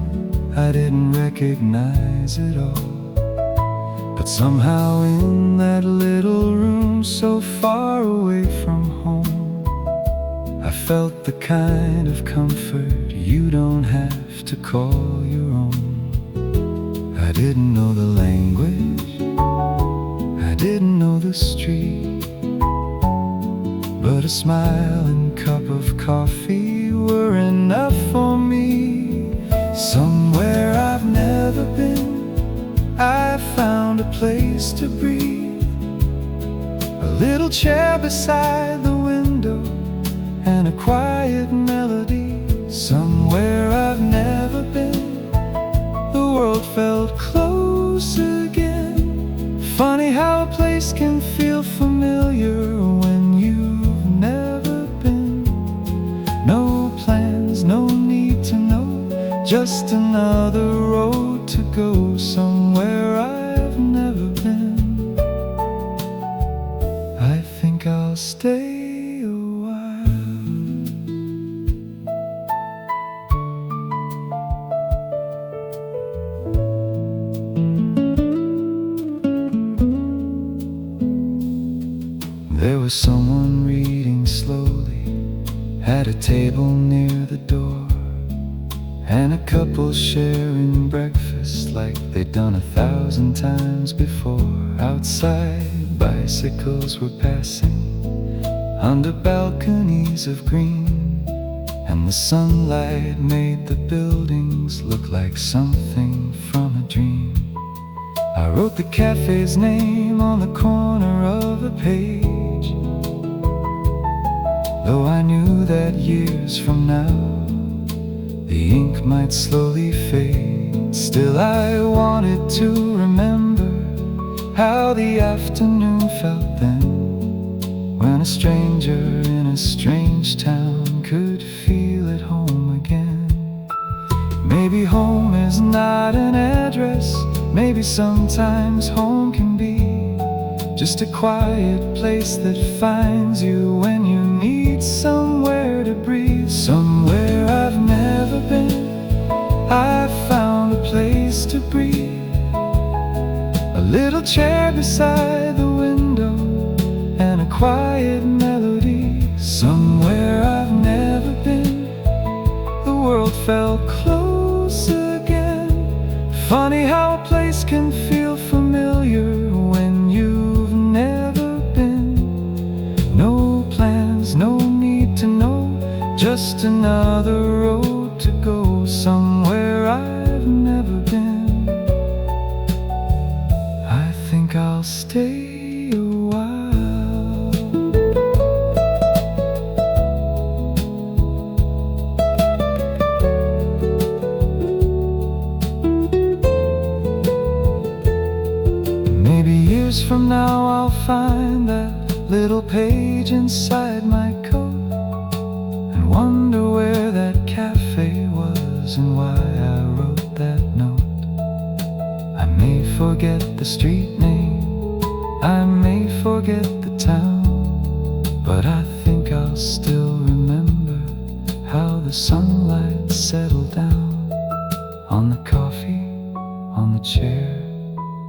I didn't recognize it all. But somehow in that little room so far away from home, I felt the kind of comfort you don't have to call your own. I didn't know the language, I didn't know the street, but a smile and cup of coffee were enough for me. Somewhere I've never been, I found a place to breathe. A little chair beside the window and a quiet melody. Somewhere I've never been, the world felt close again. Funny how a place can feel familiar when you've never been. No plans, no need to know, just another road to go somewhere I've never been. I think I'll stay a while. There was someone reading slowly at a table near the door, and a couple sharing breakfast like they'd done 1,000 times before. Outside, bicycles were passing under balconies of green, and the sunlight made the buildings look like something from a dream. I wrote the cafe's name on the corner of a page, though I knew that years from now the ink might slowly fade. Still I wanted to remember how the afternoon felt then, when a stranger in a strange town could feel at home again. Maybe home is not an address, maybe sometimes home can be just a quiet place that finds you when you need somewhere to breathe. Somewhere I've never been, I found a place to breathe. A little chair beside the window and a quiet melody. Somewhere I've never been, the world felt close again. Funny how a place can feel familiar when you've never been. No plans, no need to know, just another road to go somewhere I've never been. I think I'll stay a while. Maybe years from now I'll find that little page inside my coat and wonder where that cafe was and why I wrote that note. I may forget the street name, I may forget the town, but I think I'll still remember how the sunlight settled down on the coffee, on the chair,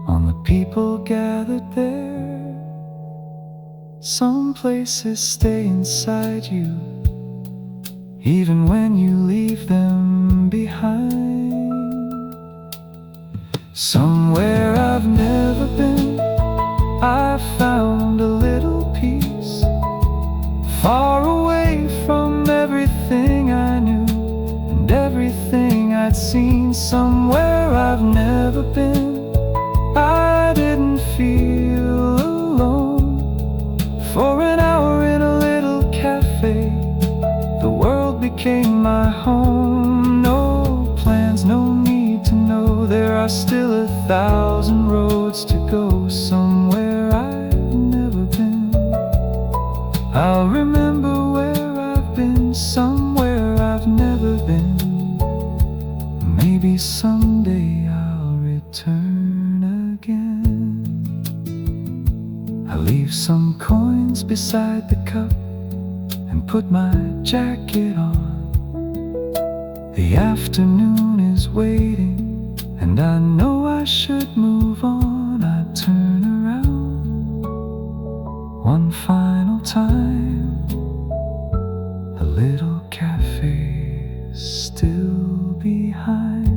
on the people gathered there. Some places stay inside you, even when you leave them behind. Somewhere I've never been, I found a little peace, far away from everything I knew and everything I'd seen. Somewhere I've never been, I didn't feel alone. For an hour in a little cafe, the world became my home. No plans, no need to know, there are still 1,000 roads to go somewhere I've never been. I'll remember where I've been, somewhere I've never been. Maybe someday I'll return again. I leave some coins beside the cup and put my jacket on. The afternoon is waiting, and I know I should move on. I turn around one final time. The little cafe is still behind.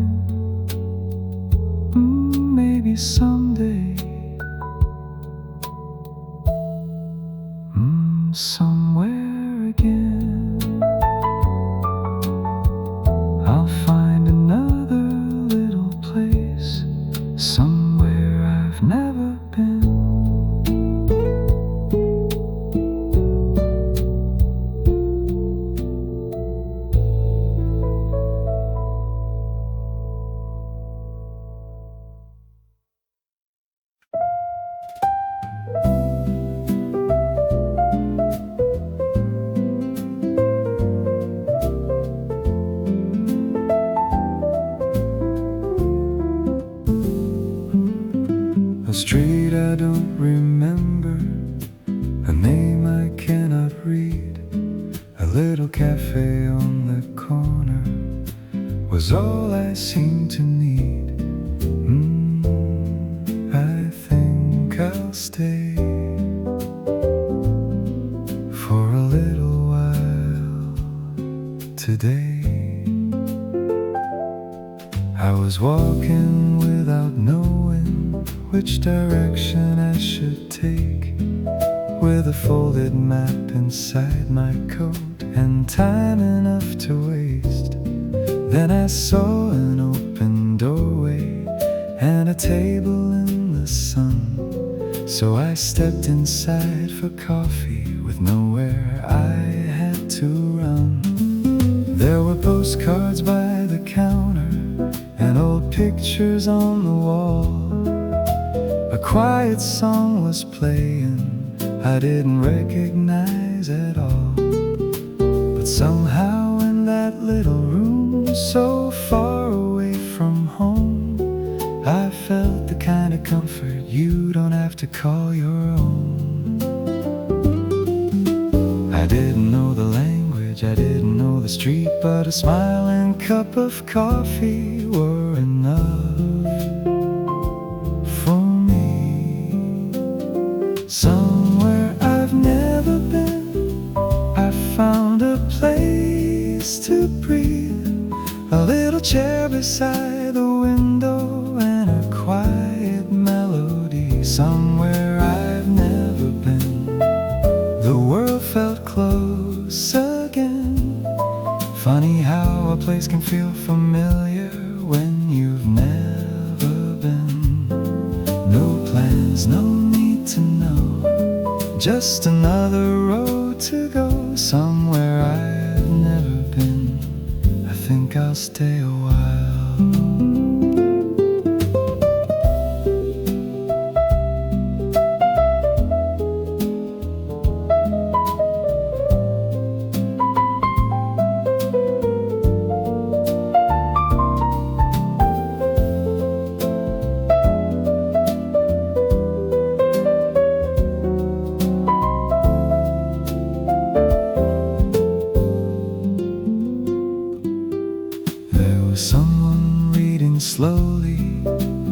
Maybe someday, somewhere again, I'll find another little place, somewhere I've never been. A street I don't remember, a name I cannot read. A little cafe on the corner was all I seemed to need. I think I'll stay for a little while today. I was walking without knowing which direction I should take, with a folded map inside my coat and time enough to waste. Then I saw an open doorway and a table in the sun, so I stepped inside for coffee with nowhere I had to run. There were postcards by the counter and old pictures on the wall. A quiet song was playing I didn't recognize at all. But somehow in that little room, so far away from home, I felt the kind of comfort you don't have to call your own. I didn't know the language, I didn't know the street, but a smile and cup of coffee were enough. Somewhere I've never been, I found a place to breathe. A little chair beside the window and a quiet melody. Somewhere I've never been, the world felt close again. Funny how a place can feel familiar when you've never been. No plans, no need to know, just another road to go. Somewhere I've never been, I think I'll stay a while. Someone reading slowly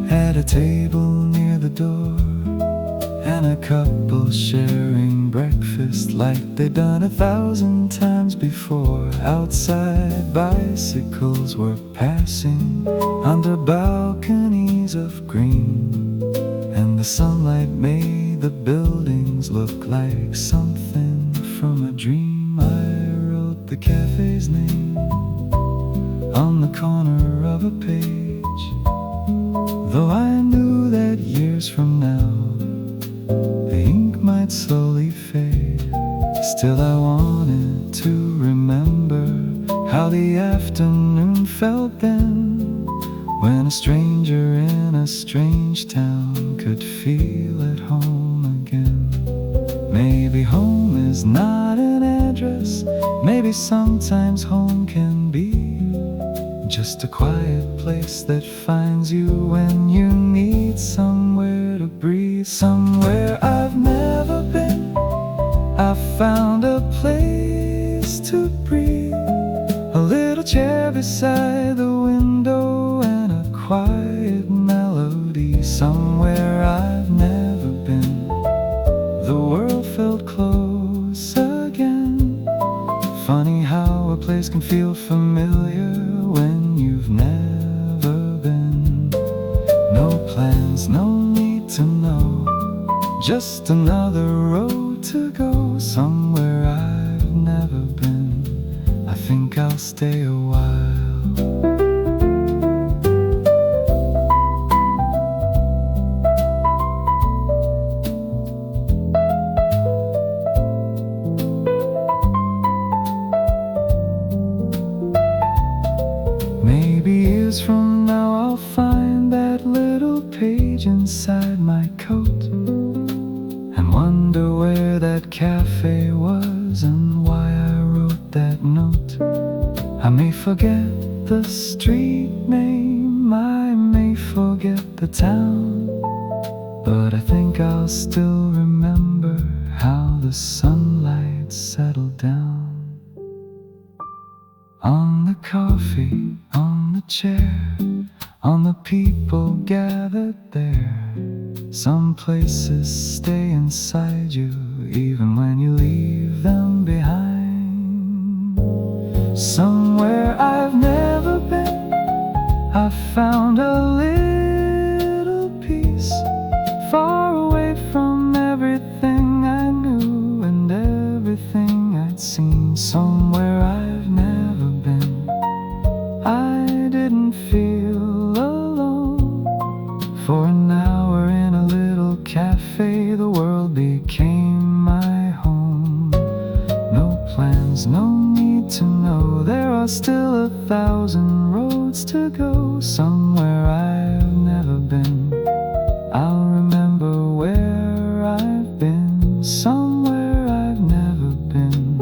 at a table near the door, and a couple sharing breakfast like they'd done 1,000 times before. Outside, bicycles were passing under balconies of green, and the sunlight made the buildings look like something from a dream. I wrote the cafe's name on the corner of a page, though I knew that years from now the ink might slowly fade. Still I wanted to remember how the afternoon felt then, when a stranger in a strange town could feel at home again. Maybe home is not an address, maybe sometimes home can be just a quiet place that finds you when you need somewhere to breathe. Somewhere I've never been, I found a place to breathe. A little chair beside the window and a quiet melody somewhere I've never been. The world felt close again. Funny how a place can feel familiar when you've never been. No plans, no need to know, just another road to go somewhere I've never been. I think I'll stay a while. Maybe years from now I'll find that little page inside my coat and wonder where that cafe was and why I wrote that note. I may forget the street name, I may forget the town, but I think I'll still remember how the sunlight settled down on the coffee, on the chair, on the people gathered there. Some places stay inside you even when you leave them behind. Somewhere I've never been, I found a little peace, far away from everything I knew and everything I'd seen. Somewhere I've never been, I didn't feel alone. For an hour in a little cafe, the world became my home. No plans, no need to know, there are still 1,000 roads to go. Somewhere I've never been, I'll remember where I've been. Somewhere I've never been,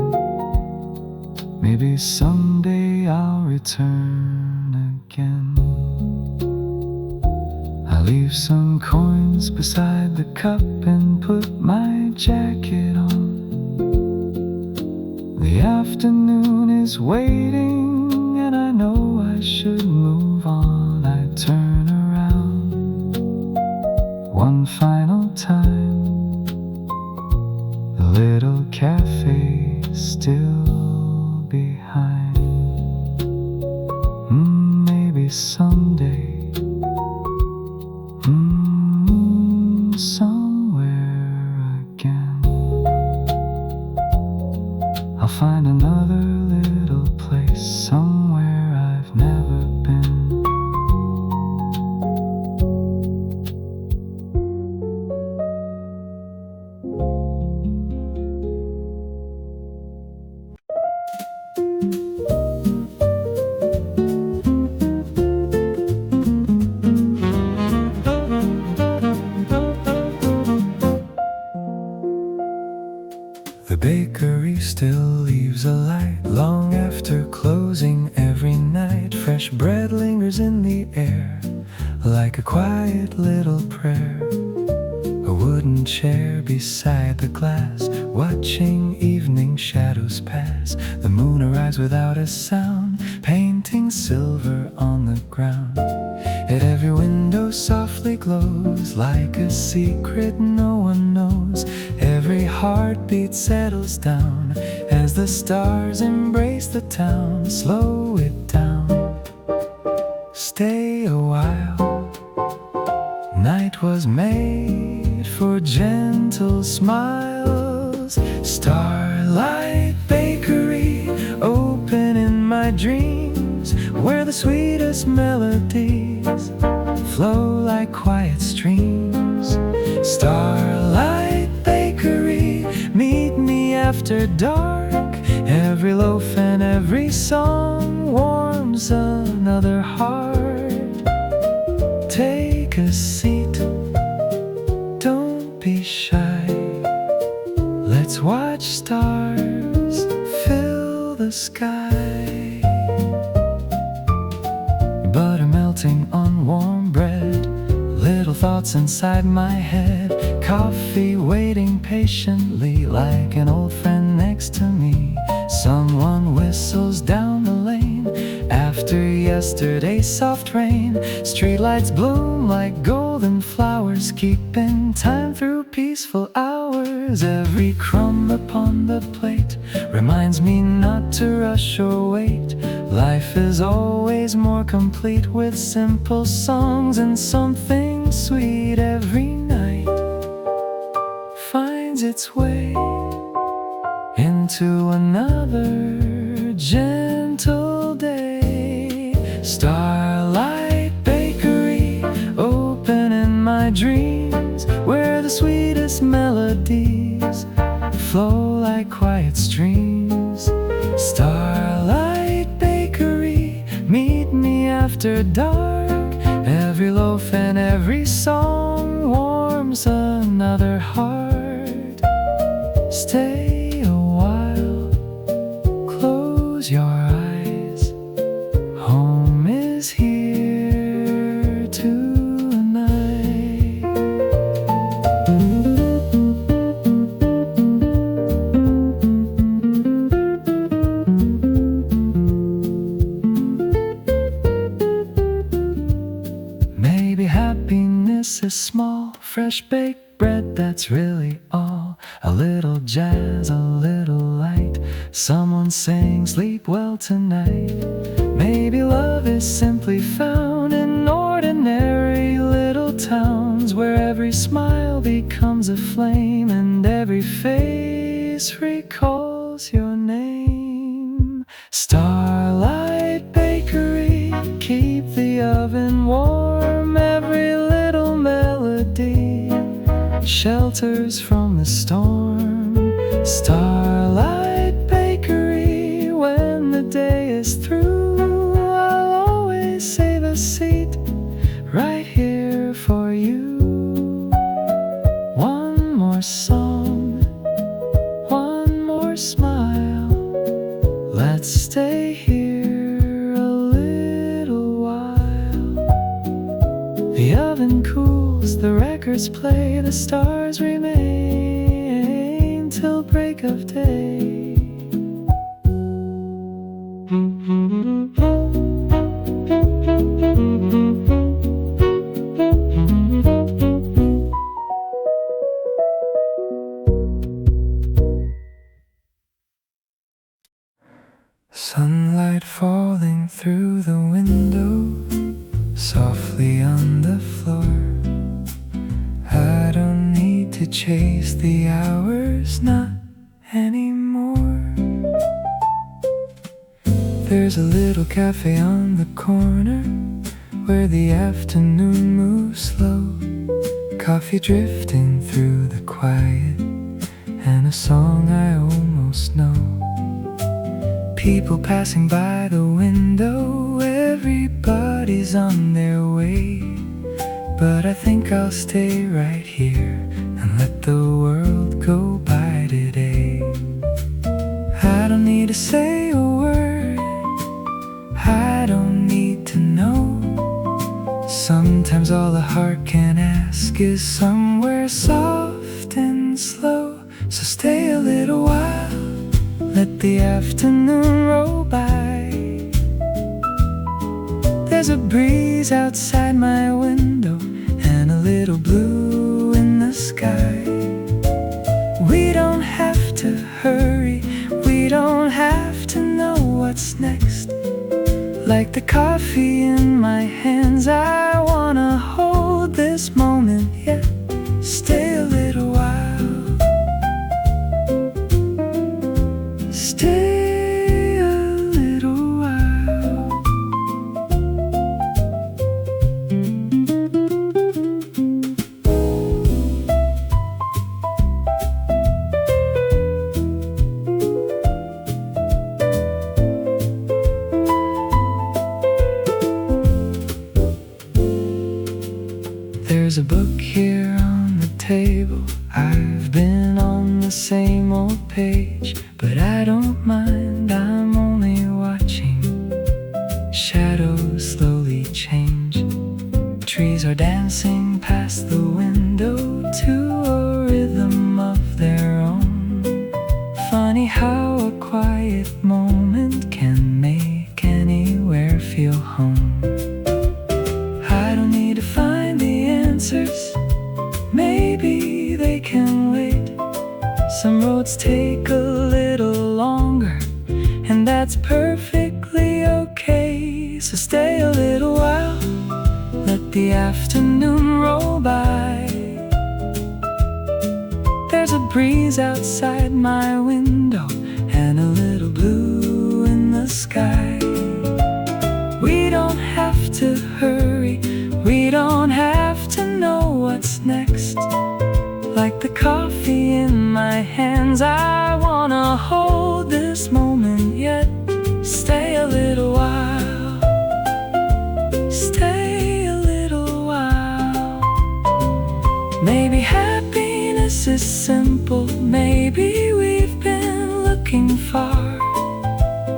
maybe someday I'll return again. I leave some coins beside the cup and put my jacket on. The afternoon is waiting and I know I should move on. I turn around one final time. The little cafe is still behind. Maybe someday, somewhere again, I'll find another little place somewhere I've never been. The bakery still leaves a light long after closing every night. Fresh bread lingers in the air like a quiet little prayer. A wooden chair beside the glass, watching evening shadows pass. The moon arrives without a sound, painting silver on the ground. At every window softly glows like a secret no one knows. Every heartbeat settles down as the stars embrace the town. Slow it down, stay a while. Night was made for gentle smiles. Starlight Bakery, open in my dreams, where the sweetest melodies flow like quiet streams. Starlight Bakery, meet me after dark. Every loaf and every song warms another heart. Take a seat, don't be shy. Let's watch stars fill the sky. Butter melting on warm bread, little thoughts inside my head. Coffee waiting patiently like an old friend next to me. Someone whistles down the lane after yesterday's soft rain. Streetlights bloom like golden flowers, keeping time through peaceful hours. Every crumb upon the plate reminds me not to rush or wait. Life is always more complete with simple songs and something sweet. Every night finds its way into another gentle day. Starlight Bakery, open in my dreams, where the sweetest melodies flow like quiet streams. Starlight Bakery, meet me after dark. Every loaf and every song warms another heart. Stay a while, close your eyes. Home is here tonight. Maybe happiness is small, fresh baked bread, that's really all. A little jazz, a little light, someone saying sleep well tonight. Maybe love is simply found in ordinary little towns, where every smile becomes a flame and every face recalls your name. Starlight Bakery, keep the oven warm. Every little melody shelters from the storm. Starlight Bakery, when the day is through, I'll always save a seat right here for you. One more song, one more smile. Let's stay here a little while. The oven cools, the records play, the stars remain till break of day. Sunlight falling through the window, softly on the floor. I don't need to chase the hours, not anymore. There's a little cafe on the corner, where the afternoon moves slow. Coffee drifting through the quiet, and a song I almost know. People passing by the window, everybody's on their way. But I think I'll stay right here and let the world go by today. I don't need to say a word, I don't need to know. Sometimes all a heart can ask is somewhere soft and slow. So stay a little while, let the afternoon roll by. There's a breeze outside my window and a little blue in the sky. We don't have to hurry, we don't have to know what's next. Like the coffee in my hands, I wanna hold this moment yet. Stay a little while, stay a little while. There's a book here on the table, I've been on the same old page, but I don't mind, I'm only watching shadows slowly change. Trees are dancing past the window to a rhythm of their own. Funny how a quiet moment can make anywhere feel home. Some roads take a little longer, and that's perfectly okay. So stay a little while, let the afternoon roll by. There's a breeze outside my window and a little blue in the sky. We don't have to hurry, we don't have to know what's next. Like the coffee in my hands, I wanna hold this moment yet. Stay a little while, stay a little while. Maybe happiness is simple, maybe we've been looking far,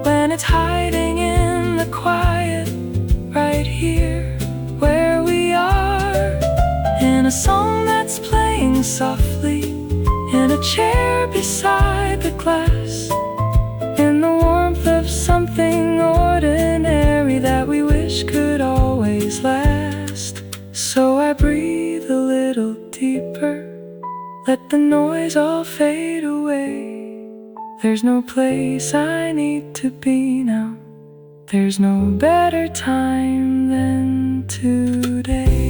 when it's hiding in the quiet, right here where we are. In a song that's playing softly, in a chair beside the glass, in the warmth of something ordinary that we wish could always last. So I breathe a little deeper, let the noise all fade away. There's no place I need to be now, there's no better time than today.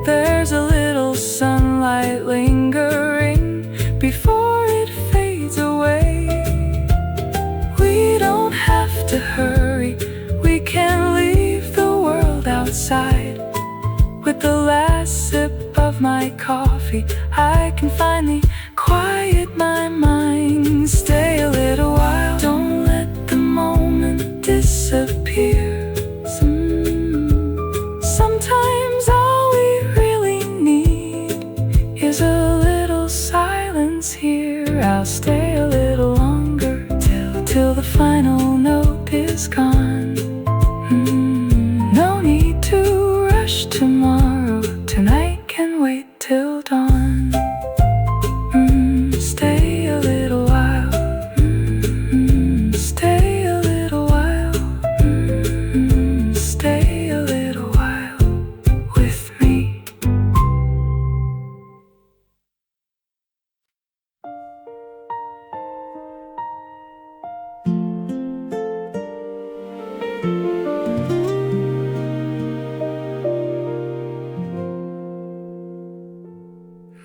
There's a little sunlight lingering before it fades away. We don't have to hurry, we can leave the world outside. With the last sip of my coffee, I can finally quiet my mind. Stay a little while, don't let the moment disappear. Sometimes all we really need is a little silence here. I'll stay a little longer, till the final note is gone. No need to rush tomorrow, tonight can wait till dawn. Stay a little while, stay a little while, stay a little while with me.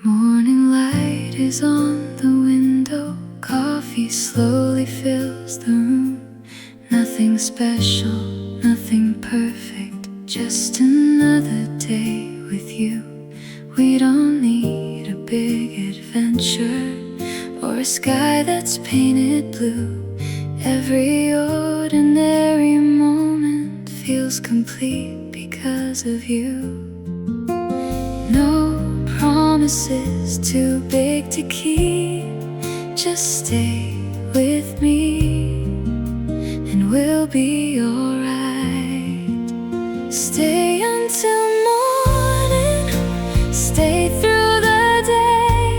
Morning light is on the window, coffee slowly fills the room. Nothing special, nothing perfect, just another day with you. We don't need a big adventure or a sky that's painted blue. Every ordinary moment feels complete because of you. No promises too big to keep, just stay with me and we'll be alright. Stay until morning, stay through the day.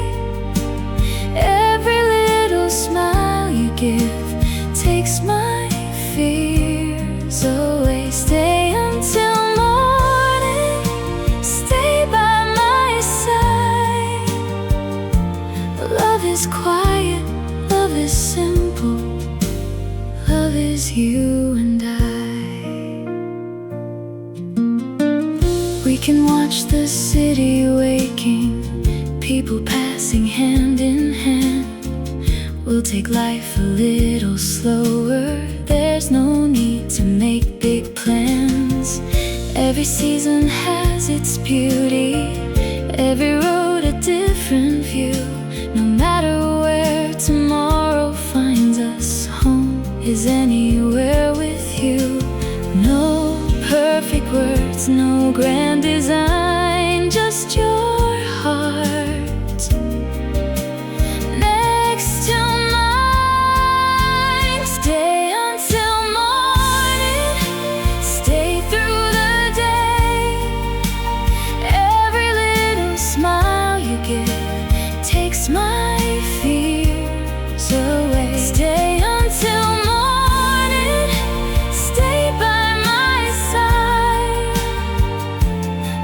Every little smile you give takes my fears away. Stay until morning, stay by my side. Love is quiet, love is simple, love is you and I. We can watch the city waking, people passing hand in hand. We'll take life a little slower, there's no need to make big plans. Every season has its beauty, every road a different view. No matter where tomorrow finds us, home is anywhere with you. No perfect words, no grand design, just your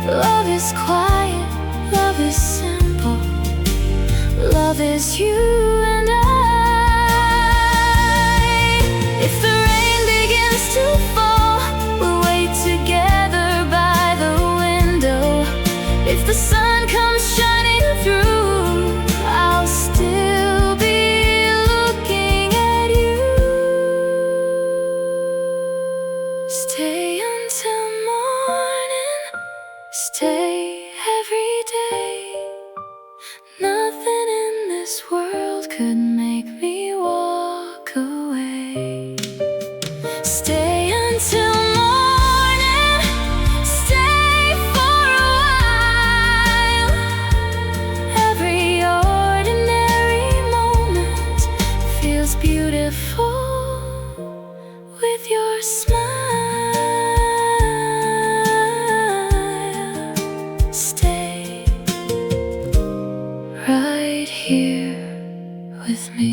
Love is quiet, love is simple. Love is you and I. If the rain begins to fall, we'll wait together by the window. If the sun comes shining through, I'll still be looking at you. Stay until morning, stay every day. Nothing in this world could make me walk away. Stay until morning, stay for a while. Every ordinary moment feels beautiful with your smile. Stay right here with me.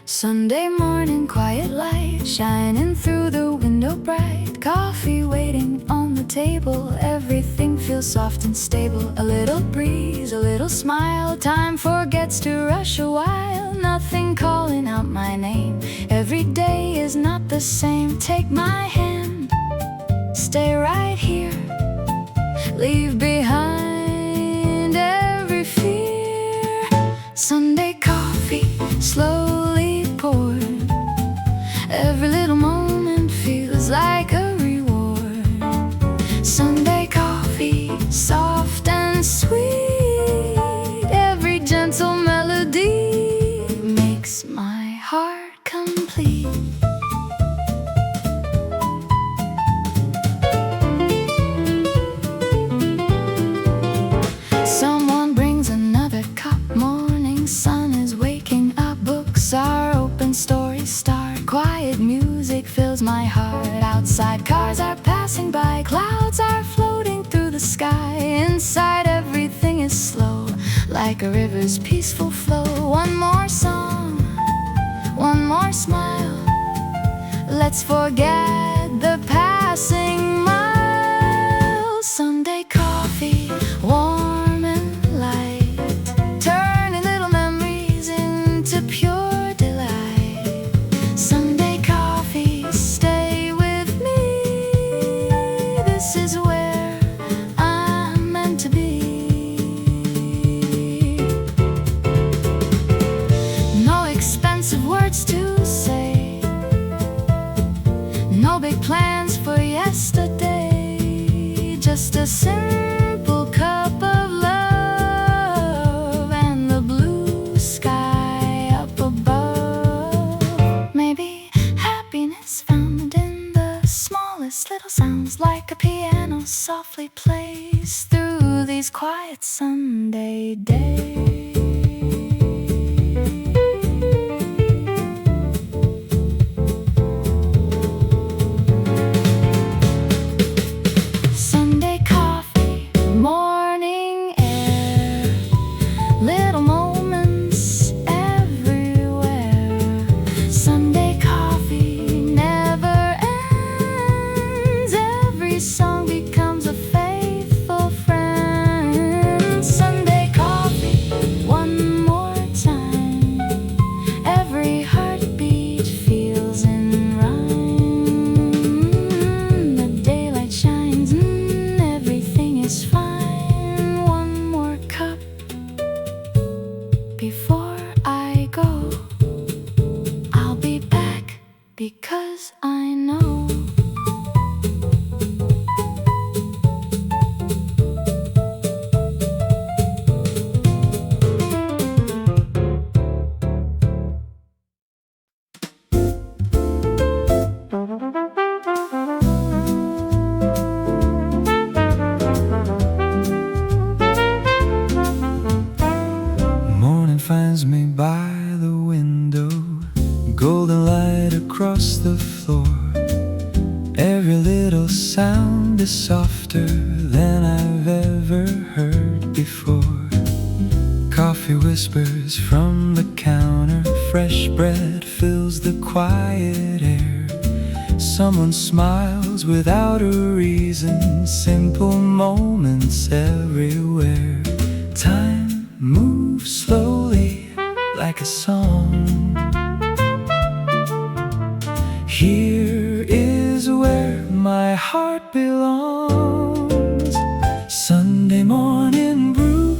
Sunday morning, quiet light shining through the window bright. Coffee waiting on the table, everything feels soft and stable. A little breeze, a little smile, time forgets to rush a while. Nothing calling out my name, every day is not the same. Take my hand, stay right here, leave behind every fear. Sunday coffee, slowly poured, every little moment feels like a reward. Sunday coffee, soft and sweet, every gentle melody makes my heart complete. Someone brings another cup, morning sun is waking up. Books are open, stories start, quiet music fills my heart. Outside cars are passing by, clouds are floating through the sky. Inside everything is slow, like a river's peaceful flow. One more song, one more smile, let's forget the passing miles. Sunday coffee, warm and light, turning little memories into pure delight. Sunday coffee, stay with me, this is where I'm meant to be. No expensive words to say, no big plans for yesterday, just a simple cup of love and the blue sky up above. Maybe happiness found in the smallest little sounds, like a piano softly plays through these quiet Sunday days. Sunday coffee, morning air, little moments everywhere. Sunday coffee never ends, every song becomes a faithful friend. Sunday coffee, softer than I've ever heard before. Coffee whispers from the counter, fresh bread fills the quiet air. Someone smiles without a reason, simple moments everywhere. Time moves slowly like a song. Here is where my heart belongs. Sunday morning brew,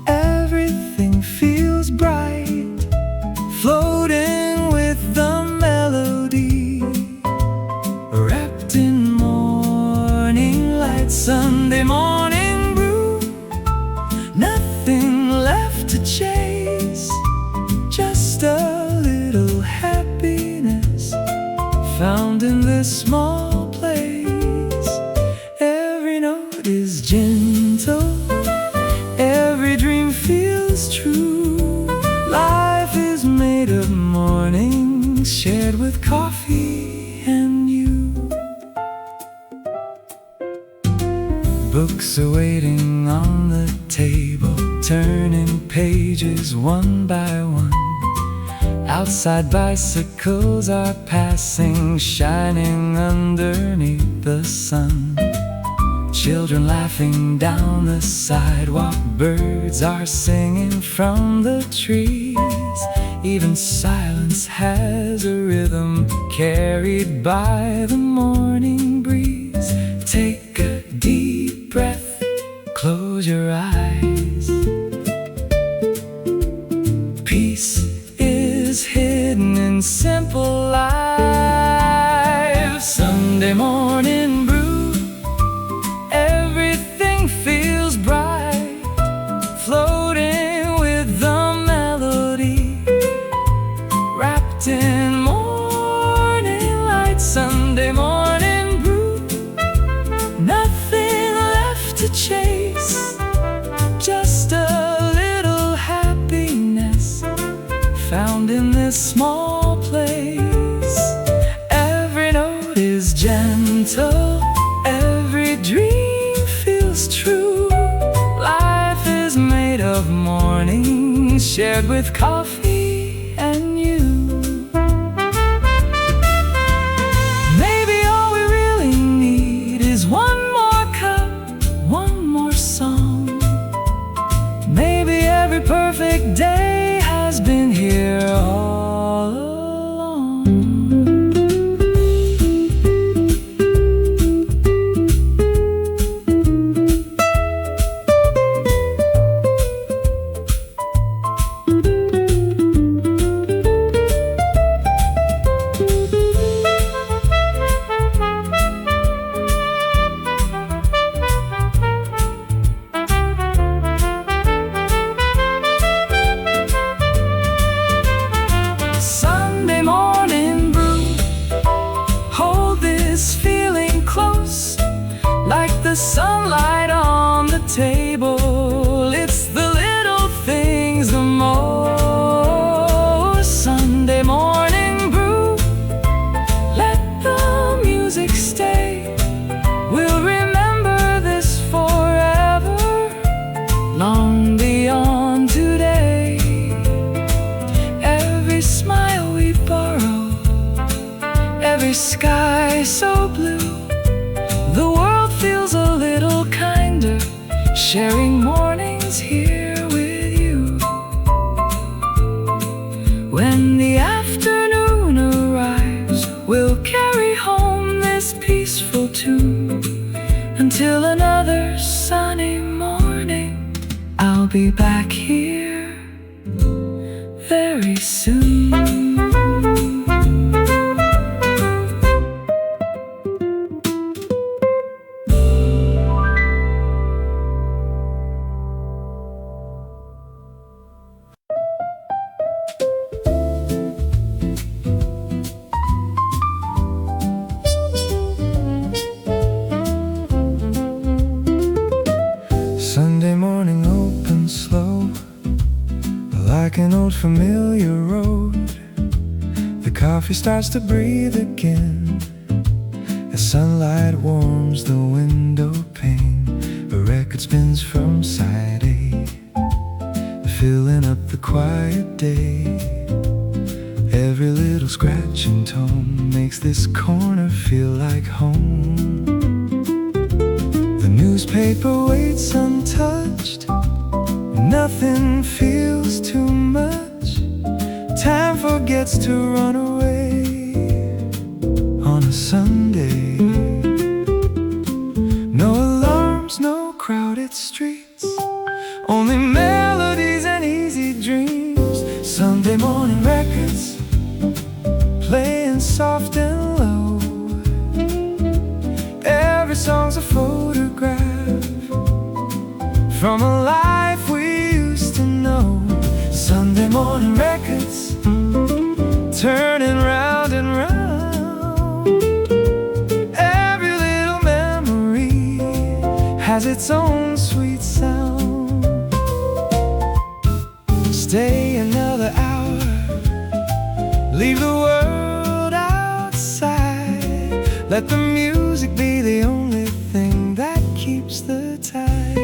everything feels bright, floating with the melody, wrapped in morning light. Sunday morning brew, nothing left to chase, just a little happiness found in this small place. Every note is gentle, every dream feels true. Life is made of mornings shared with coffee and you. Books are waiting on the table, turning pages one by one. Outside bicycles are passing, shining underneath the sun. Children laughing down the sidewalk, birds are singing from the trees. Even silence has a rhythm, carried by the morning breeze. Take a deep breath, close your eyes. Peace is hidden in simple life. Sunday morning brew, everything feels bright, floating with the melody, wrapped in morning light. Sunday morning brew, nothing left to chase, just a little happiness found in this small place. Every note is gentle, every dream feels true. Life is made of mornings shared with coffee and you. Maybe all we really need is one more cup, one more song. Maybe every perfect day has been here all along. Sunday morning brew, hold this feeling close, like the sunlight on the table. It's the little things the most. Sunday morning brew, let the music stay. We'll remember this forever, long beyond today. Every smile we borrow, every sky so blue, the world feels a little kinder, sharing mornings here with you. When the afternoon arrives, we'll carry home this peaceful tune. Until another sunny morning, I'll be back here very soon. Sunday morning open slow, like an old familiar road. The coffee starts to breathe again as sunlight Sunlight warms the window pane. A record spins from side A, filling up the quiet day. Every little scratching tone makes this corner feel like home. The newspaper waits untouched, nothing feels too much. Time forgets to run away on a Sunday. No alarms, no crowded streets, only melodies and easy dreams. Sunday morning records playing soft and low. Every song's a photograph from a life we used to know. Sunday morning records turning round and round. Every little memory has its own sweet sound. Stay another hour, leave the world outside. Let the music be the only thing that keeps the tide.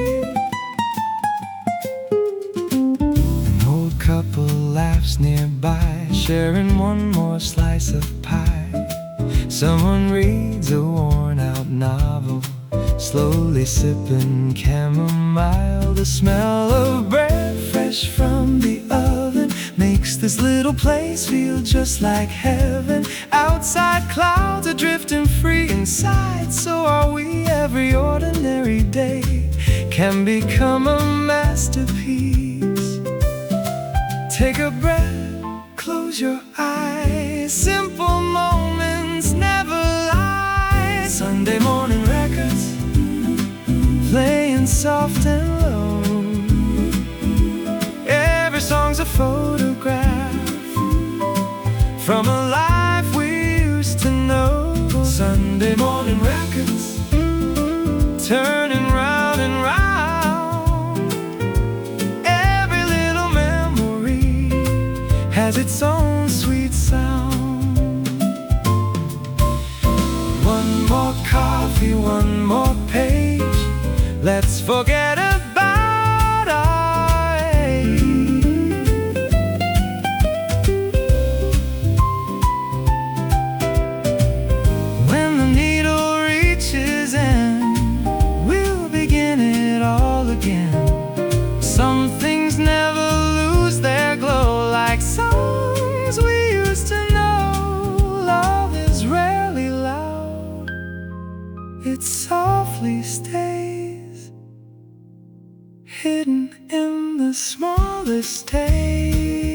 An old couple laughs nearby, sharing one more slice of pie. Someone reads a worn-out novel, slowly sipping chamomile. The smell of bread fresh from the oven makes this little place feel just like heaven. Outside clouds are drifting free, inside so are we. Every ordinary day can become a masterpiece. Take a breath, close your eyes. Simple moments never lie. Sunday morning records playing soft and low. Every song's a photograph from a life we used to know. Sunday morning records turning round and round. Every little memory has its own sweet sound. One more coffee, one more page. Let's forget about our age. When the needle reaches in, we'll begin it all again. Some things never lose their glow, like songs we used to know. Love is rarely loud, it softly stays, hidden in the smallest days.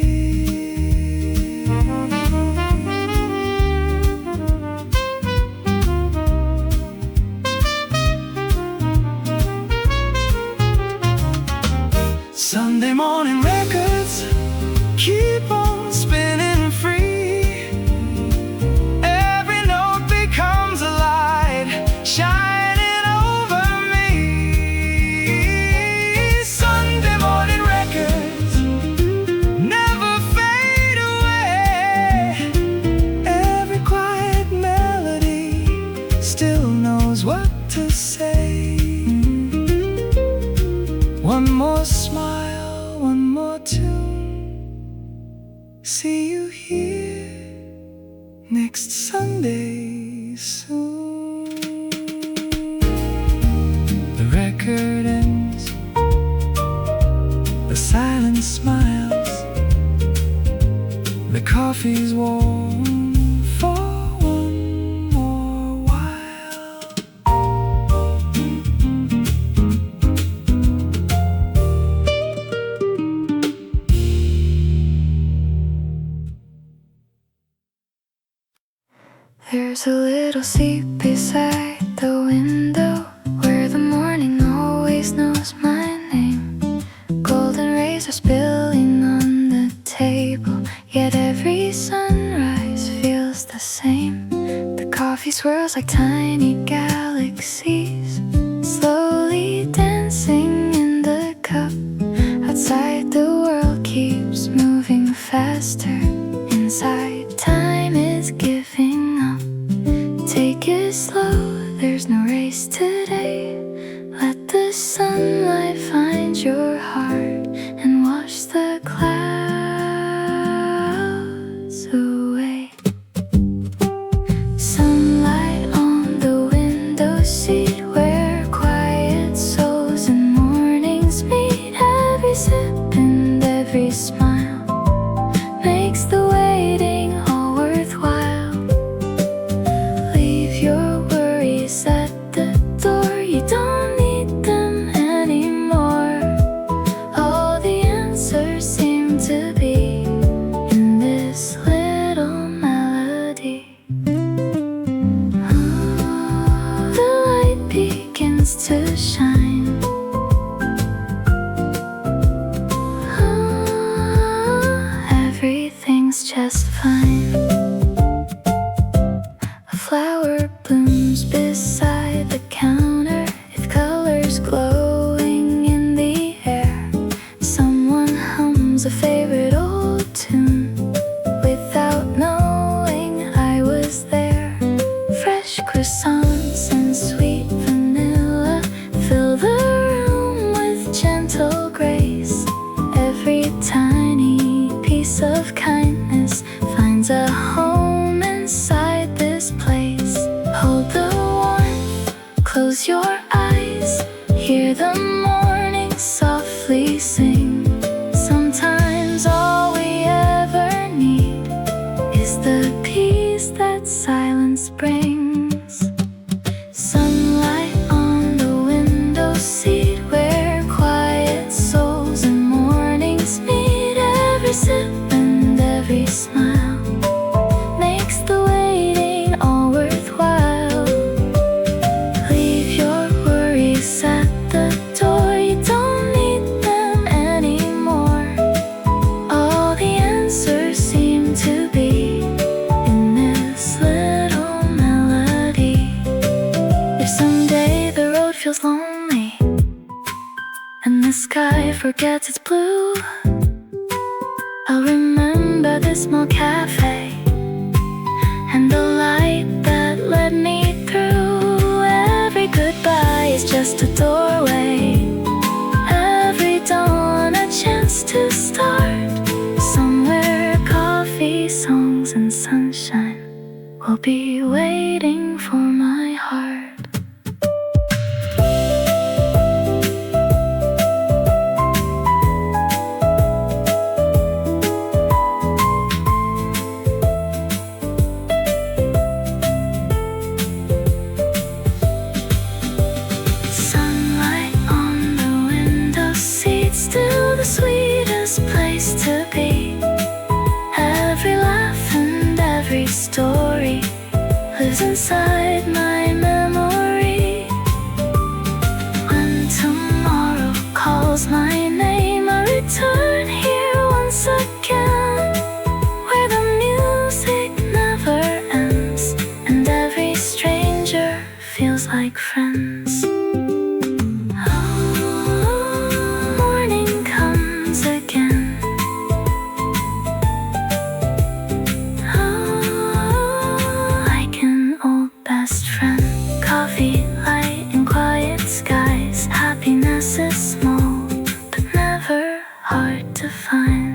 Sunday morning records keep on spinning free. Every note becomes a light shining over me. Sunday morning records never fade away. Every quiet melody still knows what to say. One more smile, one more tune. See you here next Sunday soon. The record ends, the silence smiles, the coffee's warm for one more while. There's a little seat beside the window where the morning always knows my name. Golden rays are spilling on the table, yet every sunrise feels the same. The coffee swirls like tiny galaxies, slowly dancing in the cup. Outside the world keeps moving faster. Inside time is giving up. Take it slow, sunlight find your heart and wash the clouds away. Sunlight on the window seat, where quiet souls and mornings meet. Every sip and every smile makes the waiting all worthwhile. Leave your worries at the door, you don't need them anymore. All the answers seem to be in this little melody. The light begins to shine. Everything's just fine. A flower blooms beside the counter, its colors glowing in the air. Someone hums a favorite old tune without knowing I was there. Fresh croissants and sweet vanilla fill the room with gentle grace. Every tiny piece of kindness finds a home inside this place. Hold the warmth, close your eyes, hear the morning softly sing. Sometimes all we ever need is the peace that silence brings. Sunlight on the window seat, where quiet souls and mornings meet. Every sip and every smile makes the waiting all worthwhile. Leave your worries at the door, you don't need them anymore. All the answers seem to be in this little melody. If someday the road feels lonely and the sky forgets its blue, I'll remember this small cafe and the light that led me through. Every goodbye is just a doorway, every dawn a chance to start somewhere. Coffee, songs, and sunshine will be waiting for my heart. Sunlight on the window seat, still the sweetest place to be. Every laugh and every story lives inside my memory. When tomorrow calls my name, I'll return here once again, where the music never ends and every stranger feels like friends. Morning comes again. Like an old best friend. Coffee, light, and quiet skies. Happiness is small, but never hard to find.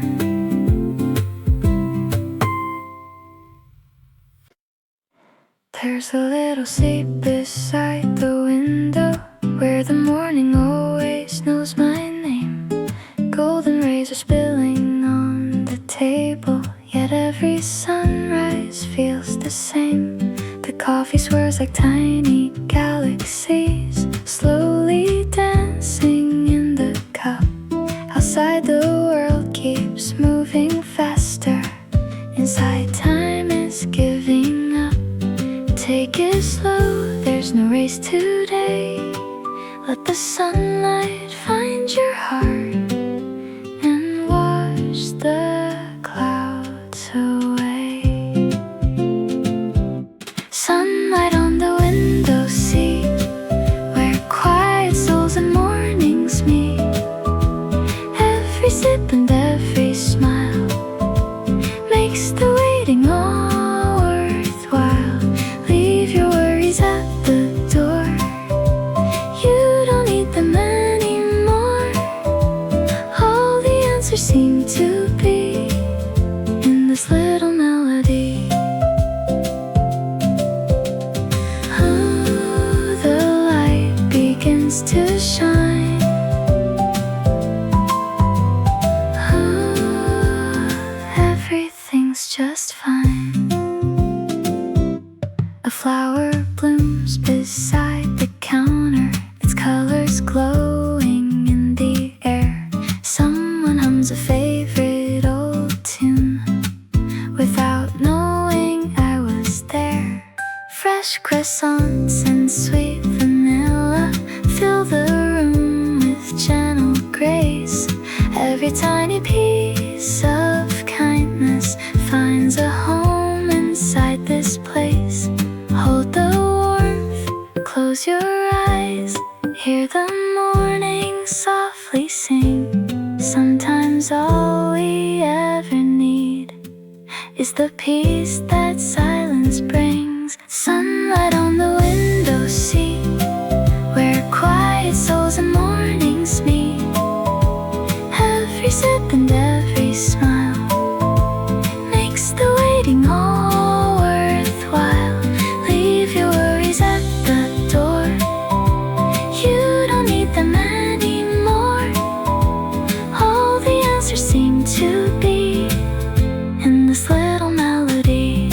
There's a little seat beside the window, where the morning always knows my name. Golden rays are spilling on the table, yet every sunrise feels the same. The coffee swirls like tiny galaxies, slowly dancing in the cup. Outside the world keeps moving faster, inside time is giving up. Take it slow, there's no race today. Let the sunlight find your heart and wash the clouds away. Sunlight on the window seat, where quiet souls and mornings meet. Every sip and every smile makes the waiting all worthwhile. Leave your worries at the door, you don't need them anymore. begins to shine. Everything's just fine. A flower blooms beside the counter, its colors glowing in the air. Someone hums a favorite old tune without knowing I was there. Fresh croissants and sweet vanilla fill the room with gentle grace. Every tiny piece of kindness finds a home inside this place. Hold the warmth, close your eyes, hear the morning softly sing. Sometimes all we ever need is the peace that silence brings. Sunlight on the window seat, where quiet souls and mornings meet. Every sip and every smile makes the waiting all worthwhile. Leave your worries at the door, you don't need them anymore. All the answers seem to be in this little melody.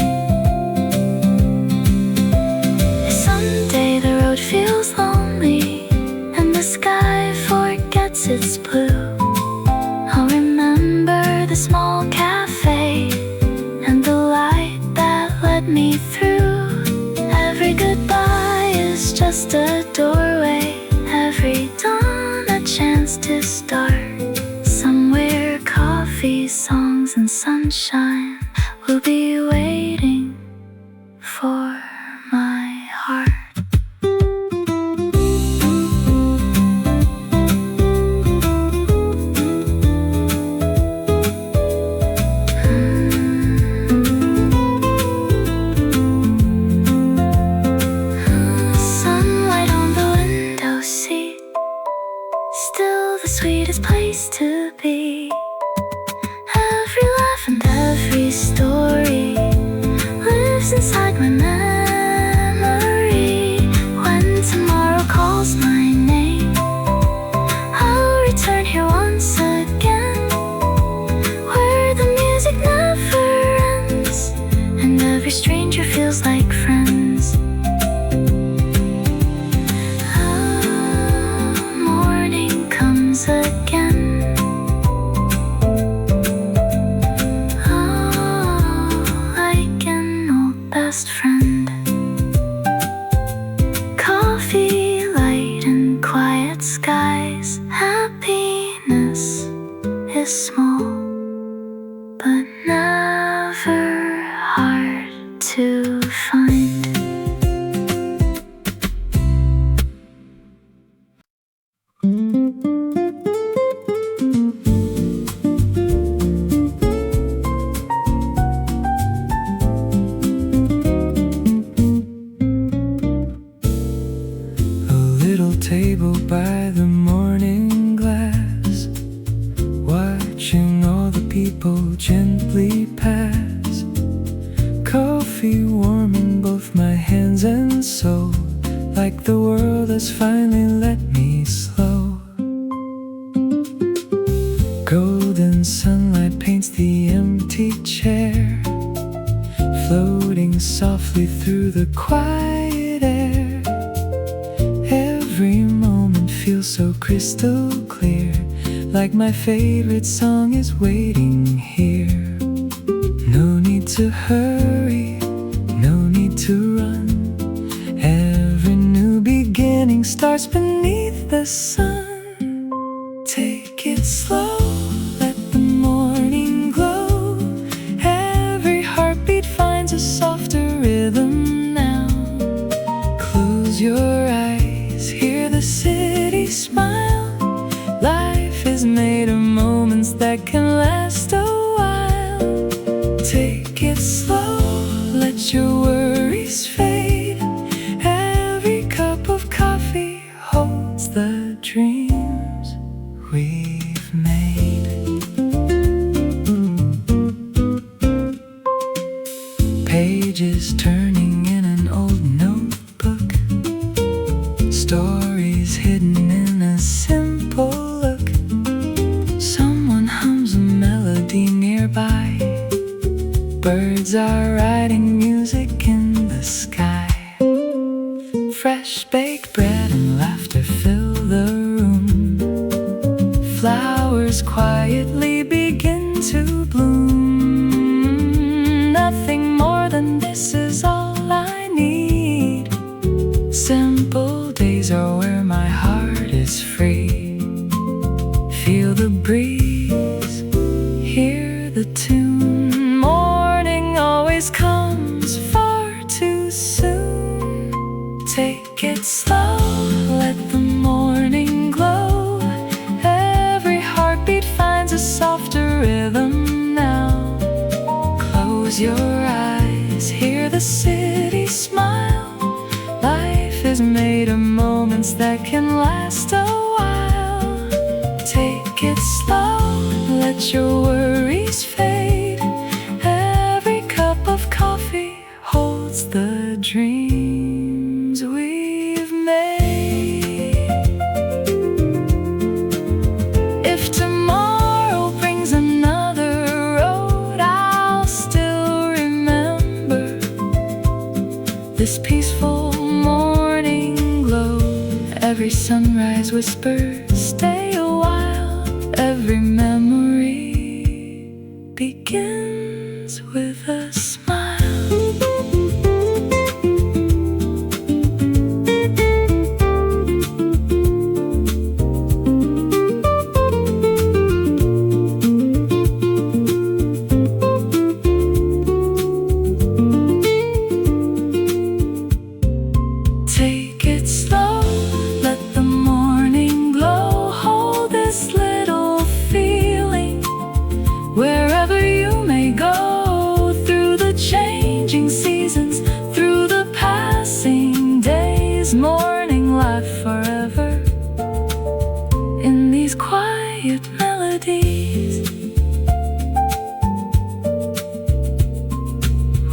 Someday the road feels lonely and the sky forgets its blue. I'll remember the small cafe and the light that led me through. Every goodbye is just a doorway, every dawn a chance to start. Somewhere coffee, songs and sunshine will be waiting for my heart. Sunlight on the window seat, still the sweetest place to be. Every laugh and every story lives inside my memory. When tomorrow calls my name, I'll return here once again, where the music never ends and every stranger feels like friends. Morning comes again, like an old best friend. Coffee, light and quiet skies. Happiness is small, but never hard to find. Table by the morning glass, watching all the people gently pass. Coffee warming both my hands and soul, like the world has finally let me slow. Golden sunlight paints the empty chair, floating softly through the quiet air. Every moment feels so crystal clear, like my favorite song is waiting here. No need to hurry, no need to run. Every new beginning starts beneath the sun. Take it slow, let the morning glow. Every heartbeat finds a softer rhythm now. Close your eyes, hear the city smile. Life is made of moments that can last a while. Take it slow, let your worries fade. Every cup of coffee holds the dreams we've made. Pages turning in an old notebook, stories hidden Birds are writing music in the sky. Fresh baked bread and laughter fill the room. Flowers quietly begin to bloom. Nothing more than this is all I need. Simple days are where my heart is free. Feel the breeze, hear the tune. Morning always comes far too soon. Take it slow, let the morning glow. Every heartbeat finds a softer rhythm now. Close your eyes, hear the city smile. Life is made of moments that can last a while. Take it slow, let your worries fade. Every cup of coffee holds the dreams we've made. If tomorrow brings another road, I'll still remember this peaceful morning glow. Every sunrise whispers, stay a while. Every memory begins with a smile. Take it slow, let the morning glow. Hold this little feeling wherever you may go. Through the changing seasons, through the passing days, morning life forever in these quiet melodies.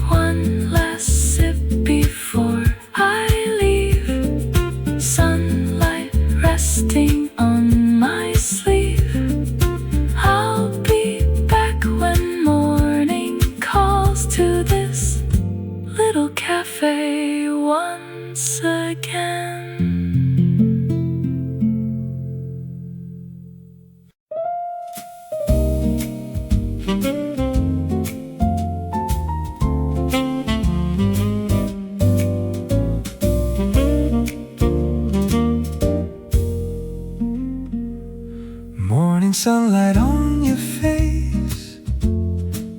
One last sip before I leave. Sunlight resting on my sleeve. I'll be back when morning calls to this little cafe once again. Morning sunlight on your face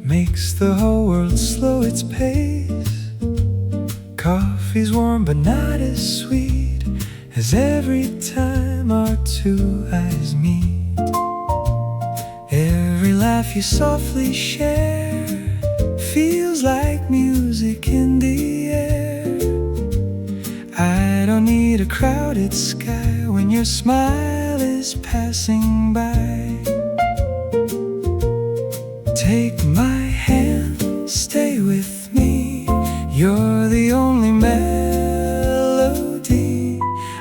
makes the whole world slow its pace. Coffee's warm but not as sweet as every time our two eyes meet. Every laugh you softly share feels like music in the air. I don't need a crowded sky when your smile is passing by. Take my hand, stay with me. You're the only melody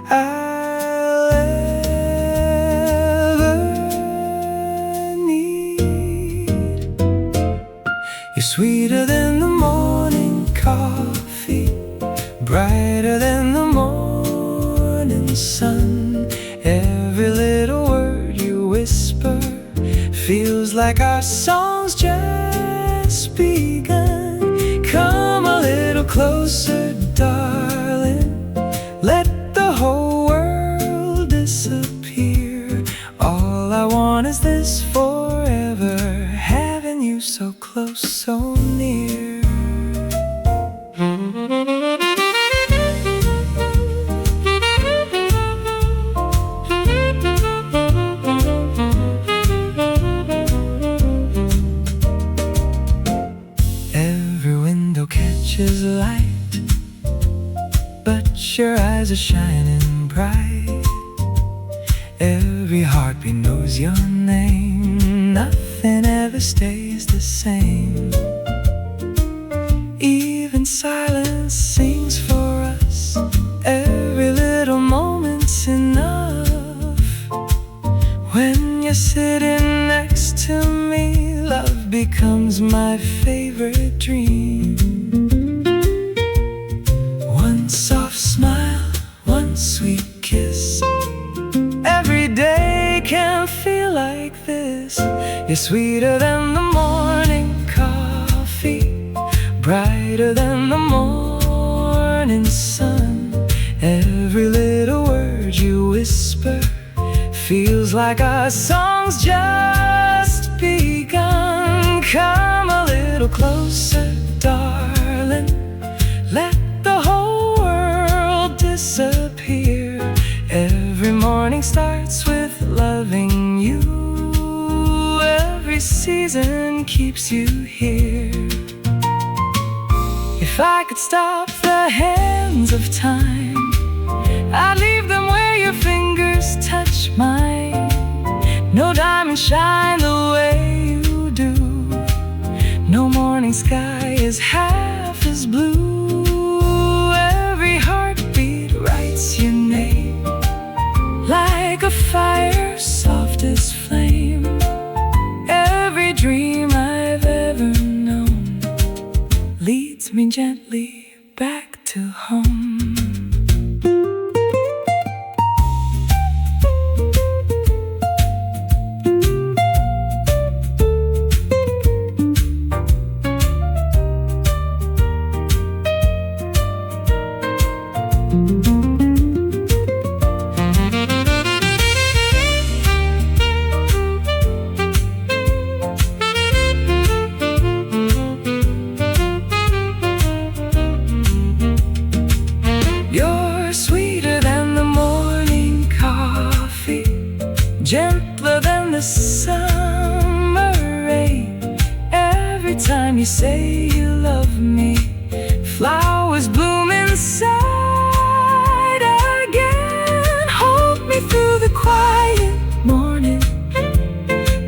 I'll ever need. You're sweeter than the morning coffee, brighter than the morning sun. Every little word you whisper feels like our song's just begun. Come a little closer, darling. Let the whole world disappear. All I want is this forever, having you so close, so near. Catches light, but your eyes are shining bright. Every heartbeat knows your name. Nothing ever stays the same. Even silence sings for us. Every little moment's enough. When you're sitting next to me, love becomes my favorite dream. One soft smile, one sweet kiss. Every day can feel like this. You're sweeter than the morning coffee, brighter than the morning sun. Every little word you whisper feels like our song's just begun. Come a little closer, darling. Let the whole world disappear. Every morning starts with loving you. Every season keeps you here. If I could stop the hands of time, I'd leave them where your fingers touch mine. No diamonds shine the way you do. No morning sky is half as blue. Every heartbeat writes your name, like a fire soft as flame. Every dream I've ever known leads me gently back to home. Gentler than the summer rain. Every time you say you love me, flowers bloom inside again. Hold me through the quiet morning.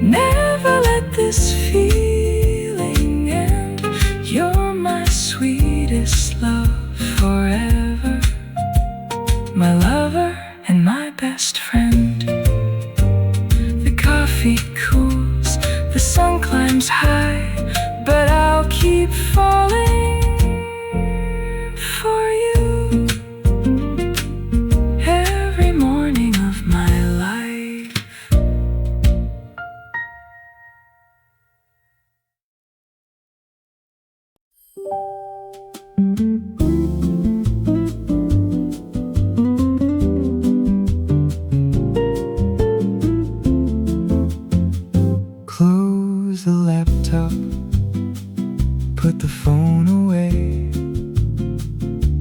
Never let this feeling end. You're my sweetest love forever, my lover and my best friend. Coffee cools, the sun climbs high, but I'll keep falling for you every morning of my life. Close the laptop, put the phone away.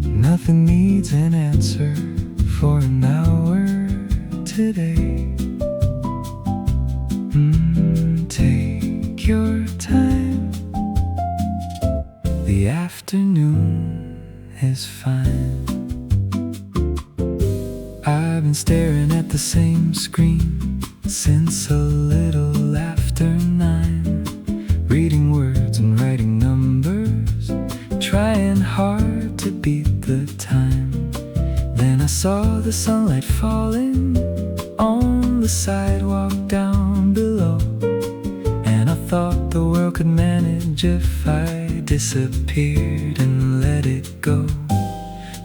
Nothing needs an answer for an hour today. Take your time. The afternoon is fine. I've been staring at the same screen since a little after 9, reading words and writing numbers, trying hard to beat the time. Then I saw the sunlight falling on the sidewalk down below, and I thought the world could manage if I disappeared and let it go.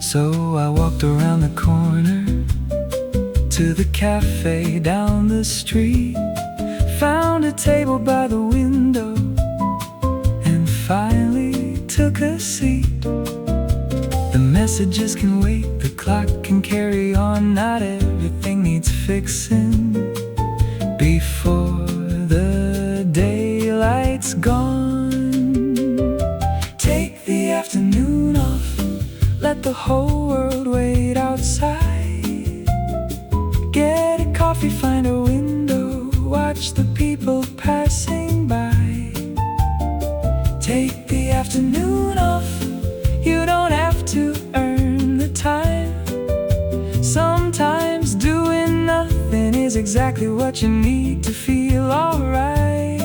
So I walked around the corner to the cafe down the street, found a table by the window, and finally took a seat. The messages can wait, the clock can carry on. Not everything needs fixing before the daylight's gone. Take the afternoon off, let the whole world wait outside. Get a coffee, find a window, watch the people passing by. Take the afternoon off, you don't have to earn the time. Sometimes doing nothing is exactly what you need to feel alright.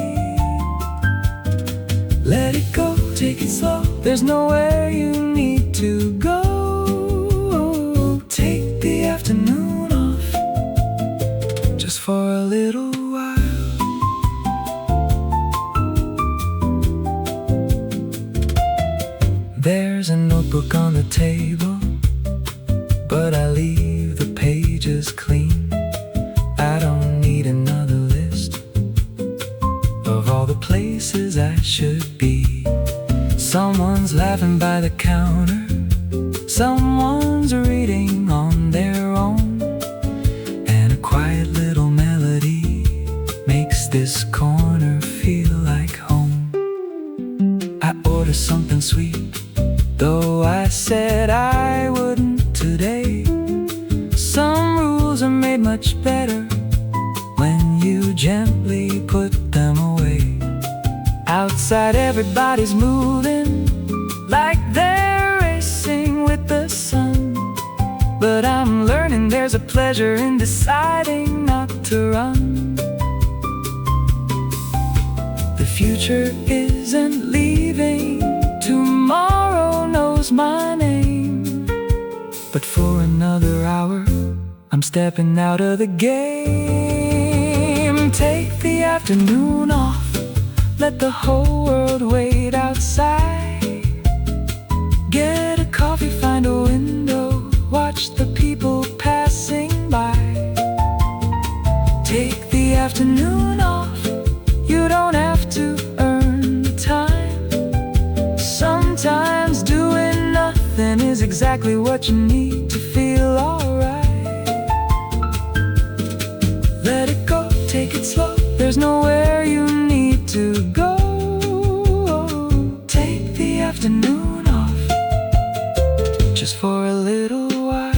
Let it go, take it slow, there's nowhere you need to go. Take the afternoon off, just for a little while. There's a notebook on the table, but I leave the pages clean. I don't need another list of all the places I should be. Someone's laughing by the counter, someone's reading on their own, and a quiet little melody makes this corner feel like home. I order something sweet, though I said I wouldn't today. Some rules are made much better when you gently put them away. Outside everybody's moving like they're racing with the sun, but I'm learning there's a pleasure in deciding not to run. The future isn't leaving, tomorrow knows my name, but for another hour I'm stepping out of the game. Take the afternoon off, let the whole world wait outside. Get a coffee, find a window, watch the people passing by. Take the afternoon off, you don't have to earn the time. Sometimes doing nothing is exactly what you need to feel alright. Let it go, take it slow, there's nowhere you need to go. Take the afternoon off, just for a little while.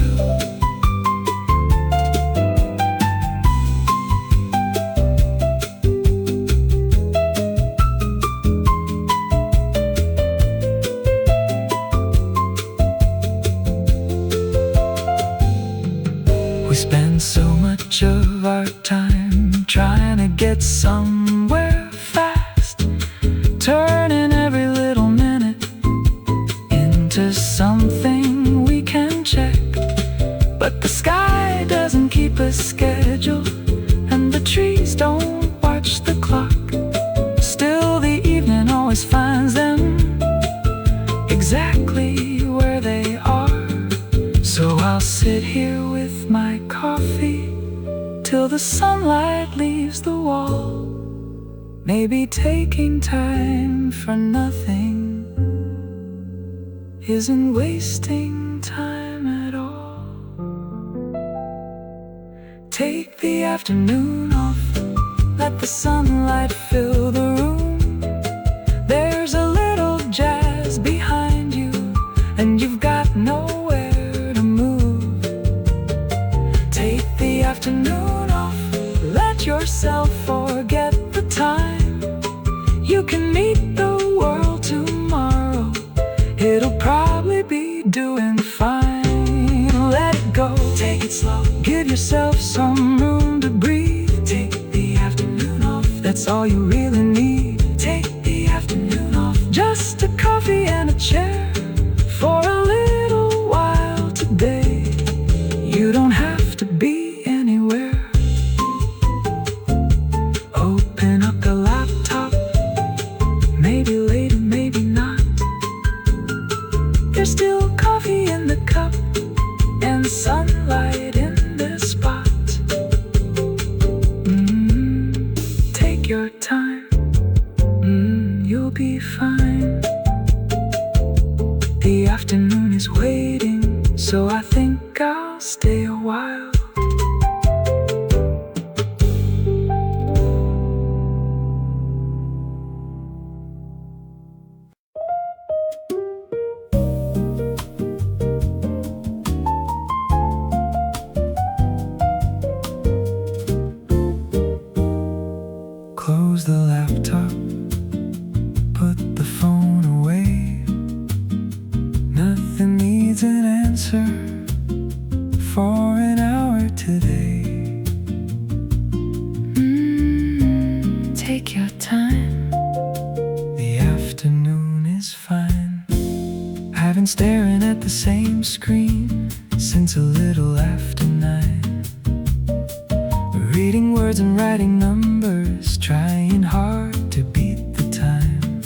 We spend so much of our time trying to get somewhere fast, turning every little minute into something we can check. But the sky doesn't keep a schedule, and the trees don't watch the clock. Still, the evening always finds them exactly where they are. So I'll sit here with my coffee till the sunlight leaves the wall. Maybe taking time for nothing isn't wasting time at all. Take the afternoon off, let the sunlight fill the room. There's a little jazz behind you, and you've got nowhere to move. Take the afternoon off, let yourself forget the time. You can meet the world tomorrow, it'll probably be doing fine. Let it go, take it slow, give yourself some room to breathe. Take the afternoon off, that's all you really need. Take the afternoon off, just a coffee and a chair for a little while today. You don't have to be anywhere. Open up the laptop, maybe later, maybe not. There's still coffee in the cup and sunlight in the spot. Take your time, you'll be fine. The afternoon is waiting, so I think I'll stay a while. Close the laptop, put the phone away. Nothing needs an answer for an hour today. Take your time, the afternoon is fine. I've been staring at the same screen since a little after 9. Reading words and writing numbers, trying hard to beat the time.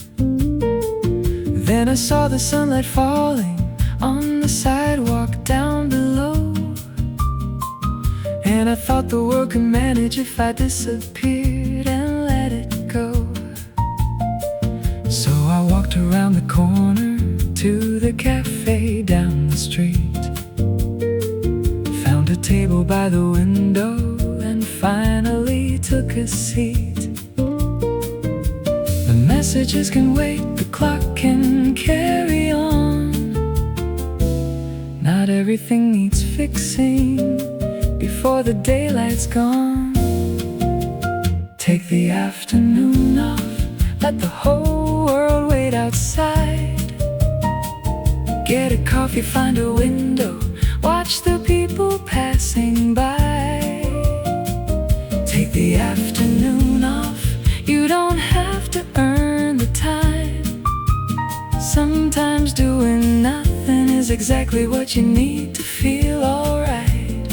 Then I saw the sunlight falling on the sidewalk down below. And I thought the world could manage if I disappeared and let it go. So I walked around the corner to the cafe down the street, found a table by the window and finally took a seat. The messages can wait, the clock can carry on. Not everything needs fixing before the daylight's gone. Take the afternoon off, let the whole world wait outside. Get a coffee, find a window, watch the people passing by. Take the afternoon off, you don't have to earn the time. Sometimes doing nothing is exactly what you need to feel alright.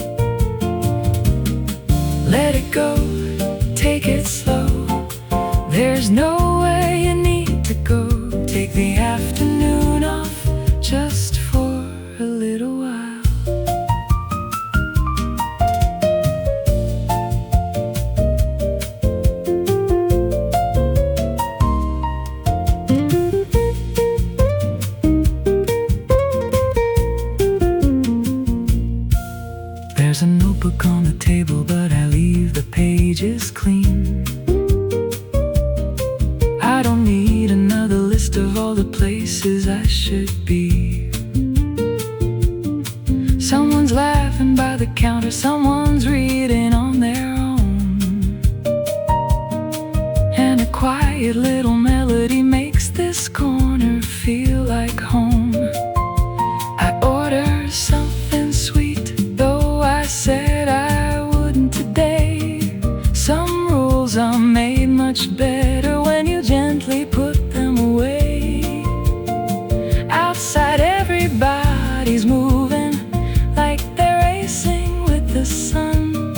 Let it go, take it slow. There's nowhere you need to go. Take the afternoon off just for a little while. There's a notebook on the table, but I leave the pages clean. I don't need another list of all the places I should be. Someone's laughing by the counter, someone's reading on their own, and a quiet little melody makes this corner feel like home. I order something sweet, though I said I wouldn't today. Some rules are made much better when you gently put them away. Outside everybody's moving like they're racing with the sun,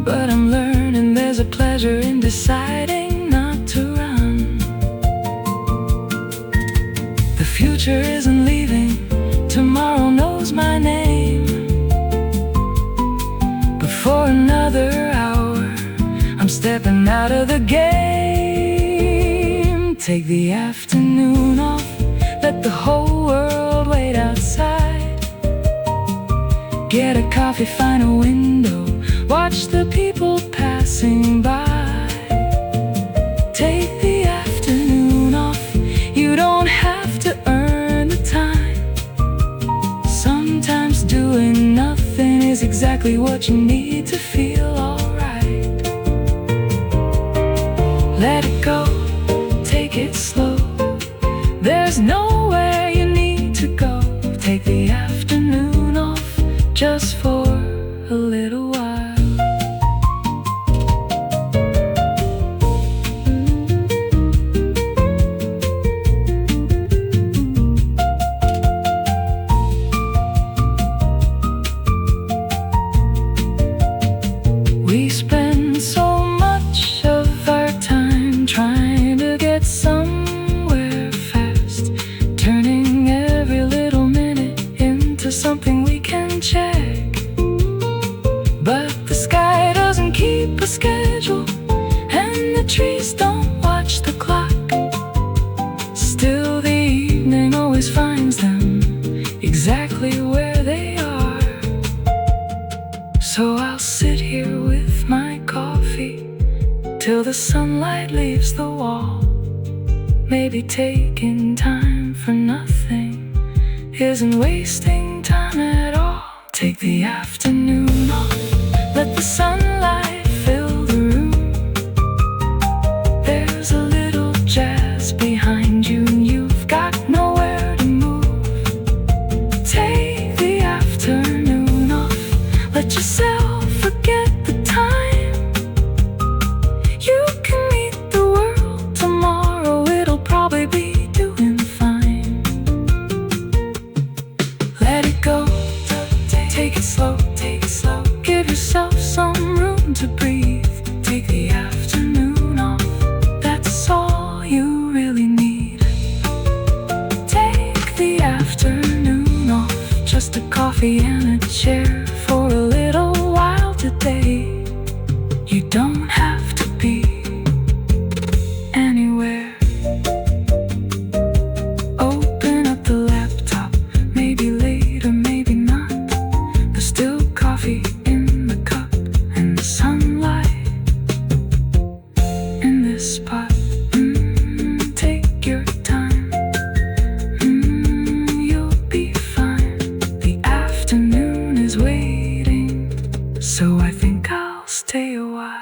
but I'm learning there's a pleasure in deciding not to run. The future isn't leaving, tomorrow knows my name. But for another hour, I'm stepping out of the game. Take the afternoon off, let the whole world wait outside. Get a coffee, find a window, watch the people passing by. Take the afternoon off, you don't have to earn the time. Sometimes doing nothing is exactly what you need to feel alright. Let it go, take it slow. There's nowhere you need to go. Take the afternoon off just for a little while. We spend so much of our time trying to get somewhere fast, turning every little minute into something we can check. But the sky doesn't keep a schedule, and the trees don't watch the clock. Still, the evening always finds them exactly where they are. So I'll sit here with my coffee till the sunlight leaves the wall. Maybe taking time for nothing isn't wasting time at all. Take the afternoon off, let the sunlight fill the room. There's a little jazz behind you, and you've got nowhere to move. Take the afternoon off, let yourself forget the time. You can meet the world tomorrow, it'll probably be doing fine. Let it go, take it slow, take it slow. Give yourself some room to breathe. Take the afternoon off, that's all you really need. coffee and a chair for a little while today. You don't have to be anywhere. Open up the laptop, maybe later, maybe not. There's still coffee in the cup and the sunlight in this spot. Take your time, you'll be fine. The afternoon is waiting, so I think I'll stay a while.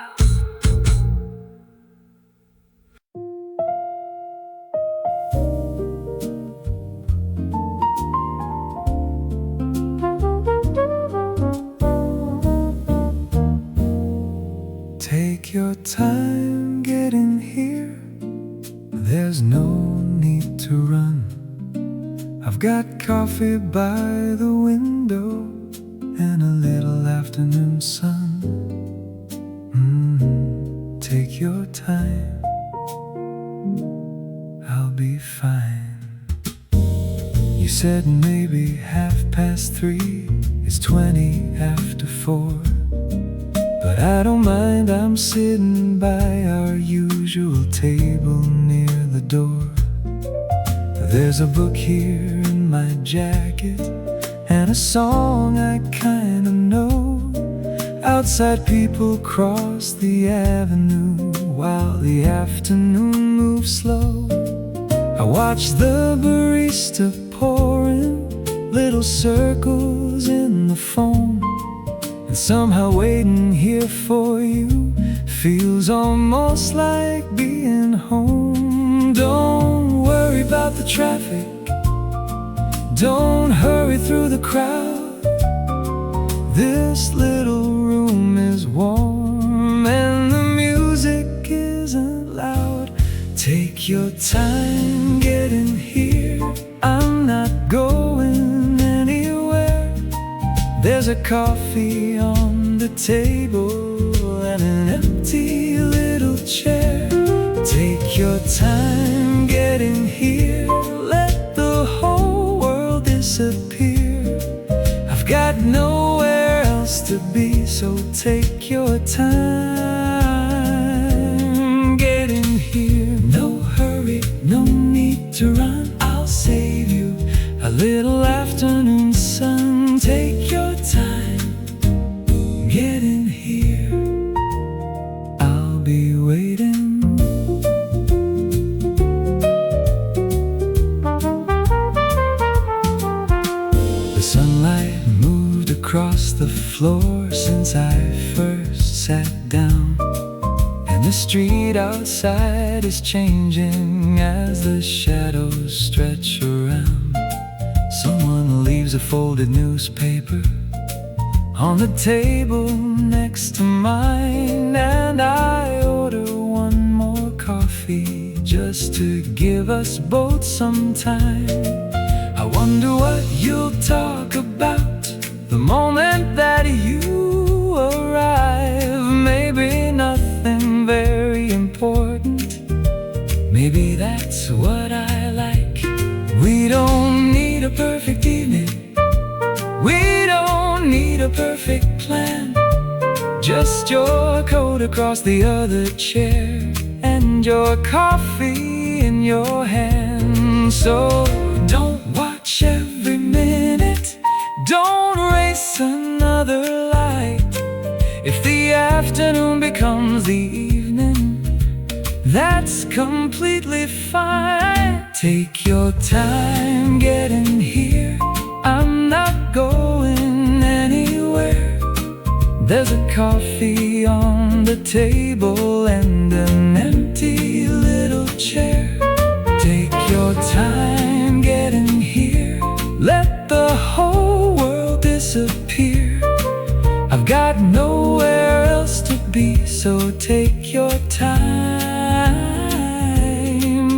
Take your time getting here. There's no need to run. I've got coffee by the window and a little afternoon sun. Take your time, I'll be fine. You said maybe 3:30. It's 20 after 4. But I don't mind, I'm sitting by our usual table near the door. There's a book here in my jacket and a song I kinda know. Outside people cross the avenue while the afternoon moves slow. I watch the barista pouring little circles in the foam. And somehow waiting here for you feels almost like being home. Don't worry about the traffic, don't hurry through the crowd. This little room is warm and the music isn't loud. Take your time getting here, I'm not going anywhere. There's a coffee on the table and an empty little chair. Take your time getting here, let the whole world disappear. I've got nowhere else to be, so take your time getting here. No hurry, no need to run, I'll save you a little afternoon sun. Take your time getting here, I'll be waiting. The sunlight moved across the floor since I first sat down, and the street outside is changing as the shadows stretch around. Someone leaves a folded newspaper on the table next to mine, and I order one more coffee just to give us both some time. I wonder what you'll talk about the moment that you arrive. Maybe nothing very important, maybe that's what I like. We don't need a perfect evening, we don't need a perfect plan. Just your coat across the other chair and your coffee in your hand. So don't watch every minute, don't race another light. If the afternoon becomes the evening, that's completely fine. Take your time getting here, I'm not going anywhere. There's a coffee on the table and an empty little chair. Take your time getting here, let the whole world disappear. I've got nowhere else to be, so take your time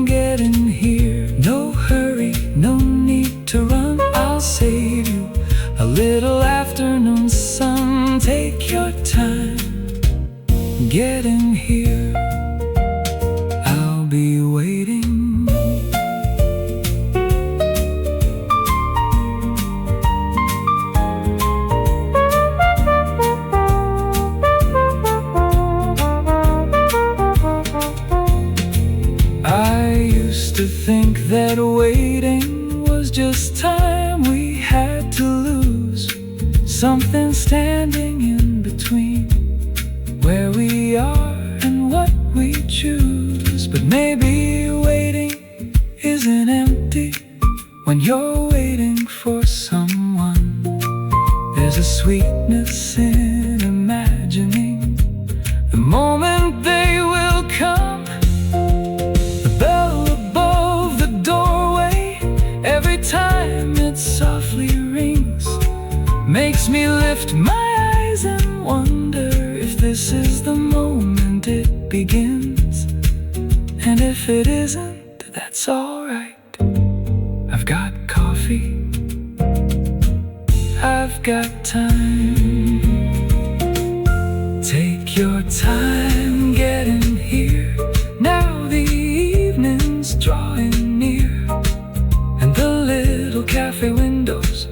getting here. No hurry, no need to run, I'll save you a little afternoon sun. Take your time getting here, I'll be waiting. that waiting was just time we had to lose, something standing in between where we are and what we choose. But maybe waiting isn't empty when you're waiting for someone. There's a sweetness in imagining the moment they will come. The bell above the doorway, every time it softly rings, makes me lift my eyes and wonder if this is the moment it begins. And if it isn't, that's alright. I've got coffee, I've got time. Take your time getting here. Now the evening's drawing near, and the little cafe windows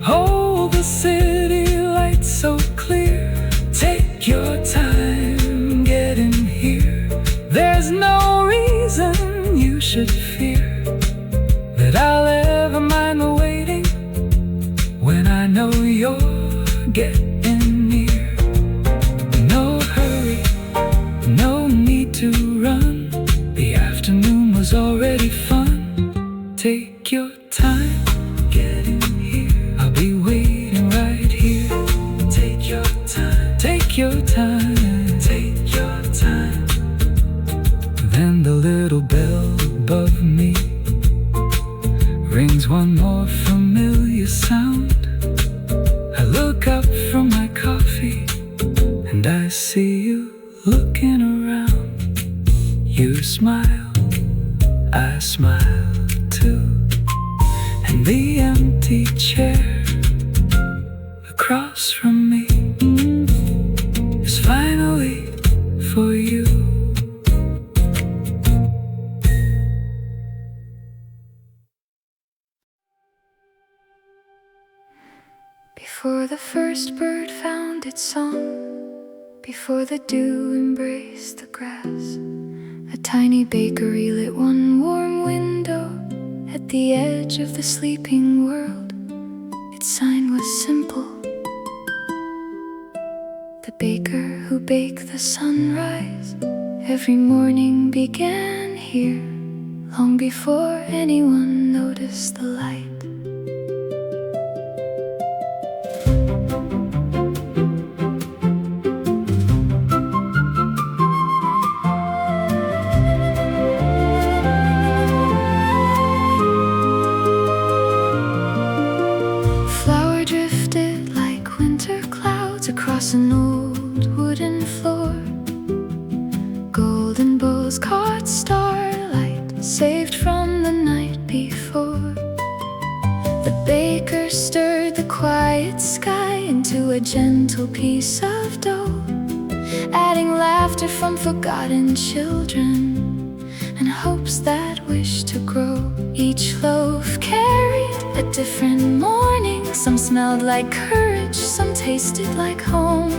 hold the city lights so clear. Take your time getting here. There's no reason you should fear that I'll ever mind the waiting when I know you're getting near. No hurry, no need to run. The afternoon was already fun. Take your time getting here. I'll be waiting right here. Take your time, take your time, take your time. Then the little bell above me rings one more familiar sound. I look up from my coffee and I see you looking around. You smile, I smile too, and the empty chair across from me is finally for you. Before the first bird found its song, before the dew embraced the grass, a tiny bakery lit one warm window at the edge of the sleeping world. Its sign was simple: the baker who baked the sunrise. Every morning began here, long before anyone noticed the light. Across an old wooden floor, golden bowls caught starlight, saved from the night before. The baker stirred the quiet sky into a gentle piece of dough, adding laughter from forgotten children and hopes that wish to grow. Each loaf carried a different morning. Some smelled like courage, some tasted like home.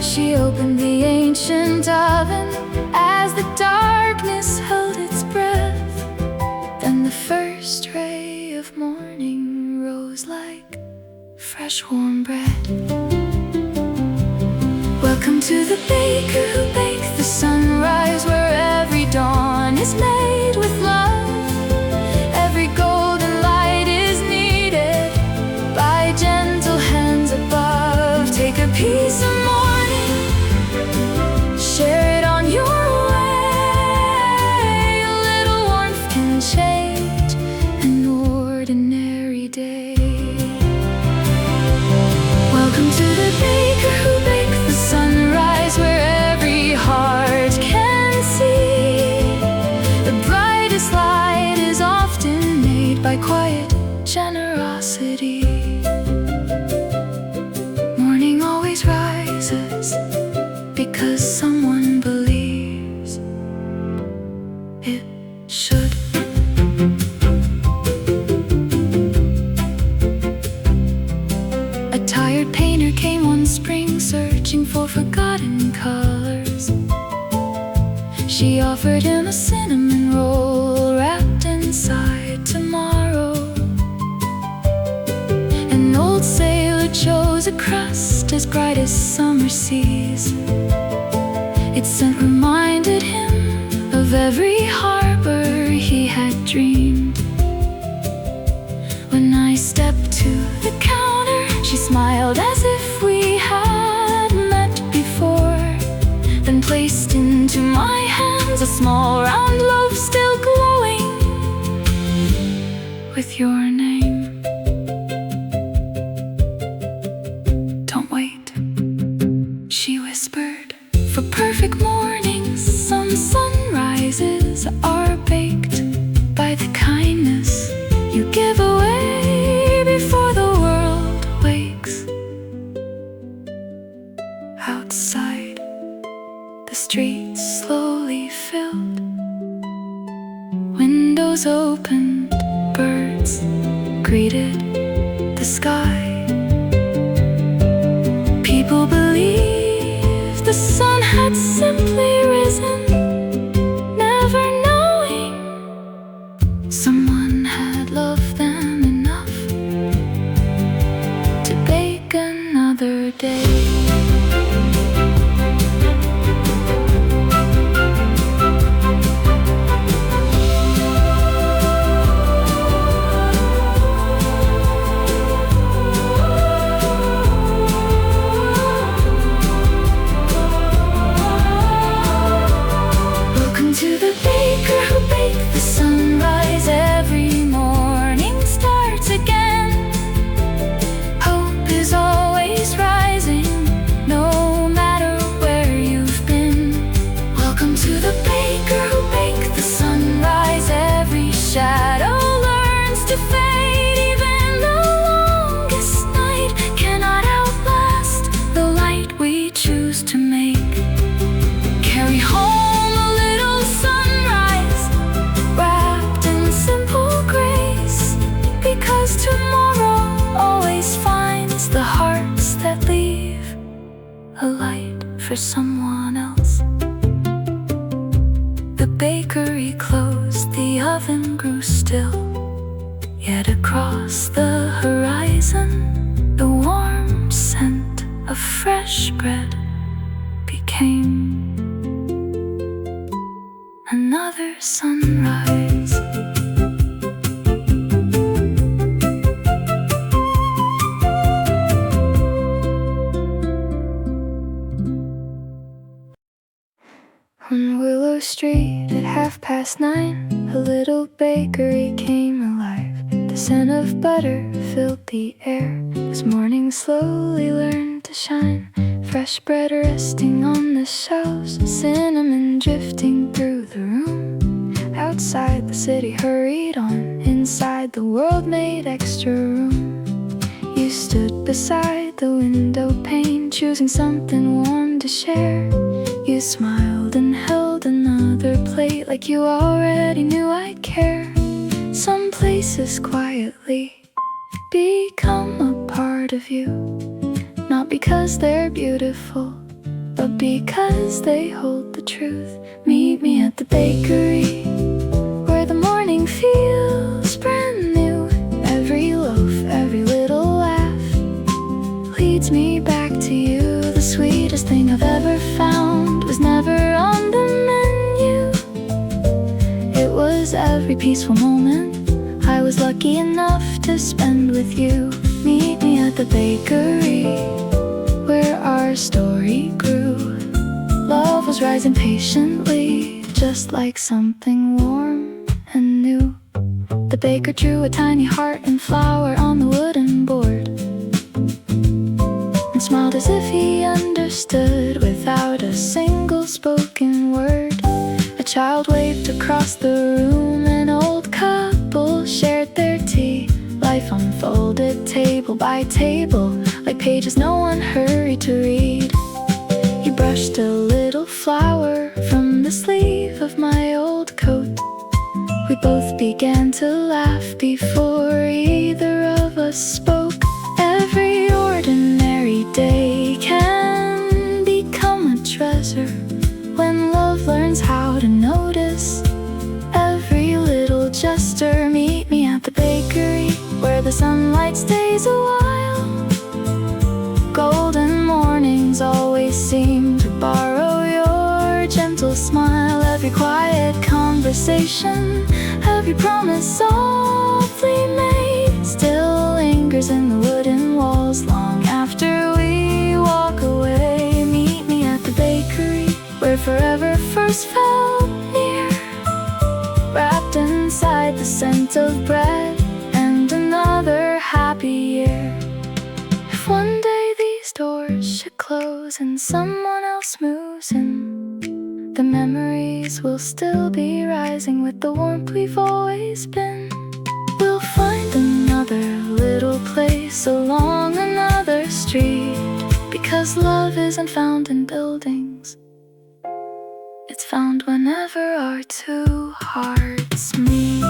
She opened the ancient oven as the darkness held its breath. Then the first ray of morning rose like fresh warm bread. Welcome to the baker who baked the sunrise, where every dawn is made with love. Every golden light is needed by gentle hands above. Take a piece of morning, share it on your way. A little warmth can change an ordinary day. Welcome to the baker who baked the sunrise, where every heart can see. The brightest light is often made by quiet generosity. Morning always rises because someone believes it should. A tired painter came one spring, searching for forgotten colors. She offered him a cinnamon roll wrapped in inside tomorrow. An old sailor chose a crust as bright as summer seas. Its scent reminded him of every harbor he had dreamed. When I stepped to the counter, she smiled as if we had met before, then placed into my hands a small round loaf still glowing with your name. Don't wait, she whispered, for perfect mornings some sunrises are baked by the kindness you give away before the world wakes. Outside, the streets slowly filled, windows opened, birds greeted the sky. People believed the sun had simply risen, never knowing someone had loved them enough to bake another day. To the baker who baked the sunrise, every morning starts again. Hope is always rising, no matter where you've been. Welcome to the baker who baked the sunrise. Every shadow learns to fade, even the longest night cannot outlast the light we choose to make. Carry home because tomorrow always finds the hearts that leave a light for someone else. The bakery closed, the oven grew still, yet across the horizon the warm scent of fresh bread became another sunrise. On Willow Street at 9:30, a little bakery came alive. The scent of butter filled the air as morning slowly learned to shine. Fresh bread resting on the shelves, cinnamon drifting through the room. Outside the city hurried on, inside the world made extra room. You stood beside the window pane, choosing something warm to share. You smiled and held another plate like you already knew I'd care. Some places quietly become a part of you, not because they're beautiful, but because they hold the truth. Meet me at the bakery, where the morning feels brand new. Every loaf, every little laugh leads me back to you. The sweetest thing I've ever found was never on the menu. It was every peaceful moment I was lucky enough to spend with you. Meet me at the bakery, where our story grew. Love was rising patiently, just like something warm and new. The baker drew a tiny heart and flower on the wooden board, and smiled as if he understood without a single spoken word. A child waved across the room, an old couple shared their tea. Life unfolded table by table, like pages no one hurried to read. You brushed a little flower from the sleeve of my old coat. We both began to laugh before either of us spoke. Every ordinary day can become a treasure when love learns how to notice every little gesture. seem to borrow your gentle smile. Every quiet conversation, every promise softly made, still lingers in the wooden walls long after we walk away. Meet me at the bakery where forever first felt near, wrapped inside the scent of bread and another happy year. If one day these doors should close and someone else moves in, the memories will still be rising with the warmth we've always been. We'll find another little place along another street, because love isn't found in buildings, it's found whenever our two hearts meet.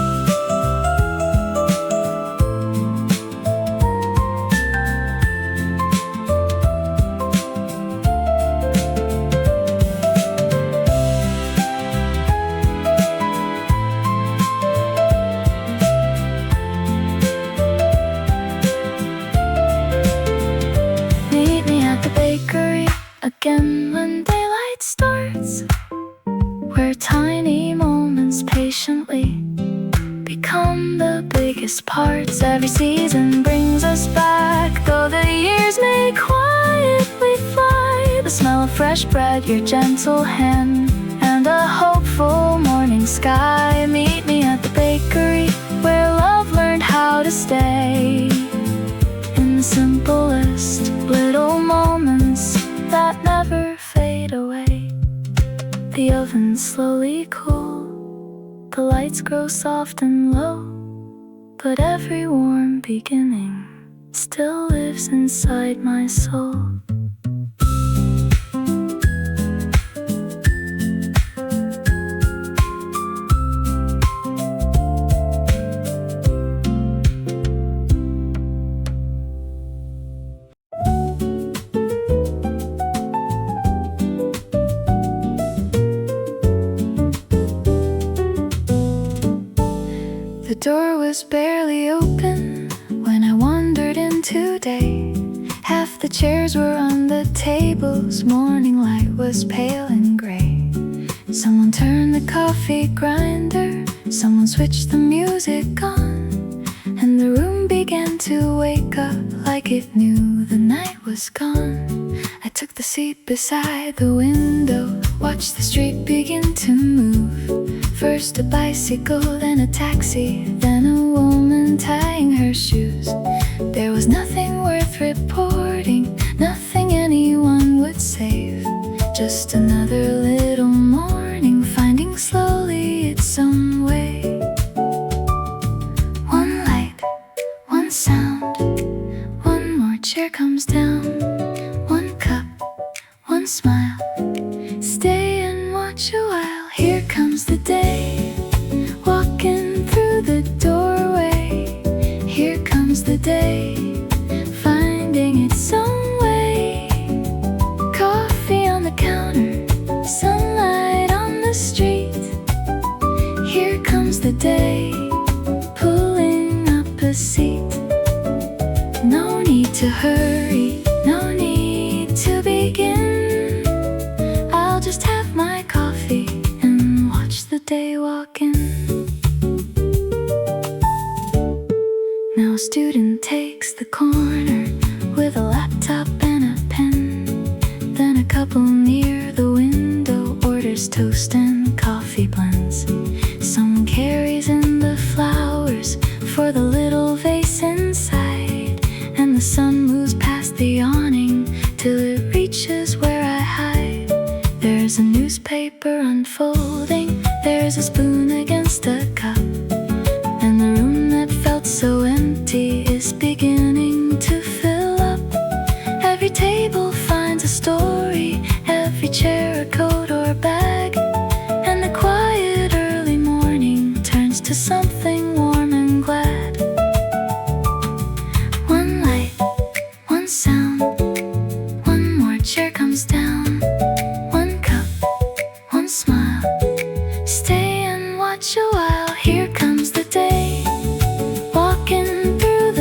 Meet me at the bakery again when daylight starts, where tiny moments patiently become the biggest parts. Every season brings us back, though the years may quietly fly. The smell of fresh bread, your gentle hand, and a hopeful morning sky. Meet me at the bakery where love learned how to stay, in the simplest little moments that never fade away. The oven slowly cool, the lights grow soft and low, but every warm beginning still lives inside my soul. The door was barely open when I wandered in today. Half the chairs were on the tables, morning light was pale and gray. Someone turned the coffee grinder, someone switched the music on, and the room began to wake up like it knew the night was gone. I took the seat beside the window, watched the street begin to move. First a bicycle, then a taxi, then a woman tying her shoes. There was nothing worth reporting, nothing anyone would save, just another little morning finding slowly its own way. One light, one sound, one more chair comes down, one cup, one smile, stay and watch a while. Here comes the day, walking through the doorway. Here comes the day, finding its own way. Coffee on the counter, sunlight on the street. Here comes the day, pulling up a seat. No need to hurry, no need to begin. I'll just have my coffee and watch the day walk in. Now a student takes the corner with a laptop and a pen. Then a couple near the window orders toast and coffee blends. Someone carries in the flowers for the little vase inside, and the sun moves past the awning till it reaches where I hide. There's a newspaper unfolding, there's a spoon against a cup, and the room that felt so empty is beginning to fill up. Every table finds a story, every chair a coat or bag, and the quiet early morning turns to something warm and glad. One light, one sound, one more chair comes down, one cup, one smile, stay and watch a while. Here comes the day, walking through the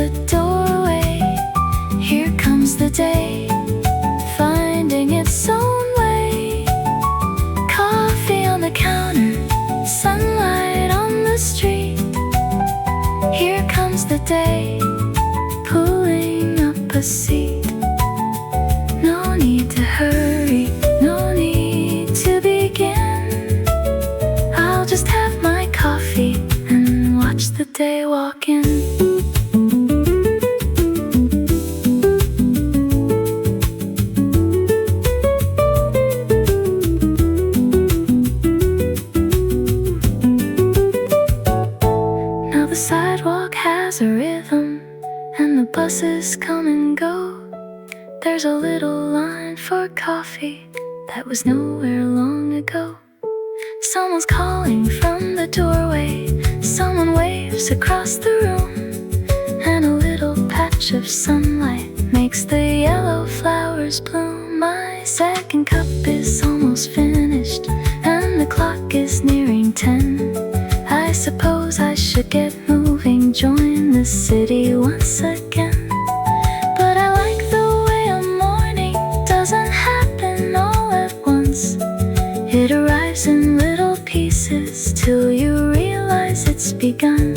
for coffee that was nowhere long ago. Someone's calling from the doorway, someone waves across the room, and a little patch of sunlight makes the yellow flowers bloom. My second cup is almost finished, and the clock is nearing 10. I suppose I should get moving, join the city once again. But I like the way a morning doesn't happen all at once. It arrives in little pieces till you realize it's begun.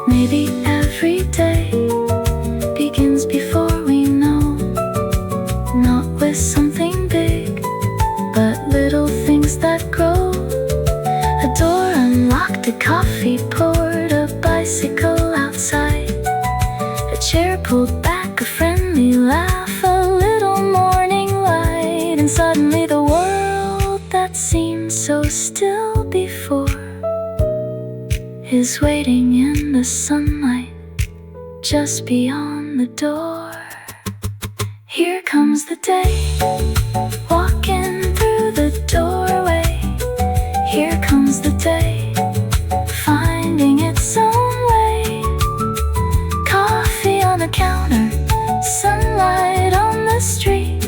Maybe every day begins before we know, not with something big, but little things that grow. A door unlocked, a coffee poured, a bicycle outside, a chair pulled back, a friendly laugh, a little morning light, and suddenly the world that seemed so still before is waiting in the sunlight just beyond the door. Here comes the day, walking through the doorway. Here comes the day, finding its own way. Coffee on the counter, sunlight on the street.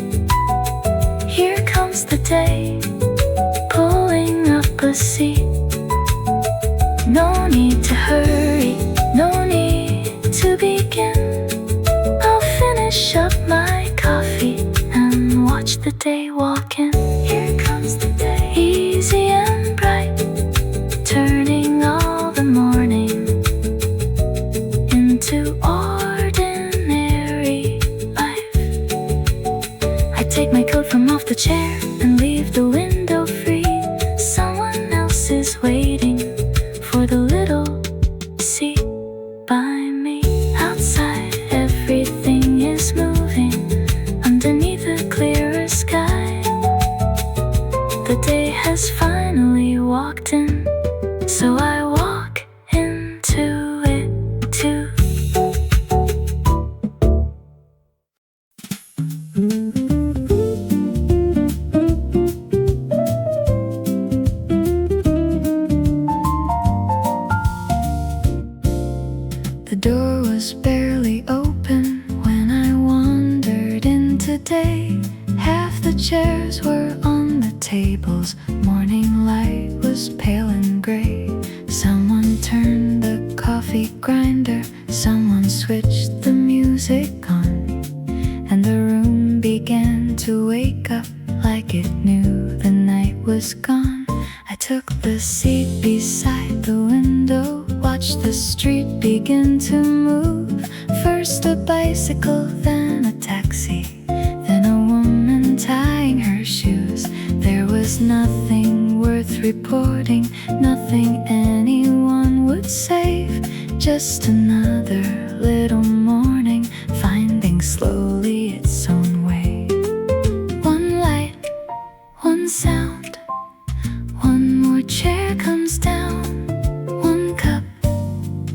Here comes the day, pulling up a seat. No need to hurry, no need to begin. I'll finish up my coffee and watch the day walk in. Here comes the day, easy and bright, turning all the morning into ordinary life. I take my coat from off the chair and leave the window free. Someone else is waiting for the little seat by me. Outside everything is moving underneath a clearer sky. The day has finally walked in, so I walk into it too. The door was barely open when I wandered in today. Half the chairs were on the tables, morning light was pale and gray. Someone turned the coffee grinder, someone switched the music on, and the room began to wake up like it knew the night was gone. I took the seat beside the window, watched the street begin to move. First a bicycle, then a taxi, then a woman tying her shoes. There was nothing worth reporting, nothing anyone would save. Just another little morning, finding slowly its own way. One light, one sound, one more chair comes down. One cup,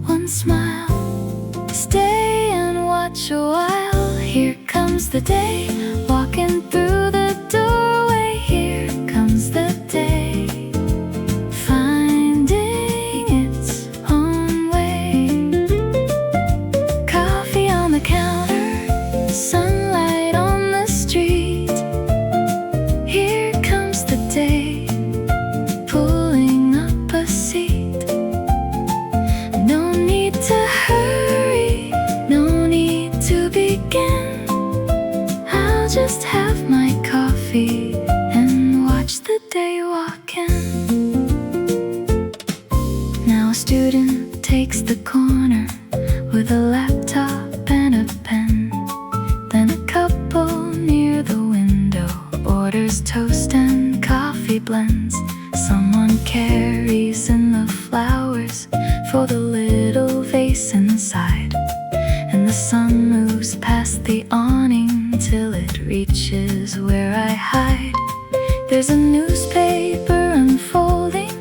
one smile, stay and watch a while. Here comes the day, walking through the doorway. Here comes the day, finding its own way. Coffee on the counter, sunlight on the street. Here comes the day, pulling up a seat. No need to hurry, no need to begin. I'll just have my coffee and watch the day walk in. Now a student takes the corner with a laptop and a pen. Then a couple near the window orders toast and coffee blends. Someone carries in the flowers for the little vase inside, and the sun moves past the awning till it reaches where I hide. There's a newspaper unfolding,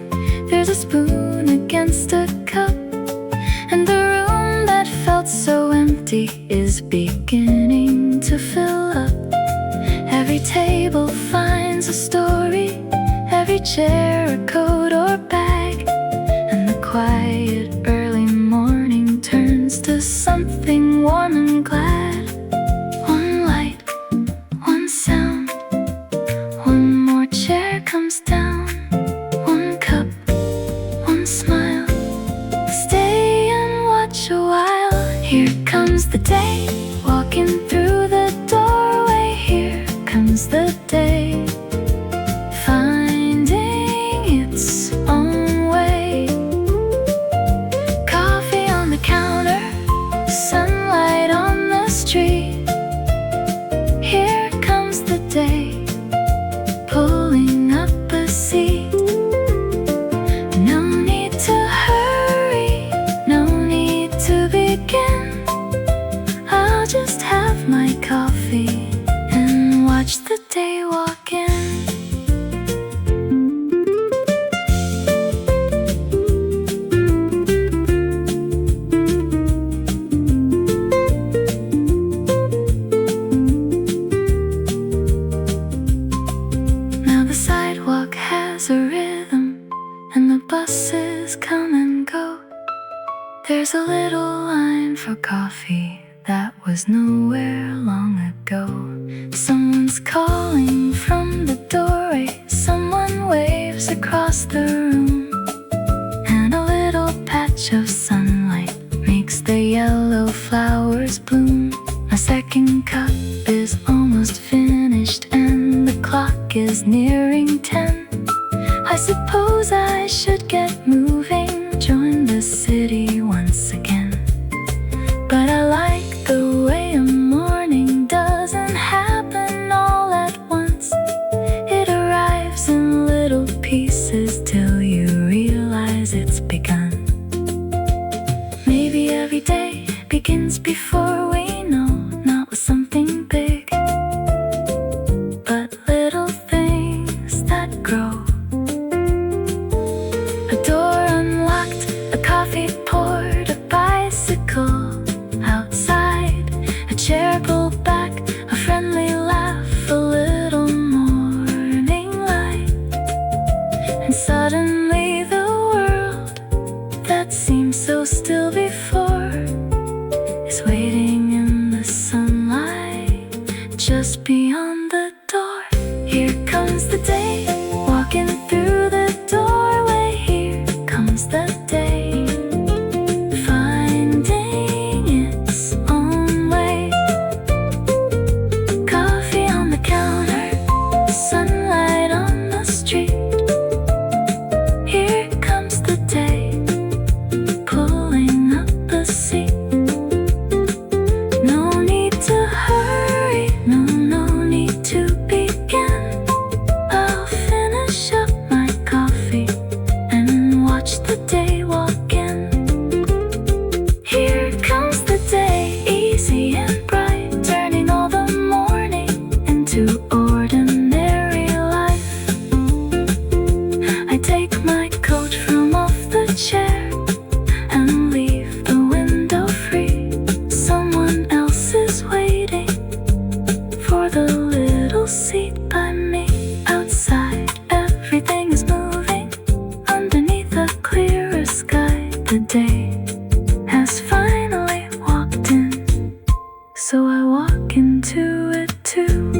there's a spoon against a cup, and the room that felt so empty is beginning to fill up. Every Every table finds a story, every chair a coat or bag, and the quiet early morning turns to something warm and glad. One light, one sound, one more chair comes down, one cup, one smile. Stay and watch a while. Here comes the day, walking through the doorway. Here comes the day, finding its own way. Coffee on the counter, sunlight on the street. Here comes the day, pulling up a seat. No need to hurry, no need to begin. I'll just have my coffee and watch the day walk in. Now the sidewalk has a rhythm, and the buses come and go. There's a little line for coffee that was nowhere long ago. Someone's calling from the doorway, someone waves across the room, and a little patch of sunlight makes the yellow flowers bloom. My second cup is almost finished, and the clock is nearing 10. I suppose I should get moving, join the city once again. But I like the way a morning doesn't happen all at once. It arrives in little pieces till you realize it's begun. Maybe every day begins before we know, not with something big, but little things that grow. A door unlocked, a coffee poured, a bicycle outside, a chair pulled back, a friendly laugh, a little morning light. And suddenly the world that seemed so still before is waiting in the sunlight just beyond the door. Here comes the day, walking through the doorway. Here comes the day, finding its own way. Coffee on the counter, sunlight on the street. Here comes the day, pulling up a seat. No need to hurry, no need to begin. I'll finish up my coffee and watch the day walk in. Here comes the day, easy and bright, turning all the morning into ordinary life. I take my coat from off the chair and leave the window free. Someone else is waiting for the little seat by me. Outside, everything is moving underneath a clearer sky. The day has finally walked in, so I walk into it too.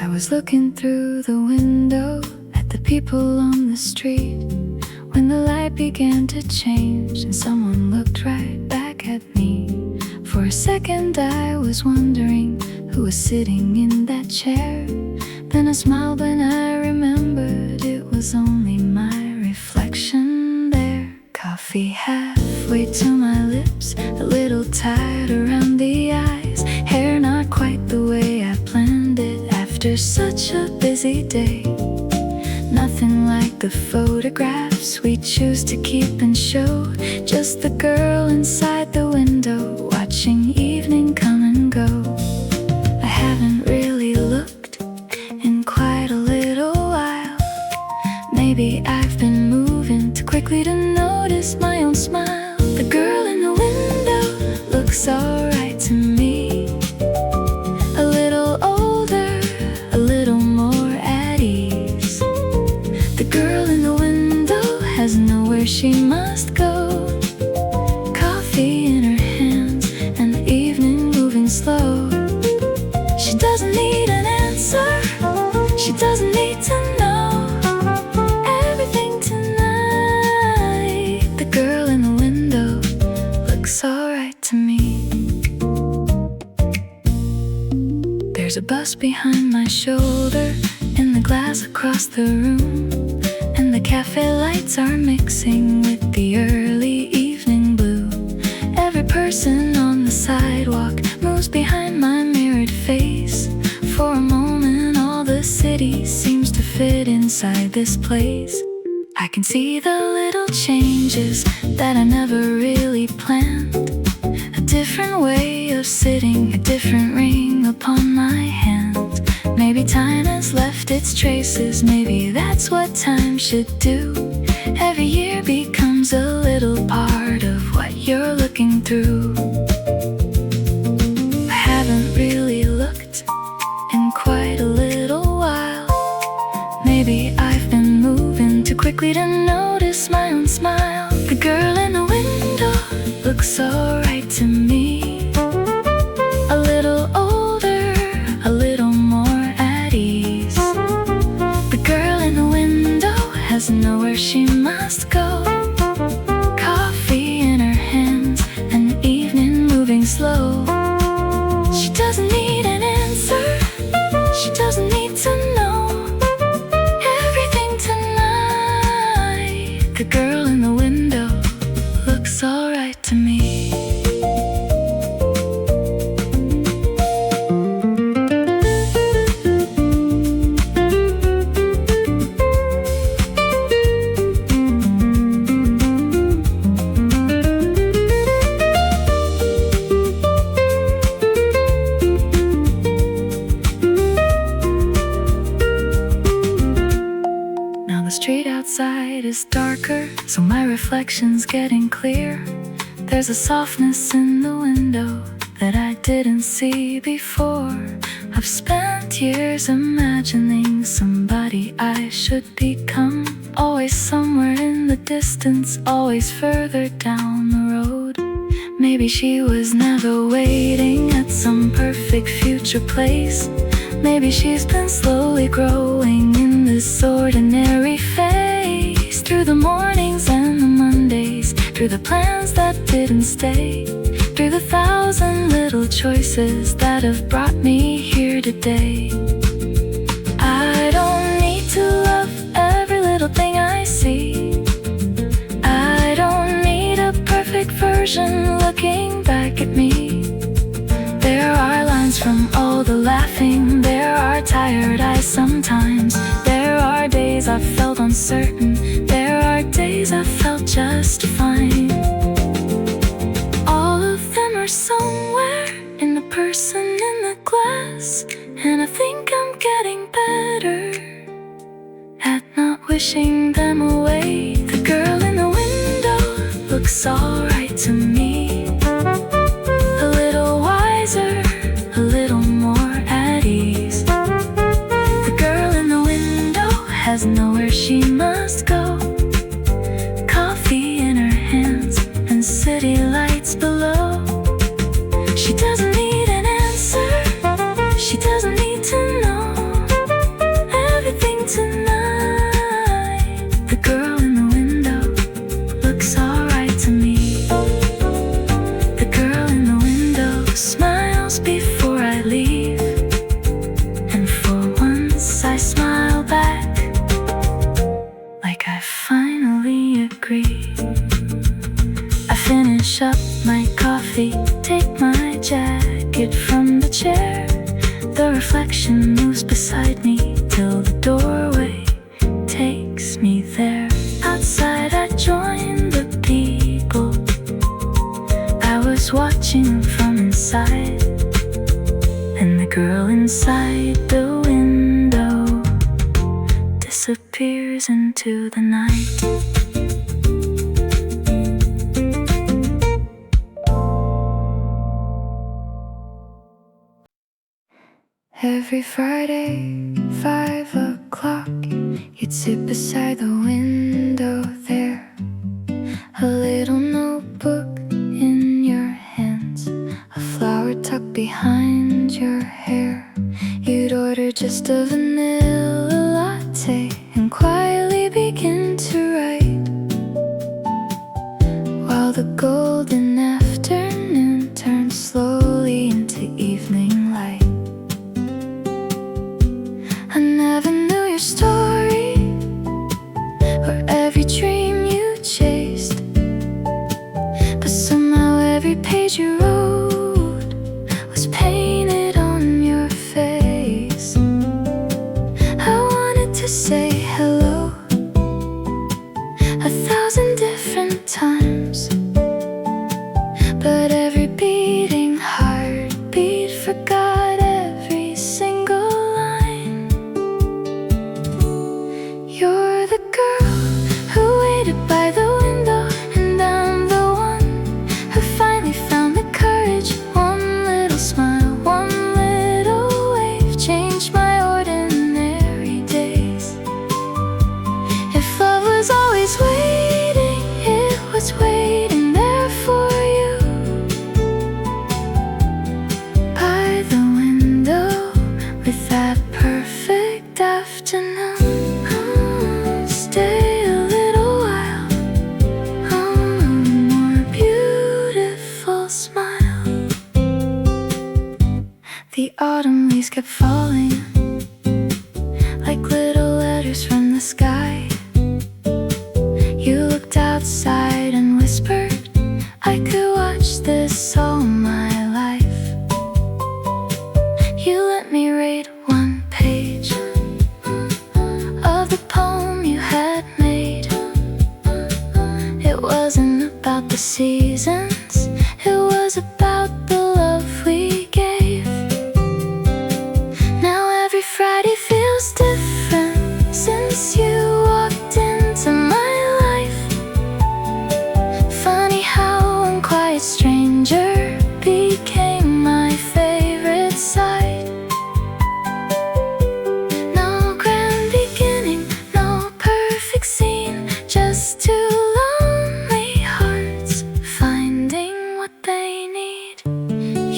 I was looking through the window at the people on the street when the light began to change and someone looked right back at me. For a second I was wondering who was sitting in that chair. Then I smiled when I remembered it was only my reflection there. Coffee halfway to my lips, a little tied around the eyes, hair not quite the way I planned it after such a busy day. Nothing like the photographs we choose to keep and show, just the girl inside the window watching evening come and go. I haven't really looked in quite a little Maybe I've been moving too quickly to notice my own smile. The girl in the window looks alright to me. A little older, a little more at ease. The girl in the window has nowhere she must go. Coffee in her hands and the evening moving slow. She doesn't need an answer, she doesn't need to know everything tonight. The girl in the window looks alright to me. There's a bus behind my shoulder in the glass across the room, and the cafe lights are mixing with the early evening blue. Every person on the sidewalk moves behind my mirrored face. For a moment all the city seems to fit inside this place. I can see the little changes that I never really planned. A different way of sitting, a different ring upon my hand. Maybe time has left its traces, maybe that's what time should do. Every year becomes a little part of what you're looking through. I haven't really looked in quite a little while. Maybe I've been moving too quickly to notice my own smile. The girl in the window looks alright to me. A little older, a little more at ease. The girl in the window has nowhere she must go. Coffee in her hands and the evening moving slow. She doesn't need an answer, she doesn't need to know everything tonight. The girl in the window looks alright to me. The street outside is darker, so my reflection's getting clear. There's a softness in the window that I didn't see before. I've spent years imagining somebody I should become. Always somewhere in the distance, always further down the road. Maybe she was never waiting at some perfect future place. Maybe she's been slowly growing in this ordinary phase. Through the mornings and the Mondays, through the plans that didn't stay, through the 1,000 little choices that have brought me here today. I don't need to love every little thing I see. I don't need a perfect version looking back at me. There are lines from all the laughing, there are tired eyes sometimes. There are days I've felt uncertain, there are days I've felt just fine. All of them are somewhere in the person in the glass, and I think I'm getting better at not wishing them away. The girl in the window looks alright to me. A little wiser, a little more at ease. The girl in the window has nowhere she must go. Coffee in her hands and city lights below. She doesn't need an answer, she doesn't need to know everything tonight. The girl in the window looks alright to me. The girl in the window smiles before I leave, and for once I smile back, like I finally agree. I finish up my coffee, take my jacket from the chair. The reflection moves beside me till the doorway takes me there. Outside I join the people, I was watching from inside, and the girl inside the window disappears into the night. night. Every Friday, 5 o'clock, you'd sit beside the window there, a little notebook in your hands, a flower tucked behind your hair. You'd order just a vanilla latte and quietly begin to write, while the golden afternoon turned slowly into evening light. I never knew your story or every dream you chased, but somehow every page you wrote was painted on your face. I wanted to say hello 1,000 different times, but every beating heartbeat forgot every single line. You're the girl who waited by the window, and I'm the one who finally found the courage. One little smile, one little wave changed my ordinary days. If love was always waiting, it was waiting there for you, by the window with that perfect afternoon. Stay a little while, a more beautiful smile. The autumn leaves kept falling like little letters from the sky. You looked outside and whispered, I could watch this all my life. You let me read one page of the poem you had made. It wasn't about the seasons, it was about the love we gave. Now every Friday feels different since you walked into my life. Funny how one quiet stranger became my favorite sight. No grand beginning, no perfect scene, just two lonely hearts finding what they need.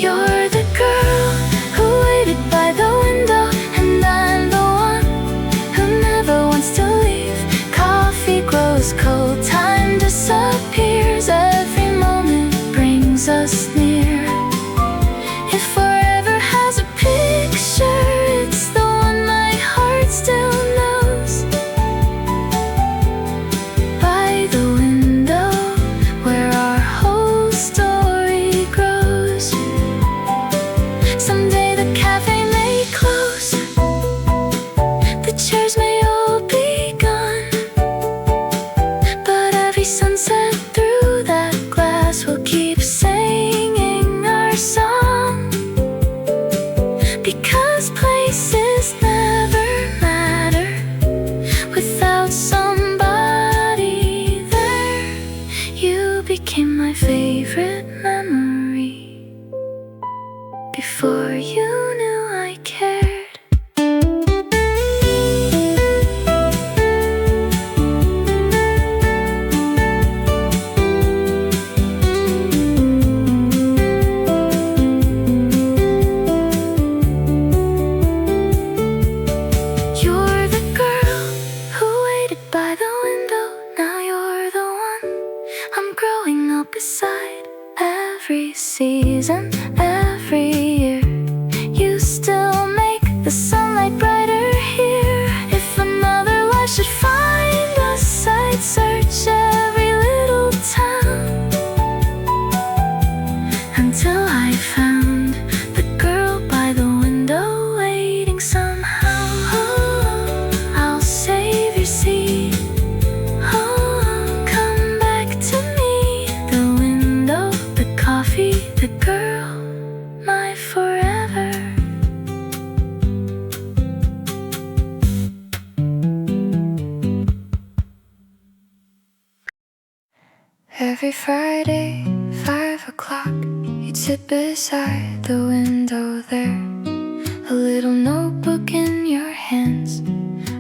You're the girl who waited by the window, and I'm the one who never wants to leave. Coffee grows cold, time disappears, every moment brings us near. If forever has a picture, it's the one my heart still knows, by the window where our whole story grows. Someday the cafe may close, the chairs may all be gone, but every sunset through that glass will keep singing our song. Because places never matter without somebody there. You became my favorite memory before you knew I cared. You're the girl who waited by the window, now you're the one I'm growing up beside. Every season, every year, you still make the sunlight brighter here. If another life should find us, I'd search every little town until I found the girl by the window waiting somehow. I'll save your seat, come back to me. The window, the coffee, the girl. Every Friday, 5 o'clock, you'd sit beside the window there, a little notebook in your hands,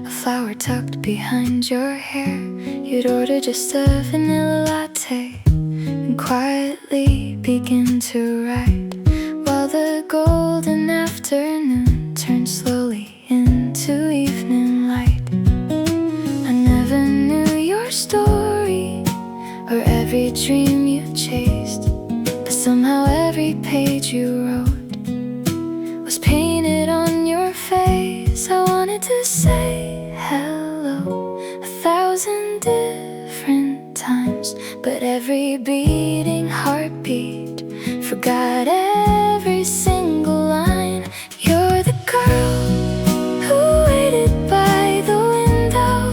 a flower tucked behind your hair. You'd order just a vanilla latte and quietly begin to write, while the golden afternoon turned slowly into evening light. I never knew your story or every dream you chased, but somehow every page you wrote was painted on your face. I wanted to say hello 1,000 different times, but every beating heartbeat forgot every single line. You're the girl who waited by the window,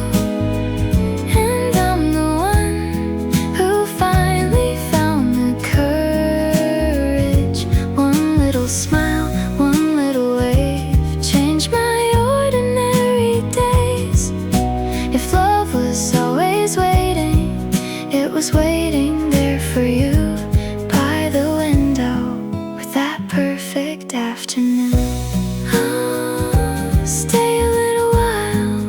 and I'm the one who finally found the courage. One little smile, one little wave changed my ordinary days. If love was always waiting, it was waiting there for you by the window with that perfect afternoon. Oh, stay a little while.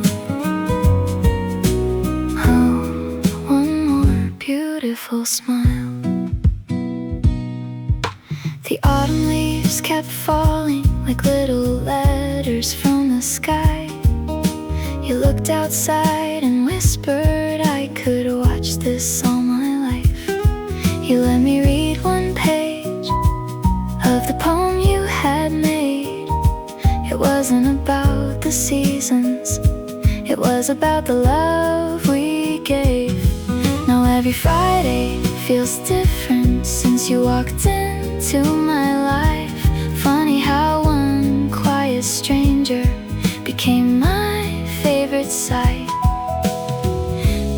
Oh, one more beautiful smile. The autumn leaves kept falling like little letters from the sky. You looked outside and whispered I could watch this all my life. You let me read one page of the poem you had made. It wasn't about the seasons, it was about the love we gave. Now every Friday feels different since you walked into my life. Funny how one quiet stranger became my favorite sight.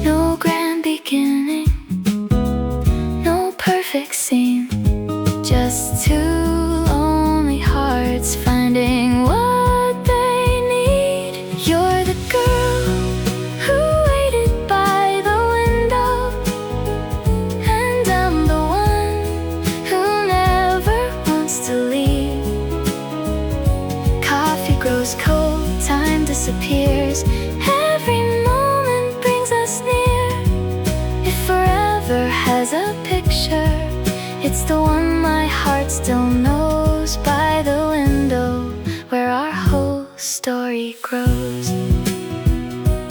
No grand beginning, no perfect scene, just two lonely hearts finding what they need. You're the girl who waited by the window, and I'm the one who never wants to leave. Coffee grows cold, time disappears, every moment brings us near. If forever has a picture, it's the one my heart still knows, by the window where our whole story grows.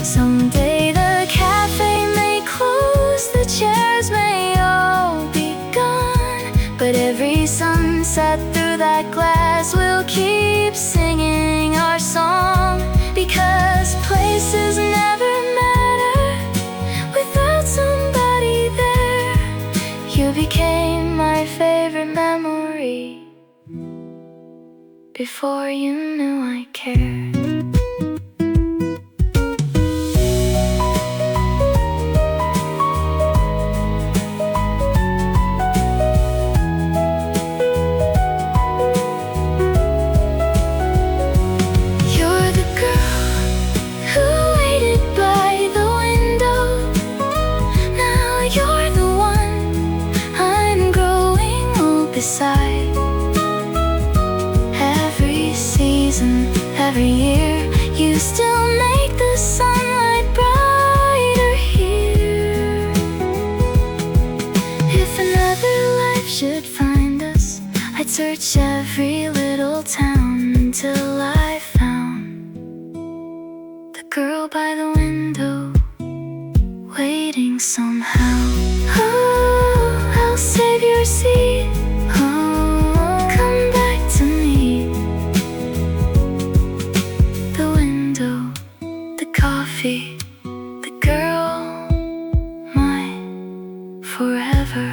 Someday the cafe may close, the chairs may all be gone, but every sunset through that glass will keep singing our song. Because places never matter without somebody there. You became my favorite memory before you knew I cared. You're the girl who waited by the window. Now you're the one I'm growing old beside. Every season, every year, you still make the sunlight brighter here. If another life should find us, I'd search every little town until I found the girl by the window, waiting somehow. Oh, I'll save your seat. Oh, come back to me. The window, the coffee, the girl, mine forever.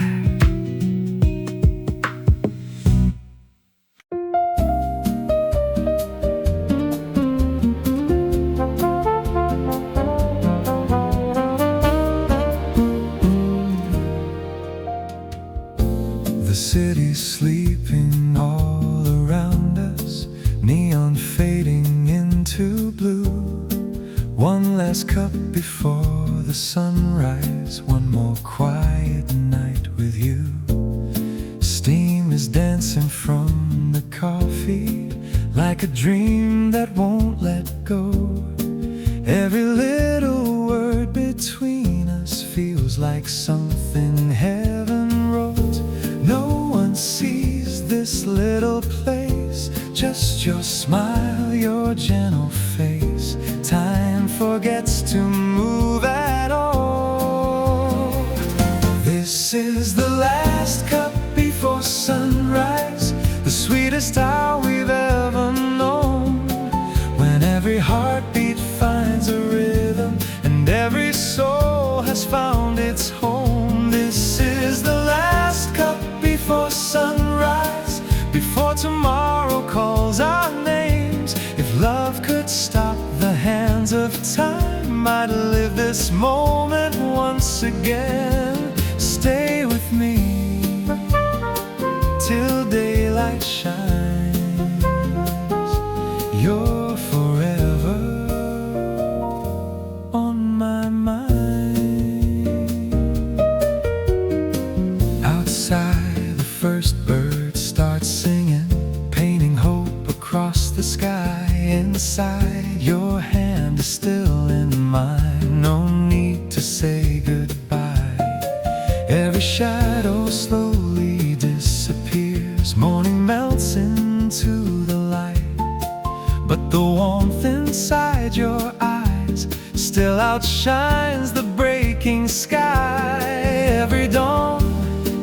sunrise, one more quiet night with you. Steam is dancing from the coffee, like a dream that won't let go. Every little word between us feels like something heaven wrote. No one sees this little place, just your smile, your gentle face. Time forgets to move at all. This is the last cup before sunrise, the sweetest hour we've ever known. When every heartbeat finds a rhythm and every soul has found its home. This is the last cup before sunrise, before tomorrow calls our names. If love could stop the hands of time, I'd live this moment once again. Stay with me till daylight shines. You're forever on my mind. Outside, the first bird starts singing, painting hope across the sky. Inside, your hand is still in mine. No need to say goodbye. Every shadow slowly disappears. Morning melts into the light, but the warmth inside your eyes still outshines the breaking sky. Every dawn,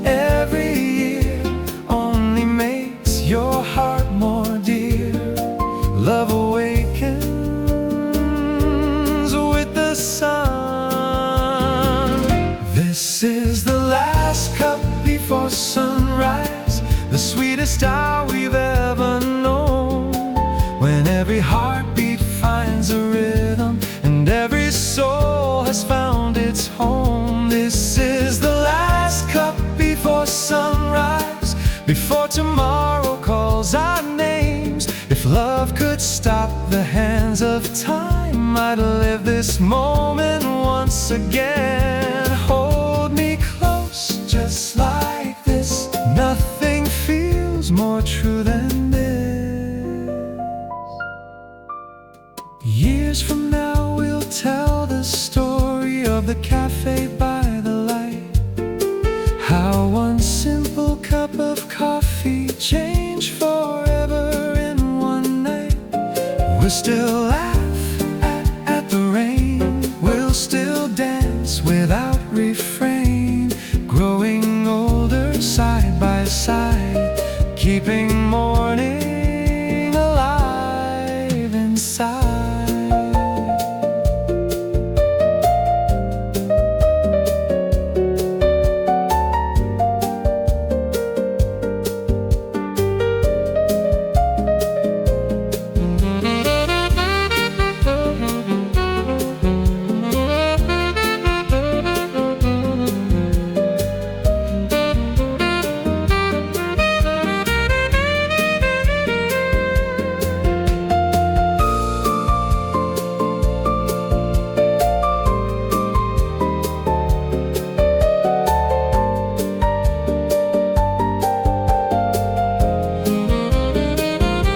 every year only makes your heart more dear. Love awakens with the sun. This is the last cup before sunrise, the sweetest hour we've ever known. When every heartbeat finds a rhythm and every soul has found its home. This is the last cup before sunrise, before tomorrow calls our names. If love could stop the hands of time, I'd live this moment once again. Hold me close, just like this. Nothing feels more true than this. Years from now we'll tell the story of the cafe by the light. How one simple cup of coffee changed forever in one night. We'll still laugh at the rain, we'll still dance without refrain. Growing older side by side, keeping morning alive inside.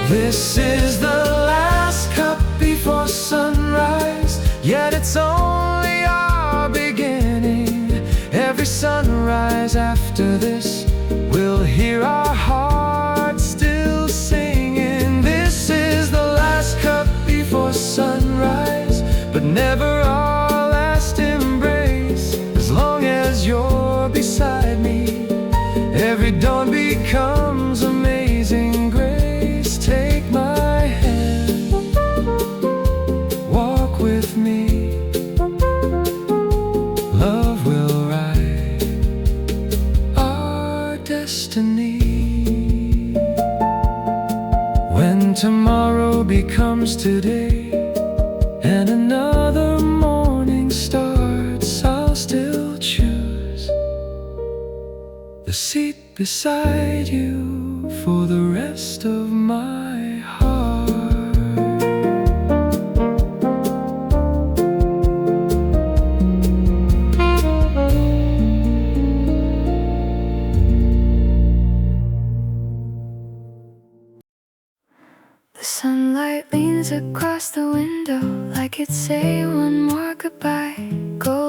This is the last cup before sunrise, yet it's only our beginning. Every sunrise after this, we'll hear our hearts still singing. This is the last cup before sunrise, but never our last embrace. As long as you're beside me, every dawn becomes amazing grace. Take my hand, walk with me. Love will write our destiny. When tomorrow becomes today and another morning starts, I'll still choose the seat beside you for the rest of my heart.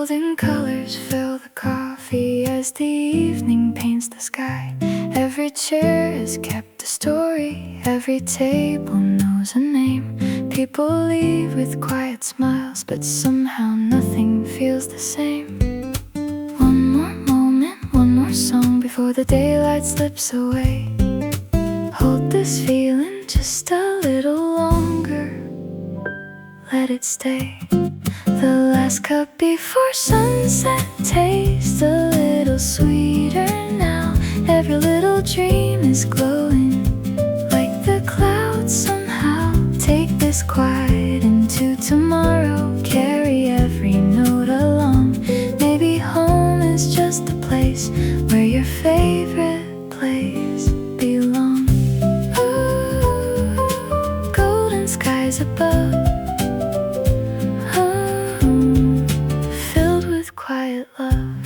Golden colors fill the coffee as the evening paints the sky. Every chair has kept a story, every table knows a name. People leave with quiet smiles, but somehow nothing feels the same. One more moment, one more song before the daylight slips away. Hold this feeling just a little longer, let it stay. The last cup before sunset tastes a little sweeter now. Every little dream is glowing like the clouds somehow. Take this quiet into tomorrow, carry every note along. Maybe home is just a place where your favorite place belong. Ooh, golden skies above, quiet love.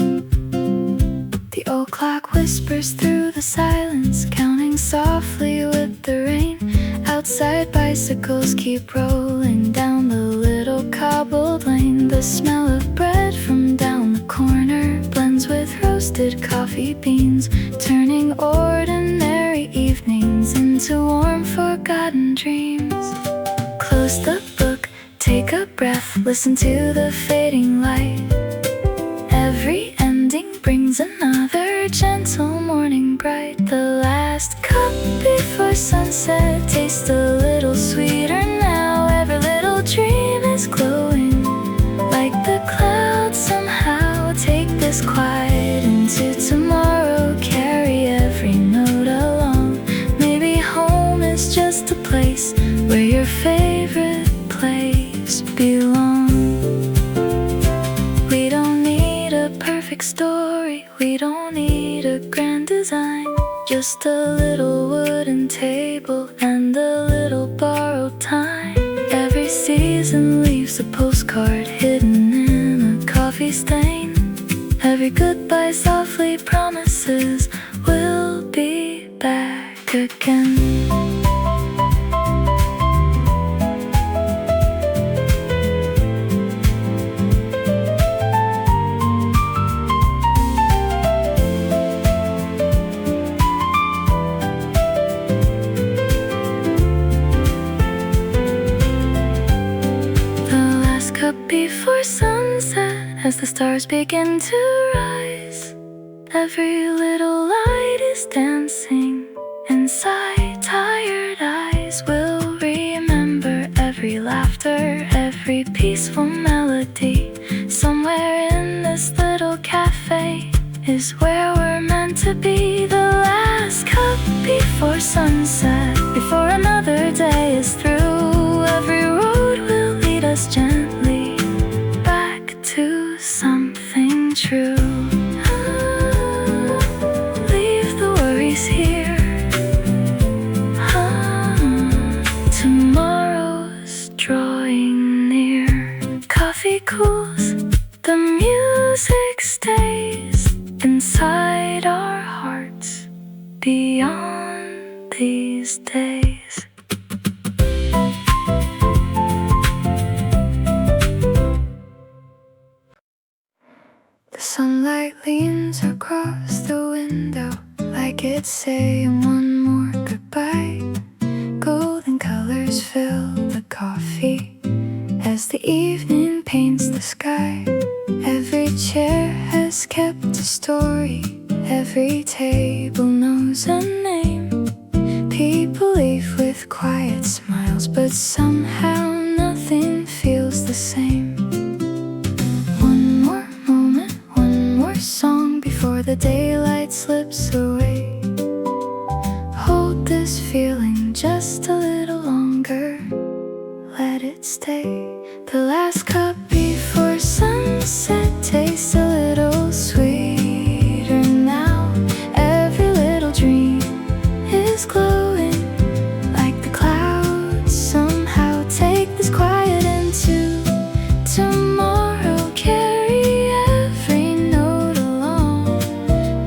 The old clock whispers through the silence, counting softly with the rain. Outside bicycles keep rolling down the little cobbled lane. The smell of bread from down the corner blends with roasted coffee beans, turning ordinary evenings into warm forgotten dreams. Close the book, take a breath, listen to the fading light. Every ending brings another gentle morning bright. The last cup before sunset tastes a little sweeter now. Every little dream is glowing like the clouds somehow. Take this quiet into tomorrow, carry every note along. Maybe home is just a place where your favorite place belongs. We don't need a perfect story, we don't need a grand design. Just a little wooden table and a little borrowed time. Every season leaves a postcard hidden in a coffee stain. Every goodbye softly promises we'll be back again. Before sunset, as the stars begin to rise, every little light is dancing inside tired eyes. We'll remember every laughter, every peaceful melody. Somewhere in this little cafe is where we're meant to be. The last cup before sunset, before another day is through. Every road will lead us gently to something true. Leave the worries here. Tomorrow's drawing near. Coffee cools, the music stays inside our hearts beyond these days. Sunlight leans across the window like it's saying one more goodbye. Golden colors fill the coffee as the evening paints the sky. Every chair has kept a story, every table knows a name. People leave with quiet smiles, but somehow nothing feels the same. Song before the daylight slips away. Hold this feeling just a little longer, let it stay. The last cup before sunset tastes a little sweeter now. Every little dream is glowing like the clouds somehow. Take this quiet into tomorrow, carry every note along.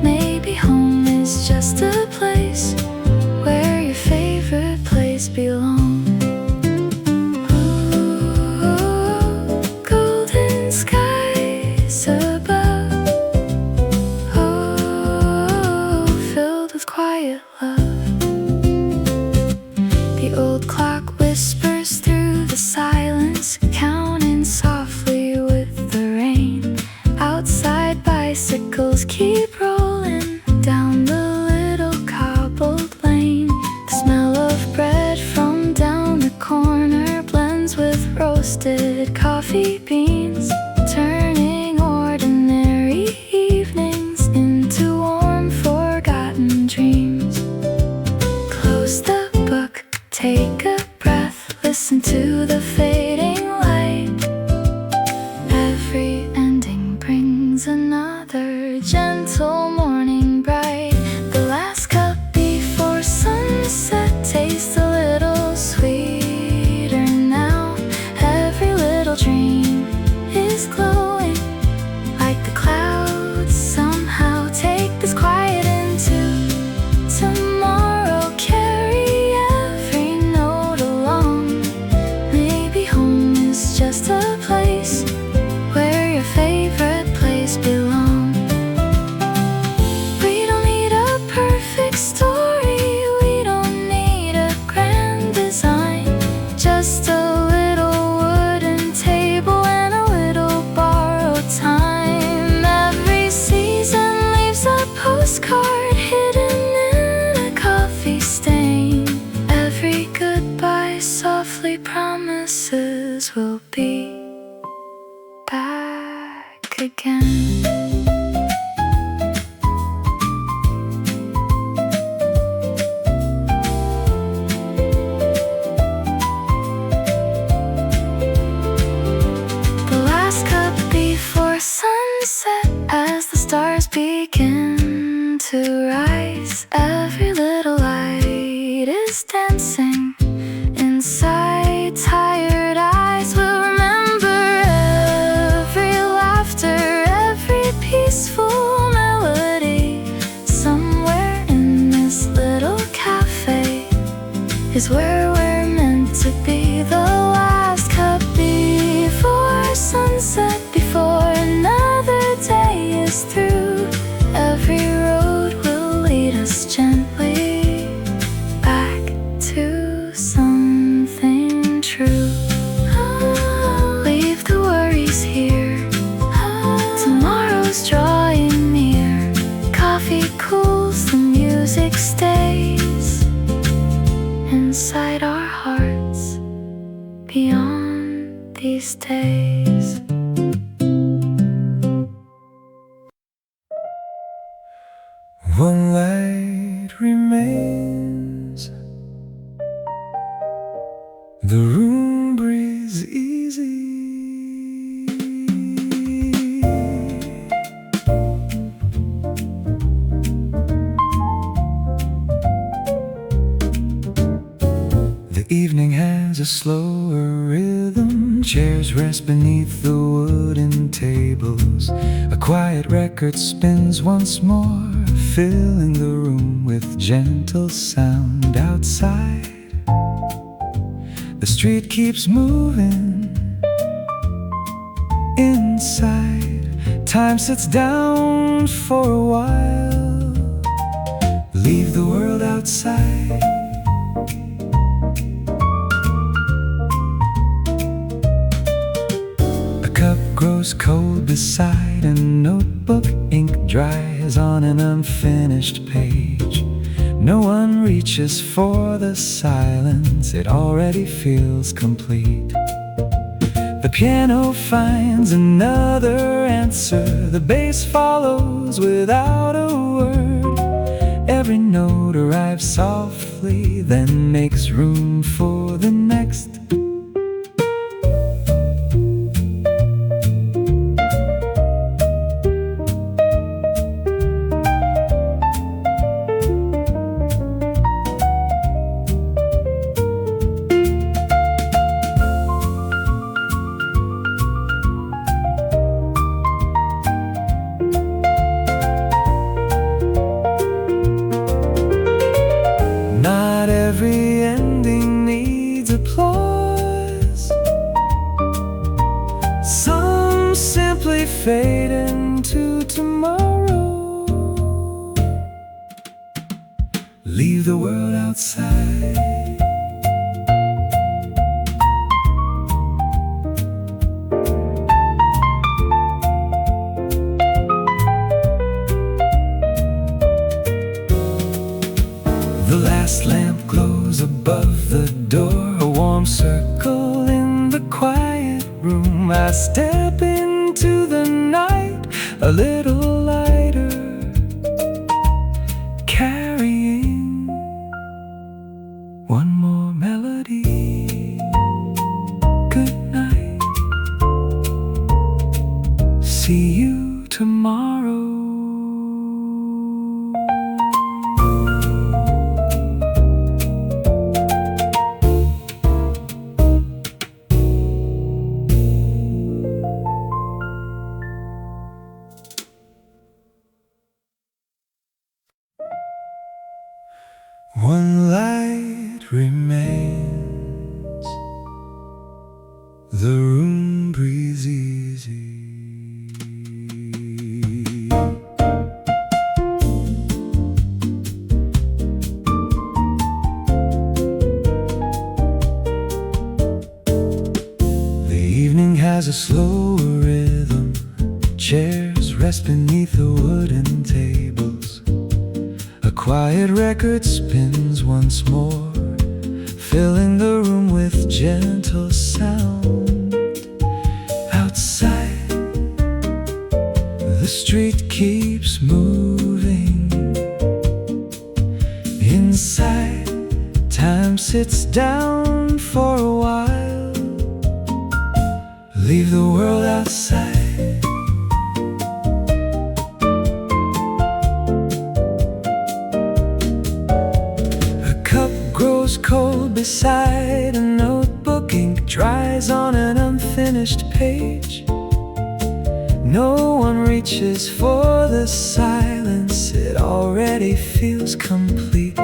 Maybe home outside, bicycles keep rolling down the little cobbled lane. The smell of bread from down the corner blends with roasted coffee beans, turning ordinary evenings into warm, forgotten dreams. Close the book, take a breath, listen to the fading light. Every ending brings another gentle morning bright. The last cup before sunset tastes a little sweeter now. Every little dream is glowing like the clouds somehow take this quiet into tomorrow. Carry every note along. Maybe home is just a place where your favorite place belongs. We don't need a perfect story, we don't need a grand design. Just a little wooden table and a little borrowed time. Every season leaves a postcard hidden in a coffee stain. Every goodbye softly promises we'll be back again. The last cup before sunset, as the stars begin to rise. Every little light is dancing inside tired eyes. We'll remember every laughter, every peaceful melody. Somewhere in this little cafe is where we're meant to be. The last cup before sunset, before another day is through. Every road will lead us gently back to something true. Leave the worries here, tomorrow's drawing near. Coffee cools, the music stays inside our hearts beyond these days. One light remains, the room breathes easy. The evening has a slower rhythm. Chairs rest beneath the wooden tables. A quiet record spins once more, filling the room with gentle sound. Outside, the street keeps moving. Inside, time sits down for a while. Leave the world outside. A cup grows cold beside a notebook. Ink dries on an unfinished page. No one reaches for the silence, it already feels complete. The piano finds another answer. The bass follows without a word. Every note arrives softly, then makes room for the next. Not every ending needs applause. Some simply fade into tomorrow. Leave the world outside. last lamp glows above the door, a warm circle in the quiet room. I step into the night, a little lighter, carrying one more melody. Good night, see you tomorrow. One light remains, the room breathes easy. The evening has a slower rhythm, chairs rest beneath the wooden tables. A quiet record spins once more, filling the room with gentle sound. Outside, the street keeps moving. Inside, time sits down for a while. Leave the world outside. Grows cold beside a notebook, ink dries on an unfinished page. No one reaches for the silence, it already feels complete.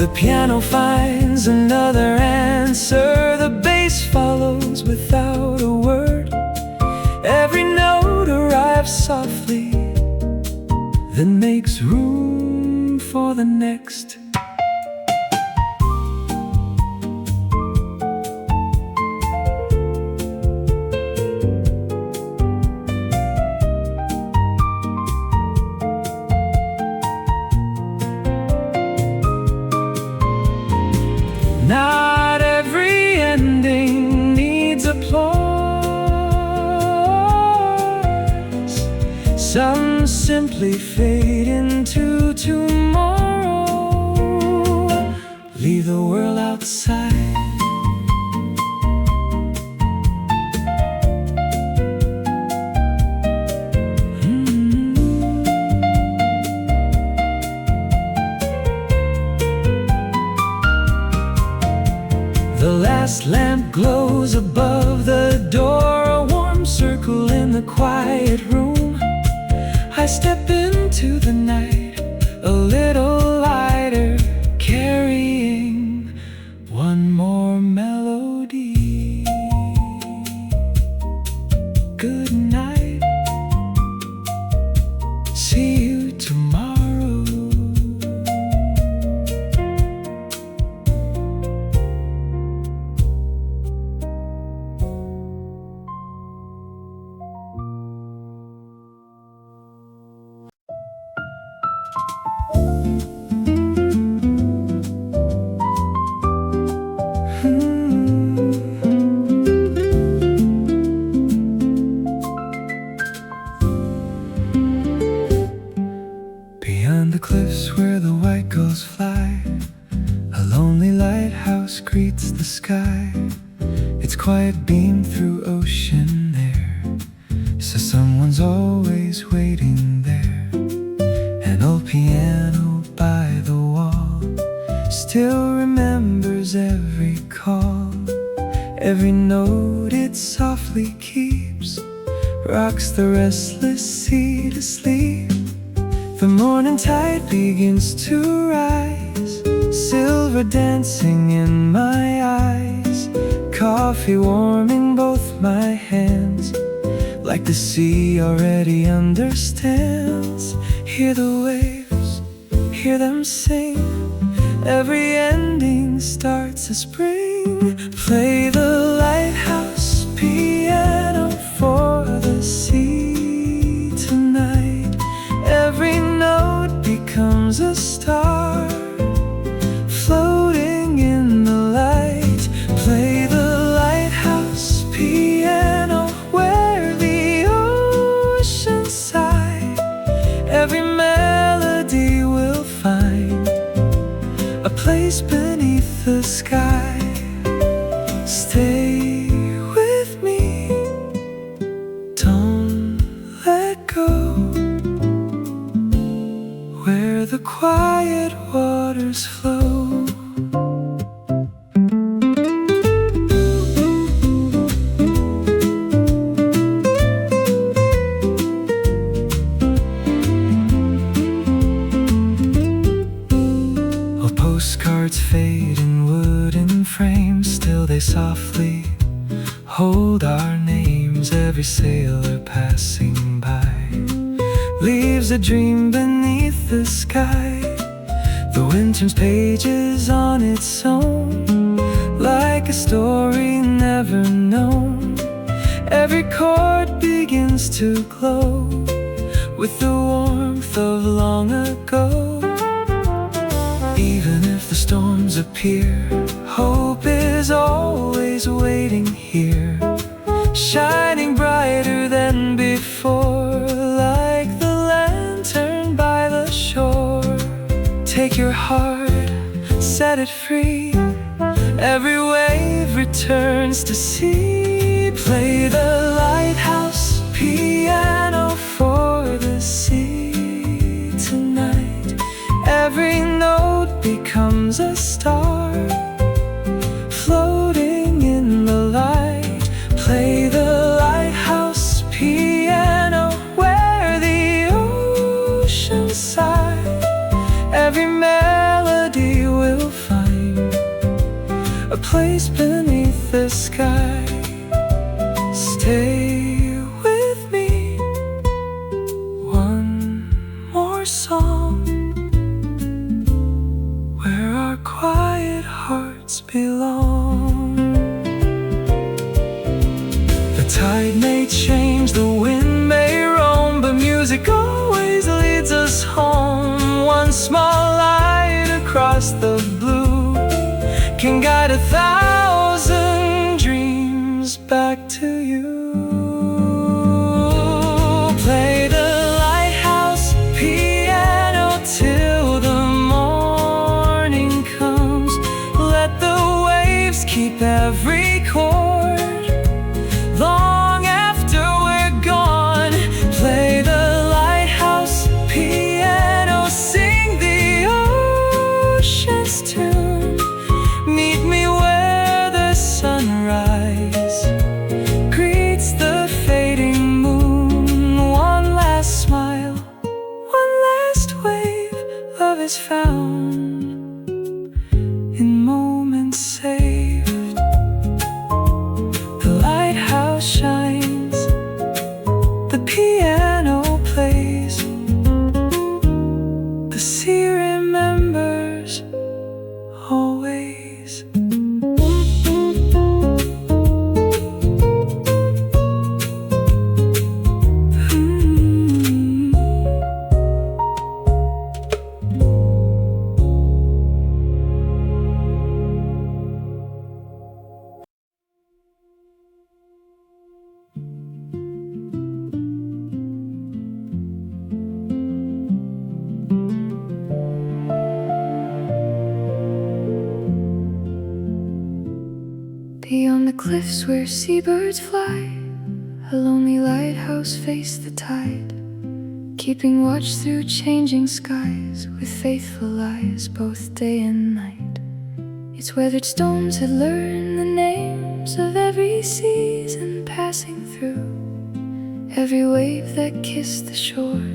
The piano finds another answer, the bass follows without a word. Every note arrives softly, then makes room for the next. Not every ending needs applause. Some simply fade into tomorrow. Leave the world outside. The last lamp glows above the door, a warm circle in the quiet room. I step into the night, a little lighter, carrying one more melody. Good night, see you tomorrow. Beyond the cliffs where the white gulls fly, a lonely lighthouse greets the sky. Its quiet beam through ocean air, so someone's always waiting there. An old piano by the wall still remembers every call. Every note it softly keeps rocks the restless sea to sleep. The morning tide begins to rise, silver dancing in my eyes. Coffee warming both my hands, like the sea already understands. Hear the waves, hear them sing. Every ending starts a spring. Play the lighthouse piano for the sea tonight. Every note becomes a star, Every melody will find a place beneath the sky. Stay with me, don't let go, where the quiet waters flow. Postcards fade in wooden frames, still they softly hold our names. Every sailor passing by leaves a dream beneath the sky. The wind turns pages on its own, like a story never known. Every chord begins to glow with the warmth of long ago. Even if the storms appear, hope is always waiting here, shining brighter than before, like the lantern by the shore. Take your heart, set it free, every wave returns to sea. Play the lighthouse piano for the sea tonight. Every note becomes a star, floating in the light. Play the lighthouse piano where the ocean sighs. Every melody will find a place beneath the sky. Stay with me, one more song, where our quiet hearts belong. The tide may change, the wind may roam, but music always leads us home. One small light across the blue can guide 1,000 dreams back to you. Play the lighthouse piano till the morning comes. Let the waves keep every chord long after we're gone. Play the lighthouse piano, sing the ocean's tune. Meet me where the sunrise greets the fading moon. One last smile, one last wave, love is found in moments saved. The lighthouse shines, the piano plays, the sea remembers always. Beyond the cliffs where seabirds fly, a lonely lighthouse faced the tide, keeping watch through changing skies with faithful eyes both day and night. Its weathered stones had learned the names of every season passing through, every wave that kissed the shore,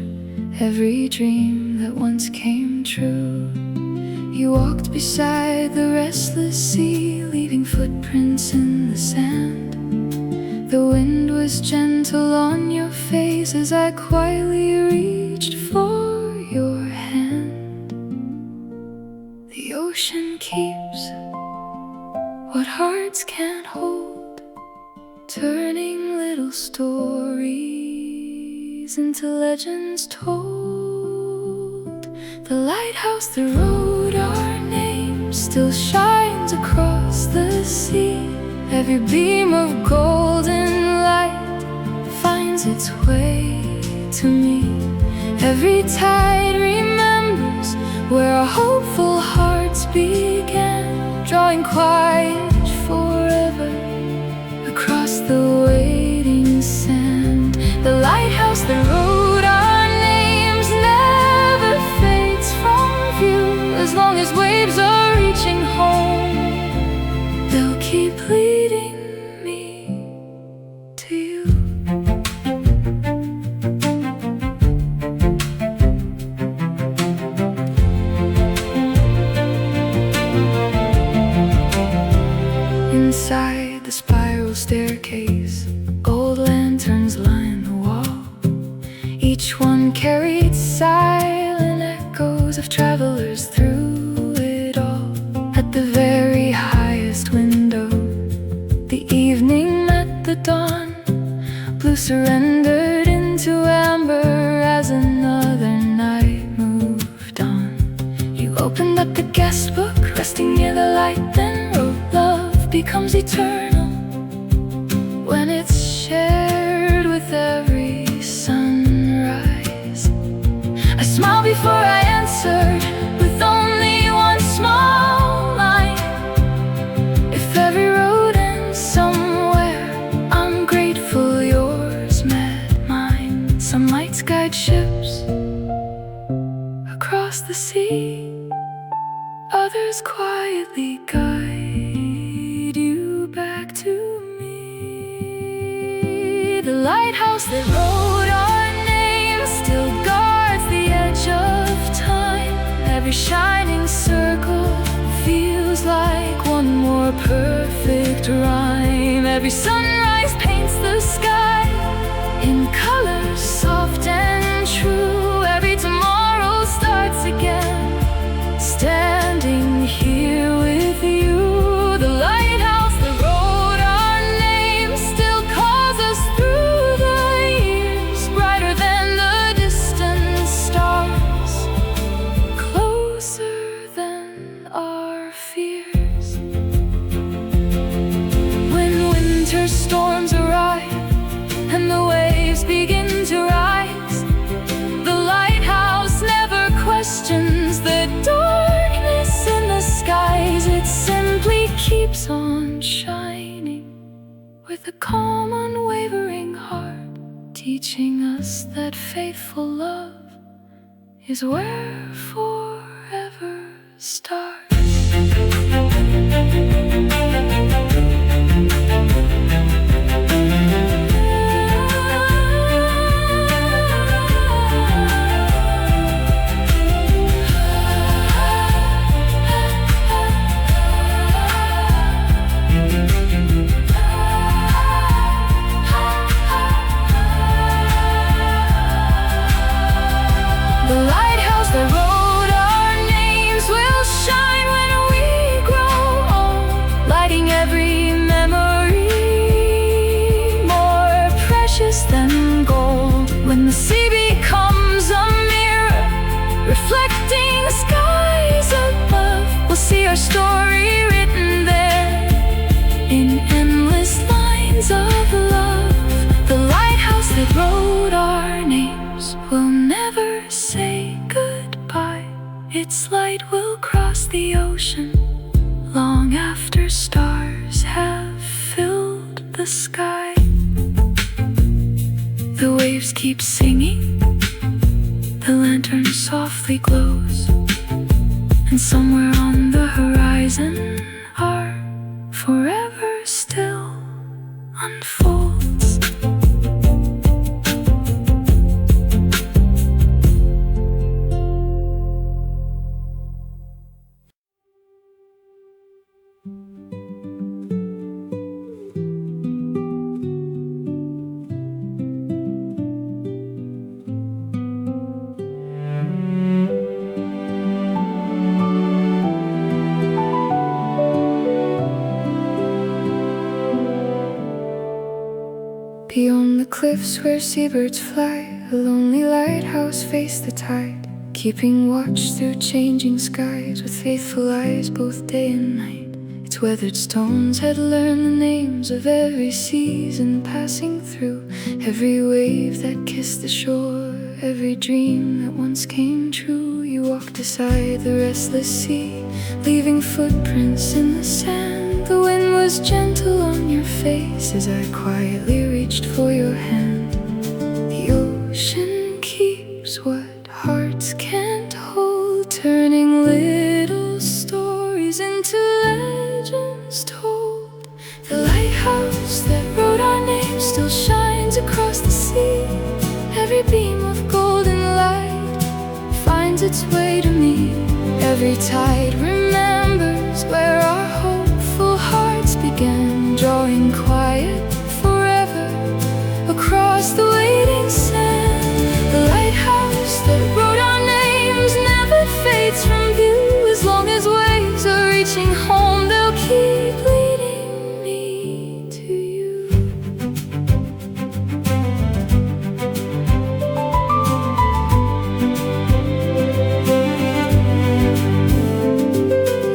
every dream that once came true. You walked beside the restless sea, leaving footprints in the sand. The wind was gentle on your face as I quietly reached for your hand. The ocean keeps what hearts can't hold, turning little stories into legends told. The lighthouse that wrote our names still shines across the sea. Every beam of golden light finds its way to me. Every tide remembers where our hopeful hearts began, drawing quiet forever across the waiting sand. The lighthouse that wrote our names never fades from view. As long as waves are reaching home, they'll keep leading me to you. Inside the spiral staircase, gold lanterns line the wall. Each one carried silent echoes of travelers through it all. At the very highest window, the evening met the dawn. Blue surrendered into amber as another night moved on. You opened up the guest book, resting near the light, then wrote, "Love becomes eternal when it's shared with every sunrise." I smiled before I answered, with only one small line: if every road ends somewhere, I'm grateful yours met mine. Some lights guide ships across the sea, others quietly guide you back to me. The lighthouse that wrote our names still guards the edge of time. Every shining circle feels like one more perfect rhyme. Every sunrise paints the sky in colors soft and true. Every tomorrow starts again, standing here with you. The lighthouse that wrote our names still calls us through the years, brighter than the distant stars, closer than our fears. When winter storms arrive and the waves begin to rise, the lighthouse never questions the darkness in the skies. It simply keeps on shining with a calm, unwavering heart, teaching us that faithful love is where forever starts. The lighthouse that wrote our names will shine when we grow old, lighting every memory more precious than gold. When the sea becomes a mirror, reflecting the skies above, we'll see our story written there in endless lines of love. The lighthouse that wrote our names will never say goodbye. Its light will cross the ocean long after stars have filled the sky. The waves keep singing, the lantern softly glows, and somewhere on the horizon our forever still unfolds. Beyond the cliffs where seabirds fly, a lonely lighthouse faced the tide, keeping watch through changing skies with faithful eyes both day and night. Its weathered stones had learned the names of every season passing through, every wave that kissed the shore, every dream that once came true. You walked beside the restless sea, leaving footprints in the sand. The wind was gentle on your face as I quietly reached for your hand. The ocean keeps what hearts can't hold, turning little stories into legends told. The lighthouse that wrote our names still shines across the sea. Every beam of golden light finds its way to me. Every tide remembers where our hopeful hearts began, drawing quiet forever across the waiting sand. The lighthouse that wrote our names never fades from view. As long as waves are reaching home, they'll keep leading me to you.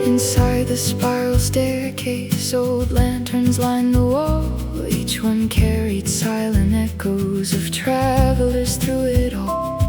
Inside the spiral staircase, old lanterns lined the wall. Each one carried silent echoes of travelers through it all.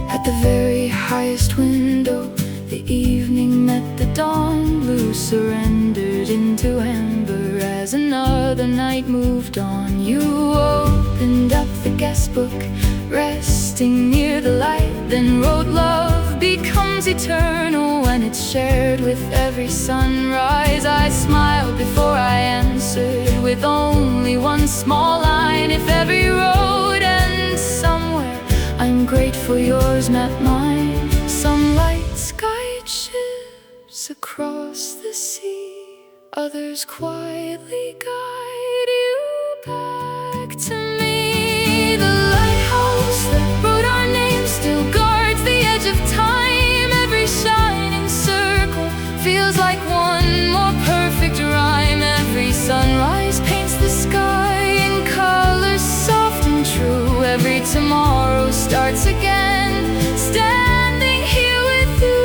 At the very highest window, the evening met the dawn. Blue surrendered into amber as another night moved on. You opened up the guest book, resting near the light, then wrote love becomes eternal when it's shared with every sunrise. I smiled before I answered with only one small line. If every road ends somewhere, I'm grateful yours met mine. Some lights guide ships across the sea, others quietly guide you back to me. The lighthouse that wrote our names still guards the edge of time. Every shining circle feels like one more perfect rhyme. Every sunrise paints the sky in colors soft and true. Every tomorrow starts again, standing here with you.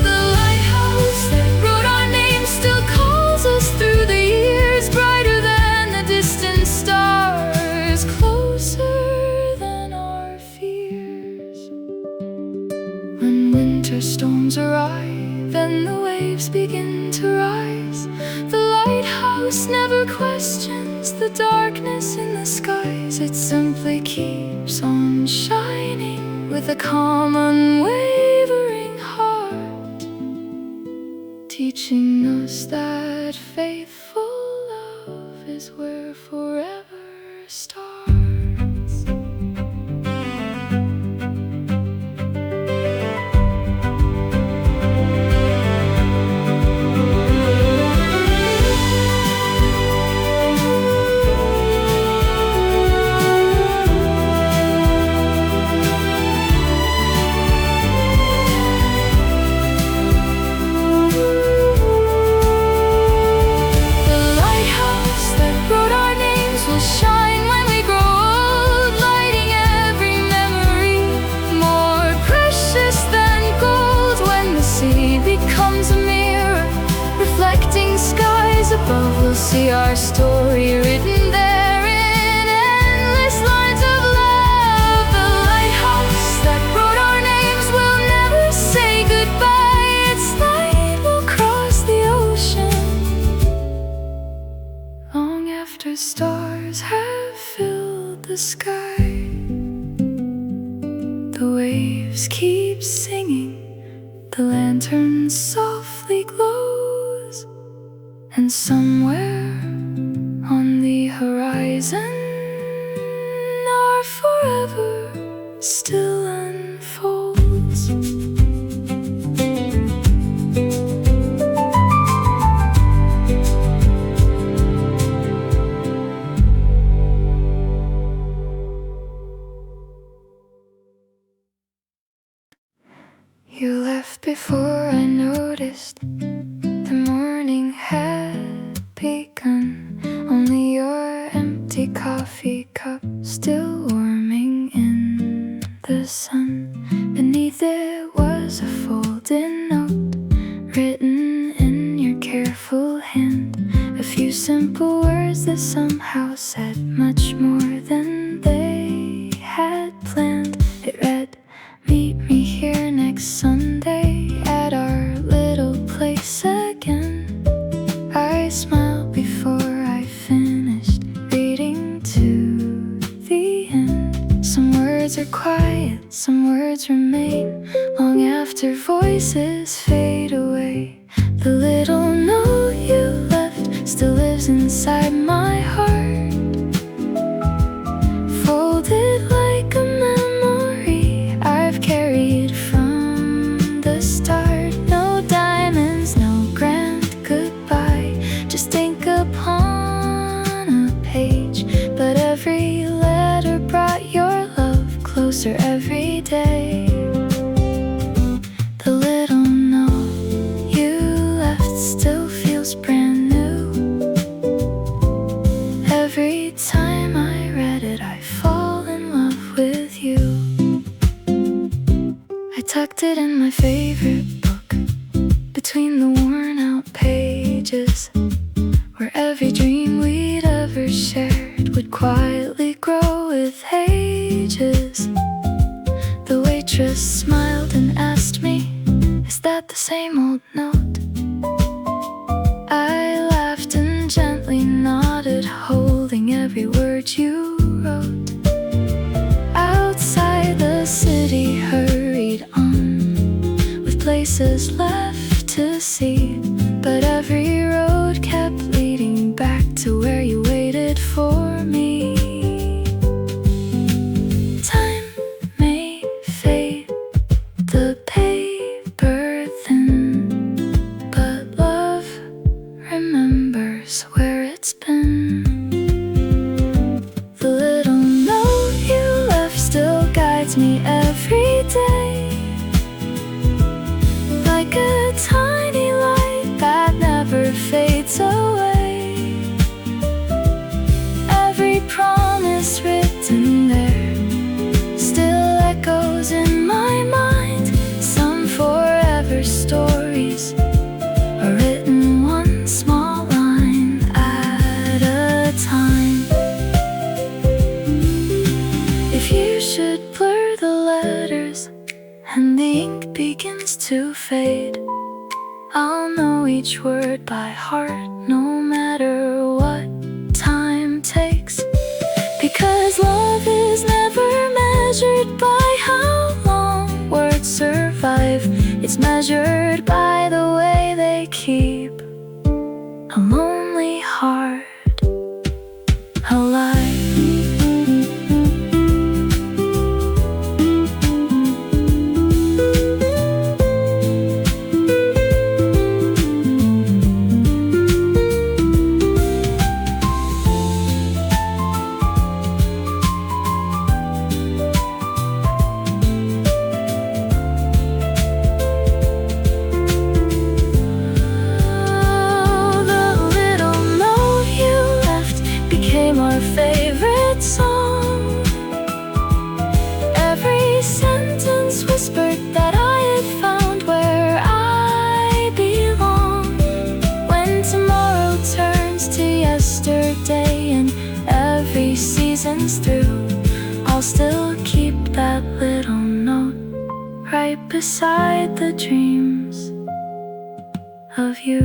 The lighthouse that wrote our names still calls us through the years, brighter than the distant stars, closer than our fears. When winter storms arrive and the waves begin to rise, the lighthouse never questions the darkness in the skies. It simply keeps on shining with a calm, unwavering heart, teaching us that faithful love is where forever starts. Above, we'll see our story written there in endless lines of love. The lighthouse that wrote our names will never say goodbye. Its light will cross the ocean long after stars have filled the sky. The waves keep singing, the lantern softly glows, and somewhere on the horizon our forever still unfolds. You left before I noticed the morning had begun. Only your empty coffee cup still warming in the sun. Beneath it was a folded note written in your careful hand. A few simple words that somehow said much more than they had planned. It read, meet me here next Sunday at our little place again. I smiled before I finished reading to the end. Some words are quiet, some words remain long after voices fade away. The little note you left still lives inside my heart, folded like a memory I've carried from the start. No diamonds, no grand goodbye, just ink upon a page. But every letter brought your love closer every day. The little note you left still feels brand new. Every time I read it, I fall in love with you. I tucked it in my favorite book, between the worn out pages, where every dream we'd ever shared would quietly grow with ages. The waitress smiled and asked me, "Is that the same old note?" I laughed and gently nodded, holding every word you wrote. Outside, the city hurried on, with places left to see. But every road kept leading back to where you waited for me. Time may fade, the paper thin, but love remembers where it's been. The little note you left still guides me every day, like a tiny light that never fades away. Every promise written there still echoes in my mind. Some forever stories are written one small line at a time. If you should blur the letters and the ink begins to fade, I'll know each word by heart, no matter what time takes. Because love is never measured by how long words survive. It's measured by the way they keep a lonely heart alive. Our favorite song. Every sentence whispered that I had found where I belong. When tomorrow turns to yesterday and every season's through, I'll still keep that little note right beside the dreams of you.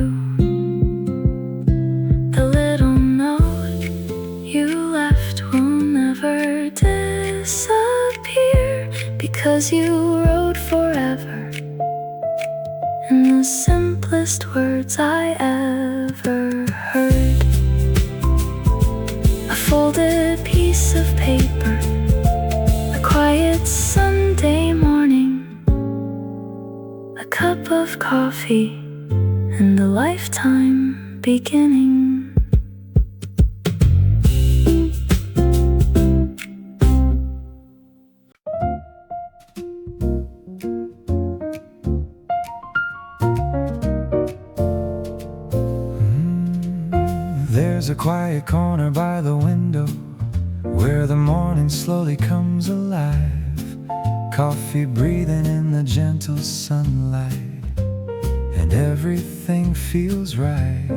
You left will never disappear, because you wrote forever in the simplest words I ever heard. A folded piece of paper, a quiet Sunday morning, a cup of coffee, and a lifetime beginning. There's a quiet corner by the window where the morning slowly comes alive. Coffee breathing in the gentle sunlight, and everything feels right.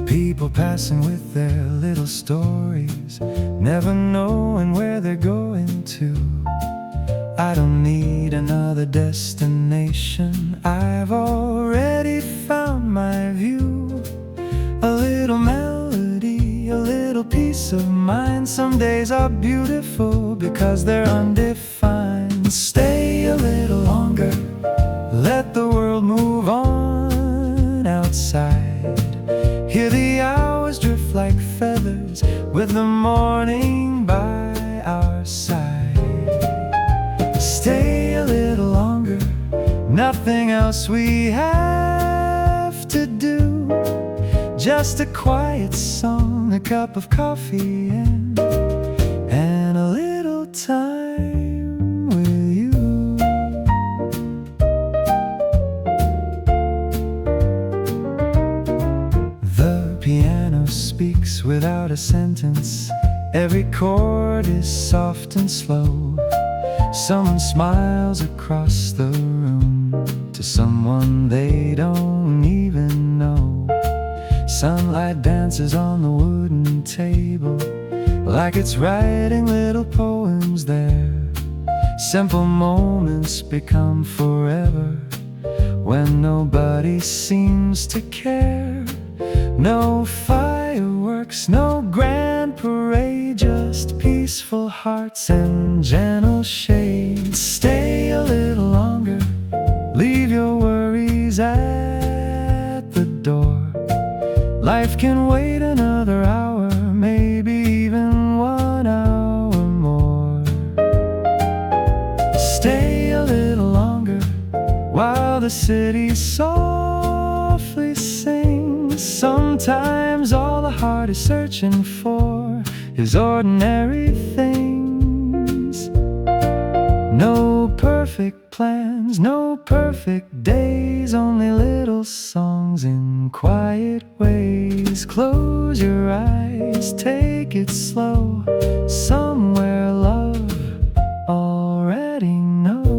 People passing with their little stories, never knowing where they're going to. I don't need another destination. I've already found my view. A little melody, a little peace of mind. Some days are beautiful because they're undefined. Stay a little longer, let the world move on outside. Hear the hours drift like feathers with the morning by our side. Stay a little longer, nothing else we have to do. Just a quiet song, a cup of coffee, and a little time with you. The piano speaks without a sentence. Every chord is soft and slow. Someone smiles across the room to someone they don't even know. Sunlight dances on the wooden table like it's writing little poems there. Simple moments become forever when nobody seems to care. No fireworks, no grand parade, just peaceful hearts and gentle shades. Stay a little longer, leave your worries at the door. Life can wait another hour, maybe even 1 hour more. Stay a little longer while the city softly sings. Sometimes all the heart is searching for is ordinary things. No perfect plans, no perfect days, only little songs in quiet ways. Close your eyes, take it slow, somewhere love already knows.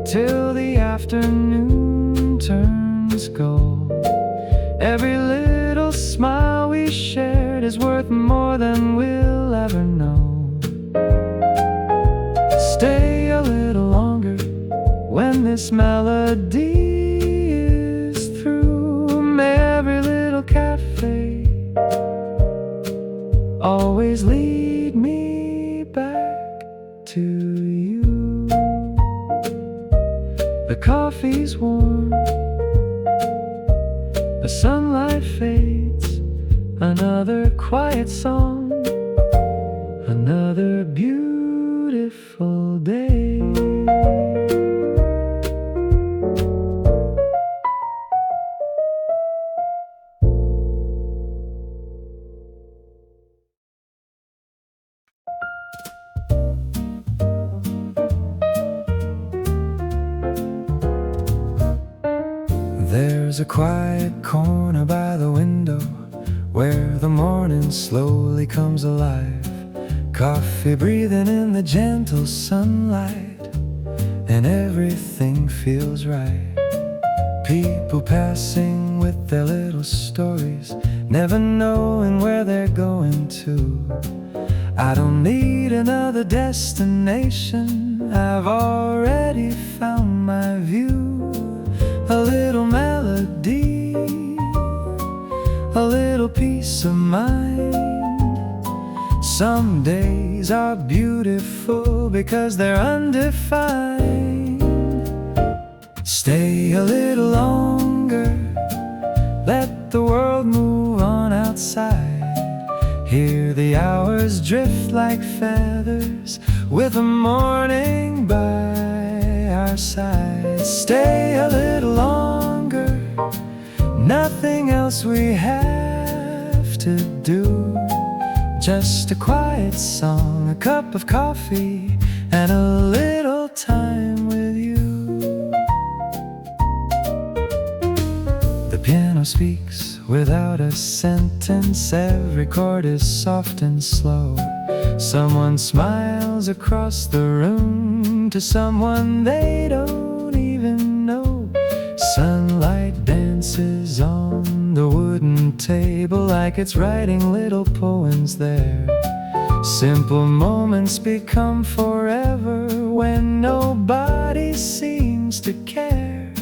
Till the afternoon turns gold. Every little smile we shared is worth more than we'll ever know. Stay a little longer when this melody is through. May every little cafe always lead me back to you. The coffee's warm, the sunlight fades. Another quiet song, another beautiful day. There's a quiet corner by the window where the morning slowly comes alive. Coffee breathing in the gentle sunlight, and everything feels right. People passing with their little stories, never knowing where they're going to. I don't need another destination, I've already found my view. A little melody, a little peace of mind. Some days are beautiful because they're undefined. Stay a little longer, let the world move on outside. Hear the hours drift like feathers with the morning by our side. Stay a little longer, nothing else we have to do. Just a quiet song, a cup of coffee, and a little time with you. The piano speaks without a sentence. Every chord is soft and slow. Someone smiles across the room to someone they don't even know. Sunlight dances on the wooden table like it's writing little poems there. Simple moments become forever when nobody seems to care.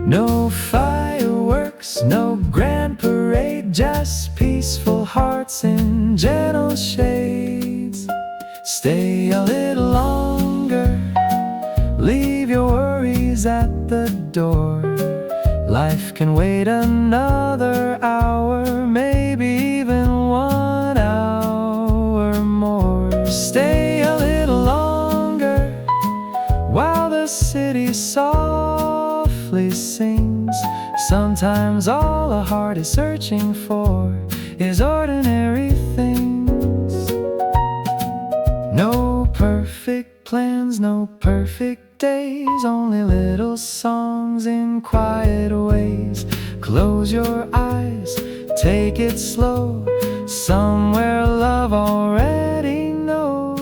No fireworks, no grand parade, just peaceful hearts in gentle shades. Stay a little longer, leave your worries at the door. Life can wait another hour, maybe even 1 hour more. Stay a little longer while the city softly sings. Sometimes all a heart is searching for is ordinary things. No perfect plans, no perfect days, only little songs in quiet ways. Close your eyes, take it slow, somewhere love already knows.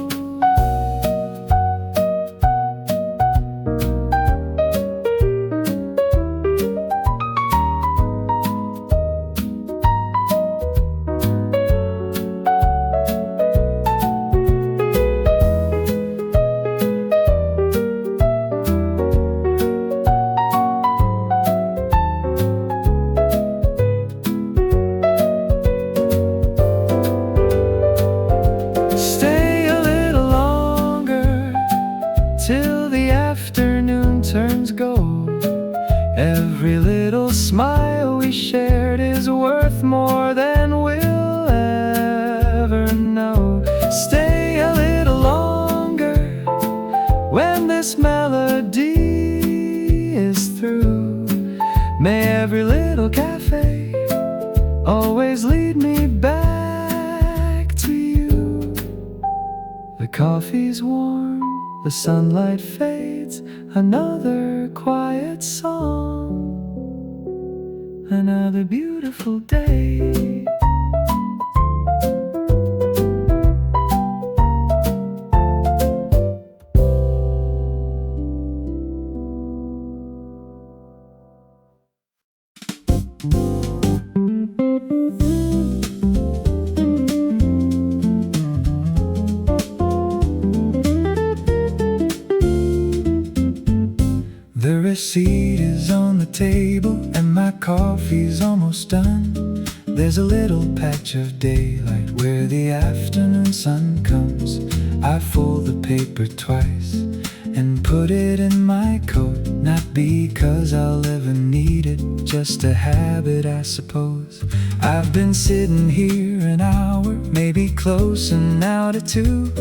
Till the afternoon turns gold. Every little smile we shared is worth more than we'll ever know. Stay a little longer when this melody is through. May every little cafe always lead me back to you. The coffee's warm, the sunlight fades, another quiet song, another beautiful day. The receipt is on the table and my coffee's almost done. There's a little patch of daylight where the afternoon sun comes. I fold the paper twice and put it in my coat. Not because I'll ever need it, just a habit I suppose. I've been sitting here an hour, maybe closer now to 2.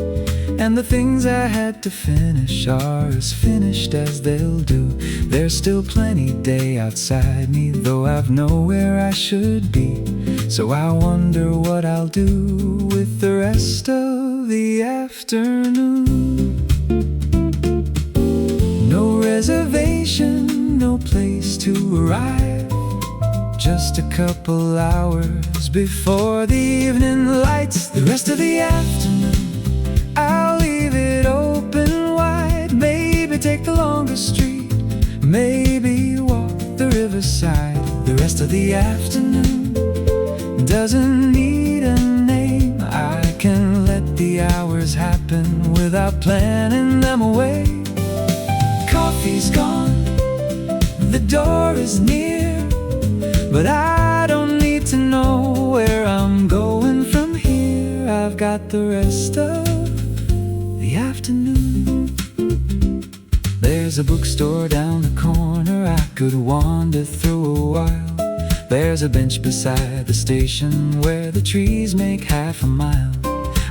And the things I had to finish are as finished as they'll do. There's still plenty day outside me, though I've nowhere I should be. So I wonder what I'll do with the rest of the afternoon. No reservation, no place to arrive. Just a couple hours before the evening lights. The rest of the afternoon I'll leave it open wide. Maybe take the longest street, maybe walk the riverside. The rest of the afternoon doesn't need a name. I can let the hours happen without planning them away. Coffee's gone, the door is near, but I don't need to know where I'm going from here. I've got the rest of the afternoon. There's a bookstore down the corner I could wander through a while. There's a bench beside the station where the trees make half a mile.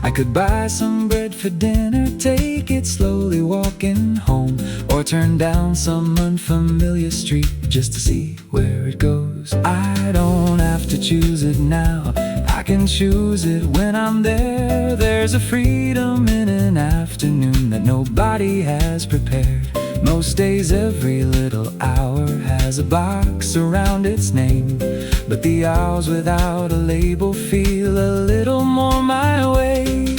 I could buy some bread for dinner, take it slowly walking home, or turn down some unfamiliar street just to see where it goes. I don't have to choose it now, I can choose it when I'm there. There's a freedom in an afternoon that nobody has prepared. Most days every little hour has a box around its name, but the hours without a label feel a little more my way.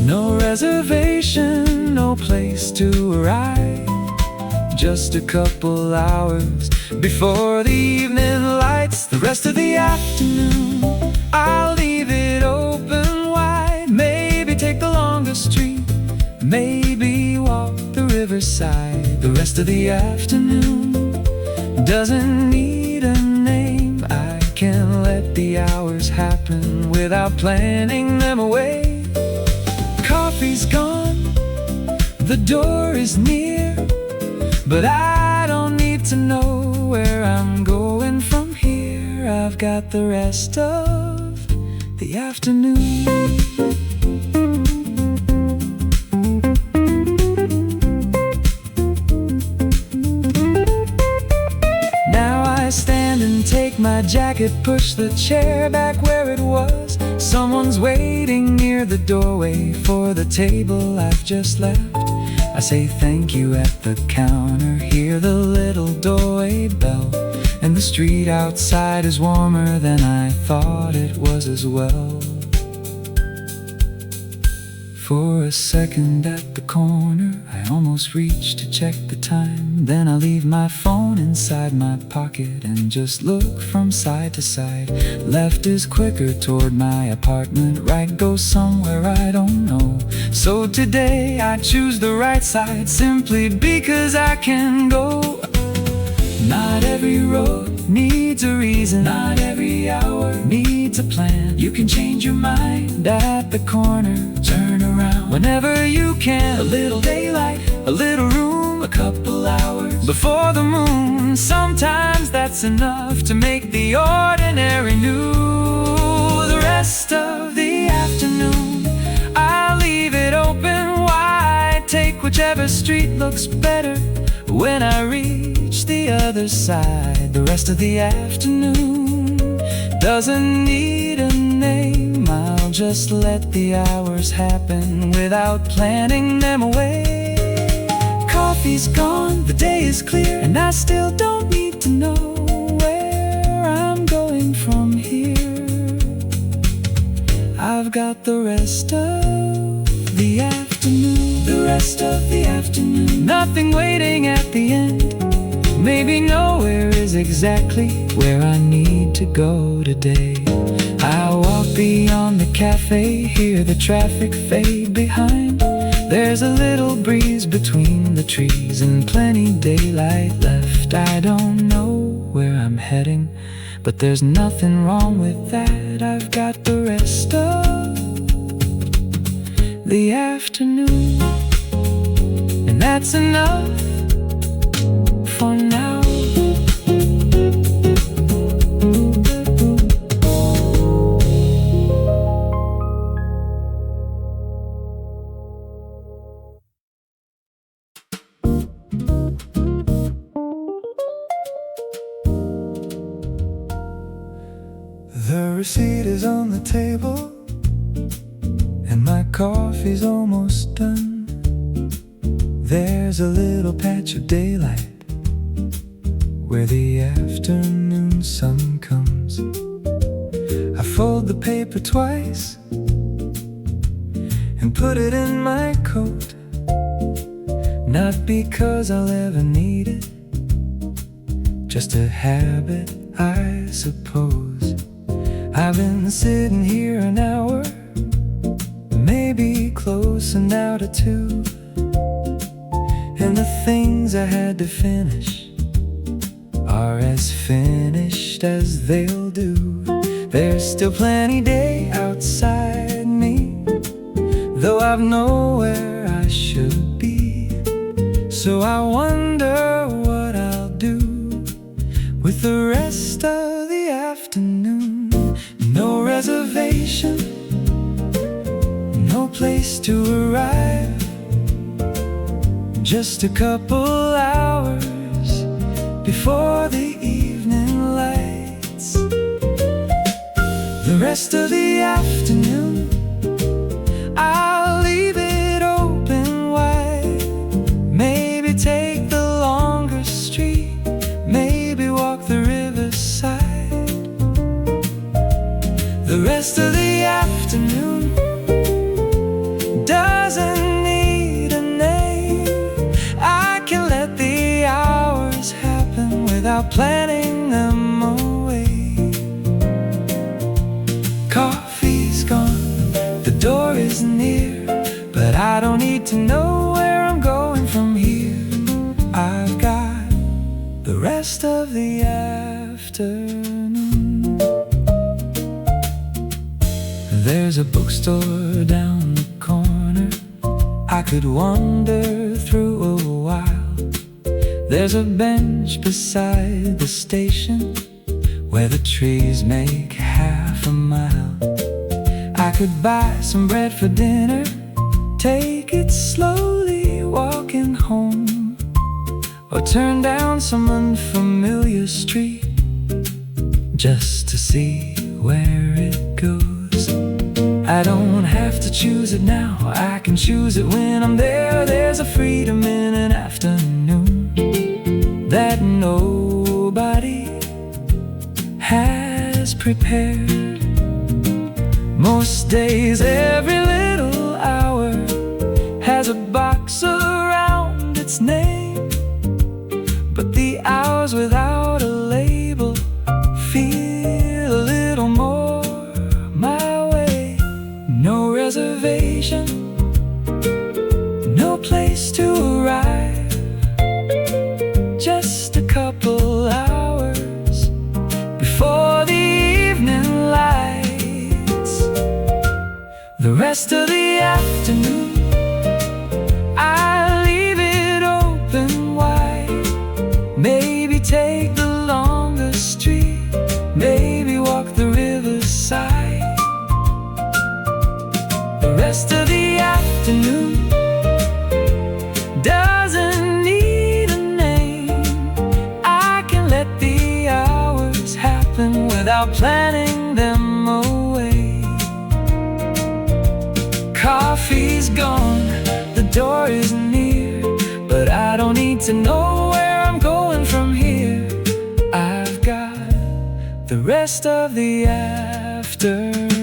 No reservation, no place to arrive, just a couple hours before the evening lights. The rest of the afternoon I'll leave it open wide. Maybe take the longer street, maybe walk the riverside. The rest of the afternoon doesn't need a name. I can let the hours happen without planning them away. Coffee's gone, the door is near, but I don't need to know where I'm going from here. I've got the rest of the afternoon. Stand and take my jacket, push the chair back where it was. Someone's waiting near the doorway for the table I've just left. I say thank you at the counter, hear the little doorway bell, and the street outside is warmer than I thought it was as well. For a second at the corner, I almost reach to check the time. Then I leave my phone inside my pocket and just look from side to side. Left is quicker toward my apartment, right goes somewhere I don't know. So today I choose the right side simply because I can go. Not every road needs a reason, not every hour needs a plan. You can change your mind at the corner, turn around whenever you can. A little daylight, a little room, a couple hours before the moon. Sometimes that's enough to make the ordinary new. The rest of the afternoon I'll leave it open wide. Take whichever street looks better when I reach the other side. The rest of the afternoon doesn't need a name. I'll just let the hours happen without planning them away. Coffee's gone, the day is clear, and I still don't need to know where I'm going from here. I've got the rest of the afternoon, the rest of the afternoon. Nothing waiting at the end. Maybe nowhere is exactly where I need to go today. I walk beyond the cafe, hear the traffic fade behind. There's a little breeze between the trees and plenty daylight left. I don't know where I'm heading, but there's nothing wrong with that. I've got the rest of the afternoon, and that's enough for now. The receipt is on the table, and my coffee's almost done. There's a little patch of daylight where the afternoon sun comes. I fold the paper twice and put it in my coat, not because I'll ever need it, just a habit, I suppose. I've been sitting here an hour, maybe close now to 2, and the things I had to finish are as finished as they'll do. There's still plenty day outside me, though I've nowhere I should be. So I wonder what I'll do with the rest of the afternoon. No reservation, no place to arrive. Just a couple hours before the evening lights. The rest of the afternoon I'll leave it open wide. Maybe take the longer street, maybe walk the riverside. The rest of the afternoon doesn't need a name. I can let the hours happen without planning them away. Coffee's gone, the door is near, but I don't need to know where I'm going from here. I've got the rest of the afternoon. There's a bookstore down the corner I could wander through a while. There's a bench beside the station where the trees make half a mile. I could buy some bread for dinner, take it slowly walking home, or turn down some unfamiliar street just to see where it goes. I don't have to choose it now, I can choose it when I'm there. There's a freedom in an afternoon that nobody has prepared. Most days, every little hour has a box around its name, but the hours without a label feel a little more my way. No reservation, no place to arrive, just a couple hours before the evening lights. The rest of the afternoon I leave it open wide. Maybe take the longer street, maybe walk the riverside. The rest of the afternoon doesn't need a name. I can let the hours happen without planning them away. Coffee's gone, the door is near, but I don't need to know where I'm going from here. I've got the rest of the afternoon.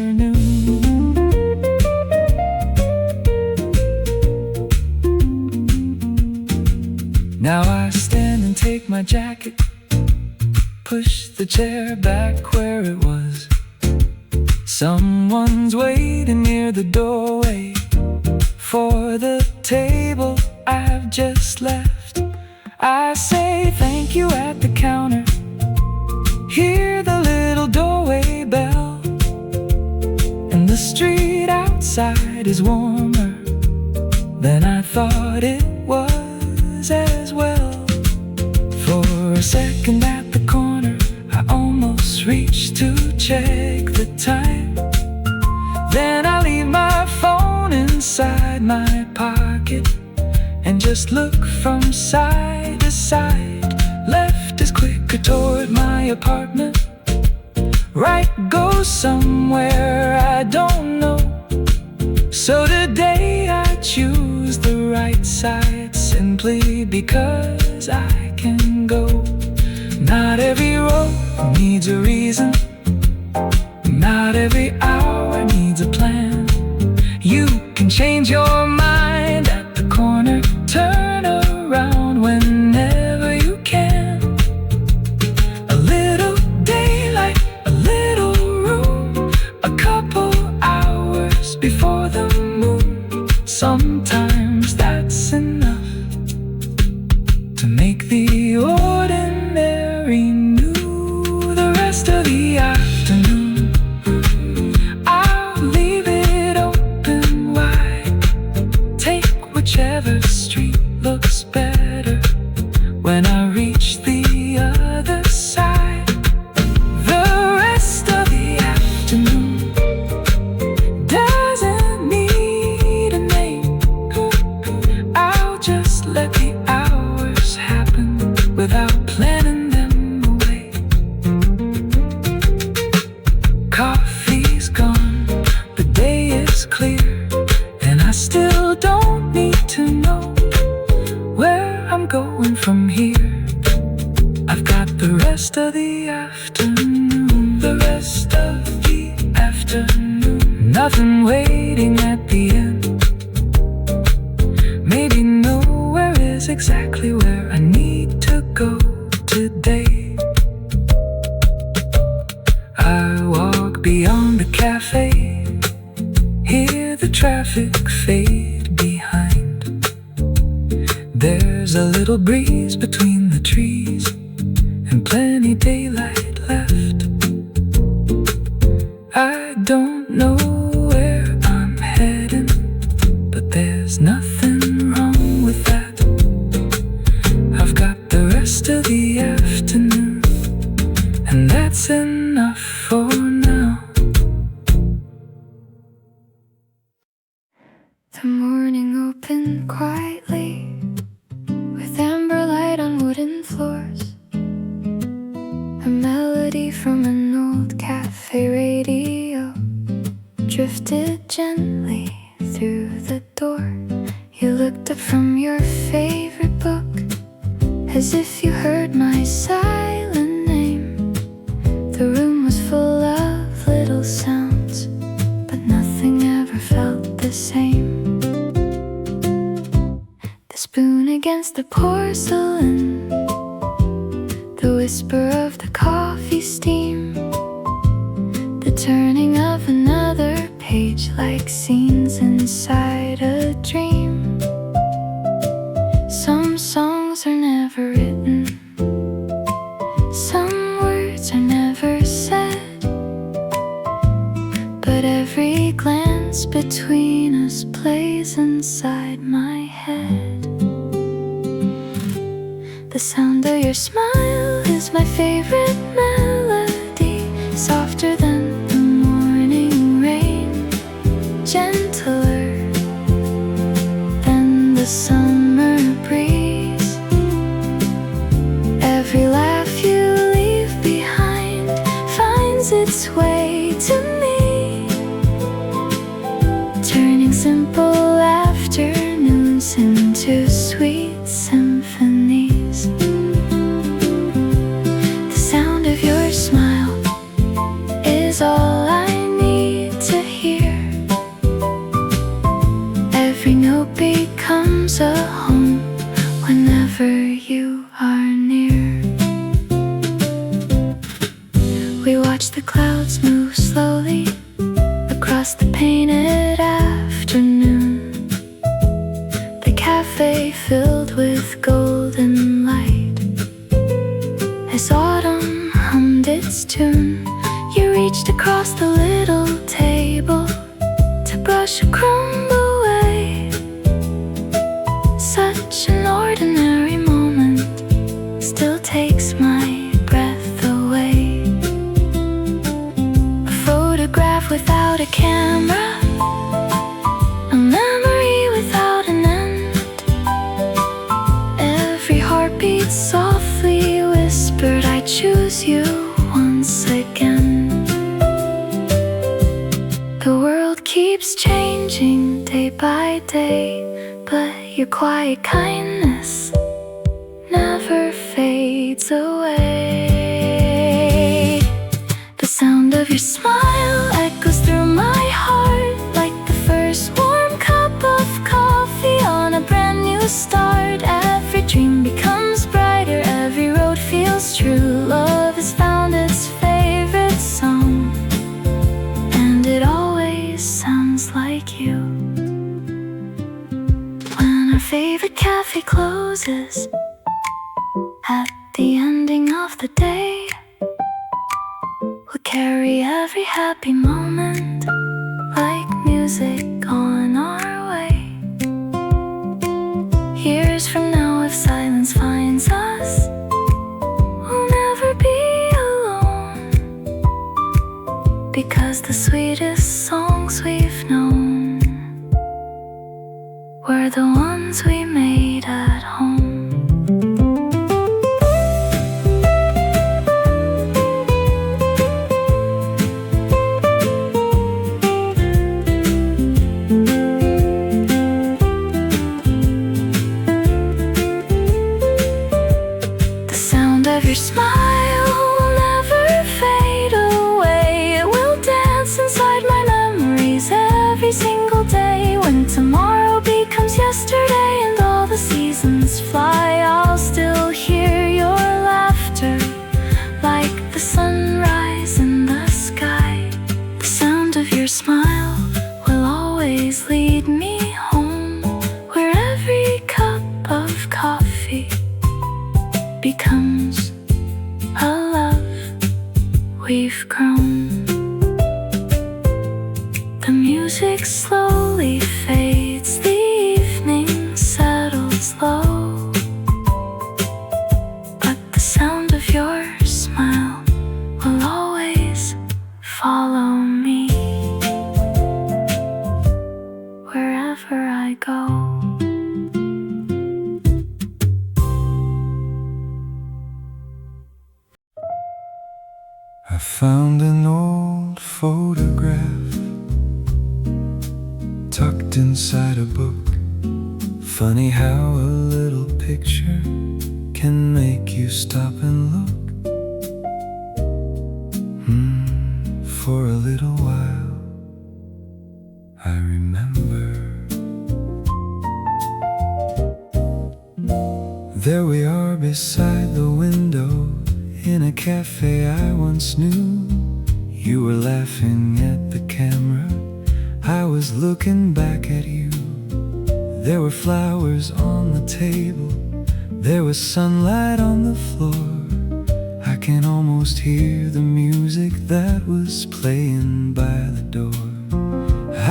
Now I stand and take my jacket, push the chair back where it was. Someone's waiting near the doorway for the table I've just left. I say thank you at the counter, hear the little doorway bell, and the street outside is warmer than I thought it was as well. For a second at the corner I almost reached to check the time. Then I leave my phone inside my pocket and just look from side to side. Left is quicker toward my apartment, right goes somewhere I don't know. So today I choose the right side simply because I can go. Not every road needs a reason, not every hour needs a plan. You can change your mind at the corner, turn around whenever you can. A little daylight, a little room, a couple hours before the moon. Sometimes that's enough to make the ordinary new. The rest of the afternoon I'll leave it open wide. Take whichever street looks better when I reach the other side. The rest of the afternoon doesn't need let the hours happen without planning them away. Coffee's gone, the day is clear, and I still don't need to know where I'm going from here. I've got the rest of the afternoon, the rest of the afternoon. Nothing waiting at the end. Maybe nowhere is exactly where I need to go today. I walk beyond the cafe, hear the traffic fade behind. There's a little breeze between the trees and plenty daylight left. I don't know where I'm heading, but there's nothing wrong with that. I've got the rest of the afternoon, and that's enough for now. The morning opened quietly, with amber light on wooden floors. A melody from an old cafe radio drifted gently through the door. You looked up from your favorite book, as if you heard my silent name. The room was full of little sounds, but nothing ever felt the same. The spoon against the porcelain, the whisper of the coffee steam, the turning of another page like scenes inside a dream. Some songs are never written, some words are never said, but every glance between us plays inside my head. The sound of your smile is my favorite melody, softer than the morning rain, gentler than the summer breeze. Every laugh you leave behind finds its way to me, turning simple afternoons into sweet symphonies. The sound of your smile is all I need to hear. Every note becomes a home whenever you are near. We watch the clouds move slowly across the painted afternoon. The cafe filled with golden light. As autumn hummed its tune, you reached across the little table to brush a crumb away. Such an ordinary moment still takes my breath away. A photograph without a camera, a memory without an end. Every heartbeat softly whispered, I choose you once again. The world keeps changing day by day, but your quiet kindness never fades away. The sound of your smile echoes through my heart like the first warm cup of coffee on a brand new start. Every dream becomes brighter, every road feels true. Love has found its favorite song, and it always sounds like you. When our favorite cafe closes at the ending of the day, we carry every happy moment like music on our way. Years from now, if silence finds us, we'll never be alone, because the sweetest songs we've known were the ones we made at home. your smile will never fade away. It will dance inside my memories every single day. When tomorrow becomes yesterday and all the seasons fly, I'll still hear your laughter like the sunrise in the sky. The sound of your smile will always lead me home, where every cup of coffee becomes a love we've grown. The music slowly fades, the evening settles low, but the sound of your smile will always follow me wherever I go. I found an old photograph tucked inside a book. Funny how a little picture can make you stop and look. For a little while I remember. There we are beside the window in a cafe I once knew. You were laughing at the camera, I was looking back at you. There were flowers on the table, there was sunlight on the floor. I can almost hear the music that was playing by the door.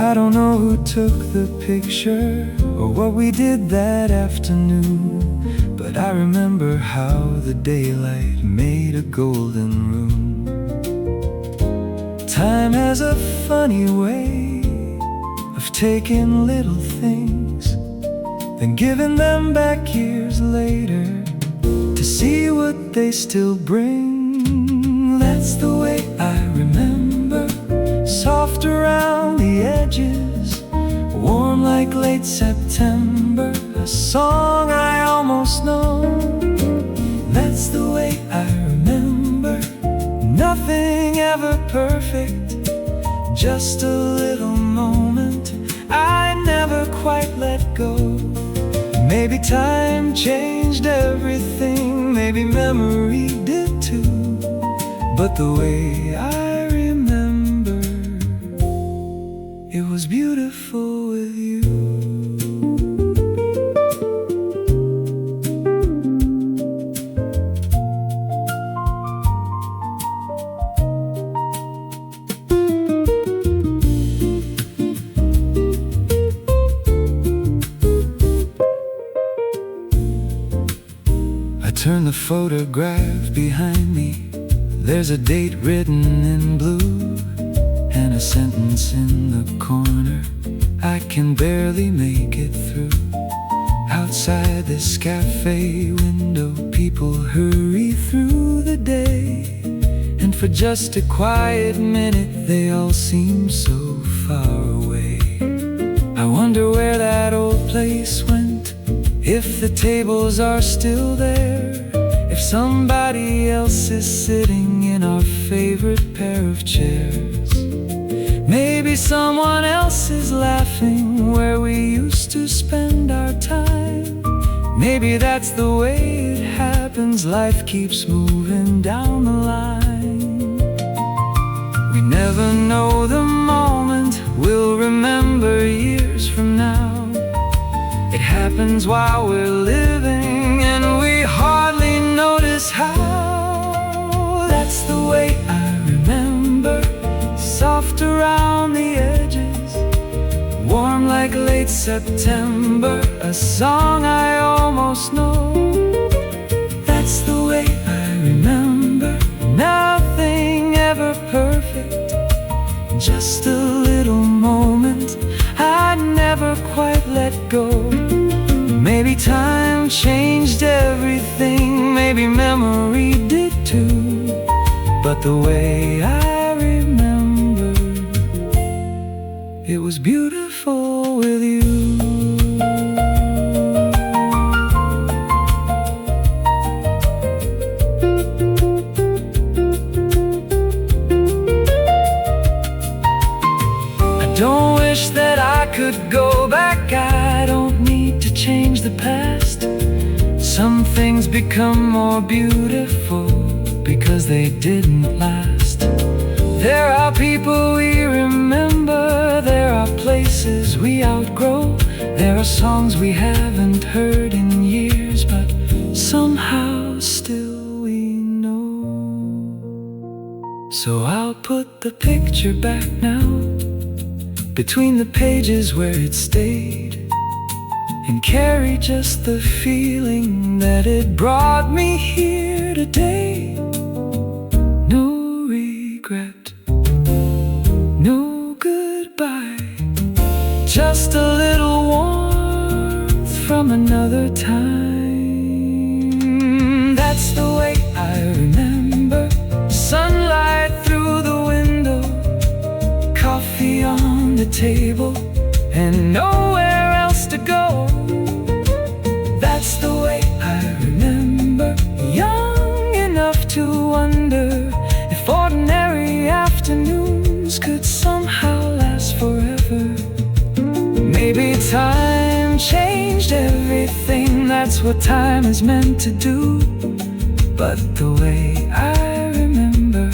I don't know who took the picture or what we did that afternoon, but I remember how the daylight made a golden room. Time has a funny way of taking little things, then giving them back years later to see what they still bring. That's the way I remember. Soft around the edges, warm like late September, a song I almost know. That's the way I remember. Nothing ever perfect, just a little moment I never quite let go. Maybe time changed everything, maybe memory did too, but the way I remember, it was beautiful with you. Turn the photograph behind me. There's a date written in blue and a sentence in the corner. I can barely make it through. Outside this cafe window, people hurry through the day, and for just a quiet minute they all seem so far away. I wonder where that old place went, if the tables are still there, if somebody else is sitting in our favorite pair of chairs. Maybe someone else is laughing where we used to spend our time. Maybe that's the way it happens, life keeps moving down the line. We never know the moment we'll remember years from now. It happens while we're living and we hardly notice how. That's the way I remember. Soft around the edges, warm like late September, a song I almost know. That's the way I remember. Nothing ever perfect, just a little moment I never quite let go. Maybe time changed everything, maybe memory did too, but the way I remember, it was beautiful with you. could go back, I don't need to change the past. Some things become more beautiful because they didn't last. There are people we remember, there are places we outgrow, there are songs we haven't heard in years, but somehow still we know. So I'll put the picture back now, between the pages where it stayed, and carry just the feeling that it brought me here today. No regret, no goodbye, just a little warmth from another time. That's the way I remember. Sunlight through the window, coffee on the table, and nowhere else to go. That's the way I remember. Young enough to wonder if ordinary afternoons could somehow last forever. Maybe time changed everything, that's what time is meant to do. But the way I remember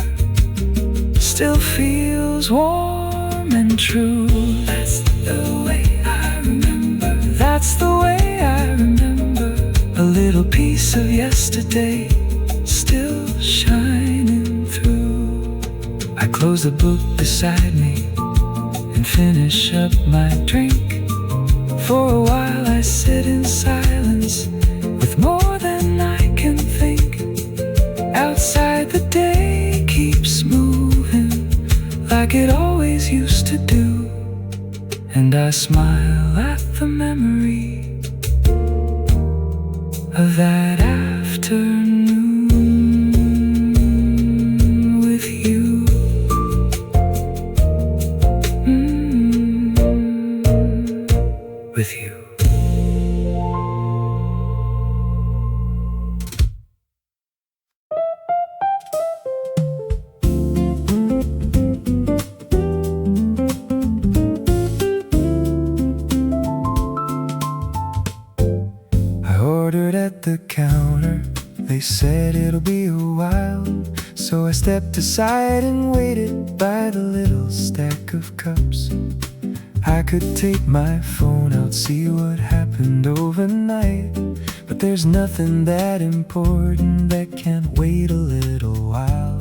still feels warm and true. That's the way I remember. That's the way I remember. A little piece of yesterday still shining through. I close the book beside me and finish up my drink. For a while I sit in silence with more than I can think. Outside the day keeps moving like it always used to do, and I smile at the memory of that afternoon with you. With you. At the counter, they said it'll be a while, so I stepped aside and waited by the little stack of cups. I could take my phone out, see what happened overnight, but there's nothing that important that can't wait a little while.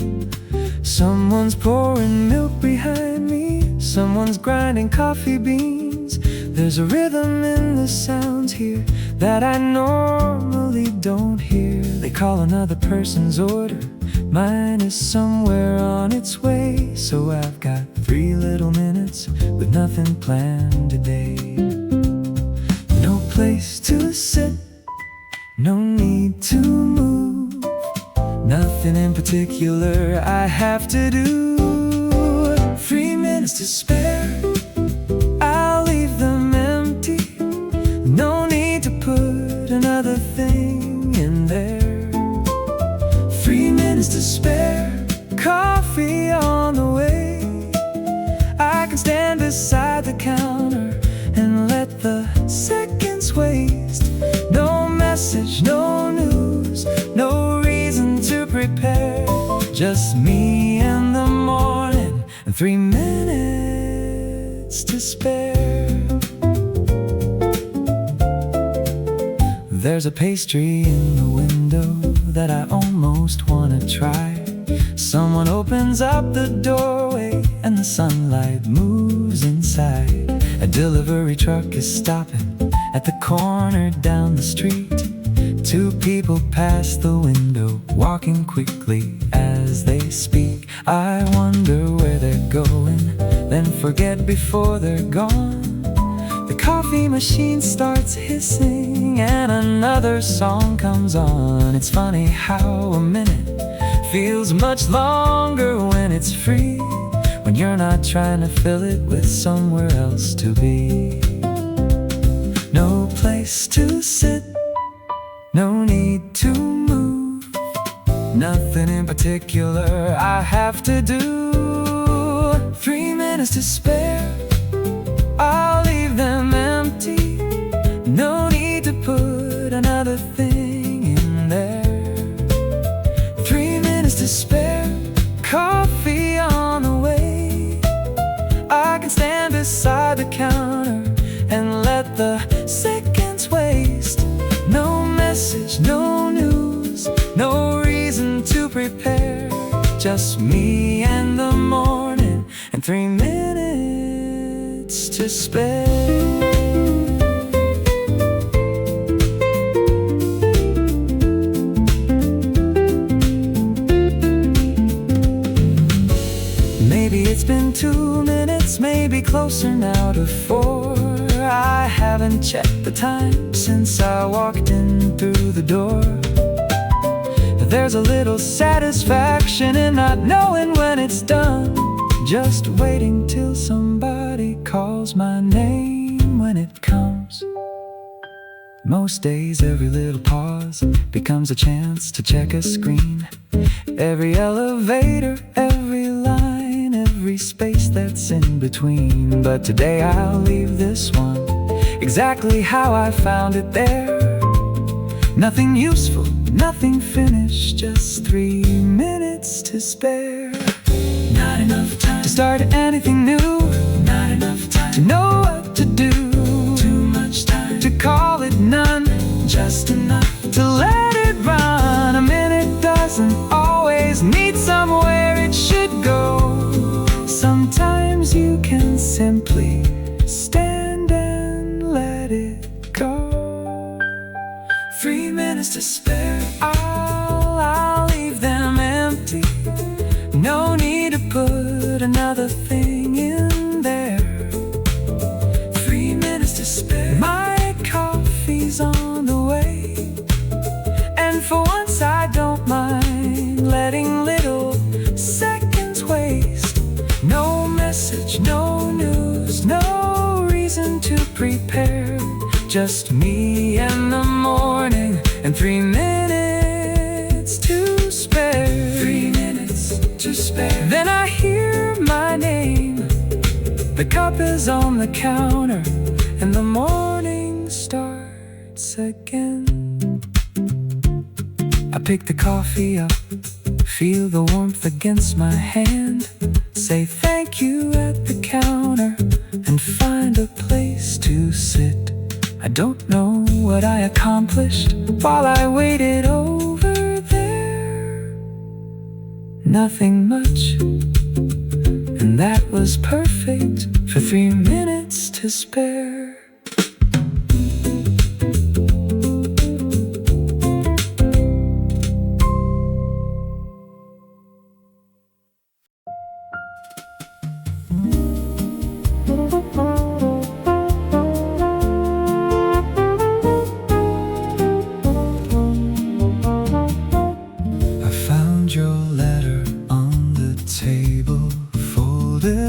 Someone's pouring milk behind me, someone's grinding coffee beans. There's a rhythm in the sounds here that I normally don't hear. They call another person's order, mine is somewhere on its way. So I've got 3 little minutes with nothing planned today. No place to sit, no need to move, nothing in particular I have to do. 3 minutes to spare, I'll leave them empty. No need to put another thing in there. 3 minutes to spare, coffee on the way. I can stand beside the counter and let the seconds waste. No message, no news, no reason to prepare. Just me and the morning and 3 minutes to spare. There's a pastry in the window that I almost wanna try. Someone opens up the doorway and the sunlight moves inside. A delivery truck is stopping at the corner down the street. 2 people pass the window, walking quickly as they speak. I wonder where they're going, then forget before they're gone. The coffee machine starts hissing and another song comes on. It's funny how a minute feels much longer when it's free, when you're not trying to fill it with somewhere else to be. No place to sit, no need to move, nothing in particular I have to do. 3 minutes to spare, I'll leave them message, no news, no reason to prepare. Just me and the morning, and 3 minutes to spare. Maybe it's been 2 minutes, maybe closer now to 4. I haven't checked the time since I walked in through the door. There's a little satisfaction in not knowing when it's done, just waiting till somebody calls my name when it comes. Most days every little pause becomes a chance to check a screen. Every elevator, every line, every space that's in between. But today I'll leave this one exactly how I found it there. Nothing useful, nothing finished, just 3 minutes to spare. Not enough time to start anything new, not enough time to know what to do. Too much time to call it none, just enough to let it run. A minute doesn't always need somewhere it should go. Sometimes you can simply stand and let it go. 3 minutes to spare, I'll leave them empty. No need to put another thing in there. 3 minutes to spare, my coffee's on the way. And for once I don't mind letting little seconds waste. No message, no news, no reason to prepare. Just me and the morning, and 3 minutes to spare. 3 minutes to spare. Then I hear my name. The cup is on the counter, and the morning starts again. I pick the coffee up, feel the warmth against my hand, say thank you at the counter, and find a place to sit. I don't know what I accomplished while I waited over there. Nothing much, and that was perfect for 3 minutes to spare.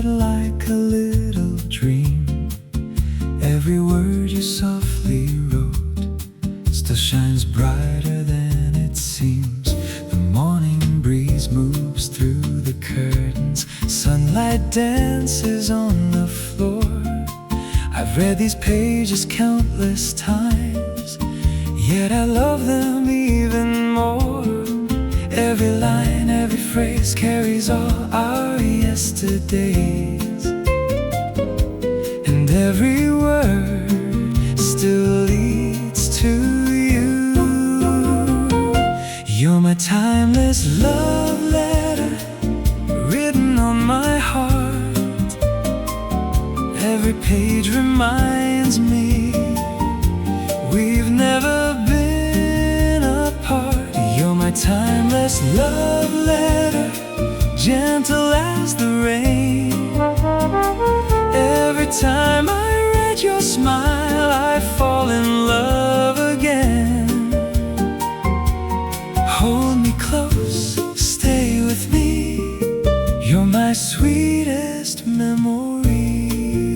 Like a little dream, every word you softly wrote still shines brighter than it seems. The morning breeze moves through the curtains, sunlight dances on the floor. I've read these pages countless times, yet I love them even more. Every line, every phrase carries all our yesterdays, and every word still leads to you. You're my timeless love letter, written on my heart. Every page reminds me we've never been apart. You're my timeless love letter, gentle as the rain. Every time I read your smile, I fall in love again. Hold me close, stay with me. You're my sweetest memory.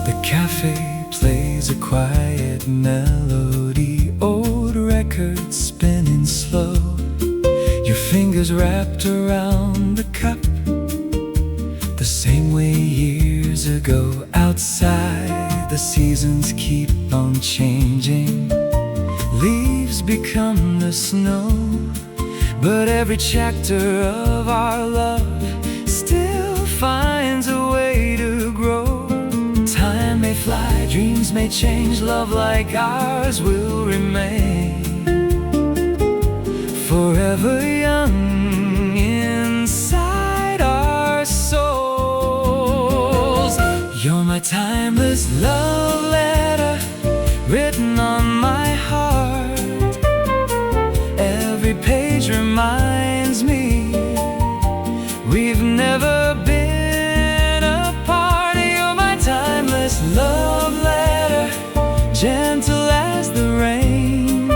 The cafe plays a quiet melody, old records spinning slow. Your fingers wrapped around the cup, the same way years ago. Outside, the seasons keep on changing. Leaves become the snow, but every chapter of our love still finds a way to grow. Time may fly Dreams may change, love like ours will remain forever young inside our souls. You're my timeless love letter written on my heart. Every page reminds me we've never been apart. You're my timeless love letter, gentle as the rain.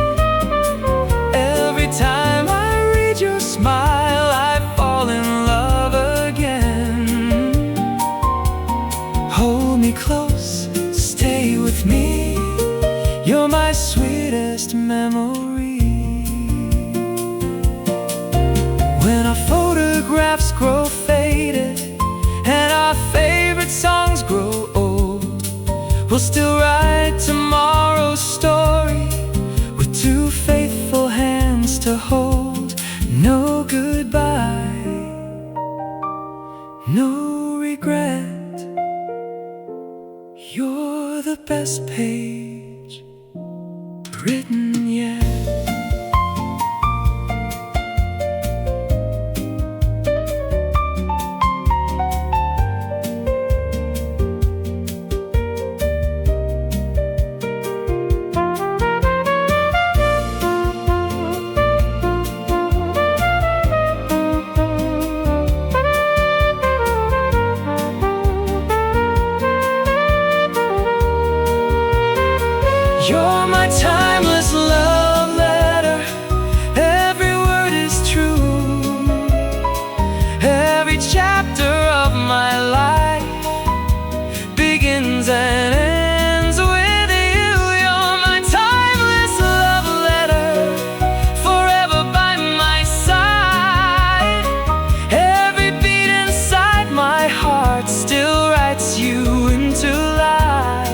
Every time I read your smile, I fall in love again. Hold me close, stay with me. You're my sweetest memory. When our photographs grow faded and our favorite songs grow old, we'll still write tomorrow's story with two faithful hands to hold. No goodbye, no regret. You're the best page written yet. You're my timeless love letter. Every word is true. Every chapter of my life begins and ends with you. You're my timeless love letter, forever by my side. Every beat inside my heart still writes you into life.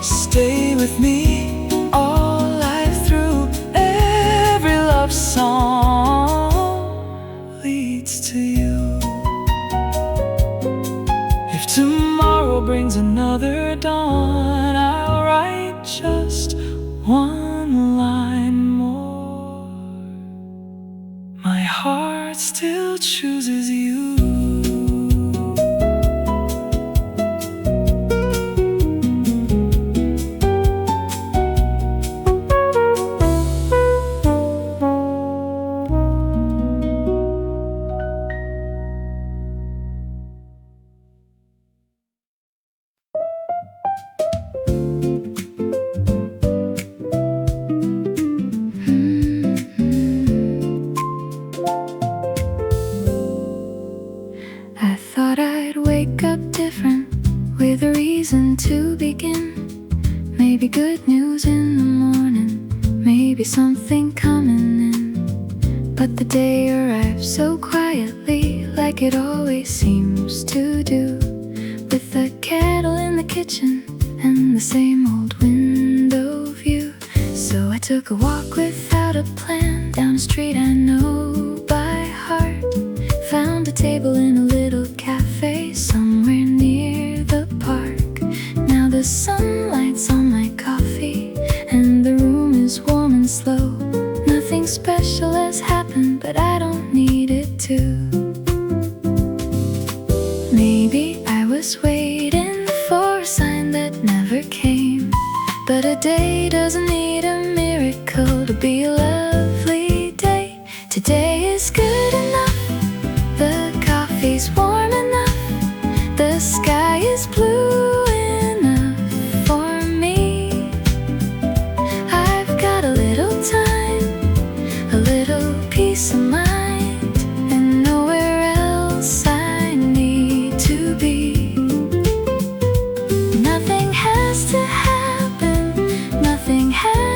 Stay with me all life through. Every love song leads to you. If tomorrow brings another dawn, I'll write just one line more. My heart still chooses you. I thought I'd wake up different, with a reason to begin. Maybe good news in the morning, maybe something coming in. But the day arrived so quietly, like it always seems to do, with the kettle in the kitchen and the same old window view. So I took a walk without a plan, down a street I know by heart. Found a table in a little cafe somewhere near the park. Now the sun lights on my coffee and the room is warm and slow. Nothing special has happened, but I don't need it to. Maybe I was waiting for a sign that never came, but a day doesn't need a miracle to be a lovely day. Today is good enough. The coffee's warm enough. The sky is blue enough for me. I've got a little time, a little peace of mind, and nowhere else I need to be. Nothing has to happen, nothing has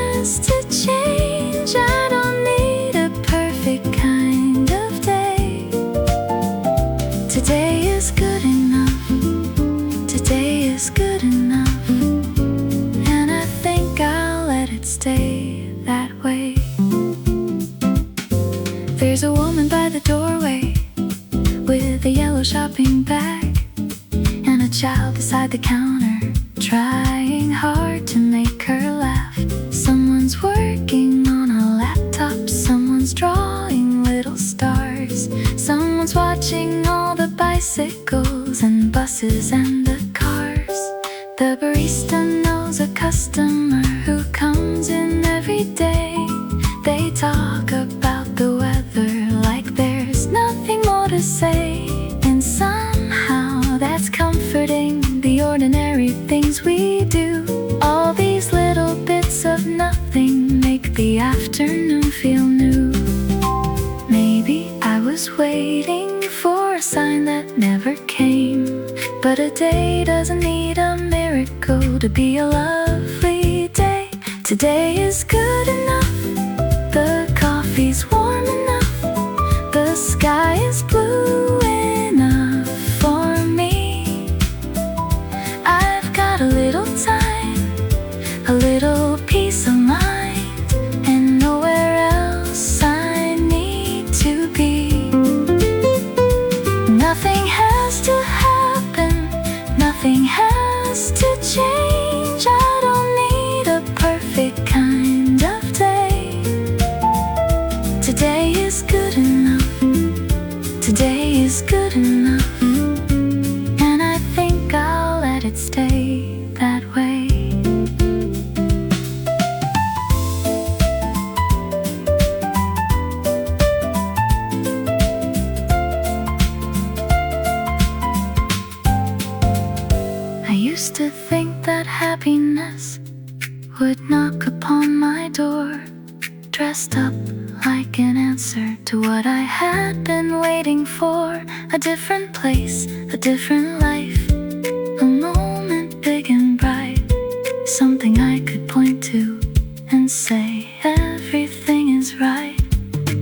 trying hard to make her laugh. Someone's working on a laptop, someone's drawing little stars. Someone's watching all the bicycles and buses and the cars. The barista knows a customer who comes in every day. They talk about the weather like there's nothing more to say. And somehow that's comforting, the ordinary things we do. All these little bits of nothing make the afternoon feel new. Maybe I was waiting for a sign that never came, but a day doesn't need a miracle to be a lovely day. Today is good enough, the coffee's warm enough, the sky is blue enough for me. I've got a little time, a little peace of mind, and nowhere else I need to be. Nothing has to happen, nothing has to change. I don't need a perfect kind of day. Today is good enough, today is good enough, and I think I'll let it stay that way. I used to think that happiness would knock upon my door, dressed up like an answer to what I had been waiting for. A different place, a different life, a moment big and bright, something I could point to and say everything is right.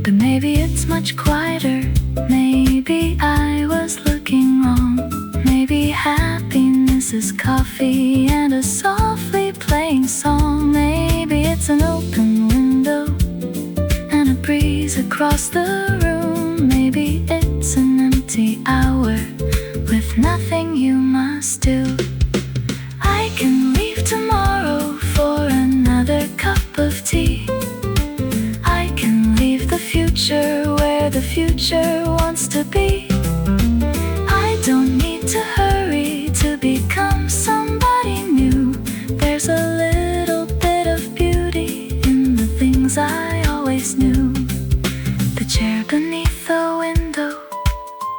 But maybe it's much quieter, maybe I was looking wrong. Maybe happiness is coffee and a softly playing song. Maybe it's an open window and a breeze across the room. Maybe it's an empty hour with nothing you must do. I can leave tomorrow for another cup of tea. I can leave the future where the future wants to be. I don't need to hurry to become somebody new. There's a little bit of beauty in the things I always knew. The chair beneath the window,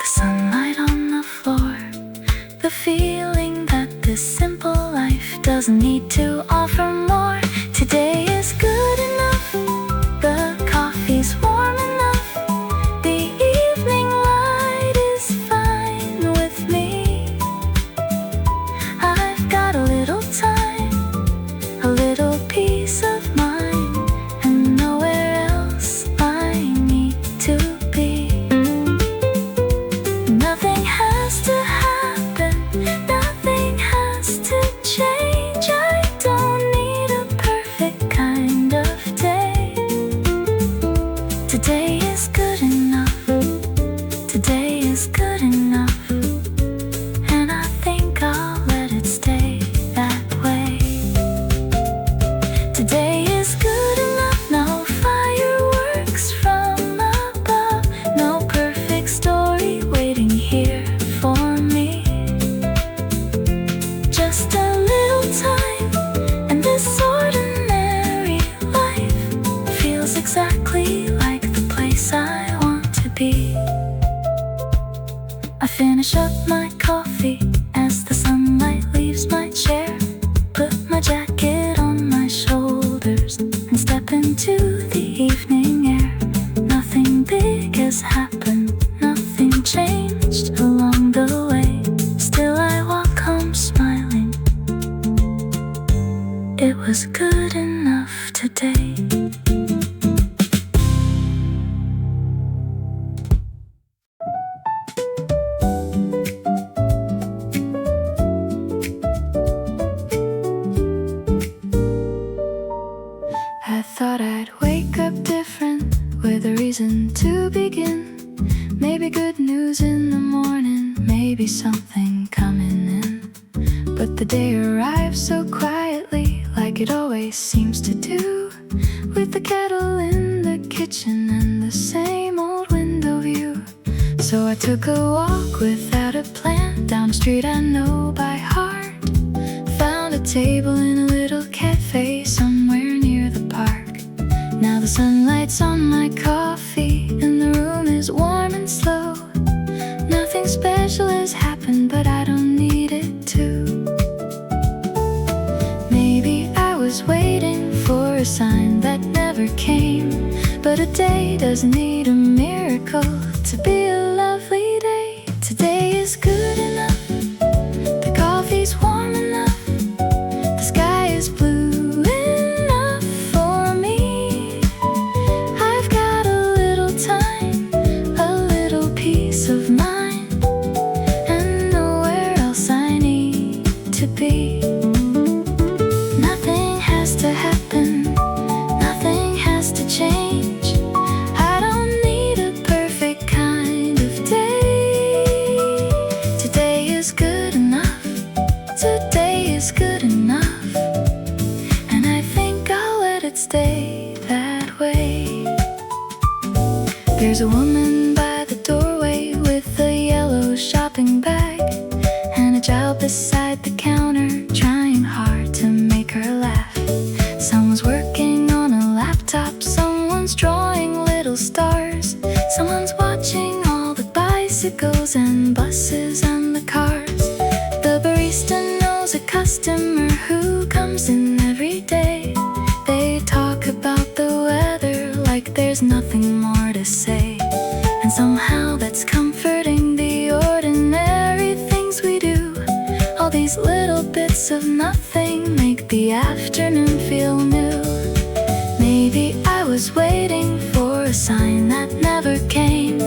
the sunlight on the floor, the feeling that this simple life doesn't need to offer more. Today is good enough, the coffee's warm enough, the evening light is fine with me. I've got a little time, a little peace of mind, and nowhere else I need to be. Nothing has to happen, nothing has to change. I don't need a perfect kind of day. Today is good enough, today is good enough, and I think I'll let it stay that way. Today is good enough, no fireworks from above, no perfect story waiting here for me. Just a little time, and this ordinary life feels exactly like the place I want to be. I finish up my coffee as the sunlight leaves my chair, put my jacket on my shoulders and step into the evening air. Nothing big has happened, nothing changed along the way. Still I walk home smiling. It was good enough today. I thought I'd wake up different, with a reason to begin. Maybe good news in the morning, maybe something coming in. But the day arrived arrives so quietly, like it always seems to do, with the kettle in the kitchen and the same old window view. So I took a walk without a plan down a street I know by heart. Found a table in a little cafe somewhere near the park. Now the sunlight's on my coffee and the room is warm and slow. Nothing special has happened, but I don't need it to. Maybe I was waiting for a sign that never came, but a day doesn't need a miracle to be a lovely day. Today is good enough, the coffee's warm enough, the sky is blue enough for me. I've got a little time, a little peace of mind, and nowhere else I need to be. Nothing has to happen, nothing has to change. I don't need a perfect kind of day. Today is good enough, today is good enough, and I think I'll let it stay that way. There's a woman by the doorway with a yellow shopping bag and a child beside the counter trying hard to make her laugh. Someone's working on a laptop, someone's drawing little stars, someone's watching all the bicycles and buses and the cars. The barista knows a customer who comes in every day. They talk about the weather like there's nothing more to say, and somehow that's comforting, the ordinary things we do. All these little bits of nothing make the afternoon feel new. Maybe I was waiting for a sign that never came,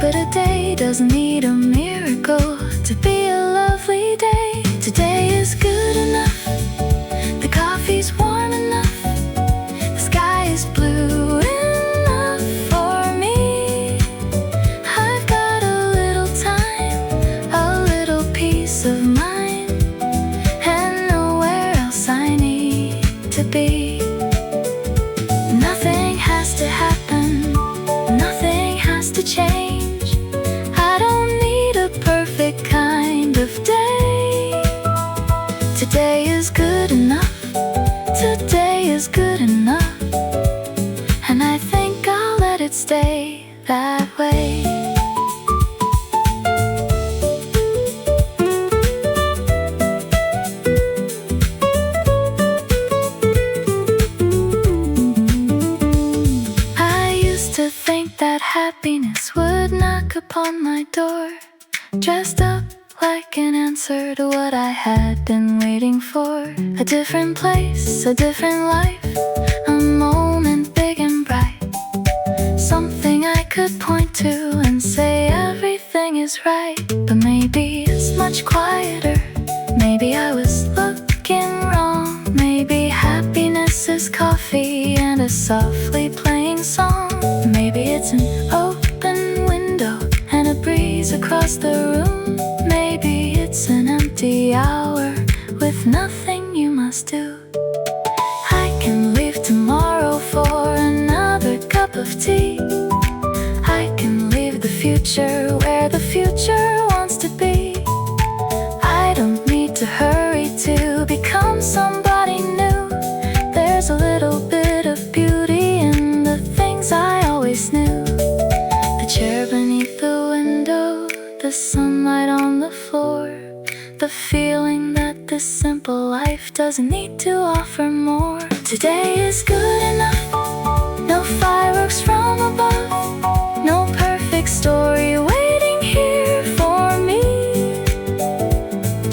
but a day doesn't need a miracle to be a lovely day. Today is good enough, the coffee's warm enough, the sky is blue enough for me. I've got a little time, a little peace of mind, and nowhere else I need to be. Nothing has to happen, nothing has to change. I don't need a perfect kind of day. Today is good enough, today is good enough, and I think I'll let it stay that way. I used to think that happiness would knock upon my door, dressed up like an answer to what I had been waiting for. A different place, a different life, a moment big and bright, something I could point to and say everything is right. But maybe it's much quieter, maybe I was looking wrong. Maybe happiness is coffee and a softly playing song. Maybe it's an open window and a breeze across the room. Maybe it's an empty hour with nothing you must do. I can leave tomorrow for another cup of tea. I can leave the future where the future wants to be. I don't need to hurry to become somebody new. There's a little bit of beauty in the things I always knew. The chair beneath the window, the sunlight on the floor, the feeling that this simple life doesn't need to offer more. Today is good enough, no fireworks from above, no perfect story waiting here for me.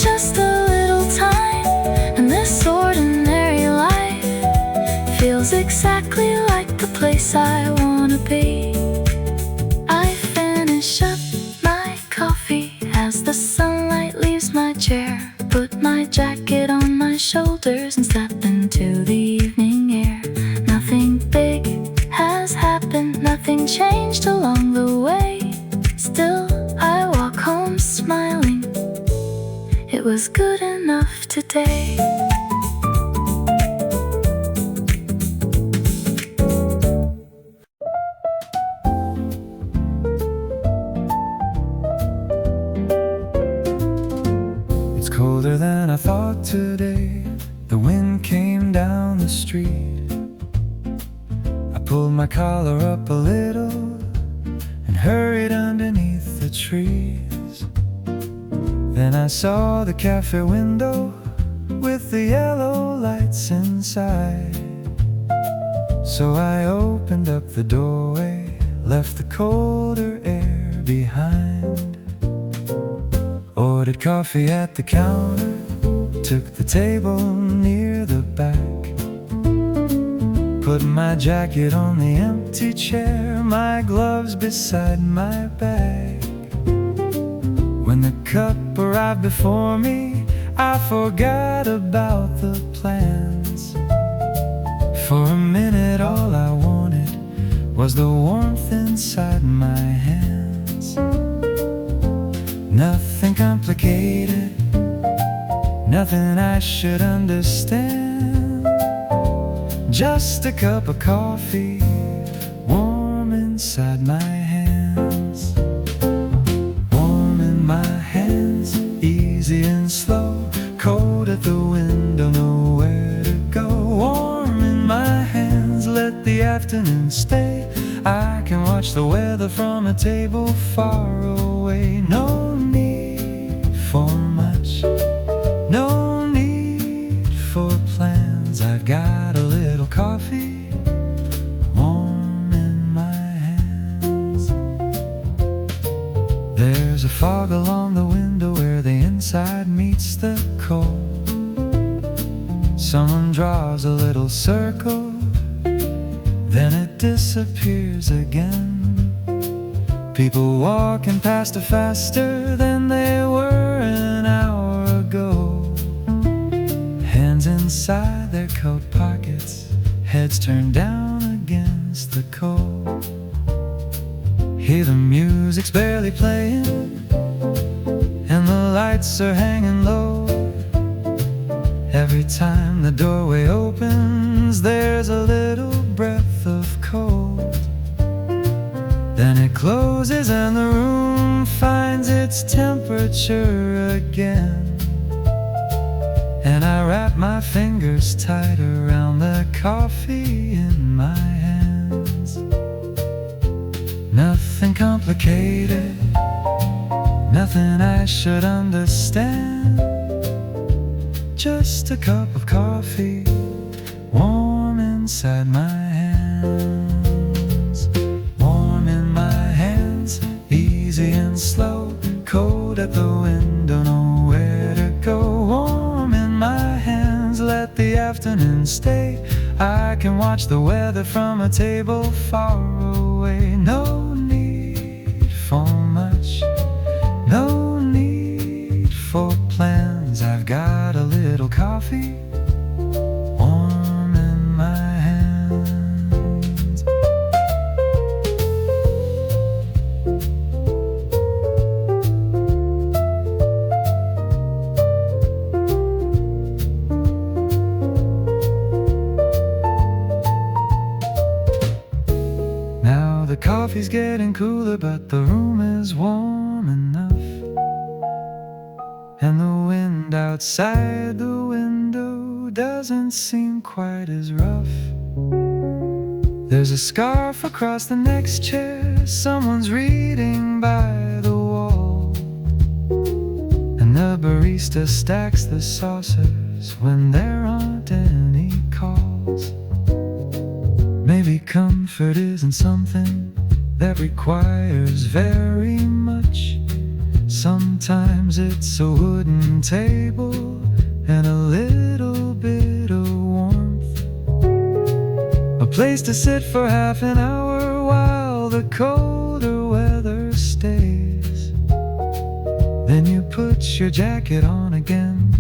Just a little time, and this ordinary life feels exactly like the place I wanna be. I finish up my coffee as the sunlight leaves my chair, put my jacket on my shoulders and step into the evening air. Nothing big has happened, nothing changed along the way. Still, I walk home smiling. It was good enough today. street. I pulled my collar up a little and hurried underneath the trees. Then I saw the cafe window with the yellow lights inside. So I opened up the doorway, left the colder air behind. Ordered coffee at the counter, took the table near the back. Put my jacket on the empty chair, my gloves beside my bag. When the cup arrived before me, I forgot about the plans. For a minute all I wanted was the warmth inside my hands. Nothing complicated, nothing I should understand. Just a cup of coffee, warm inside my hands. Warm in my hands, easy and slow. Cold at the window, nowhere to go. Warm in my hands, let the afternoon stay. I can watch the weather from a table far away. No need for much, no need for plans. I've got a little coffee, warm in my hands. There's a fog along the window where the inside meets the cold. Someone draws a little circle, then it disappears again. People walking past are faster than they were an hour ago. Hands inside their coat pockets, heads turned down against the cold. Hear the music's barely playing, and the lights are hanging low. Every time the doorway opens, there's a little breath of cold. Then it closes and the room finds its temperature again. And I wrap my fingers tight around the coffee in my hands. Nothing complicated, nothing I should understand. Just a cup of coffee, warm inside my hands. Warm in my hands, easy and slow. Cold at the window, nowhere to go. Warm in my hands, let the afternoon stay. I can watch the weather from a table far away. No need for much, no need for plans. I've got a little coffee, warm in my hands. Now the coffee's getting cooler, but the room is warm enough. And the wind outside the window doesn't seem quite as rough. There's a scarf across the next chair, someone's reading by the wall. And the barista stacks the saucers when there aren't any calls. Maybe comfort isn't something that requires very much. Sometimes it's a wooden table and a little bit of warmth. A place to sit for half an hour while the colder weather stays. Then you put your jacket on again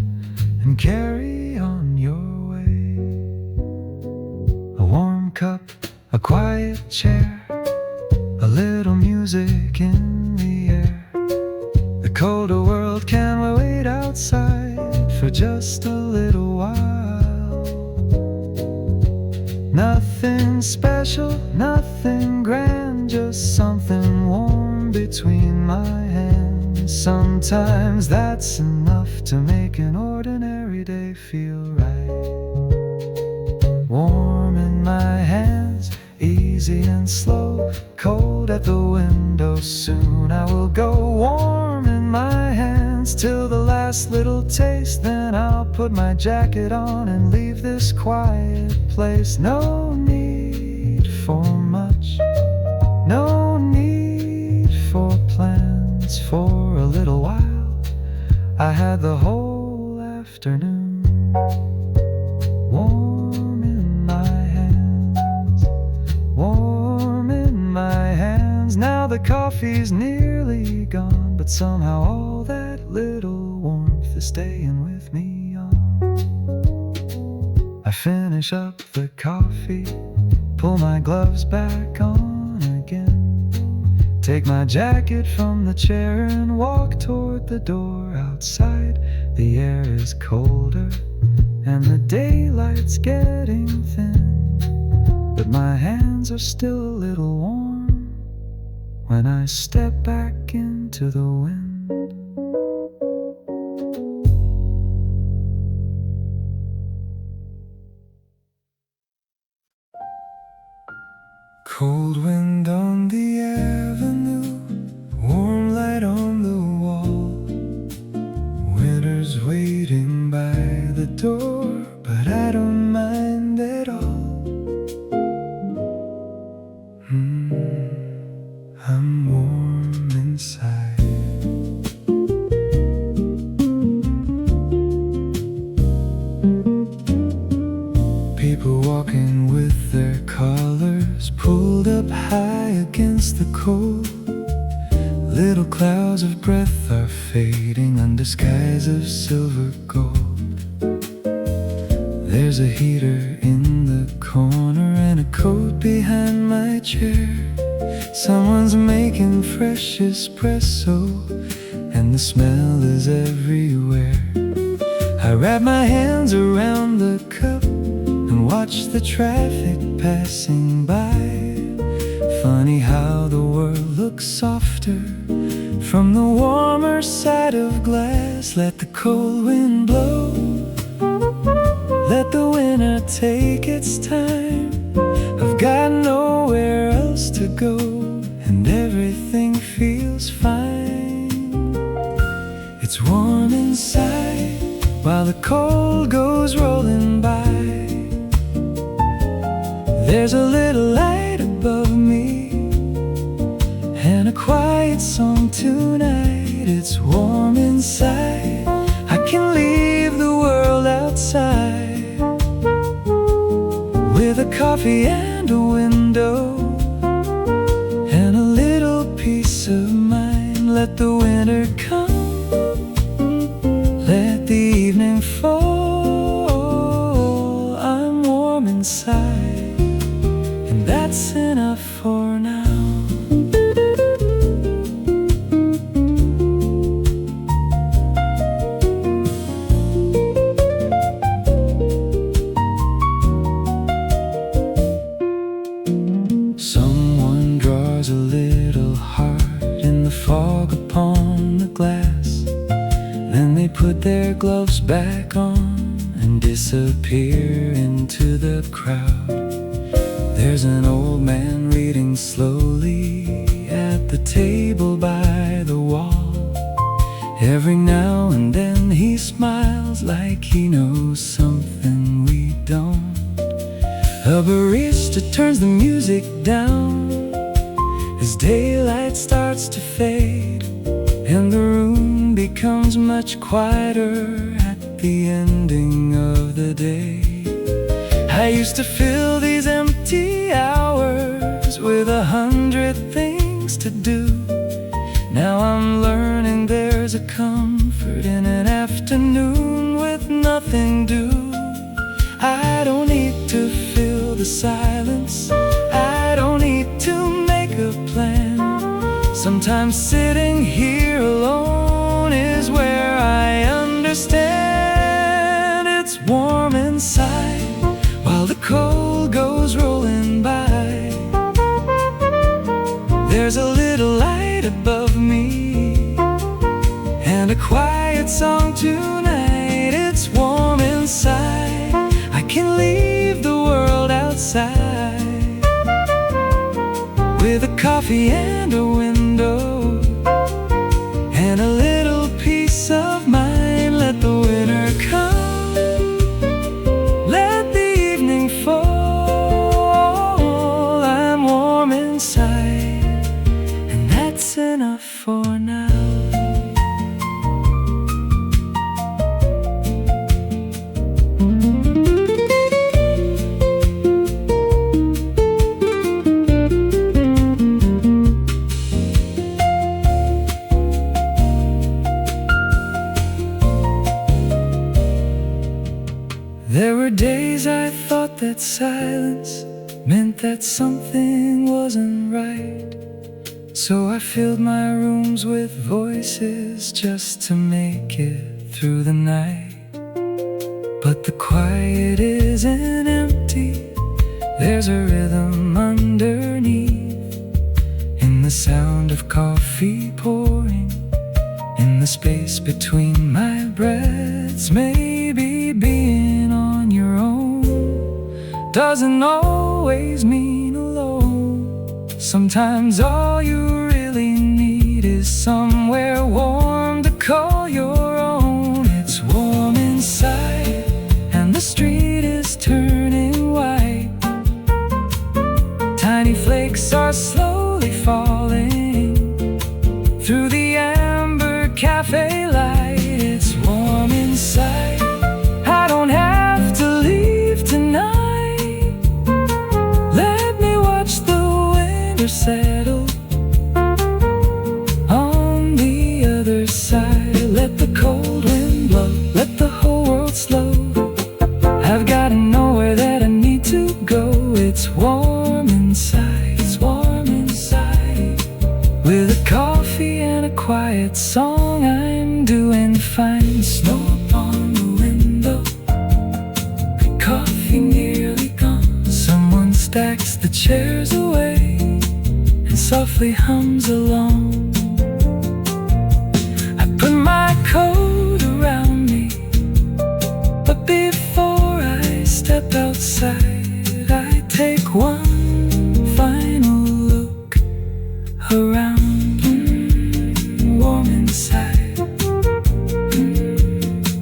and carry on your way. A warm cup, a quiet chair, a little music in the air. The colder world can wait outside for just a little while. Nothing special, nothing grand, just something warm between my hands. Sometimes that's enough to make an ordinary day feel right. Warm easy and slow, cold at the window. Soon I will go warm in my hands till the last little taste. Then I'll put my jacket on and leave this quiet place. No need for much, no need for plans. For a little while I had the whole afternoon warm in my hands, warm in my hands. Now the coffee's nearly gone, but somehow all that little warmth is staying with me on. I finish up the coffee, pull my gloves back on again, take my jacket from the chair and walk toward the door. Outside the air is colder and the daylight's getting thin, but my hands are still a little warm when I step back into the wind. Cold wind on the avenue, warm light on the wall. Winter's waiting by the door, but I don't mind at all. I'm warm inside. People walking with their collars pulled up high against the cold. Little clouds of breath are fading under skies of silver gold. There's a heater in the corner and a coat behind my chair. Someone's making fresh espresso and the smell is everywhere. I wrap my hands around the cup and watch the traffic passing by. Funny how the world looks softer from the warmer side of glass. Let the cold wind blow, let the winter take its time. I've got nowhere else to go and everything feels fine. It's warm inside while the cold goes rolling by. There's a little light above me and a quiet song tonight. It's warm inside, I can leave the world outside with a coffee and a window and a little peace of mind. Let the winter come, let the evening fall. I'm warm inside, and that's enough for now. Someone draws a little heart in the fog upon the glass. Then they put their gloves back on and disappear into the crowd. There's an old man reading slowly at the table by the wall. Every now and then he smiles like he knows something we don't. A barista turns the music down as daylight starts to fade, and the room becomes much quieter at the ending of the day. I used to fill these empty hours with 100 things to do. Now I'm learning there's a comfort in an afternoon with nothing due. I don't need to fill the silence, I don't need to make a plan. Sometimes sitting here alone is where I understand. It's warm inside while the cold goes rolling by. There's a little light above me and a quiet song tonight. It's warm inside, I can leave the world outside with a coffee and a window and a little peace of mind. Let the winter come, let the evening fall. I'm warm inside, and that's enough for now. There were days I thought that silence meant that something wasn't right, so I filled my rooms with voices just to make it through the night. But the quiet isn't empty, there's a rhythm underneath, in the sound of coffee pouring, in the space between my breaths. Maybe being on your own doesn't always mean alone. Sometimes all you really need is somewhere warm to call your own. It's warm inside, and the street is turning white. Tiny flakes are slowly falling through the amber cafe light. It's warm inside, I don't have to leave tonight. Let me watch the winter settle on the other side. Let the cold wind blow, let the whole world slow. I've got nowhere that I need to go. It's warm inside, it's warm inside. With a coffee and a quiet song, I'm doing fine. Snow upon the window, coffee nearly gone. Someone stacks the chairs away and softly hums along. I put my coat around me, but before I step outside, I take one final look around. Warm inside,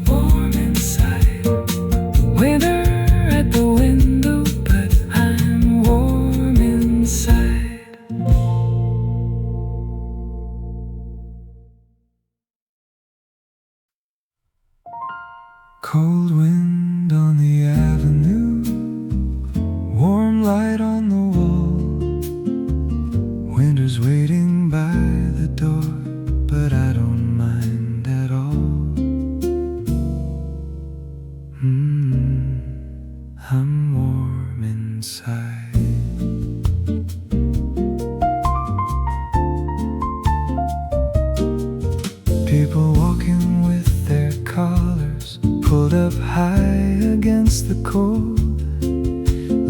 warm inside. Winter at the window, but I'm warm inside. Cold wind on the avenue, warm light on the wall. Winter's waiting by the door, but I don't mind at all. I'm warm inside. People walking with their collars pulled up high against the cold.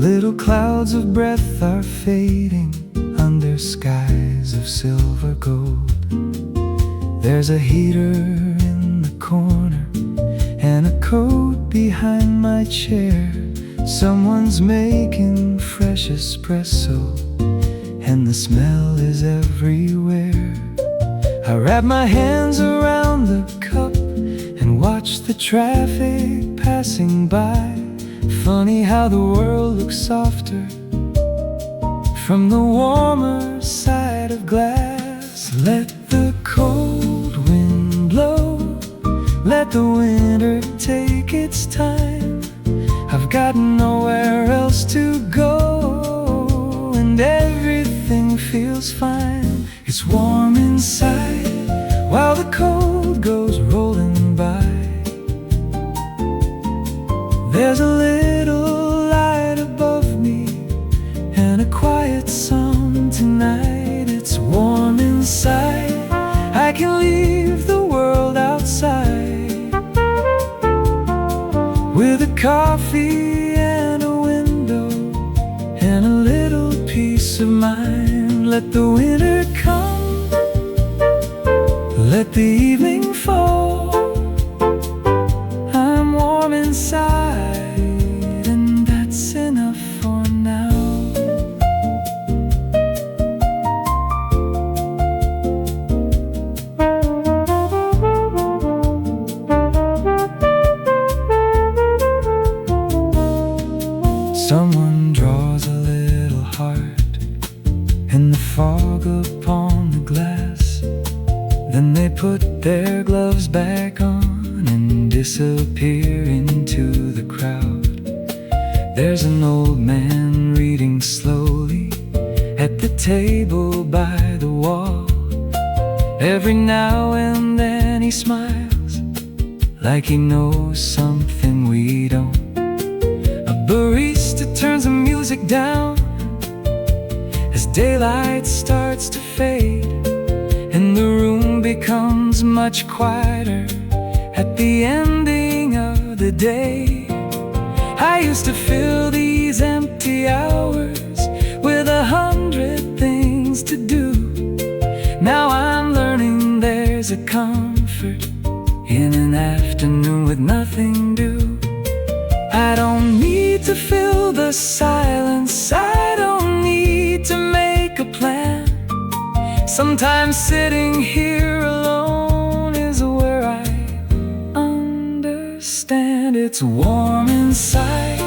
Little clouds of breath are fading under skies of silver gold. There's a heater in the corner and a coat behind my chair. Someone's making fresh espresso, and the smell is everywhere. I wrap my hands around the cup and watch the traffic passing by. Funny how the world looks softer from the warmer side of glass. Let the cold wind blow, let the winter take its time. I've got nowhere else to go, and everything feels fine. It's warm inside while the cold goes rolling by. There's a little light above me and a quiet song tonight. It's warm inside, I can leave the world outside. With a coffee and a window and a little peace of mind. Let the winter come, let the evening fall. I'm warm inside, and that's enough for now. Someone draws a little heart in the fog upon the glass. Then they put their gloves back on and disappear into the crowd. There's an old man reading slowly at the table by the wall. Every now and then he smiles like he knows something we don't. A barista turns the music down as daylight starts to fade, and the room becomes much quieter at the ending of the day. I used to fill these empty hours with 100 things to do. Now I'm learning there's a comfort in an afternoon with nothing due. I don't need to fill the silence, I don't need to make a plan. Sometimes sitting here alone is where I understand. It's warm inside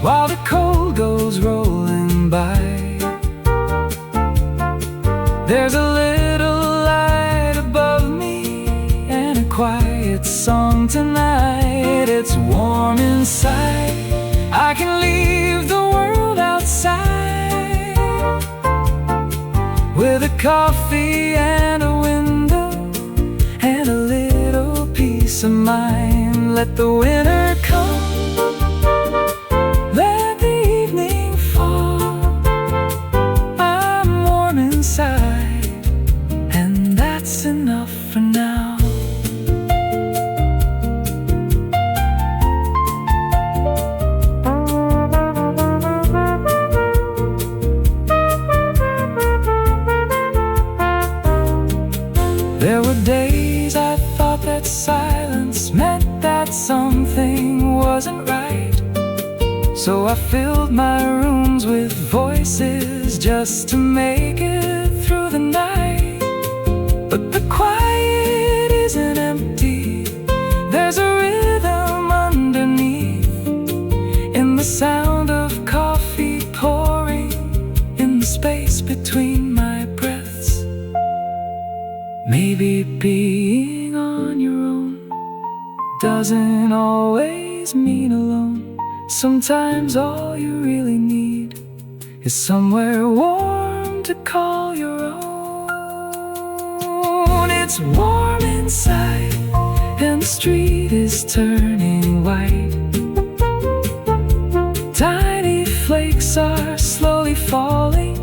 while the cold goes rolling by. There's a little light above me and a quiet song tonight. It's warm inside, I can leave the world outside with a coffee and a window and a little peace of mind. Let the winter come, let the evening fall. I'm warm inside, and that's enough for now. There were days I thought that silence meant that something wasn't right. So I filled my rooms with voices just to make it through the night. But the quiet isn't empty, there's a rhythm underneath, in the sound of coffee pouring, in the space between my breaths. Maybe being on your own doesn't always mean alone. Sometimes all you really need is somewhere warm to call your own. It's warm inside, and the street is turning white. Tiny flakes are slowly falling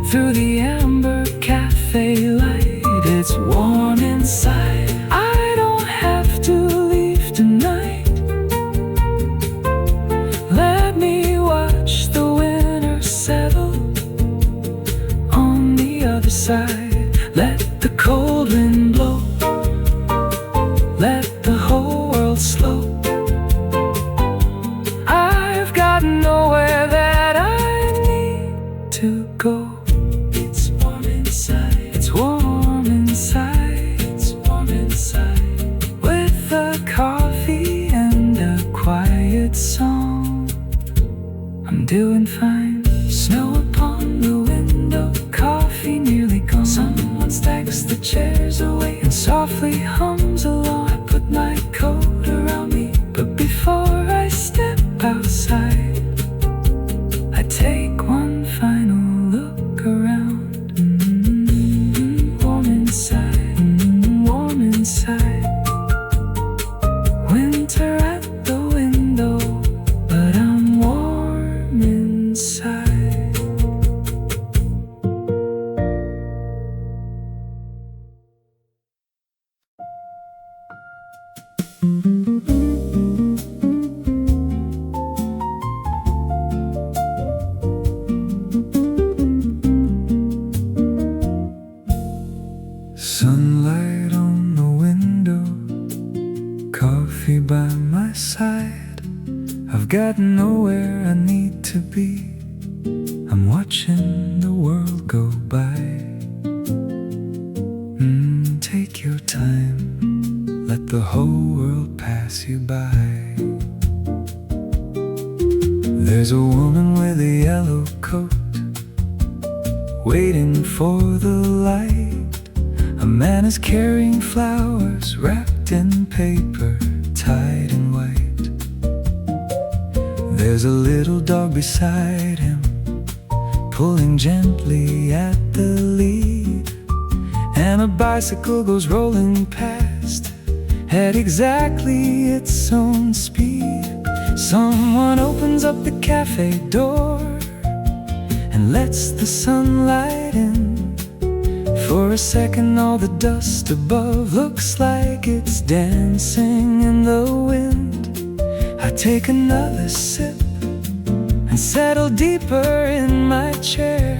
through the amber cafe light. It's warm inside, I don't have to leave tonight. Let me watch the winter settle on the other side. Let the cold wind blow, let the whole world slow. I've got nowhere that I need to go. It's warm inside, it's warm inside, it's warm inside, with a coffee and a quiet song. I'm doing fine. Snow upon the window, coffee nearly gone. Someone stacks the chairs away and softly hums along. I put my coat around me, but before I step outside, I take one final look around. Warm inside, warm inside. Winter at the window, but I'm warm inside. Sunlight on the window, coffee by my side. I've got nowhere I need to be, I'm watching the world go by. Take your time, let the whole world pass you by. There's a woman with a yellow coat, waiting for the light. A man is carrying flowers wrapped in paper, tied in white. There's a little dog beside him, pulling gently at the lead. And a bicycle goes rolling past at exactly its own speed. Someone opens up the cafe door and lets the sunlight in. For a second all the dust above looks like it's dancing in the wind. I take another sip and settle deeper in my chair.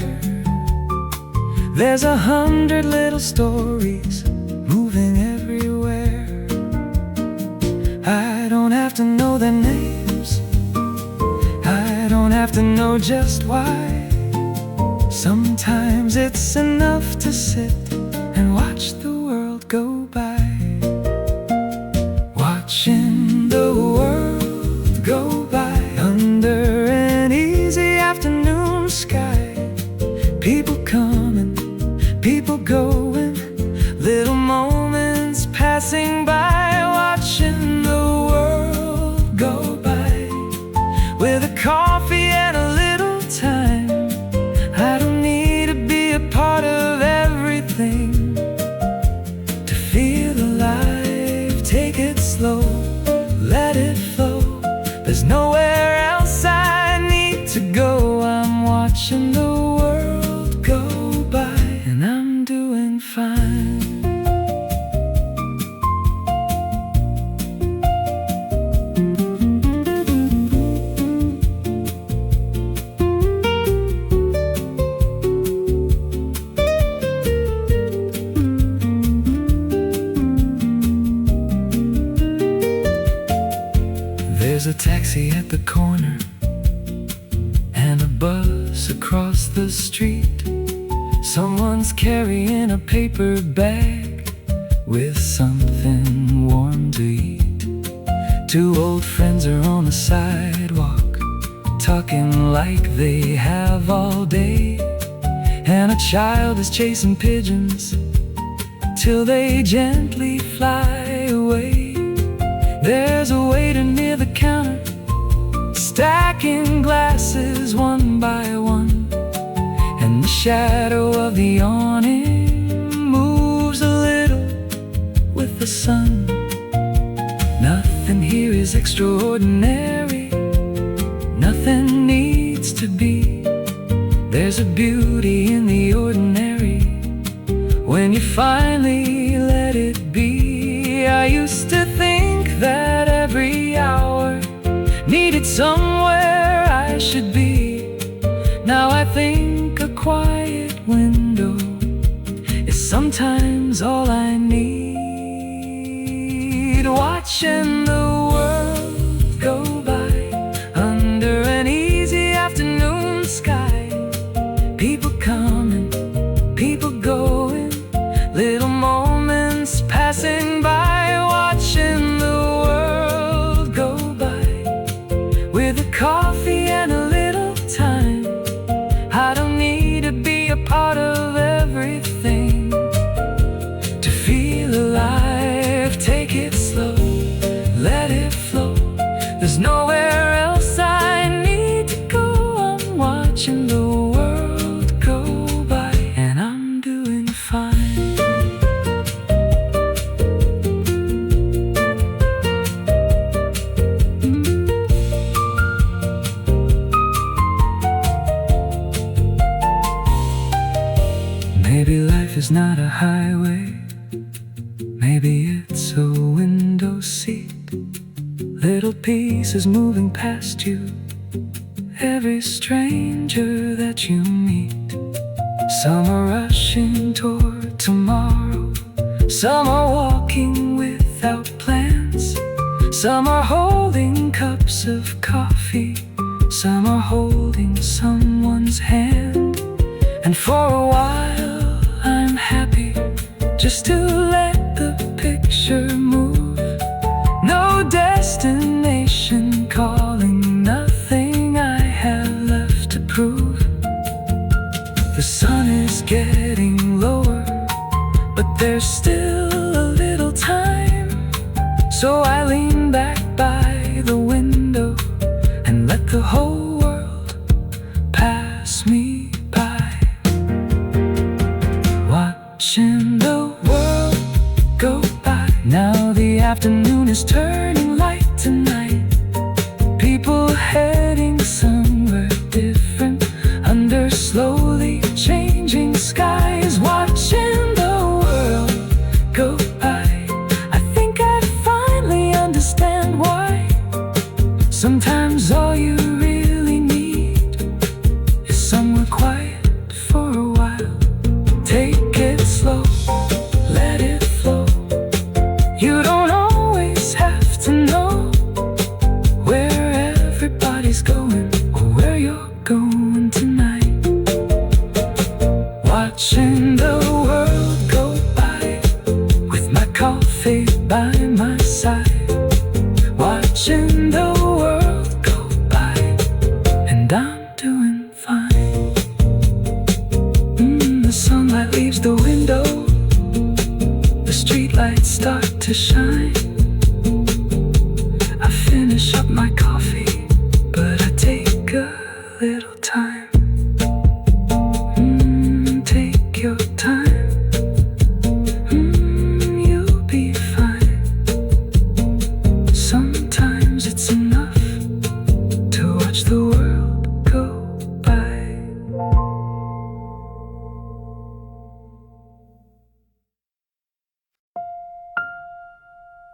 There's 100 little stories moving everywhere. I don't have to know their names, I don't have to know just why. Sometimes it's enough to sit and watch the world go by. Watching the world go by under an easy afternoon sky. People coming, people going, little moments passing by. Watching the world go by with a coffee and a little time. I don't need to be a part of everything to feel alive. Take it slow, let it flow. There's nowhere else I need to go. I'm watching the world go by, and I'm doing fine. There's a taxi at the corner and a bus across the street. Someone's carrying a paper bag with something warm to eat. Two old friends are on the sidewalk, talking like they have all day. And a child is chasing pigeons till they gently fly away. There's a waiter near the counter, stacking glasses one by one. And the shadow of the awning moves a little with the sun. Nothing here is extraordinary, nothing needs to be. There's a beauty in the ordinary when you finally let it be. I used to think that every hour needed somewhere I should be. Now I think a quiet window is sometimes all I need. Watching the world go by under an easy afternoon sky. People coming, people going, little moments passing by. Watching the world go by with a coffee and a little time. I don't need to be a part of everything to feel alive. Take it slow, let it flow. There's nowhere else I need to go. I'm watching the world go by, and I'm doing fine. Maybe life is not a highway, maybe it's a window seat. Little pieces moving past you, every stranger that you meet. Some are rushing toward tomorrow, some are walking without plans. Some are holding cups of coffee, some are holding someone's hand. And for a while I'm happy just to let the picture move. No destination calling, nothing I and I'm doing fine. The sunlight leaves the window, the streetlights start to shine. I finish up my coffee, but I take a little time. Take your time. You'll be fine. Sometimes it's enough to watch the world go by.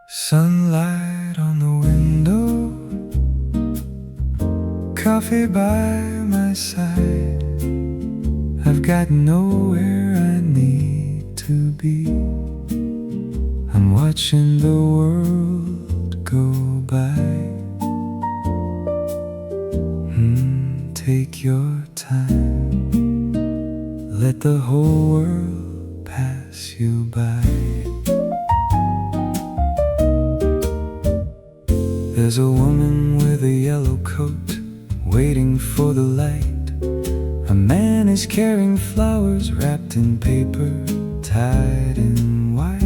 Sunlight on the window, coffee by my side. I've got nowhere I need to be. I'm watching the world go by. Take your time. Let the whole world pass you by. There's a woman with a yellow coat waiting for the light. A man is carrying flowers wrapped in paper, tied in white.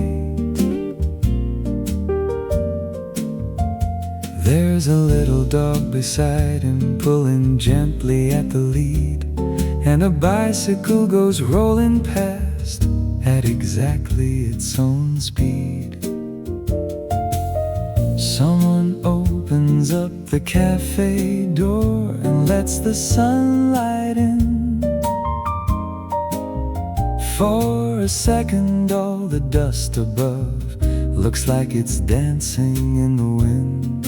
There's a little dog beside him, pulling gently at the lead, and a bicycle goes rolling past at exactly its own speed. Someone opens up the cafe door and lets the sunlight in. For a second, all the dust above looks like it's dancing in the wind.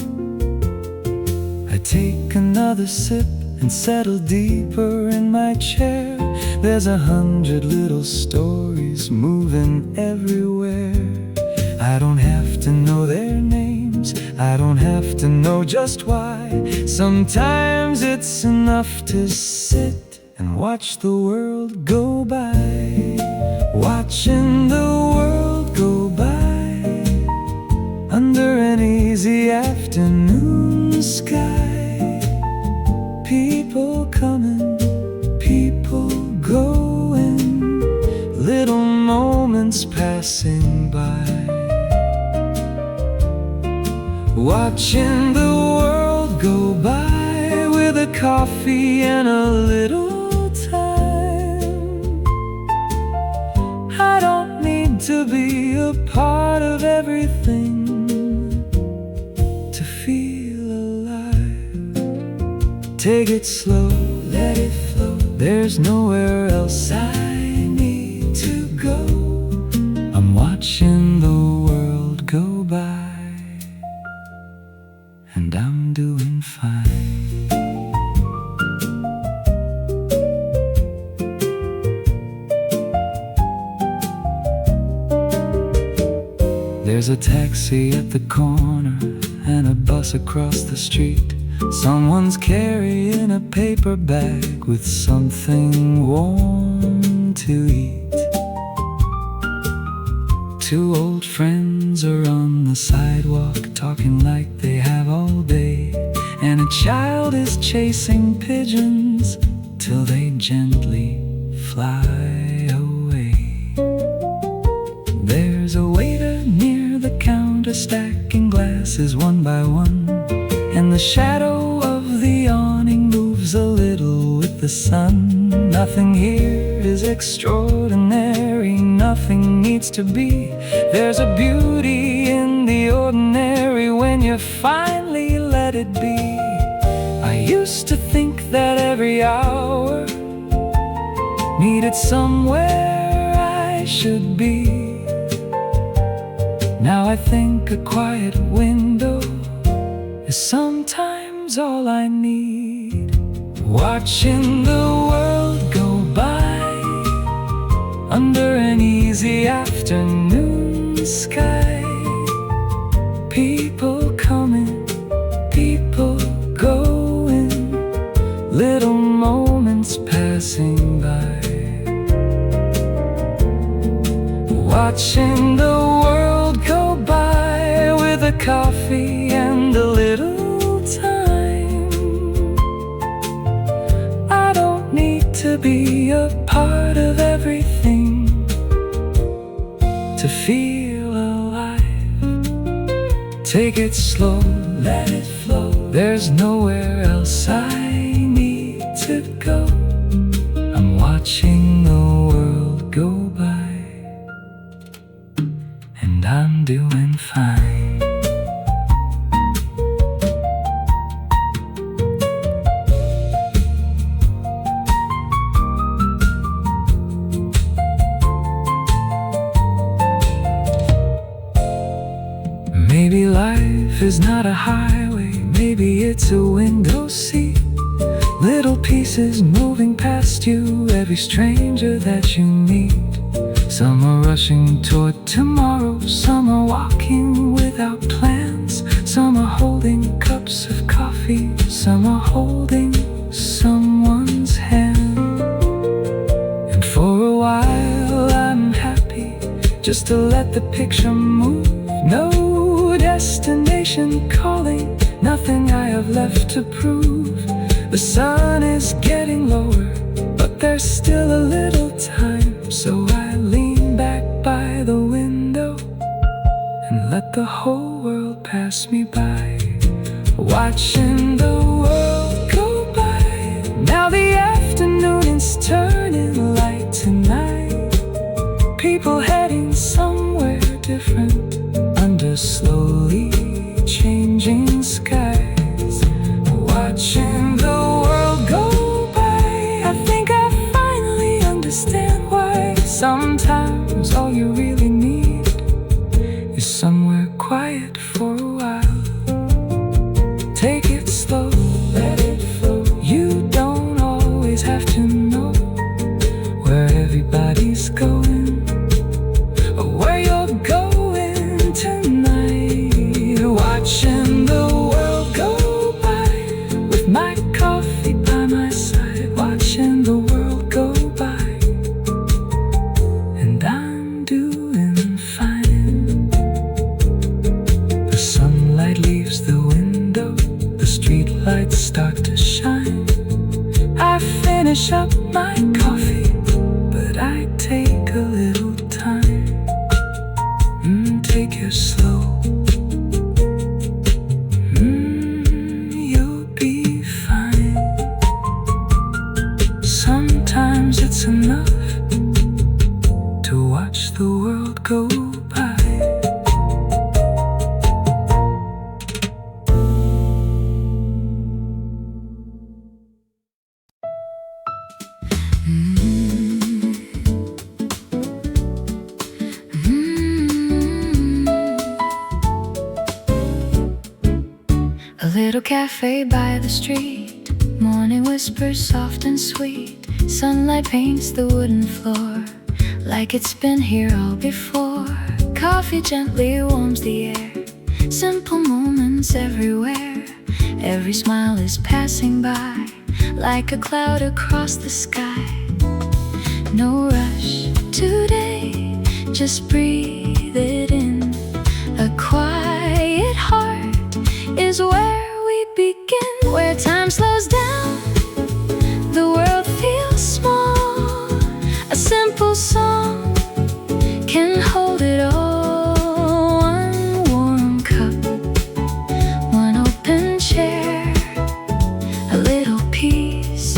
I take another sip and settle deeper in my chair. There's 100 little stories moving everywhere. I don't have to know their names, I don't have to know just why. Sometimes it's enough to sit and watch the world go by. Watching the world go by under an easy afternoon sky. People coming, people going, little moments passing by. Watching the world go by with a coffee and a little time. I don't need to be a part of everything to feel alive. Take it slow, let it flow. There's nowhere else I need to go. I'm watching the world go by, and I'm doing fine. There's a taxi at the corner and a bus across the street. Someone's carrying a paper bag with something warm to eat. Two old friends are on the sidewalk talking like they have all day, and a child is chasing pigeons till they gently fly away. There's a waiter near the counter stacking glasses one by one, and the shadow of the awning moves a little with the sun. Nothing here is extraordinary, nothing needs to be. There's a beauty in the ordinary when you finally let it be. I used to think that every hour needed somewhere I should be. Now I think a quiet window is sometimes all I need. Watching the world go by under an easy afternoon sky. People coming, people going, little moments passing by. Watching the world go by with a coffee and a little time. to be a part of everything, to feel alive. Take it slow, let it flow. There's nowhere else I need to go. I'm watching the world go by, and I'm doing fine. Maybe life is not a highway, maybe it's a window seat. Little pieces moving past you, every stranger that you meet. Some are rushing toward tomorrow, some are walking without plans. Some are holding cups of coffee, some are holding someone's hand. And for a while I'm happy, just to let the picture move. No destination calling, nothing I have left to prove. The sun is getting lower, but there's still a little time. So I lean back by the window and let the whole world pass me by, watching the world go by. Now the afternoon is turning light to night, people heading somewhere different under slowly changing skies, watching the world go by. I think I finally understand why sometimes all you really need is somewhere quiet for a while. Take it slow, let it flow. You don't always have to know where everybody's going or where you're going tonight. Watching the world go by with my coffee by my side, watching the world go by, and I'm doing fine. The sunlight leaves the window, the street lights start to shine. I finish up my coffee, but I take a little time. Take it slow. You'll be fine. Sometimes it's enough to watch the world go by. A little cafe by the street, morning whispers soft and sweet. Sunlight paints the wooden floor like it's been here all before. Coffee gently warms the air, simple moments everywhere. Every smile is passing by like a cloud across the sky. No rush today, just breathe it in. A quiet heart is where we begin, where time slows down, the world feels small. A simple song can hold it all. One warm cup, one open chair, a little piece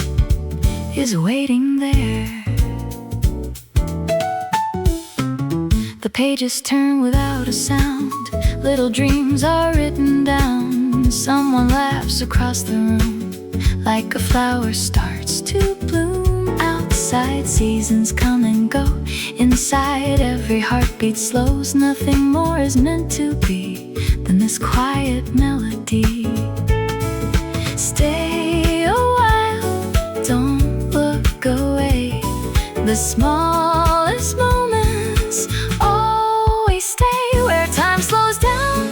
is waiting there. The pages turn without a sound, little dreams are written down. Someone laughs across the room like a flower starts to bloom. Outside seasons come and go, inside every heartbeat slows. Nothing more is meant to be than this quiet melody. Stay a while, don't look away. The smallest moments always stay, where time slows down,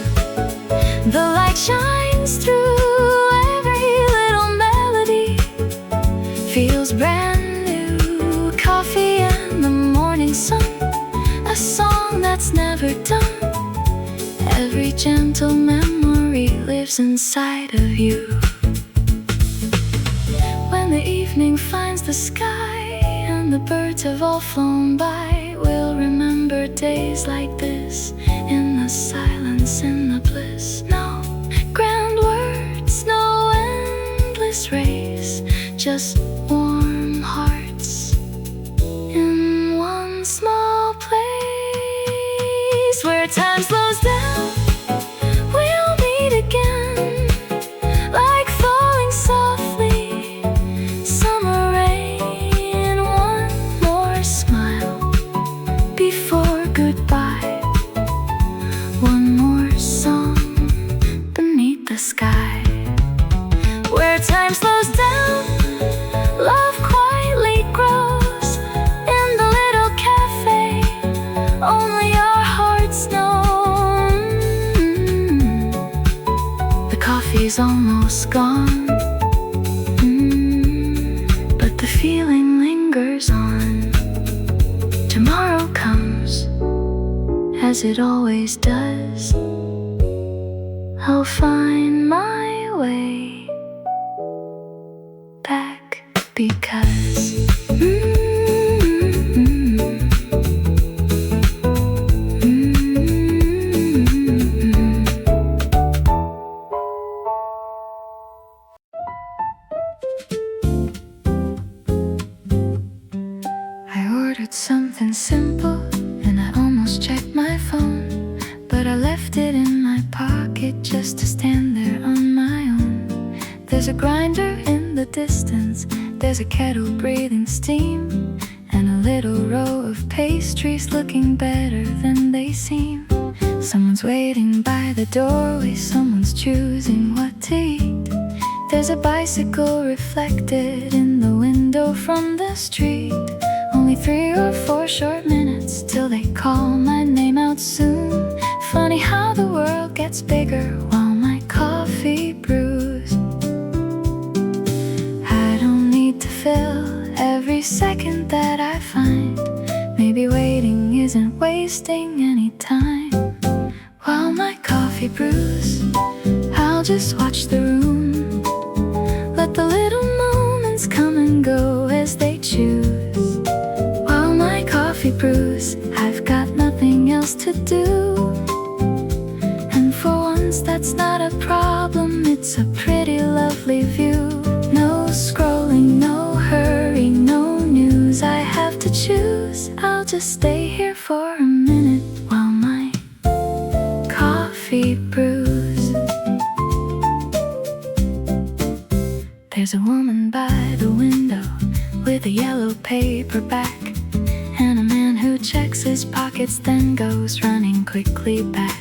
the light shines through. Every little melody feels brand new. Coffee and the morning sun, a song that's never done. Every gentle memory lives inside of you. When the evening finds the sky and the birds have all flown by, we'll remember days like this, in the silence, in the bliss. No grand words, no endless race, just warm hearts in one small place where time slows down. We'll meet again, like falling softly, summer rain. One more smile before goodbye, one more song beneath the sky, where time slows down. Love quietly grows in the little cafe, only our hearts know. The coffee's almost gone, but the feeling lingers on. Tomorrow comes, as it always does. I'll find my way back because I ordered something simple and I almost checked my phone, but I left it in my pocket just to stand there on my own. There's a grinder in the distance, there's a kettle breathing steam, and a little row of pastries looking better than they seem. Someone's waiting by the doorway, someone's choosing what to eat. There's a bicycle reflected in the window from the street. Only 3 or 4 short minutes till they call my name out soon. Funny how the world gets bigger while my coffee brews. I don't need to fill every second that I find. Maybe waiting isn't wasting any time. While my coffee brews, I'll just watch the room. Let the little moments come and go as they choose. While my coffee brews, I've got nothing else to do. And for once that's not a problem, it's a pretty lovely view. No scrolling, no hurry, no news I have to choose. I'll just stay here for a minute while my coffee brews. There's a woman by the window with a yellow paperback, and a man who checks his pockets then goes running quickly back.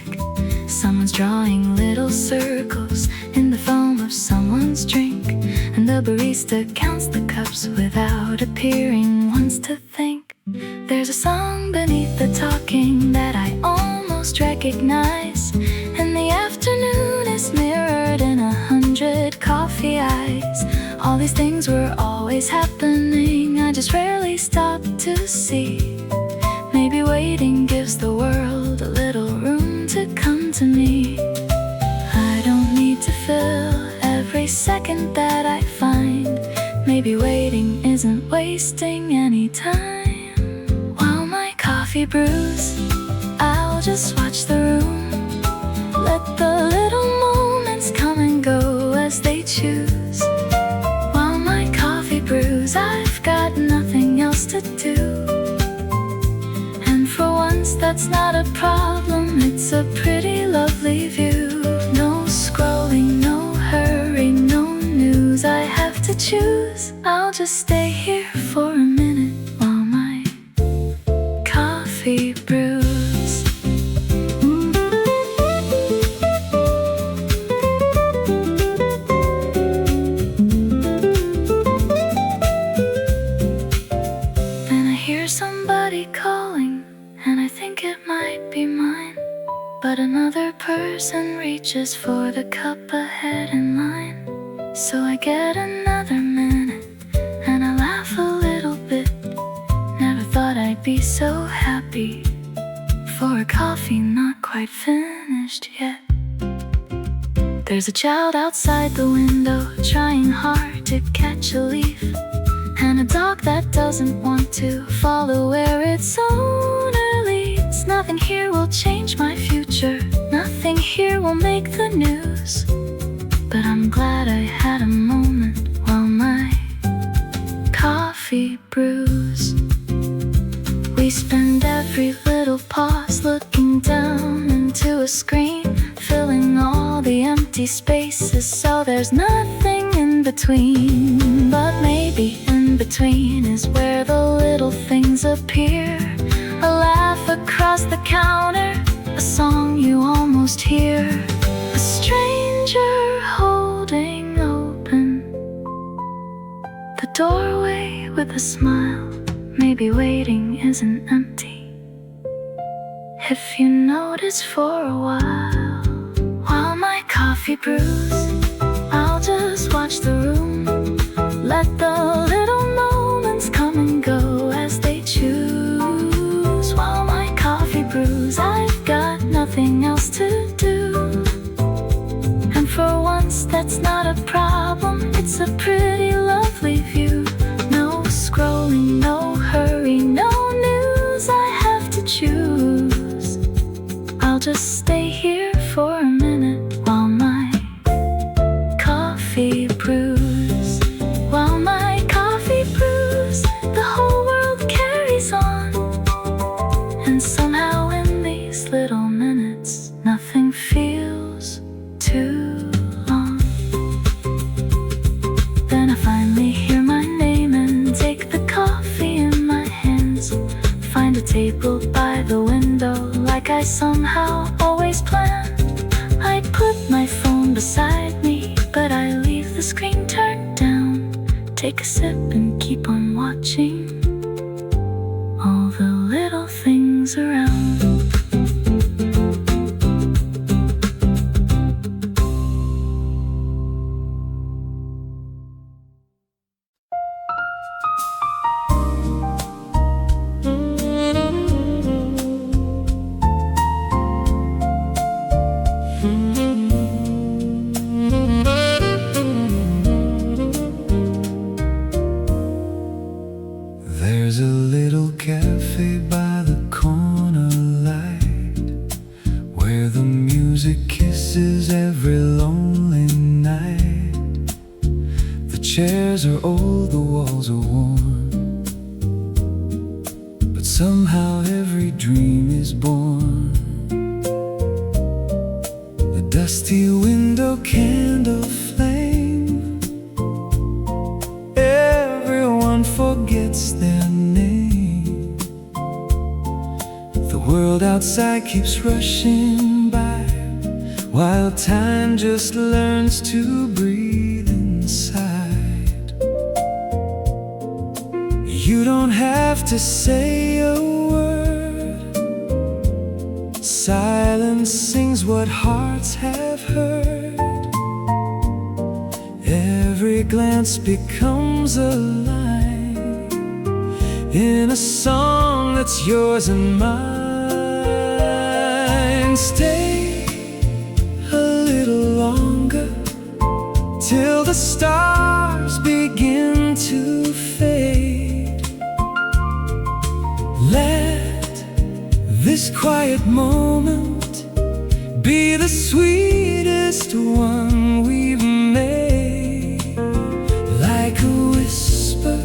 Someone's drawing little circles in the foam of someone's drink, and the barista counts the cups without appearing once to think. There's a song beneath the talking that I almost recognize, and the afternoon is mirrored in 100 coffee eyes. All these things were always happening, I just rarely stop to see. Maybe waiting gives the world a little room to come to me. I don't need to fill every second that I find. Maybe waiting isn't wasting any time. While my coffee brews, I'll just watch the room. Let the little moments come and go as they choose. While my coffee brews, I've got nothing else to do. And for once that's not a problem, it's a pretty lovely view. No scrolling, no hurry, no news I have to choose. I'll just stay here for a minute while my coffee brews. Then I hear somebody calling, and I think it might be mine. But another person reaches for the cup ahead in line. So I get another minute, and I laugh a little bit. Never thought I'd be so happy for a coffee not quite finished yet. There's a child outside the window trying hard to catch a leaf, and a dog that doesn't want to follow where its owner leads. Nothing here will change my future, nothing here will make the news, but I'm glad I had a moment while my coffee brews. We spend every little pause looking down into a screen, filling all the empty spaces so there's nothing in between. But maybe in between is where the little things appear. A laugh across the counter, a song you almost hear, a stranger holding open the doorway with a smile. Maybe waiting isn't empty. If you notice for a while my coffee brews, I'll just watch the room, let the little moments come and go as they choose. While my coffee brews, I've got nothing else to do, and for once that's not a problem. It's a pretty lovely view. No scrolling, no hurry, no news I have to choose. I'll just stay here for a minute while my coffee brews. While my coffee brews, the whole world carries on, and somehow in these little minutes nothing feels too long. Then I finally hear my name and take the coffee in my hands, find a table by the window like I somehow always planned. I put my phone beside me, but I leave the screen turned down, take a sip and keep on watching all the little things around. There's a little cafe by the corner light, where the music kisses every lonely night. The chairs are old, the walls are worn, but somehow every dream is born. The dusty window candle flame, everyone forgets their name. The world outside keeps rushing by, while time just learns to breathe inside. You don't have to say a word, silence sings what hearts have heard. Every glance becomes a line in a song that's yours and mine. Stay a little longer till the stars begin to fade. Let this quiet moment be the sweetest one we've made. Like a whisper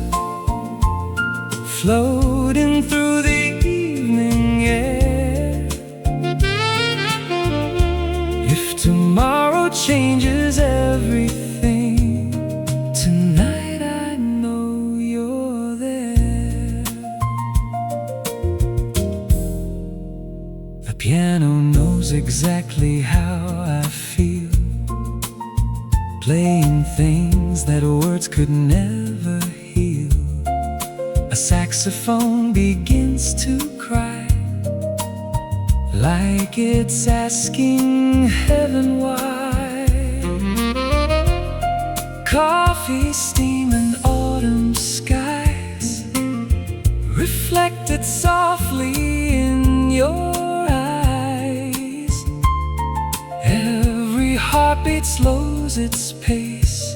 floating through the evening air. If tomorrow changes everything, tonight I know you're there. The piano knows exactly how I feel, playing things that words could never heal. A saxophone begins to cry, like it's asking heaven why. Coffee, steam, and autumn skies reflected softly in your eyes. Every heartbeat slows its pace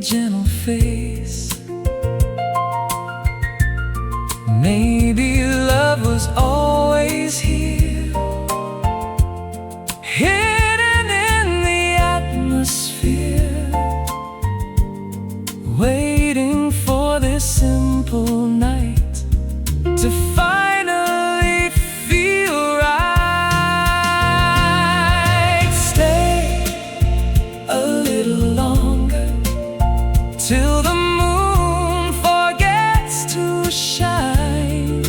gentle face. Maybe love was always here, hidden in the atmosphere, waiting for this simple night to finally feel right. Stay a little longer till the moon forgets to shine.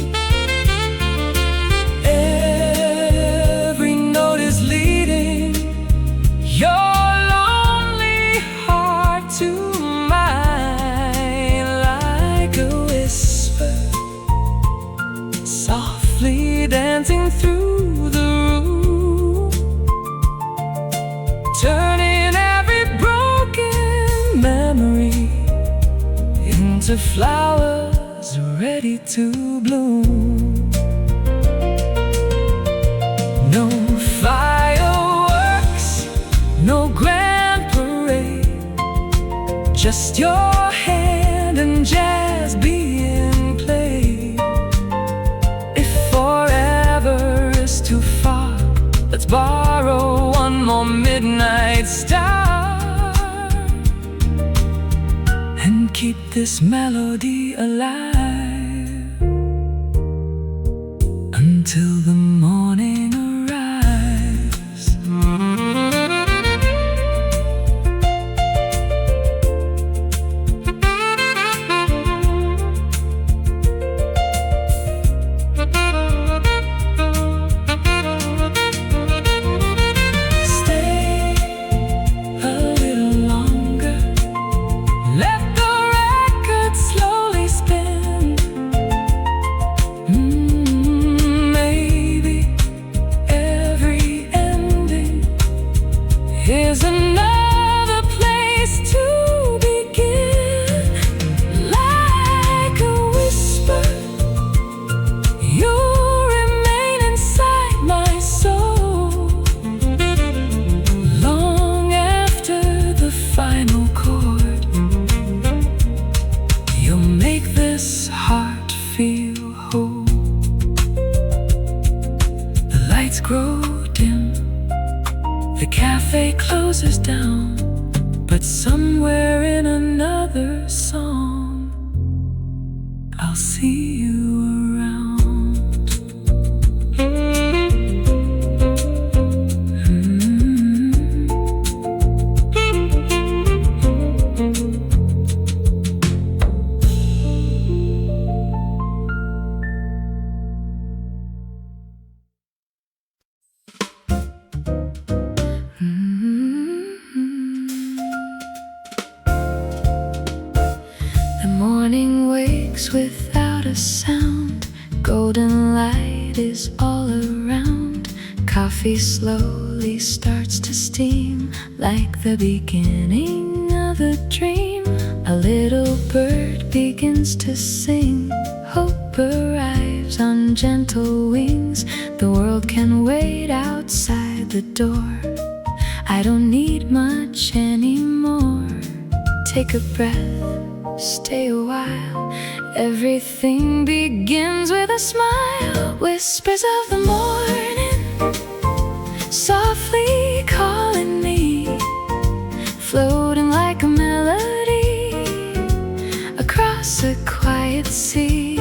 Every note is leading your lonely heart to mine, like a whisper softly dancing through the room, turning every broken memory into flowers ready to bloom. No fireworks, no grand parade, just your hand and jazz being played. If forever is too far, let's borrow one more midnight star and keep this melody alive until the morning arrives. Stay a little longer, let the record slowly spin. Maybe every ending is another place to begin. Like a whisper, you remain inside my soul, long after the final chord. You'll make this heart feel whole. The lights grow dim, the cafe closes down, but somewhere in another song, I'll see you around. The morning wakes without a sound, golden light is all around. Coffee slowly starts to steam, like the beginning of a dream. A little bird begins to sing, hope arrives on gentle wings. The world can wait outside the door, I don't need much anymore. Take a breath, stay a while, everything begins with a smile. Whispers of the morning softly calling me, floating like a melody across a quiet sea.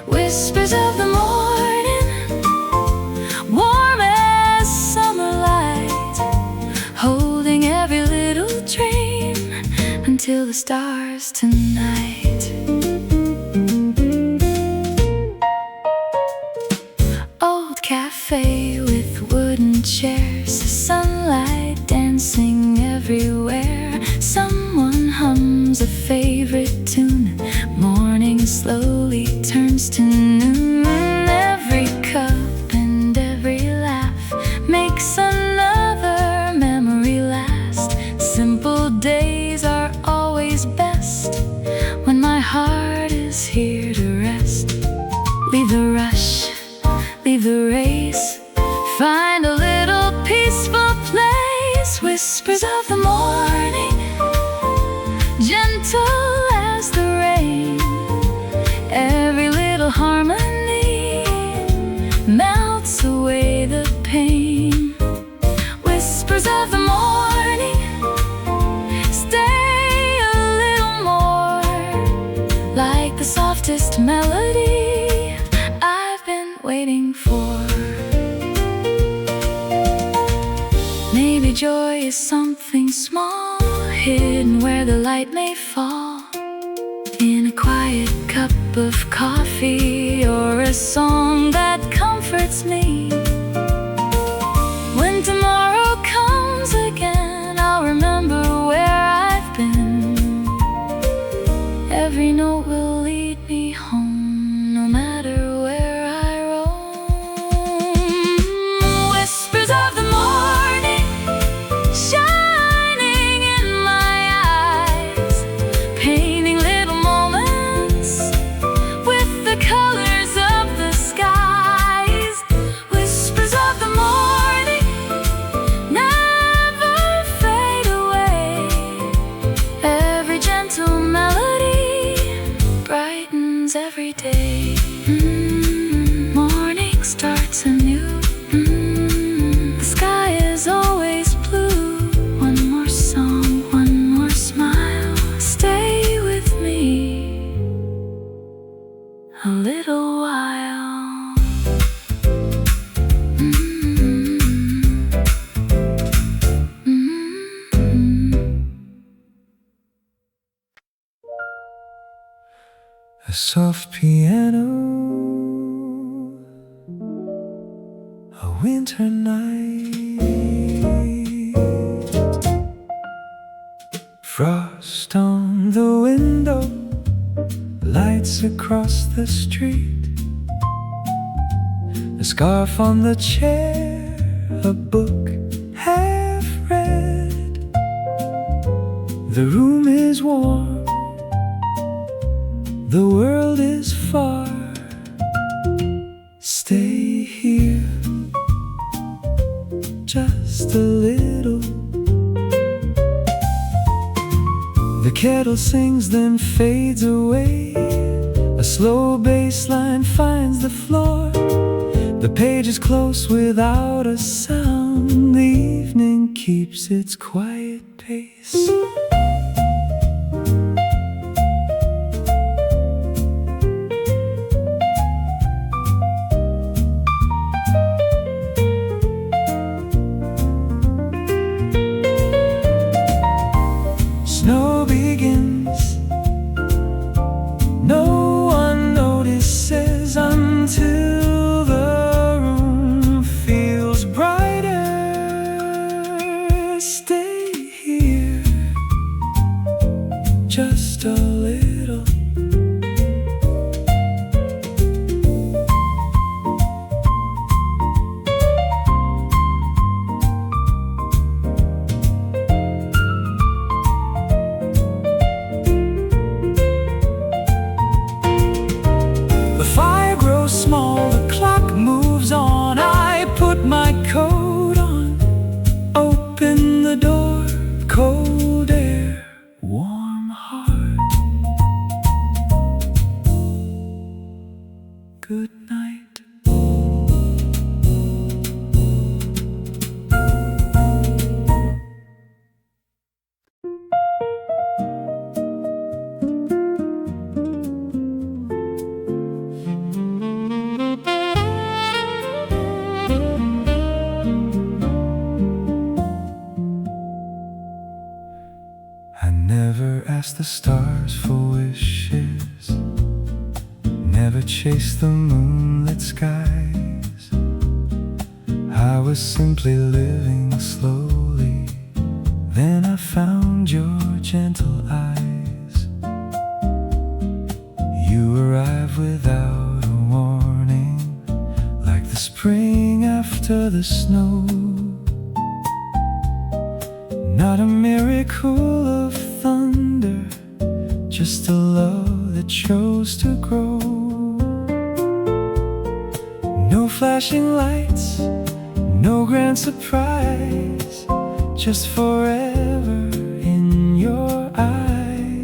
Whispers of the morning, warm as summer light, holding every little dream until the stars tonight. Old cafe with wooden chairs, the sunlight dancing everywhere. Someone hums a favorite tune, morning slowly turns to noon. Every cup and every laugh makes another memory last. Simple days are always best when my heart is here to rest. Leave the rush, leave the race, find a little peaceful place. Whispers of the morning gentle as the rain. Every little harmony melts away the pain. Whispers of the morning, stay a little more, like the softest melody I've been waiting for. Maybe joy is something small, hidden where the light may fall, in a quiet cup of coffee or a song that comforts me. When tomorrow comes again, I'll remember where I've been. Every note will lead me home, no matter where I roam. Whispers of the morning, shining in my eyes, painting little moments with the colors of the skies. Whispers of the morning never fade away. Every gentle melody brightens every day. Morning starts anew. The sky is always blue. One more song, one more smile. Stay with me a little while. A soft piano, a winter night, frost on the window, lights across the street, a scarf on the chair, a book half read. The room is warm, the world is far. Stay here just a little. The kettle sings, then fades away. A slow bass line finds the floor. The page is close without a sound. The evening keeps its quiet pace. Snow begins, no one notices until the room feels brighter. Stay here just a little. Small, the clock moves on. I put my coat on, open the door, cold air, warm heart. Good night. I never asked the stars for wishes, never chased the moonlit skies. I was simply living slowly. Then I found your gentle eyes. You arrive without a warning, like the spring after the snow. Not a miracle of thunder, just a love that chose to grow. No flashing lights, no grand surprise, just forever in your eyes.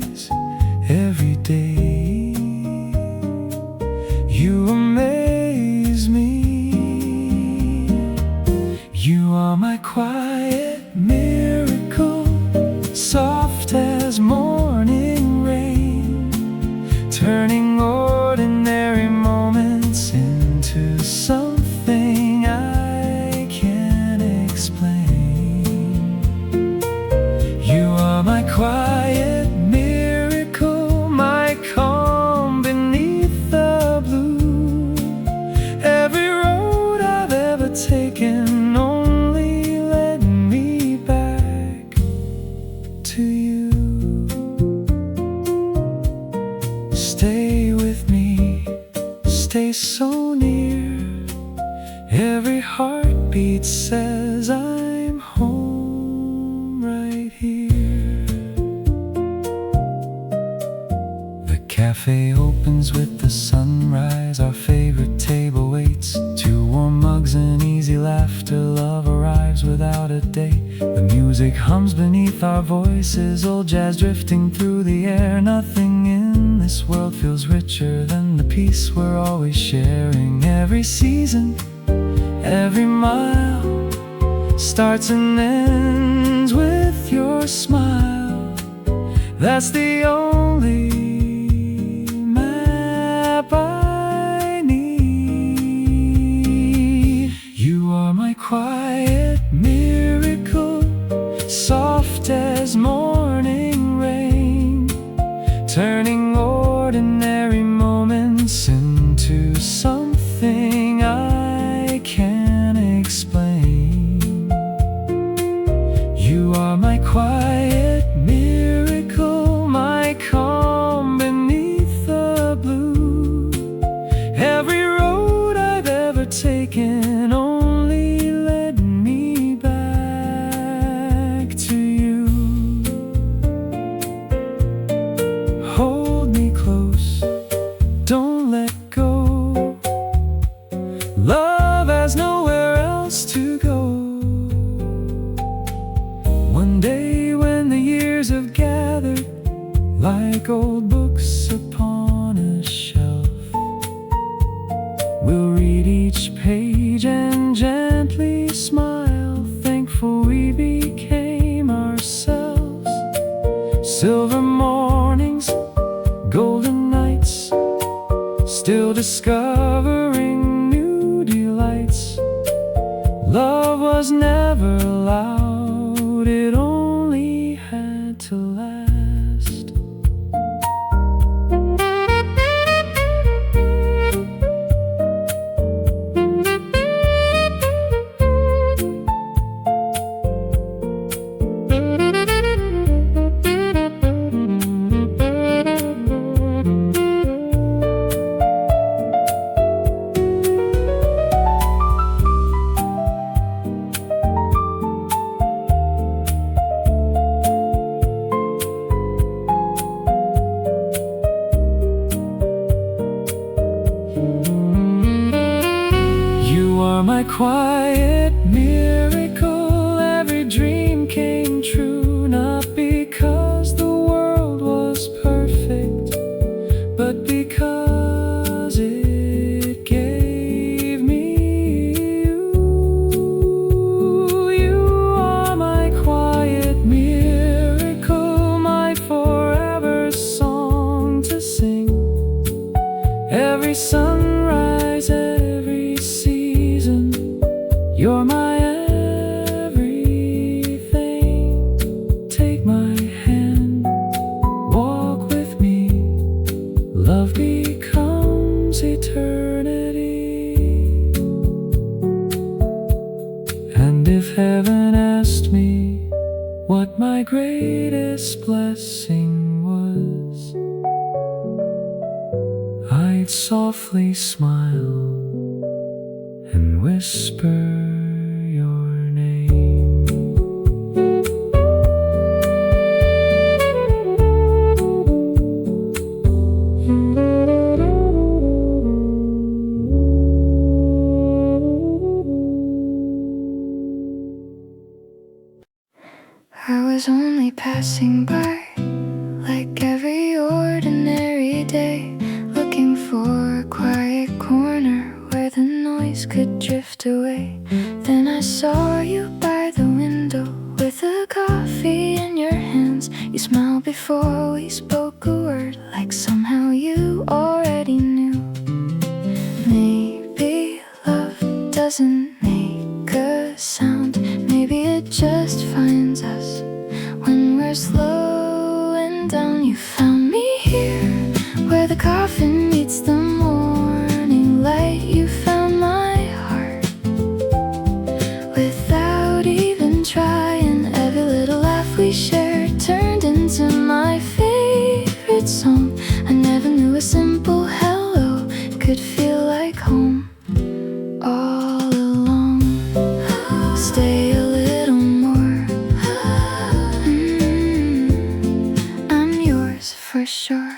always so near. Every heartbeat says I'm home right here. The cafe opens with the sunrise. Our favorite table waits. 2 warm mugs and easy laughter. Love arrives without a date. The music hums beneath our voices. Old jazz drifting through the air. Nothing in this world feels richer than the peace we're always sharing. Every season, every mile starts and ends with your smile. That's the only map I need. You are my quiet miracle, soft as morning rain, turning ordinary moments into something I can't explain. You are my quiet miracle, my calm beneath the blue. Every road I've ever taken only led me back to you. Hold me close, don't let go. Love has nowhere else to go. One day when the years have gathered like old books upon a shelf, we'll read each page and gently smile, thankful we became ourselves. Silver mornings, golden nights, still discovering new delights. Love was never loud, it only had to last. My quiet miracle, every dream came true, not because the world was perfect, but because it gave me you. You are my quiet miracle, my forever song to sing. Every sunrise, every season, you're my everything. Take my hand, walk with me. Love becomes eternity. And if heaven asked me what my greatest blessing was, I'd softly smile and whisper your name. I was only passing by, like every ordinary day, looking for a quiet corner where the noise could drift away. Then I saw you by the window with a coffee in your hands. You smiled before we spoke a word, like somehow you already knew. Maybe love doesn't make a sound, maybe it just finds us when we're slowing down. You found me here, where the coffin meets the morning light. You found my heart without even trying. Every little laugh we shared turned into my favorite song. I never knew a simple hello could feel like ours for sure.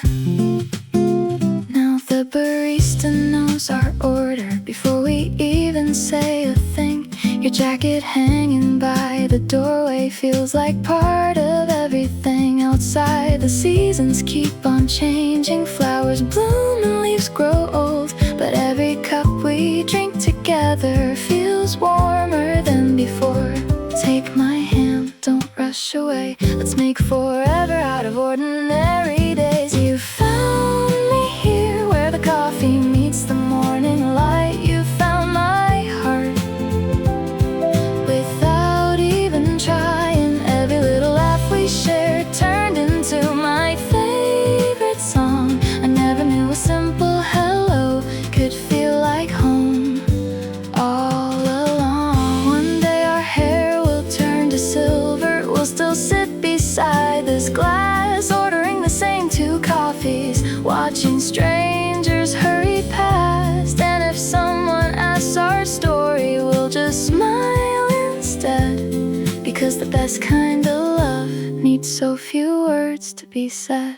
Now the barista knows our order before we even say a thing. Your jacket hanging by the doorway feels like part of everything outside. The seasons keep on changing, flowers bloom and leaves grow old, but every cup we drink together feels warmer than before. Take my hand, don't rush away. Let's make forever out of ordinary days. You found me here where the coffee meets the morning light. You found my heart without even trying. Every little laugh we shared turned into my favorite song. I never knew a simple hello could feel like home all along. One day our hair will turn to silver. We'll still sit beside this glass, ordering the same 2 coffees, watching strangers hurry past. And if someone asks our story, we'll just smile instead, because the best kind of love needs so few words to be said.